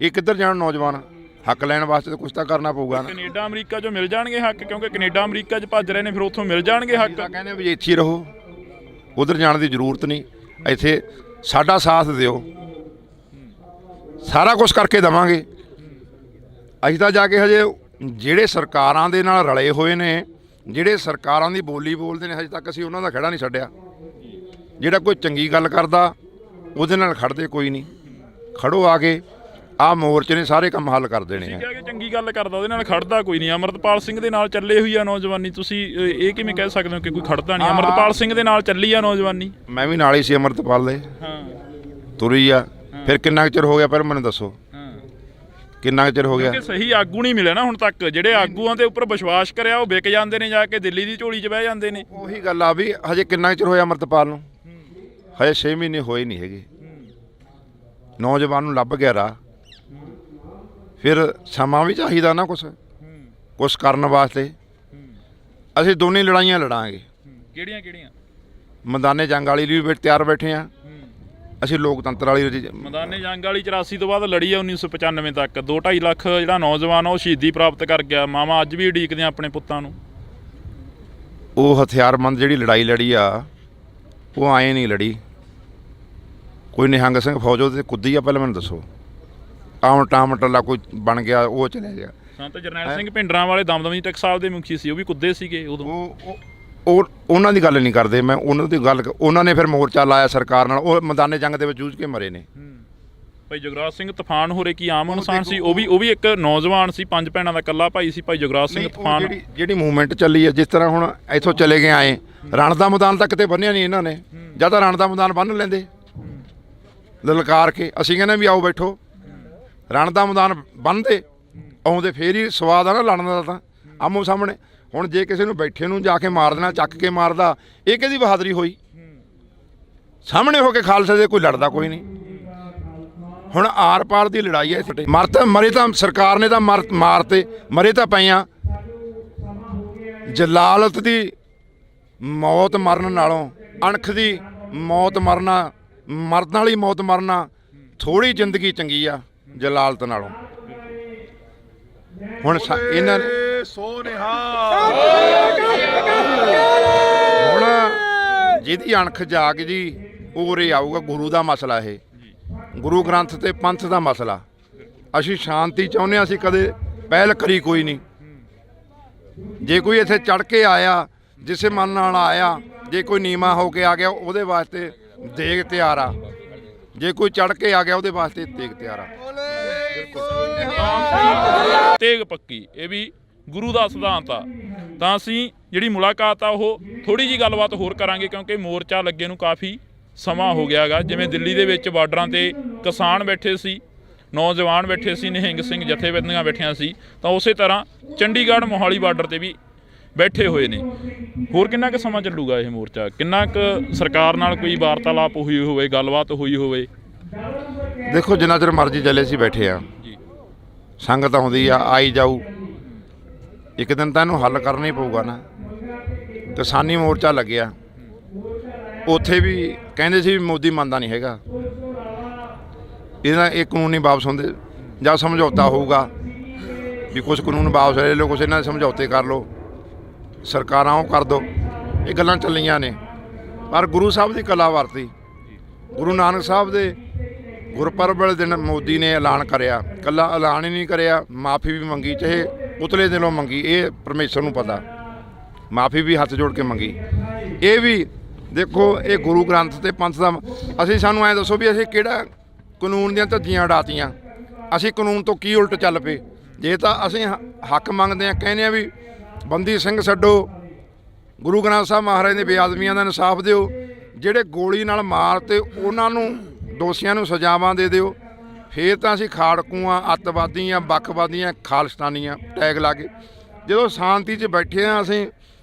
ਇਹ ਕਿੱਧਰ ਜਾਣ ਨੌਜਵਾਨ? ਹੱਕ ਲੈਣ ਵਾਸਤੇ ਤਾਂ ਕੁਛ ਤਾਂ ਕਰਨਾ ਪਊਗਾ ਨਾ। ਕੈਨੇਡਾ ਅਮਰੀਕਾ 'ਚੋਂ ਮਿਲ ਜਾਣਗੇ ਹੱਕ, ਕਿਉਂਕਿ ਕੈਨੇਡਾ ਅਮਰੀਕਾ 'ਚ ਭੱਜ ਰਹੇ ਨੇ, ਫਿਰ ਉੱਥੋਂ ਮਿਲ ਜਾਣਗੇ ਹੱਕ। ਕਹਿੰਦੇ ਵੀ ਇੱਥੇ ਹੀ ਰਹੋ, ਉਧਰ ਜਾਣ ਦੀ ਜ਼ਰੂਰਤ ਨਹੀਂ, ਇੱਥੇ ਸਾਡਾ ਸਾਥ ਦਿਓ, ਸਾਰਾ ਕੁਝ ਕਰਕੇ ਦੇਵਾਂਗੇ। ਅਸੀਂ ਤਾਂ ਜਾ ਕੇ ਹਜੇ ਜਿਹੜੇ ਸਰਕਾਰਾਂ ਦੇ ਨਾਲ ਰਲੇ ਹੋਏ ਨੇ, ਜਿਹੜੇ ਸਰਕਾਰਾਂ ਦੀ ਬੋਲੀ ਬੋਲਦੇ ਨੇ, ਹਜੇ ਤੱਕ ਅਸੀਂ ਉਹਨਾਂ ਦਾ ਖੜਾ ਨਹੀਂ ਛੱਡਿਆ। ਜਿਹੜਾ ਕੋਈ ਚੰਗੀ ਗੱਲ ਕਰਦਾ ਉਹਦੇ ਨਾਲ ਖੜਦੇ ਕੋਈ ਨਹੀਂ। ਖੜੋ ਆ ਕੇ, ਆਹ ਮੋਰਚੇ ਨੇ ਸਾਰੇ ਕੰਮ ਹੱਲ ਕਰ ਦੇਣੇ ਆ। ਕਿ ਚੰਗੀ ਗੱਲ ਕਰਦਾ ਉਹਦੇ ਨਾਲ ਖੜਦਾ ਕੋਈ ਨਹੀਂ। ਅਮਰਤਪਾਲ ਸਿੰਘ ਦੇ ਨਾਲ ਚੱਲੇ ਹੋਈ ਆ ਨੌਜਵਾਨੀ, ਤੁਸੀਂ ਇਹ ਕਿਵੇਂ ਕਹਿ ਸਕਦੇ ਹੋ ਕਿ ਕੋਈ ਖੜਦਾ ਨਹੀਂ? ਅਮਰਤਪਾਲ ਸਿੰਘ ਦੇ ਨਾਲ ਚੱਲੀ ਆ ਨੌਜਵਾਨੀ। ਮੈਂ ਵੀ ਨਾਲ ਹੀ ਸੀ ਅਮਰਤਪਾਲ ਦੇ। ਹਾਂ, ਤੁਰੀ ਆ। ਫਿਰ ਕਿੰਨਾ ਕੁ ਚਿਰ ਹੋ ਗਿਆ? ਪਰ ਮੈਨੂੰ ਦੱਸੋ ਕਿੰਨਾ ਕੁ ਚਿਰ ਹੋ ਗਿਆ? ਕਿਉਂਕਿ ਸਹੀ ਆਗੂ ਨਹੀਂ ਮਿਲਿਆ ਨਾ ਹੁਣ ਤੱਕ। ਜਿਹੜੇ ਆਗੂਆਂ ਦੇ ਉੱਪਰ ਵਿਸ਼ਵਾਸ ਕਰਿਆ ਉਹ ਵਿਕ ਜਾਂਦੇ ਨੇ, ਜਾ ਕੇ ਦਿੱਲੀ ਦੀ ਝੋਲੀ 'ਚ ਬਹਿ ਜਾਂਦੇ ਨੇ। ਉਹੀ ਗੱਲ ਆ ਵੀ ਹਜੇ ਕਿੰਨਾ ਕੁ ਚਿਰ ਹੋਇਆ ਅਮਰਤਪਾਲ ਨੂੰ? ਹਜੇ 6 ਮਹੀਨੇ ਹੋਏ ਨਹੀਂ ਹੈਗੇ। ਨੌਜਵਾਨ ਨੂੰ ਲੱਭ ਗਿਆ ਰਾਹ। ਫਿਰ ਸਮਾਂ ਵੀ ਚਾਹੀਦਾ ਨਾ ਕੁਛ ਕਰਨ ਵਾਸਤੇ। ਅਸੀਂ ਦੋਨੇ ਲੜਾਈਆਂ ਲੜਾਂਗੇ। ਕਿਹੜੀਆਂ ਕਿਹੜੀਆਂ? ਮੈਦਾਨੇ ਜੰਗ ਵਾਲੀ ਲਈ ਵੀ ਤਿਆਰ ਬੈਠੇ ਆ। ਅਸੀਂ ਲੋਕਤੰਤਰ ਵਾਲੀ ਮੈਦਾਨੇ ਜੰਗ ਵਾਲੀ 84 ਤੋਂ ਬਾਅਦ ਲੜੀ ਆ 1995 ਤੱਕ। 2-2.5 ਲੱਖ ਜਿਹੜਾ ਨੌਜਵਾਨ ਉਹ ਸ਼ਹੀਦੀ ਪ੍ਰਾਪਤ ਕਰ ਗਿਆ। ਮਾਵਾਂ ਅੱਜ ਵੀ ਉਡੀਕਦੇ ਆ ਆਪਣੇ ਪੁੱਤਾਂ ਨੂੰ। ਉਹ ਹਥਿਆਰਬੰਦ ਜਿਹੜੀ ਲੜਾਈ ਲੜੀ ਆ, ਉਹ ਆਏ ਨਹੀਂ ਲੜੀ। ਕੋਈ ਨਿਹੰਗ ਸਿੰਘ ਫੌਜ ਉਹਦੇ ਕੁੱਦੀ ਆ? ਪਹਿਲਾਂ ਮੈਨੂੰ ਦੱਸੋ। ਟਾਮ ਟੱਲਾ ਕੋਈ ਬਣ ਗਿਆ, ਉਹ ਚਲੇ ਗਿਆ। ਸੰਤ ਜਰਨੈਲ ਸਿੰਘ ਭਿੰਡਰਾਂ ਵਾਲੇ ਦਮਦਮੀ ਟਕਸਾਲ ਦੇ ਮੁਖੀ ਸੀ, ਉਹ ਵੀ ਕੁੱਦੇ ਸੀਗੇ ਉਦੋਂ। ਉਹ ਉਹਨਾਂ ਦੀ ਗੱਲ ਨਹੀਂ ਕਰਦੇ ਮੈਂ, ਉਹਨਾਂ ਦੀ ਗੱਲ। ਉਹਨਾਂ ਨੇ ਫਿਰ ਮੋਰਚਾ ਲਾਇਆ ਸਰਕਾਰ ਨਾਲ, ਉਹ ਮੈਦਾਨੇ ਜੰਗ ਦੇ ਵਿੱਚ ਜੂਝ ਕੇ ਮਰੇ ਨੇ। ਭਾਈ ਜਗਰਾਜ ਸਿੰਘ ਤੂਫਾਨ ਹੋਰੇ ਕੀ ਆਮ ਇਨਸਾਨ ਸੀ? ਉਹ ਵੀ ਇੱਕ ਨੌਜਵਾਨ ਸੀ, 5 ਭੈਣਾਂ ਦਾ ਇਕੱਲਾ ਭਾਈ ਸੀ ਭਾਈ ਜਗਰਾਜ ਸਿੰਘ ਤੂਫਾਨ। ਜਿਹੜੀ ਮੂਵਮੈਂਟ ਚੱਲੀ ਹੈ, ਜਿਸ ਤਰ੍ਹਾਂ ਹੁਣ ਇੱਥੋਂ ਚਲੇ ਗਏ ਆਏ, ਰਣ ਦਾ ਮੈਦਾਨ ਤਾਂ ਕਿਤੇ ਬੰਨਿਆ ਨਹੀਂ ਇਹਨਾਂ ਨੇ। ਜਾਂ ਤਾਂ ਰਣ ਦਾ ਮੈਦਾਨ ਬੰਨ੍ਹ ਲੈਂਦੇ ਲਲਕਾਰ ਕੇ। ਅਸੀਂ ਕਹਿੰਦੇ ਵੀ ਆਓ ਬੈਠੋ, ਰਣ ਦਾ ਮੈਦਾਨ ਬੰਨ੍ਹਦੇ ਆਉਂਦੇ, ਫੇਰ ਹੀ ਸਵਾਦ ਆ ਨਾ ਲੜਨ ਦਾ। ਤਾਂ ਆਮੋ ਸਾਹਮਣੇ ਹੁਣ ਜੇ ਕਿਸੇ ਨੂੰ ਬੈਠੇ ਨੂੰ ਜਾ ਕੇ ਮਾਰ ਦੇਣਾ, ਚੱਕ ਕੇ ਮਾਰਦਾ, ਇਹ ਕਿਹਦੀ ਬਹਾਦਰੀ ਹੋਈ? ਸਾਹਮਣੇ ਹੋ ਕੇ ਖਾਲਸੇ ਦੇ ਕੋਈ ਲੜਦਾ ਕੋਈ ਨਹੀਂ। ਹੁਣ ਆਰ ਪਾਰ ਦੀ ਲੜਾਈ ਹੈ। ਮਰੇ ਤਾਂ ਸਰਕਾਰ ਨੇ ਤਾਂ ਮਾਰਤੇ, ਮਰੇ ਤਾਂ ਪਈਆਂ। ਜਲਾਲਤ ਦੀ ਮੌਤ ਮਰਨ ਨਾਲੋਂ, ਅਣਖ ਦੀ ਮੌਤ ਮਰਨਾ, ਮਰਨ ਵਾਲੀ ਮੌਤ ਮਰਨਾ, ਥੋੜੀ ਜ਼ਿੰਦਗੀ ਚੰਗੀ ਆ ਜਲਾਲਤ ਨਾਲੋਂ। ਹੁਣ ਇਹਨਾਂ ਨੇ ਹੁਣ ਜਿਹਦੀ ਅਣਖ ਜਾਗ ਜੀ ਉਰੇ ਆਊਗਾ। ਗੁਰੂ ਦਾ ਮਸਲਾ ਇਹ, ਗੁਰੂ ਗ੍ਰੰਥ ਤੇ ਪੰਥ ਦਾ ਮਸਲਾ। ਅਸੀਂ ਸ਼ਾਂਤੀ ਚਾਹੁੰਦੇ ਹਾਂ, ਅਸੀਂ ਕਦੇ ਪਹਿਲ ਕਰੀ ਕੋਈ ਨਹੀਂ। ਜੇ ਕੋਈ ਇੱਥੇ ਚੜ ਕੇ ਆਇਆ, ਜਿਸੇ ਮਨ ਨਾਲ ਆਇਆ, ਜੇ ਕੋਈ ਨੀਵਾਂ ਹੋ ਕੇ ਆ ਗਿਆ, ਉਹਦੇ ਵਾਸਤੇ ਦੇਗ ਤਿਆਰ ਆ। ਜੇ ਕੋਈ ਚੜ ਕੇ ਆ ਗਿਆ, ਉਹਦੇ ਵਾਸਤੇ ਦੇਗ ਤਿਆਰ ਆ। ਤੇਗ ਪੱਕੀ, ਇਹ ਵੀ ਗੁਰੂ ਦਾ ਸਿਧਾਂਤ ਆ। ਤਾਂ ਅਸੀਂ ਜਿਹੜੀ ਮੁਲਾਕਾਤ ਆ ਉਹ ਥੋੜੀ ਜੀ ਗੱਲਬਾਤ ਹੋਰ ਕਰਾਂਗੇ, ਕਿਉਂਕਿ ਮੋਰਚਾ ਲੱਗੇ ਨੂੰ ਕਾਫੀ ਸਮਾਂ ਹੋ ਗਿਆ ਗਾ। ਜਿਵੇਂ ਦਿੱਲੀ ਦੇ ਵਿੱਚ ਬਾਰਡਰਾਂ ਤੇ ਕਿਸਾਨ ਬੈਠੇ ਸੀ, ਨੌਜਵਾਨ ਬੈਠੇ ਸੀ, ਨਿਹੰਗ ਸਿੰਘ ਜਥੇਬੰਦੀਆਂ ਬੈਠੀਆਂ ਸੀ, ਤਾਂ ਉਸੇ ਤਰ੍ਹਾਂ ਚੰਡੀਗੜ੍ਹ ਮੋਹਾਲੀ ਬਾਰਡਰ ਤੇ ਵੀ ਬੈਠੇ ਹੋਏ ਨੇ। ਹੋਰ ਕਿੰਨਾ ਕੁ ਸਮਾਂ ਚੱਲੂਗਾ ਇਹ ਮੋਰਚਾ? ਕਿੰਨਾ ਕੁ ਸਰਕਾਰ ਨਾਲ ਕੋਈ ਵਾਰਤਾਲਾਪ ਹੋਈ ਹੋਵੇ, ਗੱਲਬਾਤ ਹੋਈ ਹੋਵੇ? ਦੇਖੋ ਜਿੰਨਾ ਚਿਰ ਮਰਜ਼ੀ ਚੱਲੇ ਸੀ ਬੈਠੇ ਆ। ਸੰਗਤ ਆਉਂਦੀ ਆ, ਆਈ ਜਾਊ। ਇੱਕ ਦਿਨ ਤਾਂ ਇਹਨੂੰ ਹੱਲ ਕਰਨਾ ਹੀ ਪਊਗਾ ਨਾ। ਕਿਸਾਨੀ ਮੋਰਚਾ ਲੱਗਿਆ, ਉੱਥੇ ਵੀ ਕਹਿੰਦੇ ਸੀ ਵੀ ਮੋਦੀ ਮੰਨਦਾ ਨਹੀਂ ਹੈਗਾ। ਇਹ ਕਾਨੂੰਨ ਨਹੀਂ ਵਾਪਸ ਹੁੰਦੇ। ਜਾਂ ਸਮਝੌਤਾ ਹੋਊਗਾ ਵੀ ਕੁਛ ਕਾਨੂੰਨ ਵਾਪਸ ਲੈ ਲਓ, ਕੁਛ ਇਹਨਾਂ ਦੇ ਸਮਝੌਤੇ ਕਰ ਲਓ, ਸਰਕਾਰਾਂ ਉਹ ਕਰ ਦਿਓ। ਇਹ ਗੱਲਾਂ ਚੱਲੀਆਂ ਨੇ। ਪਰ ਗੁਰੂ ਸਾਹਿਬ ਦੀ ਕਲਾ ਵਰਤੀ। ਗੁਰੂ ਨਾਨਕ ਸਾਹਿਬ ਦੇ ਗੁਰਪੁਰਬ ਵਾਲੇ ਦਿਨ ਮੋਦੀ ਨੇ ਐਲਾਨ ਕਰਿਆ। ਇਕੱਲਾ ਐਲਾਨ ਹੀ ਨਹੀਂ ਕਰਿਆ, ਮਾਫੀ ਵੀ ਮੰਗੀ, ਚਾਹੇ ਉਤਲੇ ਦਿਲੋਂ ਮੰਗੀ। ਇਹ ਪਰਮੇਸ਼ਰ ਨੂੰ ਪਤਾ, ਮਾਫੀ ਵੀ ਹੱਥ ਜੋੜ ਕੇ ਮੰਗੀ। ਇਹ ਵੀ ਦੇਖੋ, ਇਹ ਗੁਰੂ ਗ੍ਰੰਥ ਤੇ ਪੰਥ ਦਾ। ਸਾਨੂੰ ਐਂ ਦੱਸੋ ਵੀ ਅਸੀਂ ਕਿਹੜਾ ਕਾਨੂੰਨ ਦੀਆਂ ਧੱਜੀਆਂ ਉਡਾਤੀਆਂ। ਅਸੀਂ ਕਾਨੂੰਨ ਤੋਂ ਕੀ ਉਲਟ ਚੱਲ ਪਏ। ਜੇ ਤਾਂ ਅਸੀਂ ਹੱਕ ਮੰਗਦੇ ਹਾਂ, ਕਹਿੰਦੇ ਹਾਂ ਵੀ ਬੰਦੀ ਸਿੰਘ ਛੱਡੋ, ਗੁਰੂ ਗ੍ਰੰਥ ਸਾਹਿਬ ਮਹਾਰਾਜ ਦੇ ਬੇਅਦਬੀਆਂ ਦਾ ਇਨਸਾਫ ਦਿਓ, ਜਿਹੜੇ ਗੋਲੀ ਨਾਲ ਮਾਰ ਤੇ ਉਹਨਾਂ ਨੂੰ ਦੋਸ਼ੀਆਂ ਨੂੰ ਸਜ਼ਾਵਾਂ ਦੇ ਦਿਓ, ਫੇਰ ਤਾਂ ਅਸੀਂ ਖਾੜਕੂਆਂ, ਅੱਤਵਾਦੀਆਂ, ਵੱਖਵਾਦੀਆਂ, ਖਾਲਿਸਤਾਨੀਆਂ ਟੈਗ ਲਾ ਕੇ। ਜਦੋਂ ਸ਼ਾਂਤੀ 'ਚ ਬੈਠੇ ਹਾਂ, ਅਸੀਂ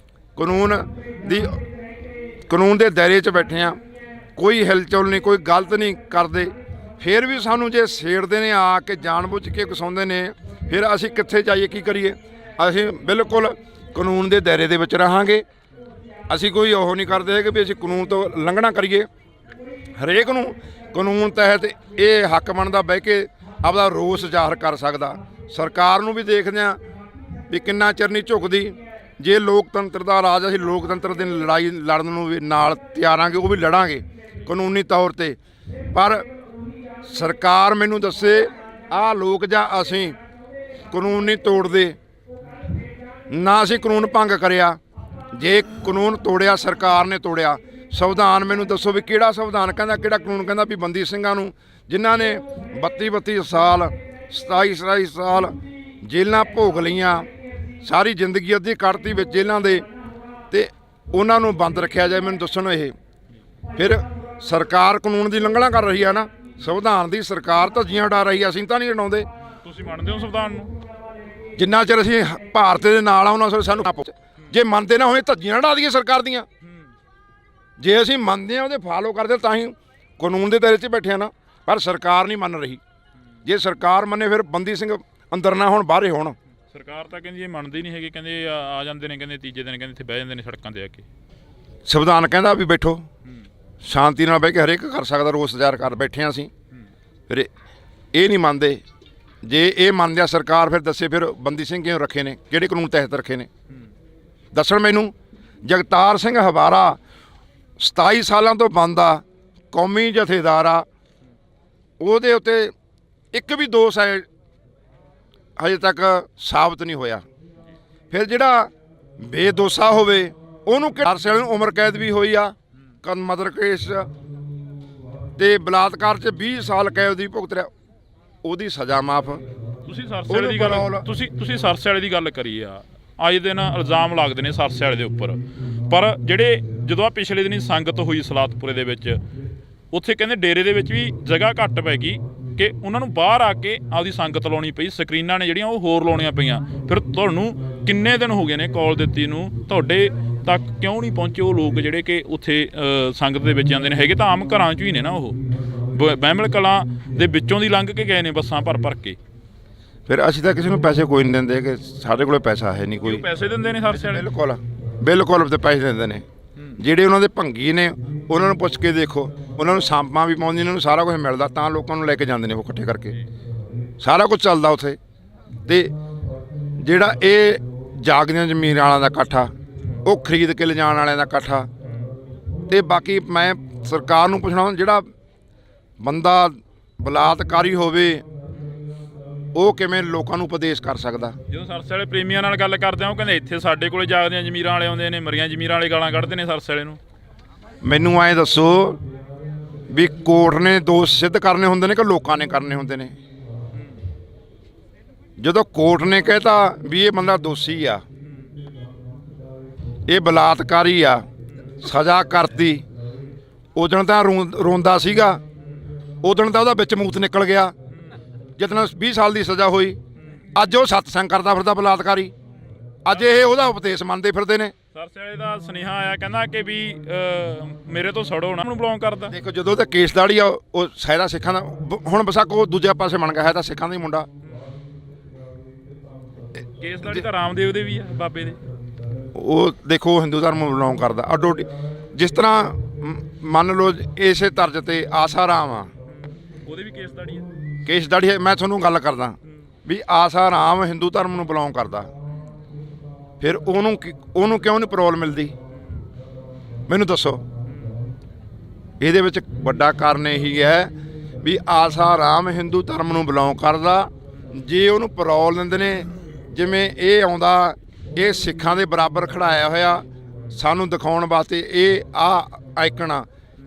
ਕਾਨੂੰਨ ਦੇ ਦਾਇਰੇ 'ਚ ਬੈਠੇ ਹਾਂ, ਕੋਈ ਹਿਲਚੁਲ ਨਹੀਂ, ਕੋਈ ਗਲਤ ਨਹੀਂ ਕਰਦੇ, ਫਿਰ ਵੀ ਸਾਨੂੰ ਜੇ ਛੇੜਦੇ ਨੇ ਆ ਕੇ, ਜਾਣਬੁੱਝ ਕੇ ਉਕਸਾਉਂਦੇ ਨੇ, ਫਿਰ ਅਸੀਂ ਕਿੱਥੇ ਜਾਈਏ, ਕੀ ਕਰੀਏ। ਅਸੀਂ ਬਿਲਕੁਲ ਕਾਨੂੰਨ ਦੇ ਦਾਇਰੇ ਦੇ ਵਿੱਚ ਰਹਾਂਗੇ। ਅਸੀਂ ਕੋਈ ਉਹ ਨਹੀਂ ਕਰਦੇ ਕਿ ਵੀ ਅਸੀਂ ਕਾਨੂੰਨ ਤੋਂ ਲੰਘਣਾ ਕਰੀਏ। ਹਰੇਕ ਨੂੰ ਕਾਨੂੰਨ ਤਹਿਤ ਇਹ ਹੱਕ ਬਣਦਾ ਬਹਿ ਕੇ ਆਪਦਾ ਰੋਸ ਜ਼ਾਹਰ ਕਰ ਸਕਦਾ। ਸਰਕਾਰ ਨੂੰ ਵੀ ਦੇਖਦੇ ਹਾਂ ਵੀ ਕਿੰਨਾ ਚਿਰ ਨਹੀਂ ਝੁਕਦੀ। ਜੇ ਲੋਕਤੰਤਰ ਦਾ ਰਾਜ, ਅਸੀਂ ਲੋਕਤੰਤਰ ਦੀ ਲੜਾਈ ਲੜਨ ਨੂੰ ਵੀ ਨਾਲ ਤਿਆਰ ਆਂਗੇ, ਉਹ ਵੀ ਲੜਾਂਗੇ ਕਾਨੂੰਨੀ ਤੌਰ 'ਤੇ। ਪਰ ਸਰਕਾਰ ਮੈਨੂੰ ਦੱਸੇ ਆਹ ਲੋਕ ਜਾਂ ਅਸੀਂ ਕਾਨੂੰਨ ਨਹੀਂ ਤੋੜਦੇ, ਨਾ ਅਸੀਂ ਕਾਨੂੰਨ ਭੰਗ ਕਰਿਆ। ਜੇ ਕਾਨੂੰਨ ਤੋੜਿਆ ਸਰਕਾਰ ਨੇ ਤੋੜਿਆ। ਸੰਵਿਧਾਨ ਮੈਨੂੰ ਦੱਸੋ ਵੀ ਕਿਹੜਾ ਸੰਵਿਧਾਨ ਕਹਿੰਦਾ, ਕਿਹੜਾ ਕਾਨੂੰਨ ਕਹਿੰਦਾ ਵੀ ਬੰਦੀ ਸਿੰਘਾਂ ਨੂੰ ਜਿਨ੍ਹਾਂ ਨੇ 32 ਸਾਲ 27 ਸਾਲ ਜੇਲ੍ਹਾਂ ਭੋਗ ਲਈਆਂ, ਸਾਰੀ ਜ਼ਿੰਦਗੀ ਅੱਧੀ ਕੱਢਤੀ ਵਿੱਚ ਜੇਲ੍ਹਾਂ ਦੇ, ਤੇ ਉਹਨਾਂ ਨੂੰ ਬੰਦ ਰੱਖਿਆ ਜਾਏ। ਮੈਨੂੰ ਦੱਸਣ ਇਹ ਫਿਰ ਸਰਕਾਰ ਕਾਨੂੰਨ ਦੀ ਉਲੰਘਣਾ ਕਰ ਰਹੀ ਆ ਨਾ। ਸੰਵਿਧਾਨ ਦੀ ਸਰਕਾਰ ਧੱਜੀਆਂ ਉਡਾ ਰਹੀ ਆ, ਅਸੀਂ ਤਾਂ ਨਹੀਂ ਉਡਾਉਂਦੇ। ਤੁਸੀਂ ਮੰਨਦੇ ਹੋ ਸੰਵਿਧਾਨ ਨੂੰ? ਜਿੰਨਾ ਚਿਰ ਅਸੀਂ ਭਾਰਤ ਦੇ ਨਾਲ ਆ ਉਹਨਾਂ ਚਿਰ ਸਾਨੂੰ ਜੇ ਮੰਨਦੇ ਨਾ ਹੋਏ ਧੱਜੀਆਂ ਉਡਾ ਦਈਏ ਸਰਕਾਰ ਦੀਆਂ। ਜੇ ਅਸੀਂ ਮੰਨਦੇ ਹਾਂ, ਉਹਦੇ ਫਾਲੋ ਕਰਦੇ ਤਾਂ ਹੀ ਕਾਨੂੰਨ ਦੇ ਦਾਇਰੇ 'ਚ ਬੈਠੇ ਆ ਨਾ। ਪਰ ਸਰਕਾਰ ਨਹੀਂ ਮੰਨ ਰਹੀ। ਜੇ ਸਰਕਾਰ ਮੰਨੇ ਫਿਰ ਬੰਦੀ ਸਿੰਘ ਅੰਦਰ ਨਾ ਹੋਣ, ਬਾਹਰੇ ਹੋਣ। ਸਰਕਾਰ ਤਾਂ ਕਹਿੰਦੀ ਇਹ ਮੰਨਦੀ ਨਹੀਂ ਹੈਗੀ, ਕਹਿੰਦੇ ਆ ਜਾਂਦੇ ਨੇ, ਕਹਿੰਦੇ ਤੀਜੇ ਦਿਨ ਕਹਿੰਦੇ ਇੱਥੇ ਬਹਿ ਜਾਂਦੇ ਨੇ ਸੜਕਾਂ 'ਤੇ ਆ ਕੇ। ਸੰਵਿਧਾਨ ਕਹਿੰਦਾ ਵੀ ਬੈਠੋ, ਸ਼ਾਂਤੀ ਨਾਲ ਬਹਿ ਕੇ ਹਰੇਕ ਕਰ ਸਕਦਾ, ਰੋਸ ਜ਼ਾਹਰ ਕਰ ਬੈਠੇ ਹਾਂ ਅਸੀਂ। ਫਿਰ ਇਹ ਨਹੀਂ ਮੰਨਦੇ। ਜੇ ਇਹ ਮੰਨਦੇ ਆ ਸਰਕਾਰ, ਫਿਰ ਦੱਸੇ ਫਿਰ ਬੰਦੀ ਸਿੰਘ ਕਿਉਂ ਰੱਖੇ ਨੇ, ਕਿਹੜੇ ਕਾਨੂੰਨ ਤਹਿਤ ਰੱਖੇ ਨੇ ਦੱਸਣ ਮੈਨੂੰ। ਜਗਤਾਰ ਸਿੰਘ ਹਵਾਰਾ 27 ਸਾਲਾਂ ਤੋਂ ਬੰਦ ਆ, ਕੌਮੀ ਜਥੇਦਾਰ ਆ, ਉਹਦੇ ਉੱਤੇ ਇੱਕ ਵੀ ਦੋਸ਼ ਹੈ ਹਜੇ ਤੱਕ ਸਾਬਤ ਨਹੀਂ ਹੋਇਆ। ਫਿਰ ਜਿਹੜਾ ਬੇਦੋਸ਼ਾ ਹੋਵੇ ਉਹਨੂੰ ਕਿਹੜੇ ਨੂੰ ਉਮਰ ਕੈਦ ਵੀ ਹੋਈ ਆ, ਮਰਡਰ ਕੇਸ ਤੇ ਬਲਾਤਕਾਰ 'ਚ 20 ਸਾਲ ਕੈਦ ਦੀ ਭੁਗਤ ਰਿਹਾ, ਉਹਦੀ ਸਜ਼ਾ ਮਾਫ। ਤੁਸੀਂ ਸਰਸੇ ਵਾਲੇ ਦੀ ਗੱਲ ਤੁਸੀਂ ਸਰਸੇ ਵਾਲੇ ਦੀ ਗੱਲ ਕਰੀ ਆ। ਅੱਜ ਦਿਨ ਇਲਜ਼ਾਮ ਲੱਗਦੇ ਨੇ ਸਰਸੇ ਵਾਲੇ ਦੇ ਉੱਪਰ, ਪਰ ਜਿਹੜੇ ਜਦੋਂ ਆ ਪਿਛਲੇ ਦਿਨੀ ਸੰਗਤ ਹੋਈ ਸਲਾਤਪੁਰੇ ਦੇ ਵਿੱਚ, ਉੱਥੇ ਕਹਿੰਦੇ ਡੇਰੇ ਦੇ ਵਿੱਚ ਵੀ ਜਗ੍ਹਾ ਘੱਟ ਪੈ ਗਈ ਕਿ ਉਹਨਾਂ ਨੂੰ ਬਾਹਰ ਆ ਕੇ ਆਪਦੀ ਸੰਗਤ ਲਾਉਣੀ ਪਈ। ਸਕਰੀਨਾਂ ਨੇ ਜਿਹੜੀਆਂ ਉਹ ਹੋਰ ਲਾਉਣੀਆਂ ਪਈਆਂ। ਫਿਰ ਤੁਹਾਨੂੰ ਕਿੰਨੇ ਦਿਨ ਹੋ ਗਏ ਨੇ ਕਾਲ ਦਿੱਤੀ ਨੂੰ, ਤੁਹਾਡੇ ਤੱਕ ਕਿਉਂ ਨਹੀਂ ਪਹੁੰਚੇ ਉਹ ਲੋਕ ਜਿਹੜੇ ਕਿ ਉੱਥੇ ਸੰਗਤ ਦੇ ਵਿੱਚ ਜਾਂਦੇ ਨੇ? ਹੈਗੇ ਤਾਂ ਆਮ ਘਰਾਂ 'ਚ ਹੀ ਨੇ ਨਾ, ਉਹ ਬਹਿਮਲ ਕਲਾਂ ਦੇ ਵਿੱਚੋਂ ਦੀ ਲੰਘ ਕੇ ਗਏ ਨੇ ਬੱਸਾਂ ਭਰ ਕੇ। ਫਿਰ ਅਸੀਂ ਤਾਂ ਕਿਸੇ ਨੂੰ ਪੈਸੇ ਕੋਈ ਨਹੀਂ ਦਿੰਦੇ ਕਿ ਸਾਡੇ ਕੋਲ ਪੈਸਾ ਹੈ ਨਹੀਂ ਕੋਈ। ਪੈਸੇ ਦਿੰਦੇ ਨੇ ਸਰਸੇ ਵਾਲੇ? ਬਿਲਕੁਲ ਤੇ ਪੈਸੇ ਦਿੰਦੇ ਨੇ। ਜਿਹੜੇ ਉਹਨਾਂ ਦੇ ਭੰਗੀ ਨੇ ਉਹਨਾਂ ਨੂੰ ਪੁੱਛ ਕੇ ਦੇਖੋ, ਉਹਨਾਂ ਨੂੰ ਸਾਂਪਾਂ ਵੀ ਪਾਉਂਦੀਆਂ, ਉਹਨਾਂ ਨੂੰ ਸਾਰਾ ਕੁਝ ਮਿਲਦਾ, ਤਾਂ ਲੋਕਾਂ ਨੂੰ ਲੈ ਕੇ ਜਾਂਦੇ ਨੇ ਉਹ ਇਕੱਠੇ ਕਰਕੇ। ਸਾਰਾ ਕੁਝ ਚੱਲਦਾ ਉੱਥੇ। ਤੇ ਜਿਹੜਾ ਇਹ ਜਾਗਦੀਆਂ ਜ਼ਮੀਨ ਵਾਲਿਆਂ ਦਾ ਇਕੱਠਾ, ਉਹ ਖਰੀਦ ਕੇ ਲਿਜਾਣ ਵਾਲਿਆਂ ਦਾ ਇਕੱਠਾ। ਤੇ ਬਾਕੀ ਮੈਂ ਸਰਕਾਰ ਨੂੰ ਪੁੱਛਣਾ, ਜਿਹੜਾ ਬੰਦਾ ਬਲਾਤਕਾਰੀ ਹੋਵੇ ਉਹ ਕਿਵੇਂ ਲੋਕਾਂ ਨੂੰ ਉਪਦੇਸ਼ ਕਰ ਸਕਦਾ? ਜਦੋਂ ਸਰਸੇ ਵਾਲੇ ਪ੍ਰੇਮੀਆਂ ਨਾਲ ਗੱਲ ਕਰਦੇ ਆ, ਉਹ ਕਹਿੰਦੇ ਇੱਥੇ ਸਾਡੇ ਕੋਲੇ ਜਾਗਦੀਆਂ ਜ਼ਮੀਰਾਂ ਵਾਲੇ ਆਉਂਦੇ ਨੇ, ਮਰੀਆਂ ਜ਼ਮੀਰਾਂ ਵਾਲੇ ਗਾਲਾਂ ਕੱਢਦੇ ਨੇ ਸਰਸੇ ਵਾਲੇ ਨੂੰ। ਮੈਨੂੰ ਐਂ ਦੱਸੋ ਵੀ ਕੋਰਟ ਨੇ ਦੋਸ਼ ਸਿੱਧ ਕਰਨੇ ਹੁੰਦੇ ਨੇ ਕਿ ਲੋਕਾਂ ਨੇ ਕਰਨੇ ਹੁੰਦੇ ਨੇ? ਜਦੋਂ ਕੋਰਟ ਨੇ ਕਹਿਤਾ ਵੀ ਇਹ ਬੰਦਾ ਦੋਸ਼ੀ ਆ, ਇਹ ਬਲਾਤਕਾਰੀ ਆ, ਸਜ਼ਾ ਕਰਤੀ, ਉਦਣ ਤਾਂ ਰੋਂਦਾ ਸੀਗਾ, ਉਦਣ ਤਾਂ ਉਹਦਾ ਵਿੱਚ ਮੂਤ ਨਿਕਲ ਗਿਆ ਜਿੱਦਣ 20 ਸਾਲ ਦੀ ਸਜ਼ਾ ਹੋਈ। ਅੱਜ ਉਹ ਸਤਸੰਗ ਕਰਦਾ ਫਿਰਦਾ ਬਲਾਤਕਾਰੀ, ਅੱਜ ਇਹ ਉਹਦਾ ਉਪਦੇਸ਼ ਮੰਨਦੇ ਫਿਰਦੇ ਨੇ। ਸਰਸੇ ਵਾਲੇ ਦਾ ਸੁਨੇਹਾ ਆਇਆ, ਕਹਿੰਦਾ ਕਿ ਵੀ ਮੇਰੇ ਤੋਂ ਸੜੋ ਨਾ, ਉਹਨੂੰ ਬਿਲੋਂਗ ਕਰਦਾ। ਦੇਖੋ ਜਦੋਂ ਤਾਂ ਕੇਸਦਾੜੀ ਆ, ਉਹ ਸਾਇਦਾ ਸਿੱਖਾਂ ਦਾ, ਹੁਣ ਬਸਕ ਉਹ ਦੂਜੇ ਪਾਸੇ ਬਣ ਗਿਆ ਹੈ ਤਾਂ ਸਿੱਖਾਂ ਦਾ ਹੀ ਮੁੰਡਾ। ਕੇਸਦਾੜੀ ਤਾਂ ਰਾਮਦੇਵ ਦੇ ਵੀ ਆ, ਬਾਬੇ ਦੇ। ਉਹ ਦੇਖੋ ਹਿੰਦੂ ਧਰਮ ਨੂੰ ਬਿਲੋਂਗ ਕਰਦਾ। ਅੱਡੋ ਜਿਸ ਤਰ੍ਹਾਂ ਮੰਨ ਲਓ ਇਸੇ ਤਰਜ਼ ਤੇ ਆਸਾ ਰਾਮ ਆ, ਉਹਦੇ ਵੀ ਕੇਸਦਾੜੀ ਆ। ਕੇਸਦਾੜੀ ਹੈ। ਮੈਂ ਤੁਹਾਨੂੰ ਗੱਲ ਕਰਦਾ ਵੀ ਆਸਾ ਰਾਮ ਹਿੰਦੂ ਧਰਮ ਨੂੰ ਬਿਲੋਂਗ ਕਰਦਾ, ਫਿਰ ਉਹਨੂੰ ਕਿਉਂ ਨਹੀਂ ਪਰੋਲ ਮਿਲਦੀ? ਮੈਨੂੰ ਦੱਸੋ। ਇਹਦੇ ਵਿੱਚ ਵੱਡਾ ਕਾਰਨ ਇਹੀ ਹੈ ਵੀ ਆਸਾ ਰਾਮ ਹਿੰਦੂ ਧਰਮ ਨੂੰ ਬਿਲੋਂਗ ਕਰਦਾ। ਜੇ ਉਹਨੂੰ ਪਰੋਲ ਦਿੰਦੇ ਨੇ, ਜਿਵੇਂ ਇਹ ਆਉਂਦਾ, ਇਹ ਸਿੱਖਾਂ ਦੇ ਬਰਾਬਰ ਖੜਾਇਆ ਹੋਇਆ ਸਾਨੂੰ ਦਿਖਾਉਣ ਵਾਸਤੇ, ਇਹ ਆਈਕਣ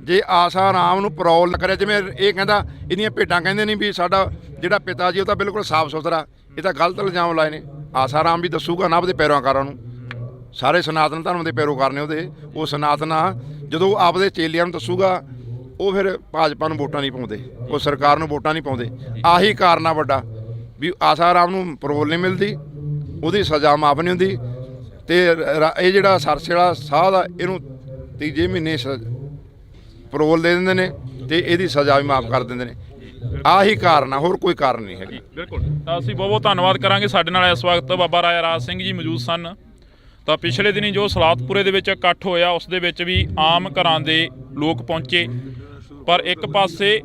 ਜੇ ਆਸਾ ਰਾਮ ਨੂੰ ਪਰੌਲ ਨਾ ਕਰਿਆ, ਜਿਵੇਂ ਇਹ ਕਹਿੰਦਾ ਇਹਦੀਆਂ ਭੇਡਾਂ ਕਹਿੰਦੇ ਨਹੀਂ ਵੀ ਸਾਡਾ ਜਿਹੜਾ ਪਿਤਾ ਜੀ ਉਹ ਤਾਂ ਬਿਲਕੁਲ ਸਾਫ਼ ਸੁਥਰਾ, ਇਹ ਤਾਂ ਗਲਤ ਇਲਜ਼ਾਮ ਲਾਏ ਨੇ। ਆਸਾ ਰਾਮ ਵੀ ਦੱਸੂਗਾ ਨਾ ਆਪਦੇ ਪੈਰੋਕਾਰਾਂ ਨੂੰ, ਸਾਰੇ ਸਨਾਤਨ ਧਰਮ ਦੇ ਪੈਰੋਕਾਰ ਨੇ ਉਹਦੇ, ਉਹ ਸਨਾਤਨ ਆ। ਜਦੋਂ ਆਪਦੇ ਚੇਲਿਆਂ ਨੂੰ ਦੱਸੂਗਾ ਉਹ ਫਿਰ ਭਾਜਪਾ ਨੂੰ ਵੋਟਾਂ ਨਹੀਂ ਪਾਉਂਦੇ, ਉਹ ਸਰਕਾਰ ਨੂੰ ਵੋਟਾਂ ਨਹੀਂ ਪਾਉਂਦੇ। ਆਹੀ ਕਾਰਨ ਆ ਵੱਡਾ ਵੀ ਆਸਾ ਰਾਮ ਨੂੰ ਪਰੋਲ ਨਹੀਂ ਮਿਲਦੀ, ਉਹਦੀ ਸਜ਼ਾ ਮਾਫ ਨਹੀਂ ਹੁੰਦੀ, ਤੇ ਇਹ ਜਿਹੜਾ ਸਰਸੇ ਵਾਲਾ ਸਾਧ ਆ ਇਹਨੂੰ ਤੀਜੇ ਮਹੀਨੇ ਪਰੋਲ ਦੇ ਦਿੰਦੇ ਨੇ ਤੇ ਇਹਦੀ ਸਜ਼ਾ ਵੀ ਮਾਫ ਕਰ ਦਿੰਦੇ ਨੇ। ਆਹੀ ਕਾਰਨ ਆ, ਹੋਰ ਕੋਈ ਕਾਰਨ ਨਹੀਂ ਹੈਗਾ। ਬਿਲਕੁਲ, ਤਾਂ ਅਸੀਂ ਬਹੁਤ ਬਹੁਤ ਧੰਨਵਾਦ ਕਰਾਂਗੇ। ਸਾਡੇ ਨਾਲ ਇਸ ਵਕਤ ਬਾਬਾ ਰਾਜਾ ਰਾਜ ਸਿੰਘ ਜੀ ਮੌਜੂਦ ਸਨ। ਤਾਂ ਪਿਛਲੇ ਦਿਨੀ ਜੋ ਸਲਾਤਪੁਰੇ ਦੇ ਵਿੱਚ ਇਕੱਠ ਹੋਇਆ ਉਸ ਦੇ ਵਿੱਚ ਵੀ ਆਮ ਘਰਾਂ ਦੇ ਲੋਕ ਪਹੁੰਚੇ, ਪਰ ਇੱਕ ਪਾਸੇ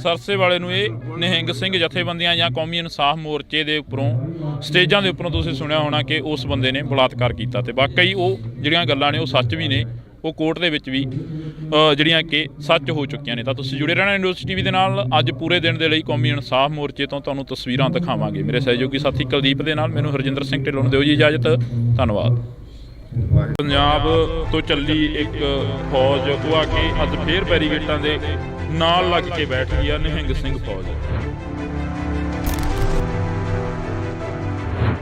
ਸਰਸੇ ਵਾਲੇ ਨੂੰ ਇਹ ਨਿਹੰਗ ਸਿੰਘ ਜਥੇਬੰਦੀਆਂ ਜਾਂ ਕੌਮੀ ਇਨਸਾਫ ਮੋਰਚੇ ਦੇ ਉੱਪਰੋਂ ਸਟੇਜਾਂ ਦੇ ਉੱਪਰੋਂ ਤੁਸੀਂ ਸੁਣਿਆ ਹੋਣਾ ਕਿ ਉਸ ਬੰਦੇ ਨੇ ਬਲਾਤਕਾਰ ਕੀਤਾ, ਤੇ ਵਾਕਈ ਉਹ ਜਿਹੜੀਆਂ ਗੱਲਾਂ ਨੇ ਉਹ ਸੱਚ ਵੀ ਨੇ, ਉਹ ਕੋਰਟ ਦੇ ਵਿੱਚ ਵੀ ਜਿਹੜੀਆਂ ਕਿ ਸੱਚ ਹੋ ਚੁੱਕੀਆਂ ਨੇ। ਤਾਂ ਤੁਸੀਂ ਜੁੜੇ ਰਹਿਣਾ ਇੰਡੋਜ਼ ਟੀਵੀ ਦੇ ਨਾਲ। ਅੱਜ ਪੂਰੇ ਦਿਨ ਦੇ ਲਈ ਕੌਮੀ ਇਨਸਾਫ ਮੋਰਚੇ ਤੋਂ ਤੁਹਾਨੂੰ ਤਸਵੀਰਾਂ ਦਿਖਾਵਾਂਗੇ। ਮੇਰੇ ਸਹਿਯੋਗੀ ਸਾਥੀ ਕੁਲਦੀਪ ਦੇ ਨਾਲ ਮੈਨੂੰ ਹਰਜਿੰਦਰ ਸਿੰਘ ਢਿੱਲੋਂ ਨੂੰ ਦਿਓ ਜੀ ਇਜਾਜ਼ਤ। ਧੰਨਵਾਦ। ਪੰਜਾਬ ਤੋਂ ਚੱਲੀ ਇੱਕ ਫੌਜ ਉਹ ਆ ਕੇ ਅੱਜ ਫੇਰ ਬੈਰੀਗੇਟਾਂ ਦੇ ਨਾਲ ਲੱਗ ਕੇ ਬੈਠ ਗਈ ਆ ਨਿਹੰਗ ਸਿੰਘ ਫੌਜ।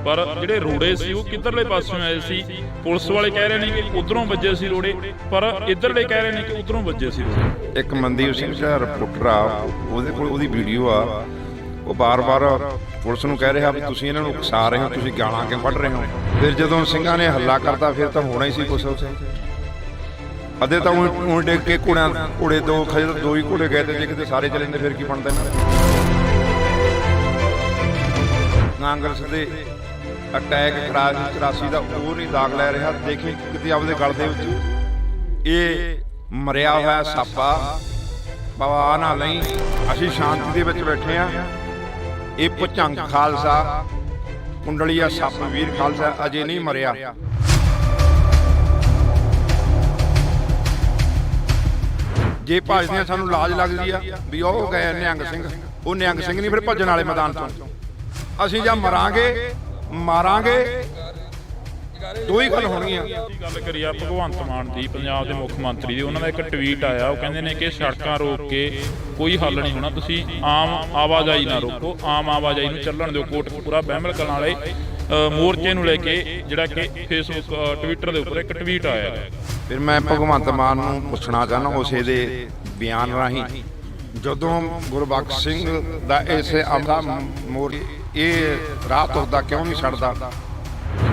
ਪਰ ਜਿਹੜੇ ਰੋੜੇ ਸੀ ਉਹ ਕਿੱਧਰਲੇ ਪਾਸਿਓਂ ਆਏ ਸੀ? ਪੁਲਿਸ ਵਾਲੇ ਕਹਿ ਰਹੇ ਨੇ ਕਿ ਉਧਰੋਂ ਵੱਜੇ ਸੀ ਰੋੜੇ, ਪਰ ਇੱਧਰਲੇ ਕਹਿ ਰਹੇ ਨੇ ਕਿ ਉਧਰੋਂ ਵੱਜੇ ਸੀ ਰੋੜੇ। ਇੱਕ ਮਨਦੀਪ ਸਿੰਘ ਜਿਹੜਾ ਰਿਪੋਰਟਰ ਆ, ਉਹਦੇ ਕੋਲ ਉਹਦੀ ਵੀਡੀਓ ਆ, ਉਹ ਬਾਰ-ਬਾਰ ਪੁਲਿਸ ਨੂੰ ਕਹਿ ਰਿਹਾ ਵੀ ਤੁਸੀਂ ਇਹਨਾਂ ਨੂੰ ਉਕਸਾ ਰਹੇ ਹੋ, ਤੁਸੀਂ ਗਾਲਾਂ ਕਿਉਂ ਕੱਢ ਰਹੇ ਹੋ। ਫਿਰ ਜਦੋਂ ਸਿੰਘਾਂ ਨੇ ਹੱਲਾ ਕਰਤਾ ਫਿਰ ਤਾਂ ਹੋਣਾ ਹੀ ਸੀ ਕੁਛ ਉੱਥੇ। ਅੱਧੇ ਤਾਂ ਉਹ ਡਿੱਗ ਕੇ ਘੋੜੇ ਦੋ ਖਜਰ ਦੋ ਹੀ ਘੋੜੇ ਗਏ, ਤੇ ਜੇ ਕਿਤੇ ਸਾਰੇ ਚਲੇ ਜਾਂਦੇ ਫਿਰ ਕੀ ਬਣਦਾ ਇਹਨਾਂ ਦਾ। ਕਾਂਗਰਸ ਦੇ ਅਟੈਕ 84 ਦਾ ਉਹ ਨਹੀਂ ਦਾਗ ਲੈ ਰਿਹਾ, ਦੇਖੀ ਕਿਤੇ ਆਪਦੇ ਗਲ ਦੇ ਵਿੱਚ ਇਹ ਮਰਿਆ ਹੋਇਆ ਸਾਪਾ ਪਵਾ ਨਾ ਲਈ। ਅਸੀਂ ਸ਼ਾਂਤੀ ਦੇ ਵਿੱਚ ਬੈਠੇ ਆ। ਇਹ ਭੁਜੰਗ ਖਾਲਸਾ ਕੁੰਡਲੀਆ ਸੱਪ ਵੀਰ ਖਾਲਸਾ ਅਜੇ ਨਹੀਂ ਮਰਿਆ। ਜੇ ਭੱਜਦੀਆਂ ਸਾਨੂੰ ਲਾਜ ਲੱਗਦੀ ਆ ਵੀ ਉਹ ਗਏ ਨਿਹੰਗ ਸਿੰਘ, ਉਹ ਨਿਹੰਗ ਸਿੰਘ ਨਹੀਂ ਫਿਰ ਭੱਜਣ ਵਾਲੇ ਮੈਦਾਨ ਤੋਂ। ਅਸੀਂ ਜਾਂ ਮਰਾਂਗੇ ਮਾਰਾਂਗੇ, ਦੋ ਹੀ ਗੱਲ ਹੋਣਗੀਆਂ। ਗੱਲ ਕਰੀ ਆ ਭਗਵੰਤ ਮਾਨ ਦੀ, ਪੰਜਾਬ ਦੇ ਮੁੱਖ ਮੰਤਰੀ ਦੀ, ਉਹਨਾਂ ਦਾ ਇੱਕ ਟਵੀਟ ਆਇਆ। ਉਹ ਕਹਿੰਦੇ ਨੇ ਕਿ ਸੜਕਾਂ ਰੋਕ ਕੇ ਕੋਈ ਹੱਲ ਨਹੀਂ ਹੋਣਾ, ਤੁਸੀਂ ਆਮ ਆਵਾਜਾਈ ਨਾ ਰੋਕੋ, ਆਮ ਆਵਾਜਾਈ ਨੂੰ ਚੱਲਣ ਦਿਓ। ਕੋਟਕਪੂਰਾ ਬਹਿਮਲ ਕਲਾਂ ਵਾਲੇ ਮੋਰਚੇ ਨੂੰ ਲੈ ਕੇ ਜਿਹੜਾ ਕਿ ਫੇਸਬੁੱਕ ਟਵਿੱਟਰ ਦੇ ਉੱਪਰ ਇੱਕ ਟਵੀਟ ਆਇਆ। ਫਿਰ ਮੈਂ ਭਗਵੰਤ ਮਾਨ ਨੂੰ ਪੁੱਛਣਾ ਚਾਹੁੰਦਾ ਉਸੇ ਦੇ ਬਿਆਨ ਰਾਹੀਂ, ਜਦੋਂ ਗੁਰਬਖਸ਼ ਸਿੰਘ ਦਾ ਇਸ ਆਮਦਾ ਮੋਰਚੇ ਇਹ ਰਾਹ ਤੁਰਦਾ ਕਿਉਂ ਨਹੀਂ ਛੱਡਦਾ?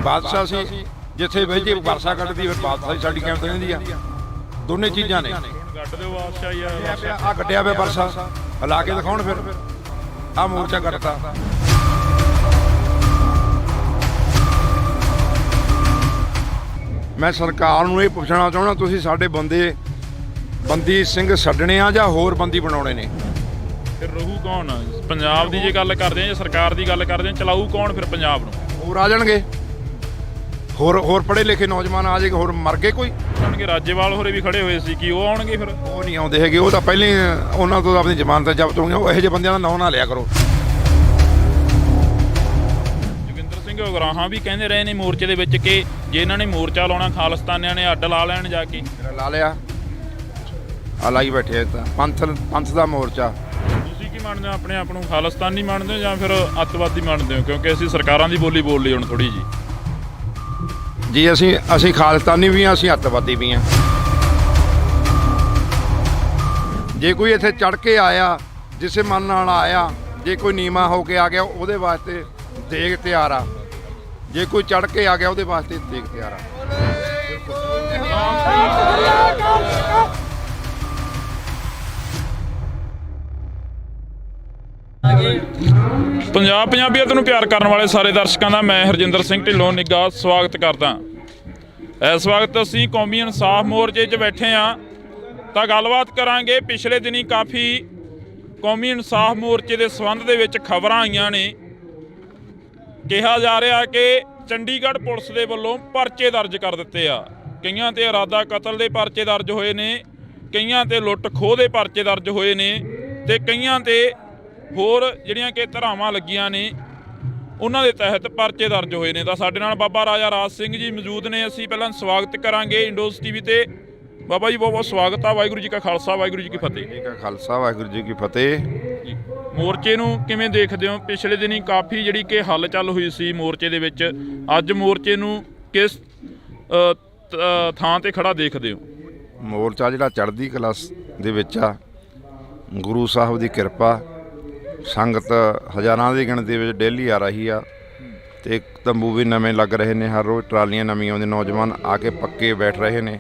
ਬਾਦਸ਼ਾਹ ਸੀ ਜਿੱਥੇ ਵਹਿਜੇ ਵਰਸਾ ਕੱਢਦੀ, ਫਿਰ ਬਾਦਸ਼ਾਹੀ ਸਾਡੀ ਕਿਵੇਂ ਰਹਿੰਦੀ ਆ? ਦੋਨੇ ਚੀਜ਼ਾਂ ਨੇ। ਕੱਢ ਦਿਓ ਬਾਦਸ਼ਾਹੀ ਆ ਕੱਢਿਆ ਵੇ ਵਰਸਾ, ਹਿਲਾ ਕੇ ਦਿਖਾਉਣ ਫਿਰ ਆ ਮੋਰਚਾ ਕੱਢਤਾ। ਮੈਂ ਸਰਕਾਰ ਨੂੰ ਇਹ ਪੁੱਛਣਾ ਚਾਹੁੰਦਾ, ਤੁਸੀਂ ਸਾਡੇ ਬੰਦੀ ਸਿੰਘ ਛੱਡਣੇ ਆ ਜਾਂ ਹੋਰ ਬੰਦੀ ਬਣਾਉਣੇ ਨੇ? ਫਿਰ ਰਹੂ ਕੌਣ? ਪੰਜਾਬ ਦੀ ਜੇ ਗੱਲ ਕਰਦੇ ਆ ਜਾਂ ਸਰਕਾਰ ਦੀ ਗੱਲ ਕਰਦੇ ਆ, ਚਲਾਊ ਕੌਣ ਫਿਰ ਪੰਜਾਬ ਨੂੰ? ਹੋਰ ਆ ਜਾਣਗੇ, ਹੋਰ ਪੜ੍ਹੇ ਲਿਖੇ ਨੌਜਵਾਨ ਆ ਜਾਏਗੇ, ਹੋਰ ਮਰ ਗਏ ਕੋਈ? ਆਉਣਗੇ ਰਾਜੇਵਾਲ ਹੋਰੇ ਵੀ ਖੜੇ ਹੋਏ ਸੀ, ਕਿ ਉਹ ਆਉਣਗੇ? ਫਿਰ ਉਹ ਨਹੀਂ ਆਉਂਦੇ ਹੈਗੇ, ਉਹ ਤਾਂ ਪਹਿਲਾਂ ਹੀ ਉਹਨਾਂ ਤੋਂ ਆਪਣੀ ਜ਼ਮਾਨਤ ਜ਼ਬਤ ਹੋਈਆਂ। ਉਹ ਇਹੋ ਜਿਹੇ ਬੰਦਿਆਂ ਦਾ ਨਾਂ ਨਾ ਲਿਆ ਕਰੋ। ਜੋਗਿੰਦਰ ਸਿੰਘ ਉਗਰਾਹਾਂ ਵੀ ਕਹਿੰਦੇ ਰਹੇ ਨੇ ਮੋਰਚੇ ਦੇ ਵਿੱਚ ਕਿ ਜੇ ਇਹਨਾਂ ਨੇ ਮੋਰਚਾ ਲਾਉਣਾ, ਖਾਲਿਸਤਾਨੀਆਂ ਨੇ ਅੱਡ ਲਾ ਲੈਣ ਜਾ ਕੇ। ਲਾ ਲਿਆ, ਆ ਲਾਈ ਬੈਠੇ ਤਾਂ ਪੰਥ ਦਾ ਮੋਰਚਾ। ਤੁਸੀਂ ਕੀ ਮੰਨਦੇ ਹੋ? ਆਪਣੇ ਆਪ ਨੂੰ ਖਾਲਿਸਤਾਨੀ ਮੰਨਦੇ ਹੋ ਜਾਂ ਫਿਰ ਅੱਤਵਾਦੀ ਮੰਨਦੇ ਹੋ? ਕਿਉਂਕਿ ਅਸੀਂ ਸਰਕਾਰਾਂ ਦੀ ਬੋਲੀ ਬੋਲ ਲਈ ਹੁਣ ਥੋੜੀ ਜੀ ਅਸੀਂ ਖਾਲਿਸਤਾਨੀ ਵੀ ਹਾਂ, ਅਸੀਂ ਅੱਤਵਾਦੀ ਵੀ ਹਾਂ। ਜੇ ਕੋਈ ਇੱਥੇ ਚੜ ਕੇ ਆਇਆ, ਜਿਸੇ ਮਨ ਨਾਲ ਆਇਆ, ਜੇ ਕੋਈ ਨੀਵਾਂ ਹੋ ਕੇ ਆ ਗਿਆ ਉਹਦੇ ਵਾਸਤੇ ਦੇਗ ਤਿਆਰ ਆ, ਜੇ ਕੋਈ ਚੜ ਕੇ ਆ ਗਿਆ ਉਹਦੇ ਵਾਸਤੇ ਦੇਗ ਤਿਆਰ ਆ। ਪੰਜਾਬ ਪੰਜਾਬੀਅਤ ਨੂੰ ਪਿਆਰ ਕਰਨ ਵਾਲੇ ਸਾਰੇ ਦਰਸ਼ਕਾਂ ਦਾ ਮੈਂ ਹਰਜਿੰਦਰ ਸਿੰਘ ਢਿੱਲੋਂ ਨਿੱਘਾ ਸਵਾਗਤ ਕਰਦਾ। ਇਸ ਵਕਤ ਅਸੀਂ ਕੌਮੀ ਇਨਸਾਫ ਮੋਰਚੇ 'ਚ ਬੈਠੇ ਹਾਂ, ਤਾਂ ਗੱਲਬਾਤ ਕਰਾਂਗੇ। ਪਿਛਲੇ ਦਿਨੀ ਕਾਫੀ ਕੌਮੀ ਇਨਸਾਫ ਮੋਰਚੇ ਦੇ ਸੰਬੰਧ ਦੇ ਵਿੱਚ ਖਬਰਾਂ ਆਈਆਂ ਨੇ। ਕਿਹਾ ਜਾ ਰਿਹਾ ਕਿ ਚੰਡੀਗੜ੍ਹ ਪੁਲਿਸ ਦੇ ਵੱਲੋਂ ਪਰਚੇ ਦਰਜ ਕਰ ਦਿੱਤੇ ਆ। ਕਈਆਂ ਤੇ ਇਰਾਦਾ ਕਤਲ ਦੇ ਪਰਚੇ ਦਰਜ ਹੋਏ ਨੇ, ਕਈਆਂ ਤੇ ਲੁੱਟ ਖੋਹ ਦੇ ਪਰਚੇ ਦਰਜ ਹੋਏ ਨੇ, ਤੇ ਕਈਆਂ ਤੇ ਹੋਰ ਜਿਹੜੀਆਂ ਕਿ ਧਾਰਾਵਾਂ ਲੱਗੀਆਂ ਨੇ ਉਹਨਾਂ ਦੇ ਤਹਿਤ ਪਰਚੇ ਦਰਜ ਹੋਏ ਨੇ। ਤਾਂ ਸਾਡੇ ਨਾਲ ਬਾਬਾ ਰਾਜਾ ਰਾਜ ਸਿੰਘ ਜੀ ਮੌਜੂਦ ਨੇ। ਅਸੀਂ ਪਹਿਲਾਂ ਸਵਾਗਤ ਕਰਾਂਗੇ ਇੰਡੋਜ਼ ਟੀਵੀ ਤੇ ਬਾਬਾ ਜੀ ਬਹੁਤ ਬਹੁਤ ਸਵਾਗਤ ਆ। ਵਾਹਿਗੁਰੂ ਜੀ ਕਾ ਖਾਲਸਾ, ਵਾਹਿਗੁਰੂ ਜੀ ਕੀ ਫਤਿਹ। ਜੀ ਕਾ ਖਾਲਸਾ, ਵਾਹਿਗੁਰੂ ਜੀ ਕੀ ਫਤਿਹ। ਜੀ, ਮੋਰਚੇ ਨੂੰ ਕਿਵੇਂ ਦੇਖਦੇ ਹੋ? ਪਿਛਲੇ ਦਿਨੀ ਕਾਫੀ ਜਿਹੜੀ ਕਿ ਹਲਚਲ ਹੋਈ ਸੀ ਮੋਰਚੇ ਦੇ ਵਿੱਚ, ਅੱਜ ਮੋਰਚੇ ਨੂੰ ਕਿਸ ਥਾਂ ਤੇ ਖੜਾ ਦੇਖਦੇ ਹੋ? ਮੋਰਚਾ ਜਿਹੜਾ ਚੜ੍ਹਦੀ ਕਲਾ ਦੇ ਵਿੱਚ ਆ, ਗੁਰੂ ਸਾਹਿਬ ਦੀ ਕਿਰਪਾ, ਸੰਗਤ ਹਜ਼ਾਰਾਂ ਦੀ ਗਿਣਤੀ ਵਿੱਚ ਡੇਲੀ ਆ ਰਹੀ ਆ ਤੇ ਤੰਬੂ ਵੀ ਨਵੇਂ ਲੱਗ ਰਹੇ ਨੇ, ਹਰ ਰੋਜ਼ ਟਰਾਲੀਆਂ ਨਵੀਆਂ ਆਉਂਦੀਆਂ, ਨੌਜਵਾਨ ਆ ਕੇ ਪੱਕੇ ਬੈਠ ਰਹੇ ਨੇ,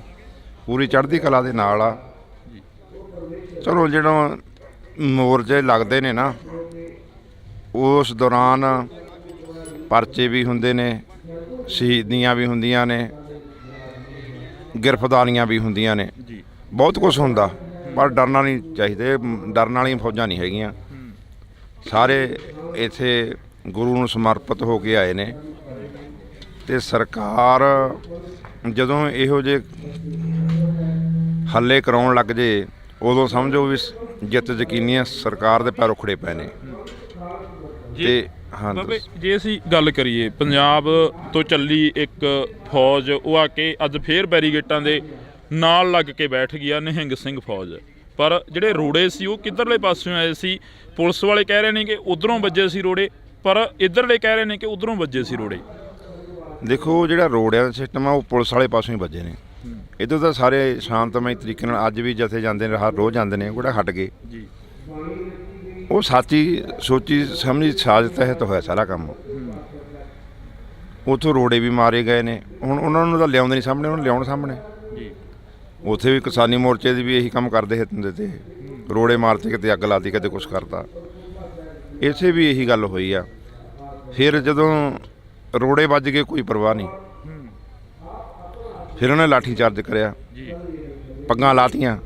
ਪੂਰੀ ਚੜ੍ਹਦੀ ਕਲਾ ਦੇ ਨਾਲ ਆ। ਚਲੋ ਜਦੋਂ ਮੋਰਚੇ ਲੱਗਦੇ ਨੇ ਨਾ, ਉਸ ਦੌਰਾਨ ਪਰਚੇ ਵੀ ਹੁੰਦੇ ਨੇ, ਸ਼ਹੀਦੀਆਂ ਵੀ ਹੁੰਦੀਆਂ ਨੇ, ਗ੍ਰਿਫਤਾਰੀਆਂ ਵੀ ਹੁੰਦੀਆਂ ਨੇ, ਬਹੁਤ ਕੁਝ ਹੁੰਦਾ, ਪਰ ਡਰਨਾ ਨਹੀਂ ਚਾਹੀਦਾ। ਡਰਨ ਵਾਲੀਆਂ ਫੌਜਾਂ ਨਹੀਂ ਹੈਗੀਆਂ। ਸਾਰੇ ਇੱਥੇ ਗੁਰੂ ਨੂੰ ਸਮਰਪਿਤ ਹੋ ਕੇ ਆਏ ਨੇ ਤੇ ਸਰਕਾਰ ਜਦੋਂ ਇਹੋ ਜਿਹੇ ਹੱਲੇ ਕਰਾਉਣ ਲੱਗ ਜੇ, ਉਦੋਂ ਸਮਝੋ ਵੀ ਜਿੱਤ ਯਕੀਨੀ ਹੈ। ਸਰਕਾਰ ਦੇ ਪੈਰ ਉਖੜੇ ਪਏ ਨੇ। ਤੇ ਹਾਂ, ਜੇ ਅਸੀਂ ਗੱਲ ਕਰੀਏ ਪੰਜਾਬ ਤੋਂ ਚੱਲੀ ਇੱਕ ਫੌਜ, ਉਹ ਆ ਕੇ ਅੱਜ ਫੇਰ ਬੈਰੀਗੇਟਾਂ ਦੇ ਨਾਲ ਲੱਗ ਕੇ ਬੈਠ ਗਈ ਆ, ਨਿਹੰਗ ਸਿੰਘ ਫੌਜ। ਪਰ ਜਿਹੜੇ ਰੋੜੇ ਸੀ ਉਹ ਕਿੱਧਰਲੇ ਪਾਸਿਓਂ ਆਏ ਸੀ? ਪੁਲਿਸ ਵਾਲੇ ਕਹਿ ਰਹੇ ਨੇ ਕਿ ਉਧਰੋਂ ਵੱਜੇ ਸੀ ਰੋੜੇ, ਪਰ ਇੱਧਰਲੇ ਕਹਿ ਰਹੇ ਨੇ ਕਿ ਉਧਰੋਂ ਵੱਜੇ ਸੀ ਰੋੜੇ। ਦੇਖੋ, ਜਿਹੜਾ ਰੋੜਿਆਂ ਦਾ ਸਿਸਟਮ ਆ ਉਹ ਪੁਲਿਸ ਵਾਲੇ ਪਾਸੋਂ ਹੀ ਵੱਜੇ ਨੇ। ਇੱਧਰ ਤਾਂ ਸਾਰੇ ਸ਼ਾਂਤਮਈ ਤਰੀਕੇ ਨਾਲ ਅੱਜ ਵੀ ਜਥੇ ਜਾਂਦੇ ਨੇ, ਹਰ ਰੋਜ਼ ਜਾਂਦੇ ਨੇ, ਕਿਹੜਾ ਹਟ ਗਏ ਜੀ। ਉਹ ਸਾਚੀ ਸੋਚੀ ਸਮਝੀ ਸਾਜ਼ਿਸ਼ ਤਹਿਤ ਹੋਇਆ ਸਾਰਾ ਕੰਮ। ਉੱਥੋਂ ਰੋੜੇ ਵੀ ਮਾਰੇ ਗਏ ਨੇ। ਹੁਣ ਉਹਨਾਂ ਨੂੰ ਤਾਂ ਲਿਆਉਂਦੇ ਨਹੀਂ ਸਾਹਮਣੇ, ਉਹਨਾਂ ਨੂੰ ਲਿਆਉਣ ਸਾਹਮਣੇ। ਉੱਥੇ ਵੀ ਕਿਸਾਨੀ ਮੋਰਚੇ ਦੀ ਵੀ ਇਹੀ ਕੰਮ ਕਰਦੇ ਹੁੰਦੇ ਤੇ, ਰੋੜੇ ਮਾਰਤੇ, ਕਿਤੇ ਅੱਗ ਲਾਤੀ, ਕਿਤੇ ਕੁਛ ਕਰਤਾ। ਇੱਥੇ ਵੀ ਇਹੀ ਗੱਲ ਹੋਈ ਆ। ਫਿਰ ਜਦੋਂ ਰੋੜੇ ਵੱਜ ਗਏ, ਕੋਈ ਪਰਵਾਹ ਨਹੀਂ। ਫਿਰ ਉਹਨੇ ਲਾਠੀ ਚਾਰਜ ਕਰਿਆ, ਪੱਗਾਂ ਲਾਤੀਆਂ।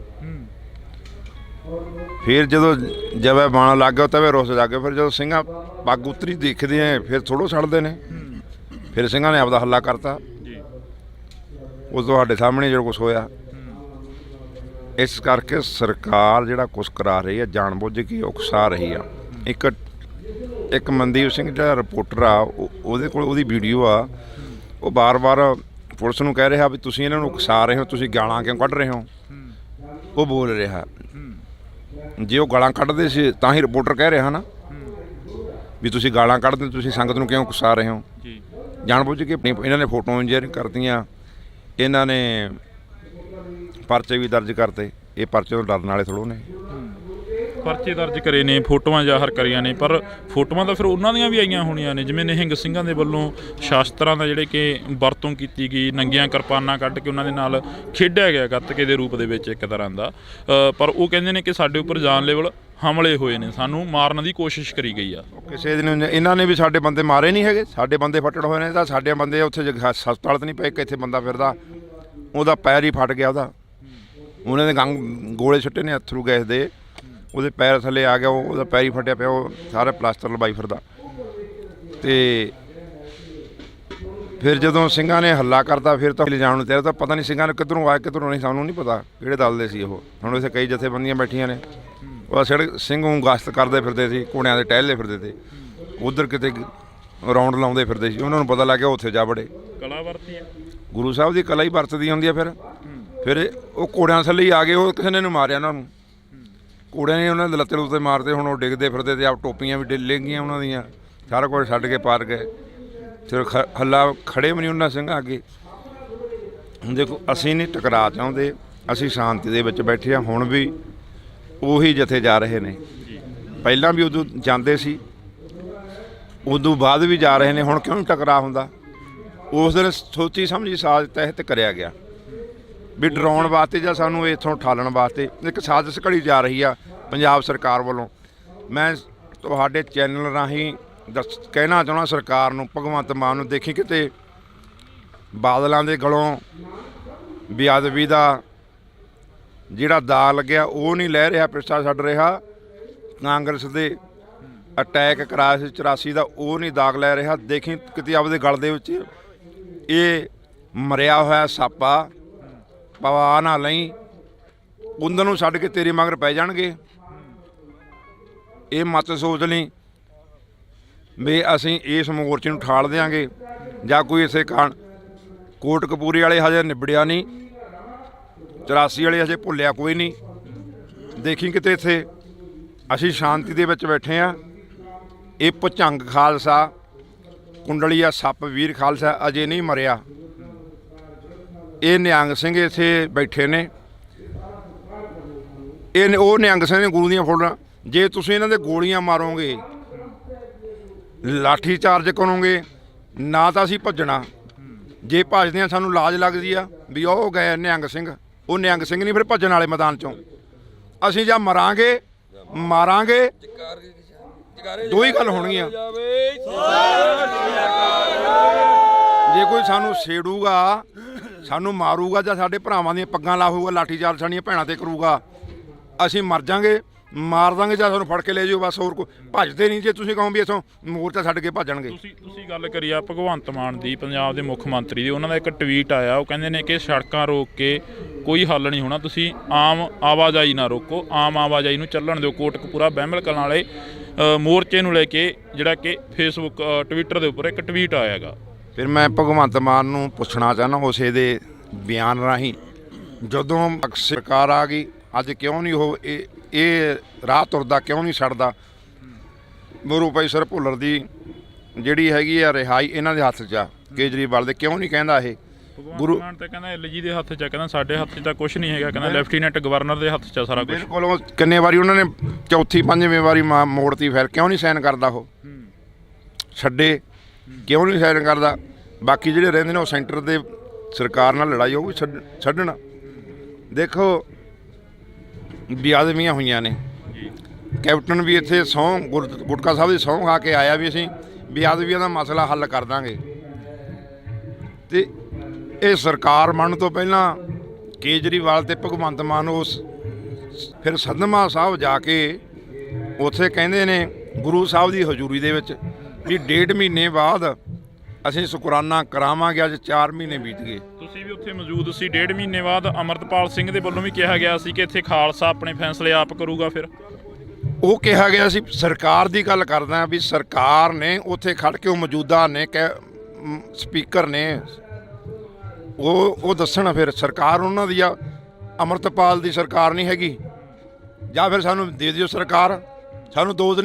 ਫਿਰ ਜਦੋਂ ਜਵੇ ਬਾਣ ਲੱਗ ਗਿਆ, ਤਵੇ ਰੁੱਸ ਲੱਗ ਗਏ। ਫਿਰ ਜਦੋਂ ਸਿੰਘਾਂ ਪੱਗ ਉਤਰੀ ਦੇਖਦੇ ਆ, ਫਿਰ ਥੋੜ੍ਹੋ ਛੱਡਦੇ ਨੇ। ਫਿਰ ਸਿੰਘਾਂ ਨੇ ਆਪਦਾ ਹੱਲਾ ਕਰਤਾ। ਉਸ ਤੁਹਾਡੇ ਸਾਹਮਣੇ ਜਿਹੜਾ ਕੁਛ ਹੋਇਆ। ਇਸ ਕਰਕੇ ਸਰਕਾਰ ਜਿਹੜਾ ਕੁਛ ਕਰਾ ਰਹੀ ਹੈ, ਜਾਣ ਬੁੱਝ ਕੇ ਉਕਸਾ ਰਹੀ ਆ। ਇੱਕ ਮਨਦੀਪ ਸਿੰਘ ਜਿਹੜਾ ਰਿਪੋਰਟਰ ਆ, ਉਹਦੇ ਕੋਲ ਉਹਦੀ ਵੀਡੀਓ ਆ। ਉਹ ਬਾਰ-ਬਾਰ ਪੁਲਿਸ ਨੂੰ ਕਹਿ ਰਿਹਾ ਵੀ ਤੁਸੀਂ ਇਹਨਾਂ ਨੂੰ ਉਕਸਾ ਰਹੇ ਹੋ, ਤੁਸੀਂ ਗਾਲਾਂ ਕਿਉਂ ਕੱਢ ਰਹੇ ਹੋ। ਉਹ ਬੋਲ ਰਿਹਾ, ਜੇ ਉਹ ਗਾਲਾਂ ਕੱਢਦੇ ਸੀ ਤਾਂ ਹੀ ਰਿਪੋਰਟਰ ਕਹਿ ਰਿਹਾ ਨਾ ਵੀ ਤੁਸੀਂ ਗਾਲਾਂ ਕੱਢਦੇ, ਤੁਸੀਂ ਸੰਗਤ ਨੂੰ ਕਿਉਂ ਉਕਸਾ ਰਹੇ ਹੋ। ਜਾਣ ਬੁੱਝ ਕੇ ਇਹਨਾਂ ਨੇ ਫੋਟੋ ਇੰਜੀਨੀਅਰਿੰਗ ਕਰਤੀਆਂ, ਇਹਨਾਂ ਨੇ ਪਰਚੇ ਵੀ ਦਰਜ ਕਰਤੇ। ਇਹ ਪਰਚੇ ਤੋਂ ਡਰਨ ਵਾਲੇ ਥੋੜ੍ਹੋ ਨੇ। ਪਰਚੇ ਦਰਜ ਕਰੇ ਨੇ, ਫੋਟੋਆਂ ਜ਼ਾਹਰ ਕਰੀਆਂ ਨੇ, ਪਰ ਫੋਟੋਆਂ ਤਾਂ ਫਿਰ ਉਹਨਾਂ ਦੀਆਂ ਵੀ ਆਈਆਂ ਹੋਣੀਆਂ ਨੇ, ਜਿਵੇਂ ਨਿਹੰਗ ਸਿੰਘਾਂ ਦੇ ਵੱਲੋਂ ਸ਼ਾਸਤਰਾਂ ਦਾ ਜਿਹੜੇ ਕਿ ਵਰਤੋਂ ਕੀਤੀ ਗਈ, ਨੰਗੀਆਂ ਕਿਰਪਾਨਾਂ ਕੱਢ ਕੇ ਉਹਨਾਂ ਦੇ ਨਾਲ ਖੇਡਿਆ ਗਿਆ ਗੱਤਕੇ ਦੇ ਰੂਪ ਦੇ ਵਿੱਚ ਇੱਕ ਤਰ੍ਹਾਂ ਦਾ। ਪਰ ਉਹ ਕਹਿੰਦੇ ਨੇ ਕਿ ਸਾਡੇ ਉੱਪਰ ਜਾਨਲੇਵਾ ਹਮਲੇ ਹੋਏ ਨੇ, ਸਾਨੂੰ ਮਾਰਨ ਦੀ ਕੋਸ਼ਿਸ਼ ਕਰੀ ਗਈ ਆ। ਕਿਸੇ ਦਿਨ ਇਹਨਾਂ ਨੇ ਵੀ ਸਾਡੇ ਬੰਦੇ ਮਾਰੇ ਨਹੀਂ ਹੈਗੇ, ਸਾਡੇ ਬੰਦੇ ਫੱਟੜ ਹੋਏ ਨੇ। ਤਾਂ ਸਾਡੇ ਬੰਦੇ ਉੱਥੇ ਹਸਪਤਾਲ 'ਤੇ ਨਹੀਂ ਪਏ, ਇੱਥੇ ਬੰਦਾ ਫਿਰਦਾ, ਉਹਦਾ ਪੈਰ ਹੀ ਫਟ ਗਿਆ। ਉਹਨਾਂ ਦੇ ਗੋਲੇ ਛੱਟੇ ਨੇ ਅਥਰੂ ਗੈਸ ਦੇ, ਉਹਦੇ ਪੈਰ ਥੱਲੇ ਆ ਗਿਆ, ਉਹਦਾ ਪੈਰ ਹੀ ਫਟਿਆ ਪਿਆ, ਉਹ ਸਾਰਾ ਪਲਾਸਟਰ ਲਵਾਈ ਫਿਰਦਾ। ਤੇ ਫਿਰ ਜਦੋਂ ਸਿੰਘਾਂ ਨੇ ਹੱਲਾ ਕਰਤਾ, ਫਿਰ ਤਾਂ ਲਿਜਾਣ ਨੂੰ ਤਿਆਰ। ਤਾਂ ਪਤਾ ਨਹੀਂ ਸਿੰਘਾਂ ਨੇ ਕਿੱਧਰੋਂ ਆਏ ਕਿੱਧਰੋਂ ਨਹੀਂ, ਸਾਨੂੰ ਨਹੀਂ ਪਤਾ ਕਿਹੜੇ ਦਲ ਦੇ ਸੀ ਉਹ। ਹੁਣ ਇੱਥੇ ਕਈ ਜਥੇਬੰਦੀਆਂ ਬੈਠੀਆਂ ਨੇ, ਉਹ ਸਿੰਘ ਨੂੰ ਗਸ਼ਤ ਕਰਦੇ ਫਿਰਦੇ ਸੀ, ਘੋੜਿਆਂ ਦੇ ਟਹਿਲਦੇ ਫਿਰਦੇ ਤੇ, ਉੱਧਰ ਕਿਤੇ ਰਾਉਂਡ ਲਾਉਂਦੇ ਫਿਰਦੇ ਸੀ। ਉਹਨਾਂ ਨੂੰ ਪਤਾ ਲੱਗ ਗਿਆ, ਉੱਥੇ ਜਾ ਵੜੇ। ਕਲਾ ਵਰਤੀ ਗੁਰੂ ਸਾਹਿਬ ਦੀ ਕਲਾ ਹੀ ਵਰਤਦੀ ਹੁੰਦੀ ਆ। ਫਿਰ ਉਹ ਘੋੜਿਆਂ ਥੱਲੇ ਹੀ ਆ ਗਏ। ਉਹ ਕਿਸੇ ਨੇ ਮਾਰਿਆ ਉਹਨਾਂ ਨੂੰ, ਘੋੜਿਆਂ ਨੇ ਉਹਨਾਂ ਦੇ ਲੱਤੇ ਲੁੱਤੇ ਮਾਰਦੇ। ਹੁਣ ਉਹ ਡਿੱਗਦੇ ਫਿਰਦੇ ਤੇ ਆਪ ਟੋਪੀਆਂ ਵੀ ਡਿੱਲ ਗਈਆਂ ਉਹਨਾਂ ਦੀਆਂ, ਸਾਰਾ ਕੁਝ ਛੱਡ ਕੇ ਪਾਰ ਗਏ। ਫਿਰ ਹੱਲਾ ਖੜੇ ਵੀ ਨਹੀਂ ਉਹਨਾਂ ਸਿੰਘਾਂ ਅੱਗੇ। ਦੇਖੋ, ਅਸੀਂ ਨਹੀਂ ਟਕਰਾਅ ਚਾਹੁੰਦੇ, ਅਸੀਂ ਸ਼ਾਂਤੀ ਦੇ ਵਿੱਚ ਬੈਠੇ ਹਾਂ। ਹੁਣ ਵੀ ਉਹੀ ਜਥੇ ਜਾ ਰਹੇ ਨੇ, ਪਹਿਲਾਂ ਵੀ ਉਦੋਂ ਜਾਂਦੇ ਸੀ, ਉਦੋਂ ਬਾਅਦ ਵੀ ਜਾ ਰਹੇ ਨੇ। ਹੁਣ ਕਿਉਂ ਟਕਰਾਅ ਹੁੰਦਾ? ਉਸ ਦਿਨ ਸੋਚੀ ਸਮਝੀ ਸਾਜ਼ਿਸ਼ ਤਹਿਤ ਕਰਿਆ ਗਿਆ ਵੀ ਡਰਾਉਣ ਵਾਸਤੇ ਜਾਂ ਸਾਨੂੰ ਇੱਥੋਂ ਠਾਲਣ ਵਾਸਤੇ ਇੱਕ ਸਾਜ਼ਿਸ਼ ਘੜੀ ਜਾ ਰਹੀ ਆ ਪੰਜਾਬ ਸਰਕਾਰ ਵੱਲੋਂ। ਮੈਂ ਤੁਹਾਡੇ ਚੈਨਲ ਰਾਹੀਂ ਕਹਿਣਾ ਚਾਹੁੰਦਾ ਸਰਕਾਰ ਨੂੰ, ਭਗਵੰਤ ਮਾਨ ਨੂੰ, ਦੇਖੀ ਕਿਤੇ ਬਾਦਲਾਂ ਦੇ ਗਲੋਂ ਬੇਅਦਬੀ ਦਾ ਜਿਹੜਾ ਦਾਅ ਲੱਗਿਆ ਉਹ ਨਹੀਂ ਲੈ ਰਿਹਾ, ਪਿੱਛਾ ਛੱਡ ਰਿਹਾ। ਕਾਂਗਰਸ ਦੇ ਅਟੈਕ ਕਰਾਇਆ ਸੀ 84 ਦਾ, ਉਹ ਨਹੀਂ ਦਾਗ ਲੈ ਰਿਹਾ। ਦੇਖੀ ਕਿਤੇ ਆਪਦੇ ਗਲ ਦੇ ਵਿੱਚ ਇਹ ਮਰਿਆ ਹੋਇਆ ਸਾਪਾ ਪਵਾ ਨਾ ਲਈ, ਉਹਨਾਂ ਨੂੰ ਛੱਡ ਕੇ ਤੇਰੇ ਮਗਰ ਪੈ ਜਾਣਗੇ। ਇਹ ਮਤ ਸੋਚ ਲਈ ਵੀ ਅਸੀਂ ਇਸ ਮੋਰਚੇ ਨੂੰ ਠਾਲ ਦਿਆਂਗੇ ਜਾਂ ਕੋਈ ਇਸੇ ਕਾਰਨ। ਕੋਟਕਪੂਰੇ ਵਾਲੇ ਹਜੇ ਨਿਬੜਿਆ ਨਹੀਂ, 84 ਵਾਲੇ ਅਜੇ ਭੁੱਲਿਆ ਕੋਈ ਨਹੀਂ। ਦੇਖੀ ਕਿਤੇ ਇੱਥੇ ਅਸੀਂ ਸ਼ਾਂਤੀ ਦੇ ਵਿੱਚ ਬੈਠੇ ਆ। ਇਹ ਭੁਜੰਗ ਖਾਲਸਾ ਕੁੰਡਲੀਆ ਸੱਪ ਵੀਰ ਖਾਲਸਾ ਅਜੇ ਨਹੀਂ ਮਰਿਆ। ਇਹ ਨਿਹੰਗ ਸਿੰਘ ਇੱਥੇ ਬੈਠੇ ਨੇ। ਉਹ ਨਿਹੰਗ ਸਿੰਘ ਨੇ ਗੁਰੂ ਦੀਆਂ ਫੋਟੋਆਂ। ਜੇ ਤੁਸੀਂ ਇਹਨਾਂ ਦੇ ਗੋਲੀਆਂ ਮਾਰੋਗੇ, ਲਾਠੀ ਚਾਰਜ ਕਰੋਗੇ, ਨਾ ਤਾਂ ਅਸੀਂ ਭੱਜਣਾ। ਜੇ ਭੱਜਦੇ ਆ ਸਾਨੂੰ ਲਾਜ ਲੱਗਦੀ ਆ ਵੀ ਉਹ ਗਏ ਨਿਹੰਗ ਸਿੰਘ। ਉਹ ਨਿਹੰਗ ਸਿੰਘ ਨਹੀਂ ਫਿਰ ਭੱਜਣ ਵਾਲੇ ਮੈਦਾਨ ਚੋਂ। ਅਸੀਂ ਜਾਂ ਮਰਾਂਗੇ ਮਾਰਾਂਗੇ, ਦੋ ਹੀ ਗੱਲ ਹੋਣਗੀਆਂ। ਜੇ ਕੋਈ ਸਾਨੂੰ ਛੇੜੂਗਾ, ਸਾਨੂੰ ਮਾਰੂਗਾ ਜਾਂ ਸਾਡੇ ਭਰਾਵਾਂ ਦੀਆਂ ਪੱਗਾਂ ਲਾਹੂਗਾ, ਲਾਠੀ ਚਾਰਜ ਸਾਡੀਆਂ ਭੈਣਾਂ ਤੇ ਕਰੂਗਾ, ਅਸੀਂ ਮਰ ਜਾਾਂਗੇ, ਮਾਰ ਦਾਂਗੇ ਜਾਂ ਸਾਨੂੰ ਫੜ ਕੇ ਲੈ ਜਾਓ। ਬਸ ਹੋਰ ਕੋਈ ਭੱਜਦੇ ਨਹੀਂ। ਜੇ ਤੁਸੀਂ ਕਹੋ ਵੀ ਇੱਥੋਂ ਮੋਰਚਾ ਛੱਡ ਕੇ ਭੱਜਣਗੇ। ਤੁਸੀਂ ਗੱਲ ਕਰੀ ਆ ਭਗਵੰਤ ਮਾਨ ਦੀ, ਪੰਜਾਬ ਦੇ ਮੁੱਖ ਮੰਤਰੀ ਦੀ। ਉਹਨਾਂ ਦਾ ਇੱਕ ਟਵੀਟ ਆਇਆ, ਉਹ ਕਹਿੰਦੇ ਨੇ ਕਿ ਸੜਕਾਂ ਰੋਕ ਕੇ ਕੋਈ ਹੱਲ ਨਹੀਂ ਹੋਣਾ, ਤੁਸੀਂ ਆਮ ਆਵਾਜਾਈ ਨਾ ਰੋਕੋ, ਆਮ ਆਵਾਜਾਈ ਨੂੰ ਚੱਲਣ ਦਿਓ। ਕੋਟਕਪੂਰਾ ਬਹਿਮਲ ਕਲਾਂ ਵਾਲੇ ਮੋਰਚੇ ਨੂੰ ਲੈ ਕੇ ਜਿਹੜਾ ਕਿ ਫੇਸਬੁੱਕ ਟਵਿੱਟਰ ਦੇ ਉੱਪਰ ਇੱਕ ਟਵੀਟ ਆਇਆ ਹੈਗਾ। ਫਿਰ ਮੈਂ ਭਗਵੰਤ ਮਾਨ ਨੂੰ ਪੁੱਛਣਾ ਚਾਹੁੰਦਾ ਉਸੇ ਦੇ ਬਿਆਨ ਰਾਹੀਂ, ਜਦੋਂ ਸਰਕਾਰ ਆ ਗਈ ਅੱਜ ਕਿਉਂ ਨਹੀਂ ਉਹ ਇਹ ਰਾਹ ਤੁਰਦਾ, ਕਿਉਂ ਨਹੀਂ ਛੱਡਦਾ? ਗੁਰੂ ਭਾਈ ਸਰ ਭੁੱਲਰ ਦੀ ਜਿਹੜੀ ਹੈਗੀ ਆ ਰਿਹਾਈ ਇਹਨਾਂ ਦੇ ਹੱਥ 'ਚ ਆ, ਕੇਜਰੀਵਾਲ ਦੇ। ਕਿਉਂ ਨਹੀਂ ਕਹਿੰਦਾ ਇਹ? ਗੁਰੂ ਮਾਨ ਤਾਂ ਕਹਿੰਦਾ ਐਲਜੀ ਦੇ ਹੱਥ 'ਚ ਆ, ਕਹਿੰਦਾ ਸਾਡੇ ਹੱਥ 'ਚ ਤਾਂ ਕੁਝ ਨਹੀਂ ਹੈਗਾ, ਕਹਿੰਦਾ ਲੈਫਟੀਨੈਂਟ ਗਵਰਨਰ ਦੇ ਹੱਥ 'ਚ ਆ ਸਾਰਾ ਕੁਝ। ਬਿਲਕੁਲ। ਉਹ ਕਿੰਨੇ ਵਾਰੀ ਉਹਨਾਂ ਨੇ ਚੌਥੀ ਪੰਜਵੀਂ ਵਾਰੀ ਮੋੜਤੀ, ਫਿਰ ਕਿਉਂ ਨਹੀਂ ਸਾਈਨ ਕਰਦਾ? ਉਹ ਛੱਡੇ, ਕਿਉਂ ਨਹੀਂ ਸਾਈਨ ਕਰਦਾ? ਬਾਕੀ ਜਿਹੜੇ ਰਹਿੰਦੇ ਨੇ ਉਹ ਸੈਂਟਰ ਦੇ ਸਰਕਾਰ ਨਾਲ ਲੜਾਈ ਉਹ ਵੀ ਛੱਡਣ। ਦੇਖੋ ਬੇਅਦਬੀਆਂ ਹੋਈਆਂ ਨੇ। ਕੈਪਟਨ ਵੀ ਇੱਥੇ ਸਹੁੰ ਗੁਟਕਾ ਸਾਹਿਬ ਦੀ ਸਹੁੰ ਖਾ ਕੇ ਆਇਆ ਵੀ ਅਸੀਂ ਬੇਅਦਬੀਆਂ ਦਾ ਮਸਲਾ ਹੱਲ ਕਰ ਦਾਂਗੇ। ਤੇ ਇਹ ਸਰਕਾਰ ਬਣਨ ਤੋਂ ਪਹਿਲਾਂ ਕੇਜਰੀਵਾਲ ਤੇ ਭਗਵੰਤ ਮਾਨ ਉਸ ਫਿਰ ਸਦਮਾ ਸਾਹਿਬ ਜਾ ਕੇ ਉੱਥੇ ਕਹਿੰਦੇ ਨੇ ਗੁਰੂ ਸਾਹਿਬ ਦੀ ਹਜ਼ੂਰੀ ਦੇ ਵਿੱਚ ਵੀ 1.5 ਮਹੀਨੇ ਬਾਅਦ ਅਸੀਂ ਸ਼ੁਕਰਾਨਾ ਕਰਾਵਾਂਗੇ। ਅੱਜ 4 ਮਹੀਨੇ ਬੀਤ ਗਏ। ਤੁਸੀਂ ਵੀ ਉੱਥੇ ਮੌਜੂਦ ਸੀ। 1.5 ਮਹੀਨੇ ਬਾਅਦ ਅਮਰਤਪਾਲ ਸਿੰਘ ਦੇ ਵੱਲੋਂ ਵੀ ਕਿਹਾ ਗਿਆ ਸੀ ਕਿ ਇੱਥੇ ਖਾਲਸਾ ਆਪਣੇ ਫੈਸਲੇ ਆਪ ਕਰੂਗਾ। ਫਿਰ ਉਹ ਕਿਹਾ ਗਿਆ ਸੀ। ਸਰਕਾਰ ਦੀ ਗੱਲ ਕਰਦਾ ਵੀ ਸਰਕਾਰ ਨੇ ਉੱਥੇ ਖੜ ਕੇ ਉਹ ਮੌਜੂਦਾ ਨੇ ਸਪੀਕਰ ਨੇ ਉਹ ਦੱਸਣ। ਫਿਰ ਸਰਕਾਰ ਉਹਨਾਂ ਦੀ ਆ, ਅਮਰਤਪਾਲ ਦੀ ਸਰਕਾਰ ਨਹੀਂ ਹੈਗੀ। ਜਾਂ ਫਿਰ ਸਾਨੂੰ ਦੇ ਦਿਓ ਸਰਕਾਰ, ਸਾਨੂੰ 2 ਦਿਨ